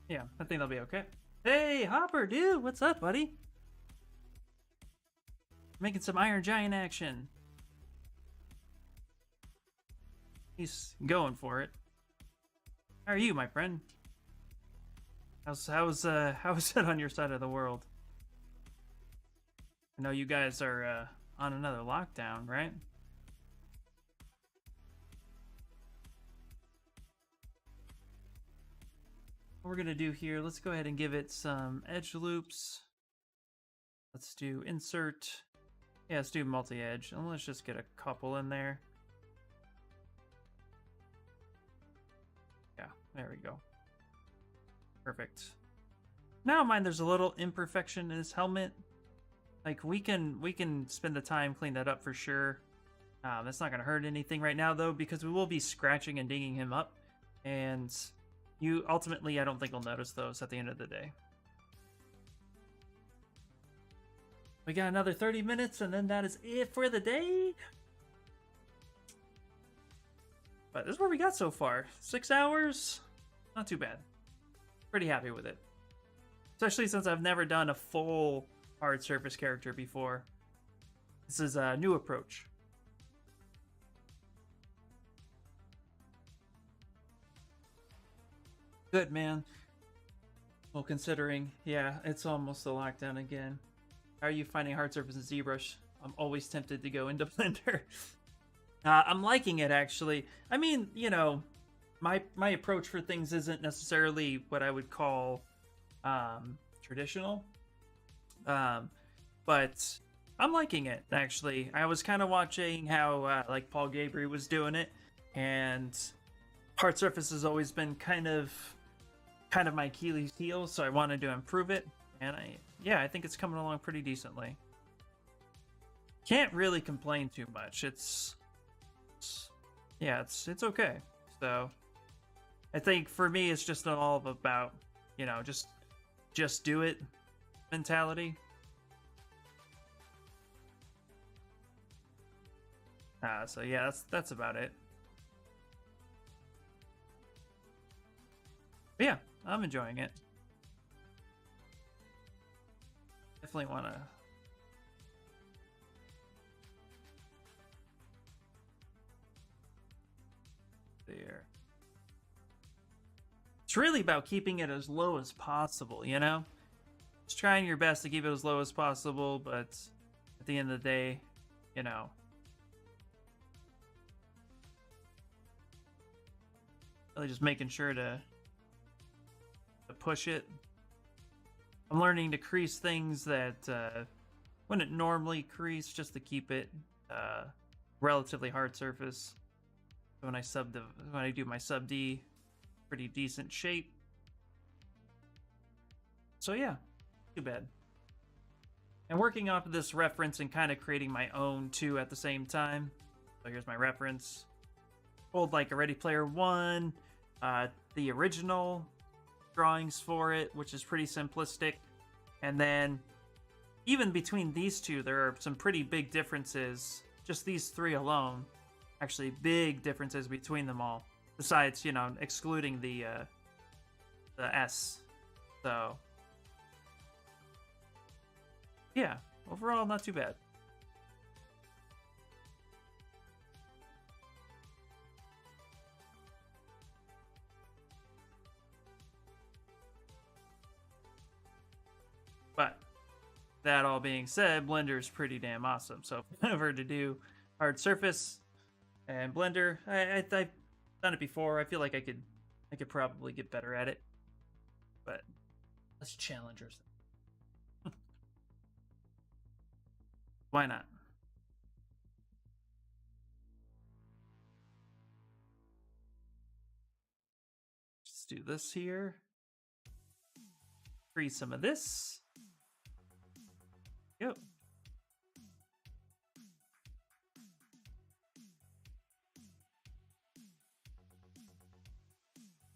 Yeah, I think they'll be okay. Hey, Hopper, dude, what's up, buddy? Making some Iron Giant action. He's going for it. How are you, my friend? How's it on your side of the world? I know you guys are on another lockdown, right? What we're gonna do here, let's go ahead and give it some edge loops. Let's do insert. Yeah, let's do multi-edge, and let's just get a couple in there. Yeah, there we go. Perfect. Now mind there's a little imperfection in his helmet. Like we can spend the time clean that up for sure. That's not gonna hurt anything right now though, because we will be scratching and dinging him up, and you ultimately I don't think will notice those at the end of the day. We got another 30 minutes and then that is it for the day. But this is what we got so far. 6 hours, not too bad. Pretty happy with it. Especially since I've never done a full hard surface character before. This is a new approach. Good, man. Well, considering, yeah, it's almost a lockdown again. How are you finding hard surface in ZBrush? I'm always tempted to go into Blender. I'm liking it, actually. I mean, you know, my approach for things isn't necessarily what I would call traditional, um, but I'm liking it actually. I was kind of watching how like Paul Gabry was doing it, and hard surface has always been kind of my Achilles heel, so I wanted to improve it, and I think it's coming along pretty decently. Can't really complain too much. It's okay. So I think for me, it's just all about, just do it mentality. So yeah, that's about it. But yeah, I'm enjoying it. Definitely want to. There. It's really about keeping it as low as possible, you know? Just trying your best to keep it as low as possible, but at the end of the day, you know, really just making sure to push it. I'm learning to crease things that wouldn't normally crease, just to keep it relatively hard surface. So when I do my sub D, pretty decent shape. So yeah, too bad. And working off of this reference and kind of creating my own too at the same time. So here's my reference. Pulled like a Ready Player One, the original drawings for it, which is pretty simplistic. And then even between these two, there are some pretty big differences. Just these three alone, actually big differences between them all. Besides, excluding the S. So yeah, overall not too bad. But that all being said, Blender is pretty damn awesome. So if ever to do hard surface and Blender, I've done it before. I feel like I could probably get better at it. But let's challenge ourselves. Why not? Let's do this here. Freeze some of this. Yep.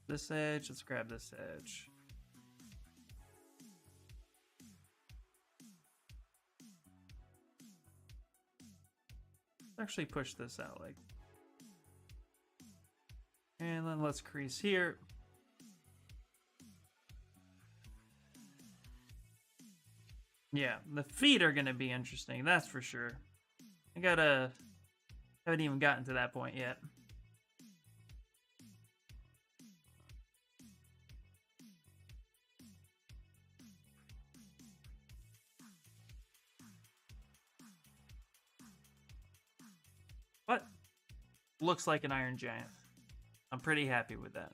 This edge, let's grab this edge. Let's actually push this out like. And then let's crease here. Yeah, the feet are gonna be interesting, that's for sure. Haven't even gotten to that point yet. But looks like an Iron Giant. I'm pretty happy with that.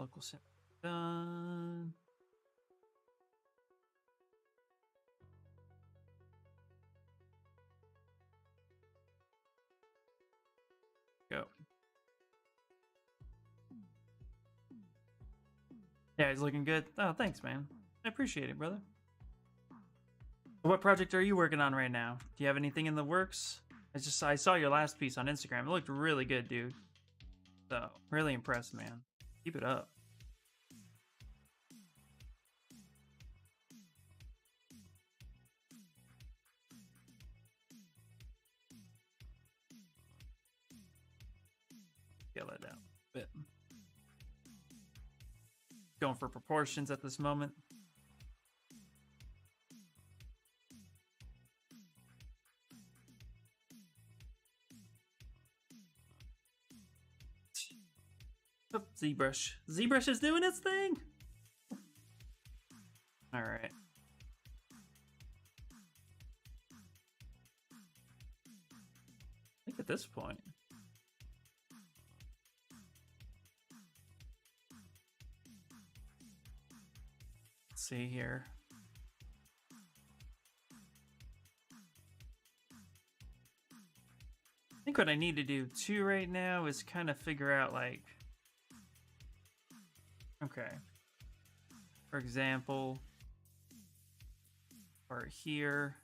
Local sim done. Go. Yeah, he's looking good. Oh, thanks, man. I appreciate it, brother. What project are you working on right now? Do you have anything in the works? I saw your last piece on Instagram. It looked really good, dude. So, really impressed, man. Keep it up. Scale that down a bit. Going for proportions at this moment. Oh, Zbrush. Zbrush is doing its thing. All right. at this point. Let's see here. I think what I need to do too right now is kind of figure out, like, okay, for example, or here.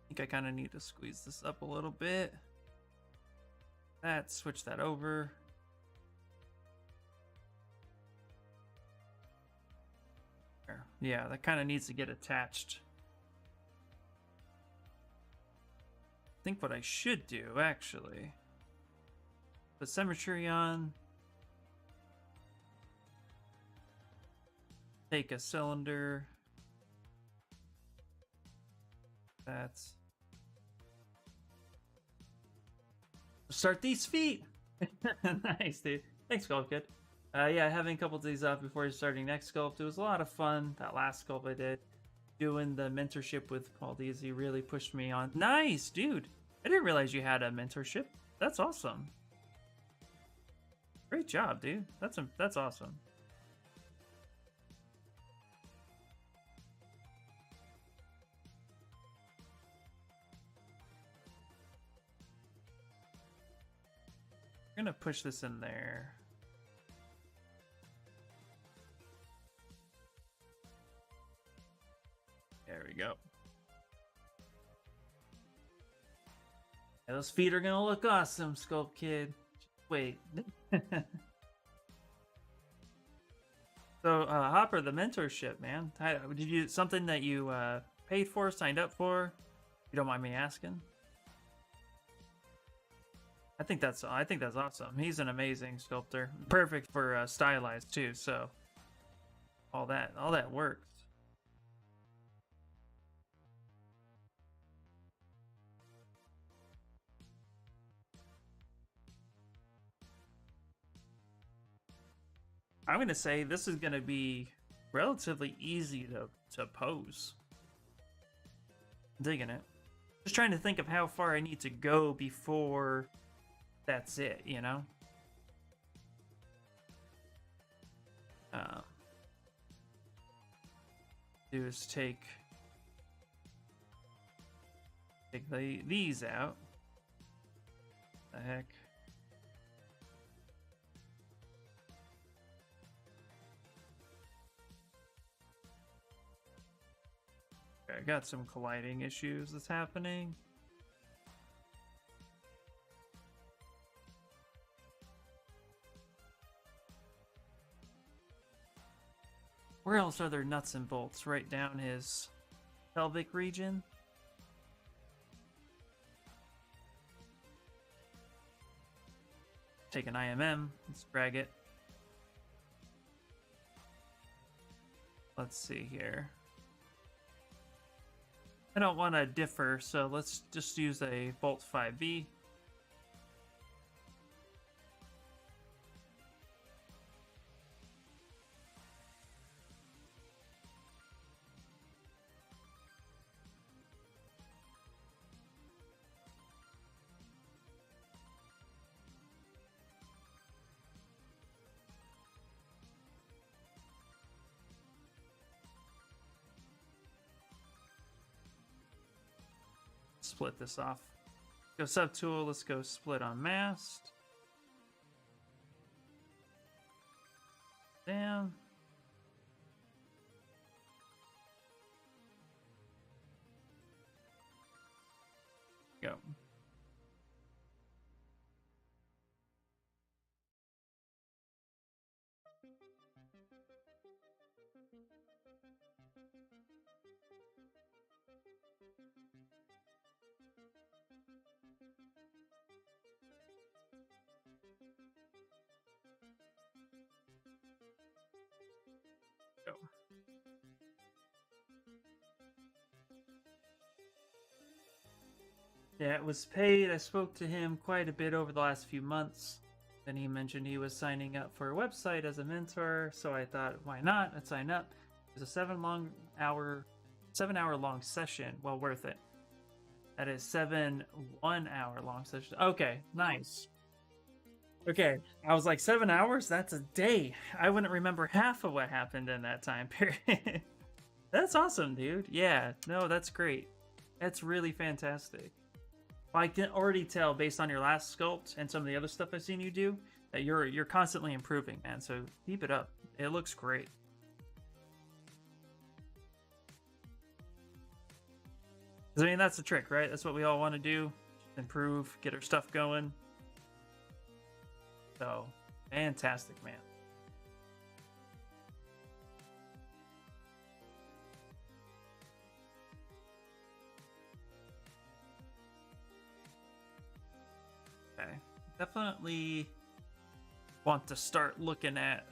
I think I kind of need to squeeze this up a little bit. Switch that over. There. Yeah, that kind of needs to get attached. I think what I should do, actually, put symmetry on, take a cylinder, that's, start these feet. Nice, dude. Thanks, Sculpt Kid. Yeah, having a couple days off before starting next sculpt. It was a lot of fun. That last sculpt I did, doing the mentorship with Paul Deasy, really pushed me on. Nice, dude. I didn't realize you had a mentorship. That's awesome. Great job, dude. That's awesome. I'm gonna push this in there. There we go. Yeah, those feet are gonna look awesome, Sculpt Kid. Wait. So, Hopper, the mentorship, man. Did you something that you paid for, signed up for? You don't mind me asking? I think that's awesome. He's an amazing sculptor, perfect for stylized too. So, all that works. I'm gonna say this is gonna be relatively easy to pose. Digging it. Just trying to think of how far I need to go before that's it, you know? Do is take these out. The heck? Okay, I got some colliding issues that's happening. Where else are there nuts and bolts? Right down his pelvic region. Take an IMM, let's drag it. Let's see here. I don't want to differ, so let's just use a bolt 5V. Split this off. Go subtool, let's go split on mast. Damn. Go. Go. Yeah, it was paid. I spoke to him quite a bit over the last few months. Then he mentioned he was signing up for a website as a mentor, so I thought, why not? I'd sign up. It was a 7 hour long session. Well worth it. That is 7 1 hour long session. Okay, nice. Okay, I was like 7 hours. That's a day. I wouldn't remember half of what happened in that time period. That's awesome, dude. Yeah, no, that's great. That's really fantastic. I can already tell based on your last sculpt and some of the other stuff I've seen you do that you're constantly improving, man. So keep it up. It looks great. 'Cause, I mean, that's the trick, right? That's what we all want to do. Improve, get our stuff going. So fantastic, man. Okay. Definitely want to start looking at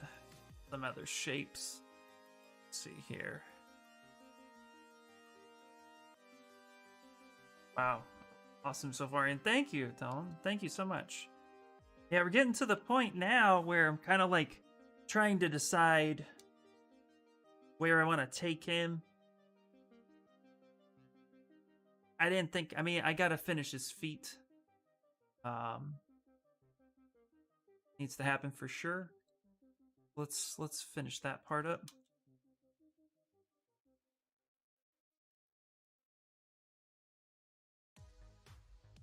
some other shapes. Let's see here. Wow. Awesome so far. And thank you, Tom. Thank you so much. Yeah, we're getting to the point now where I'm kind of like trying to decide where I want to take him. I didn't think, I mean, I got to finish his feet. Needs to happen for sure. Let's finish that part up.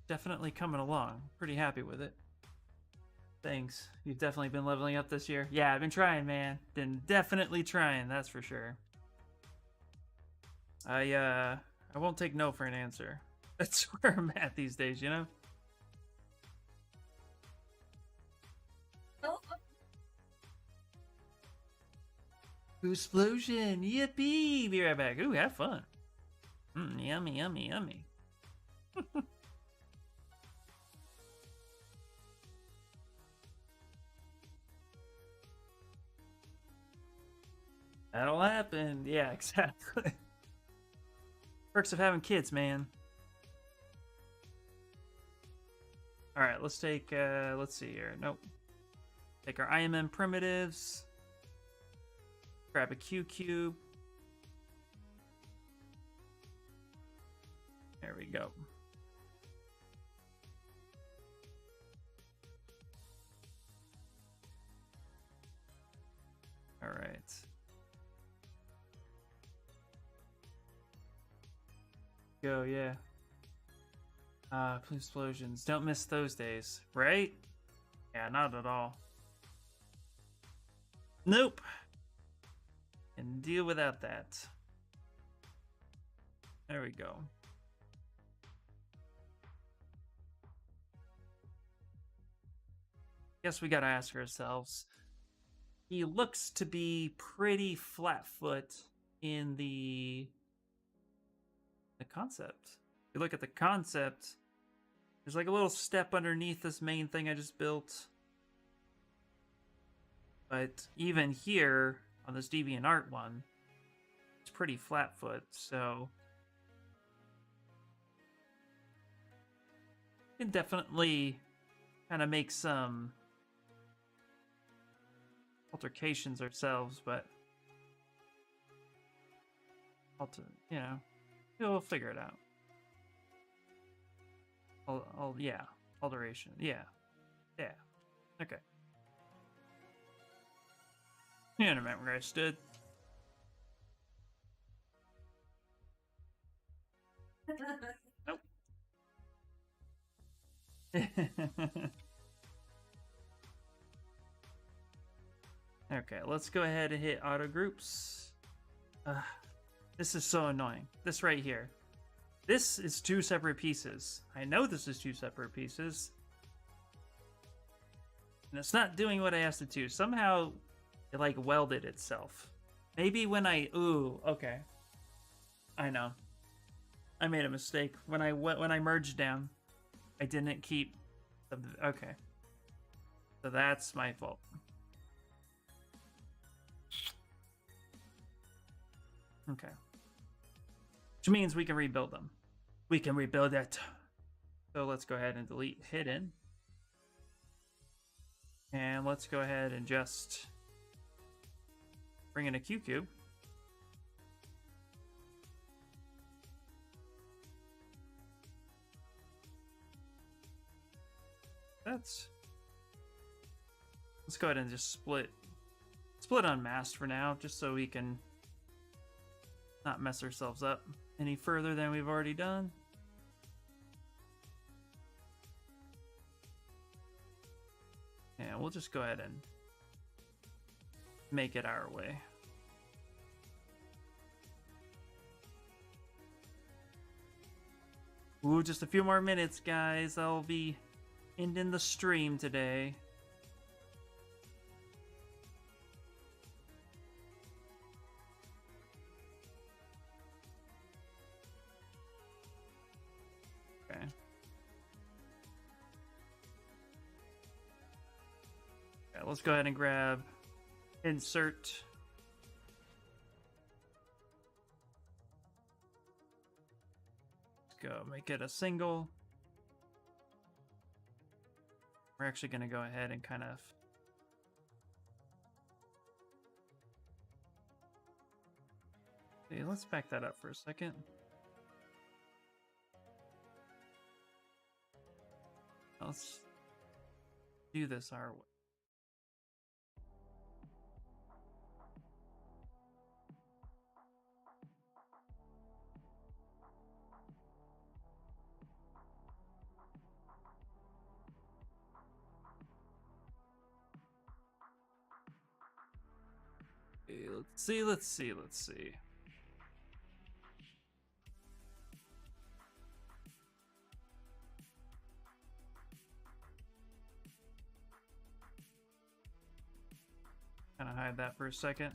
Definitely coming along. Pretty happy with it. Thanks. You've definitely been leveling up this year. Yeah, I've been trying, man. Been definitely trying, that's for sure. I won't take no for an answer. That's where I'm at these days, you know? Explosion! Yippee! Be right back. Ooh, have fun. Yummy, yummy, yummy. That'll happen. Yeah, exactly. Perks of having kids, man. Alright, let's take, let's see here. Nope. Take our IMM primitives. Grab a Q cube. There we go. All right. Go, yeah. Please explosions. Don't miss those days, right? Yeah, not at all. Nope. Can deal without that. There we go. Guess we gotta ask ourselves. He looks to be pretty flat-foot in the concept. If you look at the concept, there's like a little step underneath this main thing I just built. But even here on this DeviantArt one, it's pretty flat-foot, so we can definitely kind of make some altercations ourselves, but you know, we'll figure it out. Yeah, alteration. Yeah, okay. You don't remember where I stood. Nope. Okay, let's go ahead and hit auto groups. This is so annoying. This right here. This is two separate pieces. I know this is two separate pieces. And it's not doing what I asked it to. Somehow it like welded itself. Maybe when ooh, okay. I know. I made a mistake. When I merged down, I didn't keep okay. So that's my fault. Okay. Which means we can rebuild them. We can rebuild it. So let's go ahead and delete hidden. And let's go ahead and just bring in a Q cube. Let's go ahead and just split unmasked for now, just so we can not mess ourselves up any further than we've already done. And we'll just go ahead and make it our way. Ooh, just a few more minutes, guys. I'll be ending the stream today. Okay. Okay, let's go ahead and grab insert. Let's go make it a single. We're actually going to go ahead and kind of okay, let's back that up for a second. Let's do this our way. Okay, let's see. Kind of hide that for a second.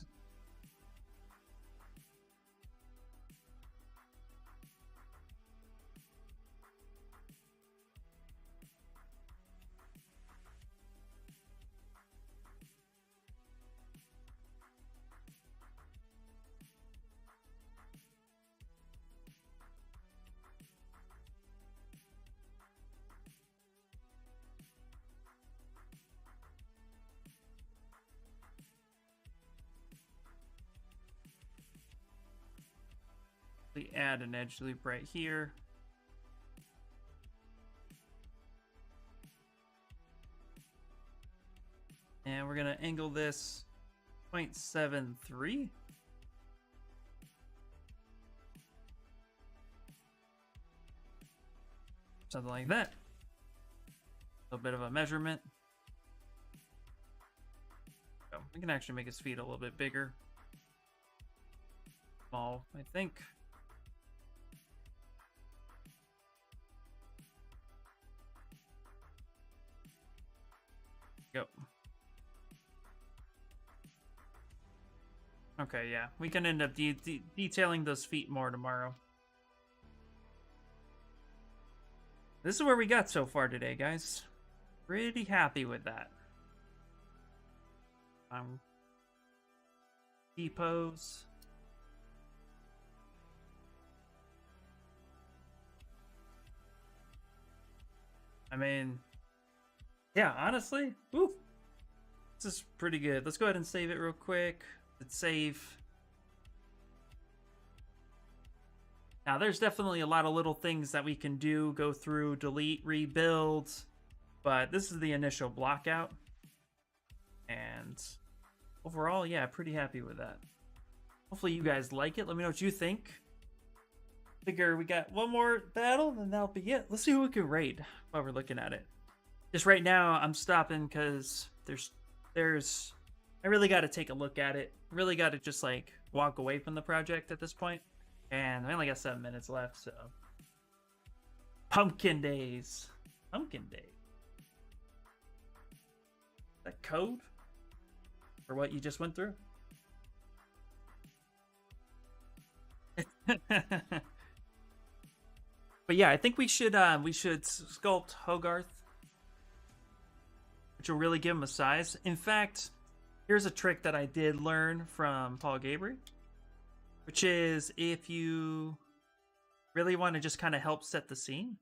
We add an edge loop right here. And we're gonna angle this 0.73. Something like that. A little bit of a measurement. So we can actually make his feet a little bit bigger. Small, I think. Go. Okay, yeah. We can end up detailing those feet more tomorrow. This is where we got so far today, guys. Pretty happy with that. T-pose. I mean, yeah, honestly, woo, this is pretty good. Let's go ahead and save it real quick. Let's save. Now, there's definitely a lot of little things that we can do, go through, delete, rebuild, but this is the initial block out. And overall, yeah, pretty happy with that. Hopefully you guys like it. Let me know what you think. Figure we got one more battle, then that'll be it. Let's see who we can raid while we're looking at it. Just right now, I'm stopping because I really got to take a look at it. Really got to just like walk away from the project at this point. And I only got 7 minutes left, so. Pumpkin days. Pumpkin day. Is that code for what you just went through? But yeah, I think we should sculpt Hogarth, which will really give him a size. In fact, here's a trick that I did learn from Paul Gabriel, which is if you really want to just kind of help set the scene.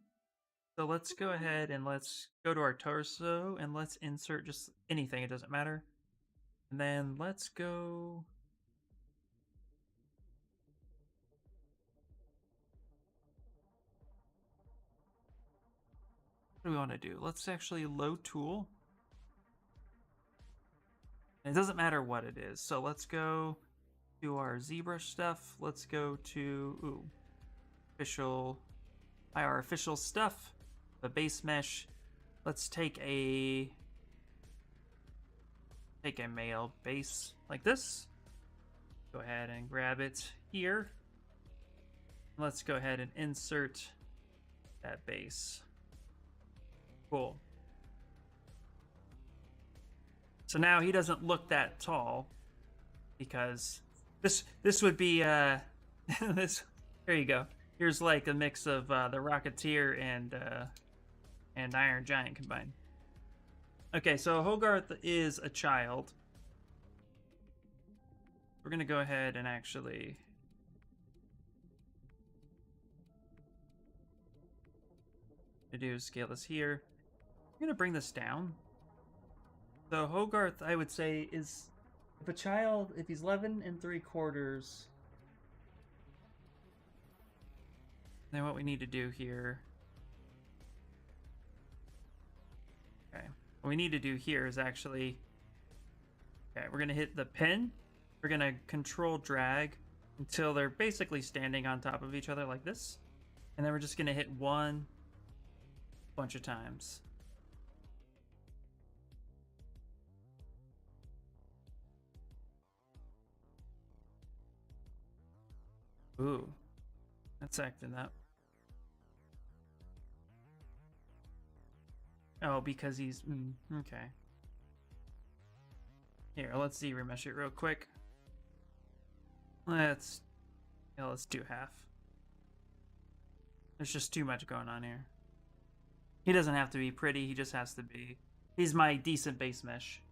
So let's go ahead and let's go to our torso and let's insert just anything. It doesn't matter. And then let's go. What do we want to do? Let's actually load tool. And it doesn't matter what it is. So let's go to our Zbrush stuff. Let's go to our official stuff, the base mesh. Let's take a male base like this. Go ahead and grab it here. Let's go ahead and insert that base. Cool. So now he doesn't look that tall because this would be this. Here you go. Here's like a mix of the Rocketeer and Iron Giant combined. Okay, so Hogarth is a child. We're gonna go ahead and actually scale this here. I'm gonna bring this down. So Hogarth, I would say, is if he's 11 3/4, then what we need to do here. Okay, what we need to do here is actually, okay, we're gonna hit the pin. We're gonna control drag until they're basically standing on top of each other like this, and then we're just gonna hit one bunch of times. Ooh, that's acting up. Oh, because he's okay. Here, let's remesh it real quick. Let's do half. There's just too much going on here. He doesn't have to be pretty. He just has to be. He's my decent base mesh.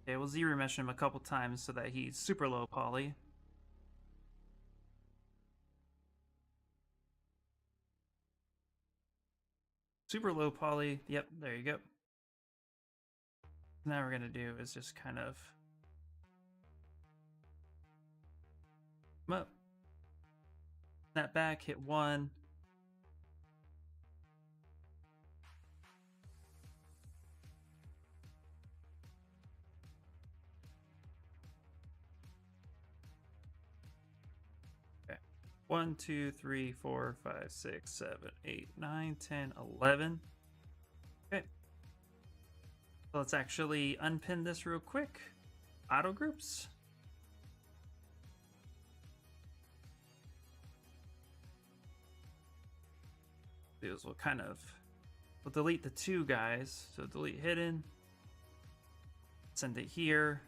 Okay, we'll remesh him a couple times so that he's super low poly. Super low poly. Yep, there you go. Now we're gonna do is just kind of come up, snap back, hit one. Okay, 1, 2, 3, 4, 5, 6, 7, 8, 9, 10, 11. Okay. So let's actually unpin this real quick. Auto groups. We'll delete the two guys. So delete hidden. Send it here.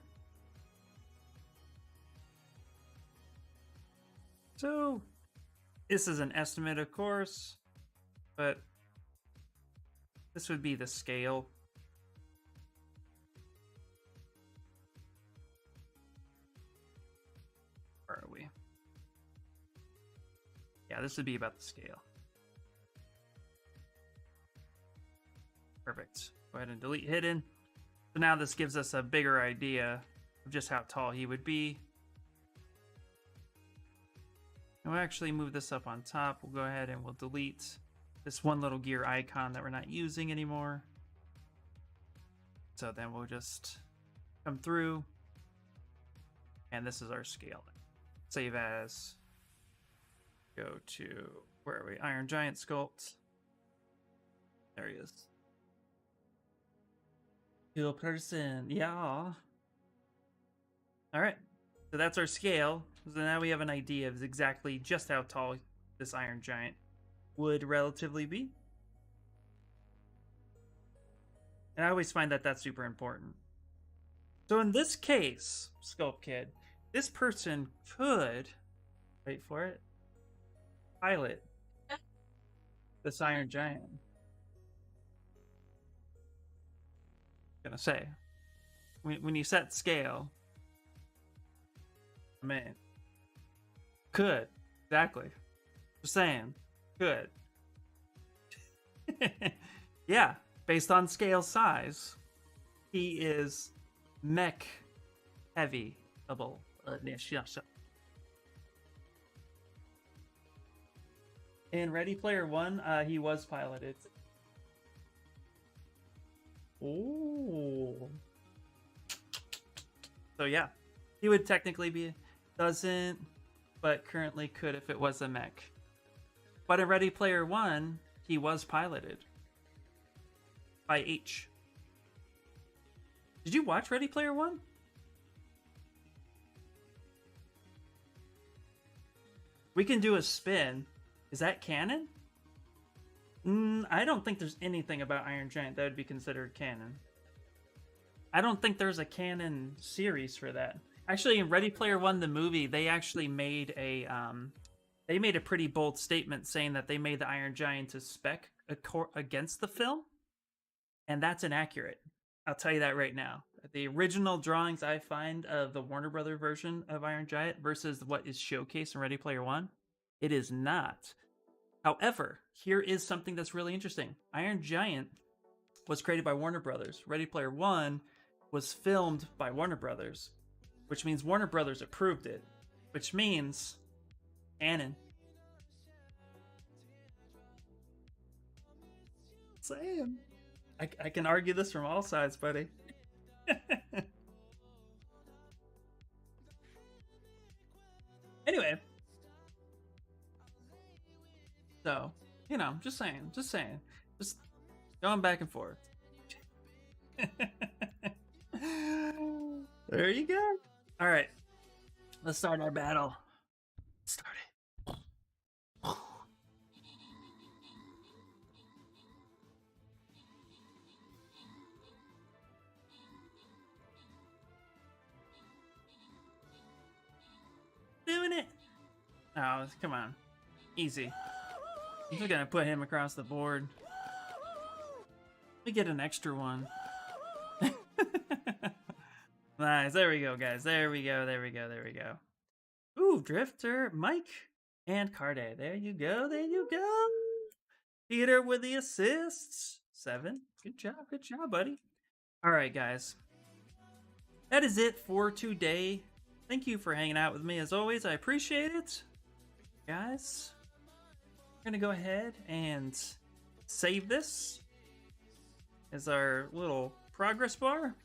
So this is an estimate, of course, but this would be the scale. Where are we? Yeah, this would be about the scale. Perfect. Go ahead and delete hidden. So now this gives us a bigger idea of just how tall he would be. And we'll actually move this up on top. We'll go ahead and we'll delete this one little gear icon that we're not using anymore. So then we'll just come through. And this is our scale. Save as. Go to, where are we? Iron Giant sculpt. There he is. Real person, yeah. All right, so that's our scale. So now we have an idea of exactly just how tall this Iron Giant would relatively be. And I always find that that's super important. So in this case, Sculpt Kid, this person could, wait for it, pilot this Iron Giant. Gonna say, when you set scale, man, could, exactly, just saying. Good. Yeah, based on scale size, he is mech heavy. Double. In Ready Player One, he was piloted. Oh. So yeah, he would technically be doesn't, but currently could if it was a mech. But in Ready Player One, he was piloted by H. Did you watch Ready Player One? We can do a spin. Is that canon? I don't think there's anything about Iron Giant that would be considered canon. I don't think there's a canon series for that. Actually, in Ready Player One, the movie, they actually made a pretty bold statement saying that they made the Iron Giant to spec against the film, and that's inaccurate. I'll tell you that right now. The original drawings I find of the Warner Brother version of Iron Giant versus what is showcased in Ready Player One, it is not. However, here is something that's really interesting. Iron Giant was created by Warner Brothers. Ready Player One was filmed by Warner Brothers, which means Warner Brothers approved it, which means canon. Saying. I can argue this from all sides, buddy. Anyway, so just saying, just going back and forth. There you go. All right, let's start our battle. Start it. Doing it. Oh, come on. Easy. I'm just gonna put him across the board. We get an extra one. Nice. There we go, guys. There we go. There we go. There we go. Ooh, Drifter, Mike, and Carde. There you go. There you go. Peter with the assists. 7. Good job. Good job, buddy. All right, guys. That is it for today. Thank you for hanging out with me as always. I appreciate it. Guys, we're going to go ahead and save this as our little progress bar.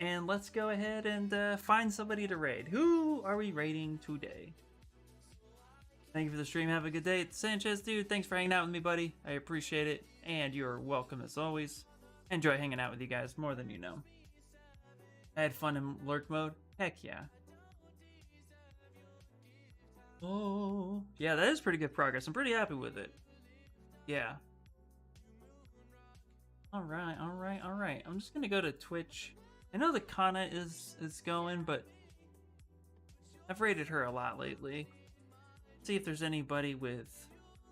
And let's go ahead and find somebody to raid. Who are we raiding today? Thank you for the stream. Have a good day. It's Sanchez, dude. Thanks for hanging out with me, buddy. I appreciate it. And you're welcome as always. Enjoy hanging out with you guys more than you know. I had fun in lurk mode. Heck yeah. Oh, yeah, that is pretty good progress. I'm pretty happy with it. Yeah. All right, all right, all right. I'm just gonna go to Twitch. I know the Kana is going, but I've rated her a lot lately. Let's see if there's anybody with.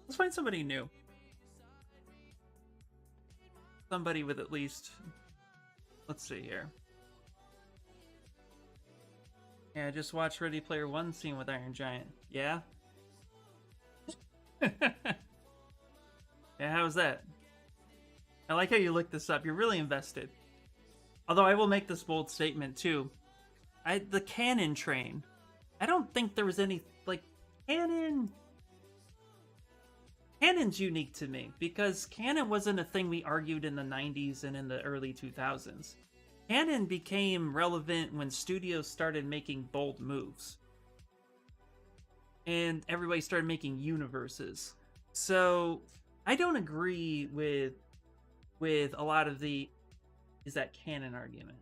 Let's find somebody new. Somebody with at least. Let's see here. Yeah, I just watched Ready Player One scene with Iron Giant. Yeah? Yeah, how was that? I like how you looked this up. You're really invested. Although I will make this bold statement too. The canon train. I don't think there was any, canon. Canon's unique to me because canon wasn't a thing we argued in the 90s and in the early 2000s. Canon became relevant when studios started making bold moves. And everybody started making universes. So, I don't agree with a lot of the is that canon argument.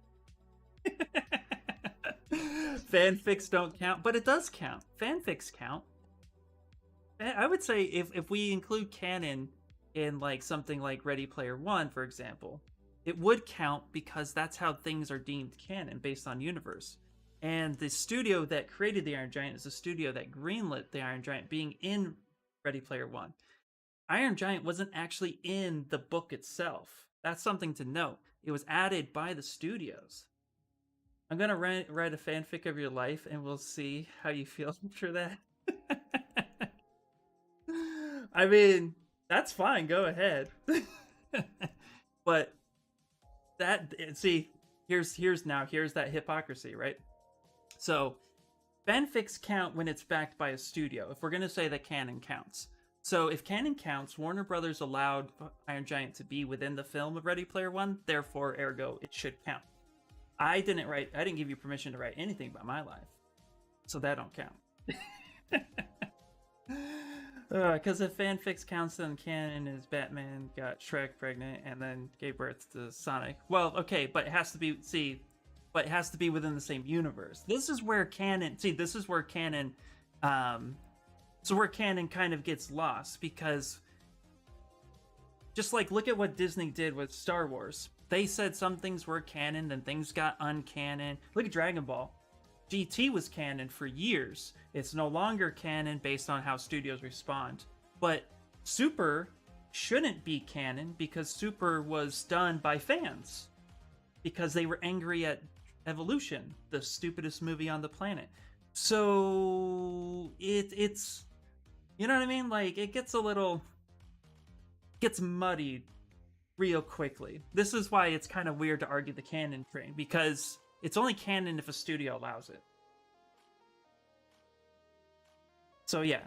Fanfics don't count, but it does count. Fanfics count. I would say if we include canon in something like Ready Player One, for example, it would count because that's how things are deemed canon based on universe. And the studio that created the Iron Giant is the studio that greenlit the Iron Giant being in Ready Player One. Iron Giant wasn't actually in the book itself. That's something to note. It was added by the studios. I'm gonna write a fanfic of your life, and we'll see how you feel after that. I mean, that's fine. Go ahead. But that see, here's that hypocrisy, right? So fanfics count when it's backed by a studio. If we're gonna say that canon counts, so if canon counts, Warner Brothers allowed Iron Giant to be within the film of Ready Player One. Therefore, ergo, it should count. I didn't give you permission to write anything about my life, so that don't count. Because if fanfics counts, then canon is Batman got Shrek pregnant and then gave birth to Sonic. Well, okay, but it has to be but it has to be within the same universe. This is where canon. This is where canon. So where canon kind of gets lost, because just like look at what Disney did with Star Wars. They said some things were canon, then things got uncanon. Look at Dragon Ball. GT was canon for years. It's no longer canon based on how studios respond. But Super shouldn't be canon because Super was done by fans. Because they were angry at Evolution, the stupidest movie on the planet. So it's you know what I mean? Like it gets muddied real quickly. This is why it's kind of weird to argue the canon train, because it's only canon if a studio allows it. So yeah.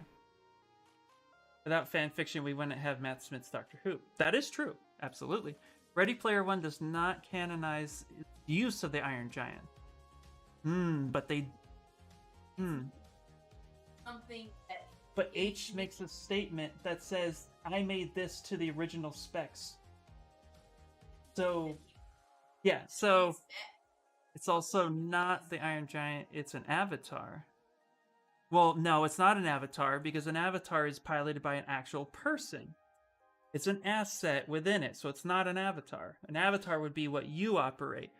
Without fan fiction, we wouldn't have Matt Smith's Doctor Who. That is true. Absolutely. Ready Player One does not canonize use of the Iron Giant. But they... Something that... But H makes a statement that says, I made this to the original specs. So... Yeah, so... It's also not the Iron Giant, it's an avatar. Well, no, it's not an avatar, because an avatar is piloted by an actual person. It's an asset within it, so it's not an avatar. An avatar would be what you operate,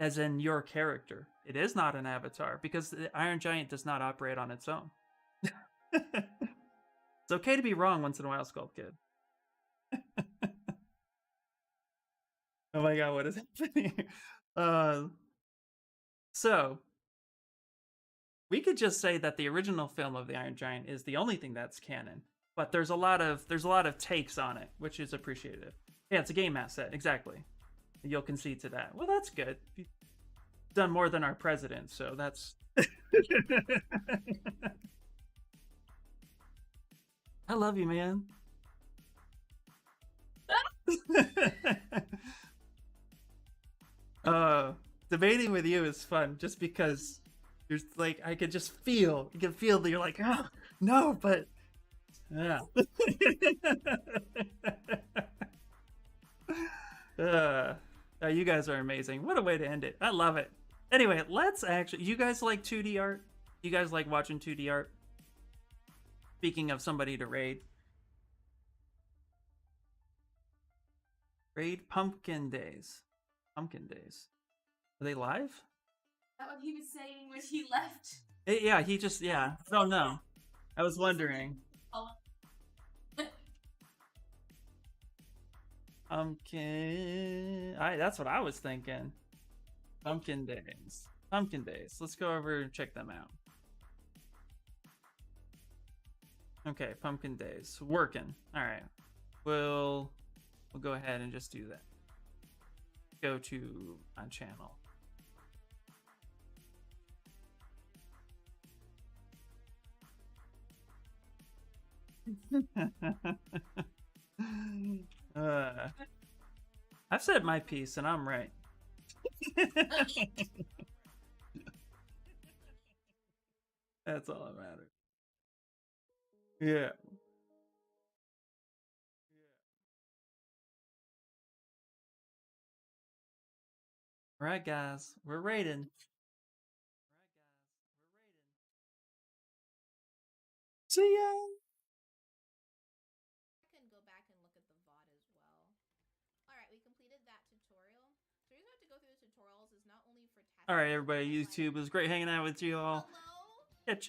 as in your character. It is not an avatar, because the Iron Giant does not operate on its own. It's okay to be wrong once in a while, Sculpt Kid. Oh my god, what is happening? So, we could just say that the original film of the Iron Giant is the only thing that's canon, but there's a lot of takes on it, which is appreciated. Yeah, it's a game asset, exactly. You'll concede to that. Well, that's good. You've done more than our president, so that's. I love you, man. Debating with you is fun, just because you're like, I could just feel, you can feel that you're like, oh, no, but yeah. You guys are amazing. What a way to end it. I love it. Anyway, let's actually, you guys like 2D art? You guys like watching 2D art? Speaking of somebody to raid. Raid Pumpkin Days. Pumpkin Days. Are they live? Is that what he was saying when he left? Yeah, he just, yeah. I don't know. I was wondering. Pumpkin. That's what I was thinking. Pumpkin Days. Pumpkin Days. Let's go over and check them out. Okay, Pumpkin Days. Working. Alright. We'll go ahead and just do that. Go to on channel. I've said my piece and I'm right. That's all that matters. Yeah. All right, guys, we're raiding. See ya. I can go back and look at the VOD as well. Alright, we completed that tutorial. So you're going to have to go through the tutorials is not only for testing. All right, everybody, YouTube, it was great hanging out with you all. Hello? Catch you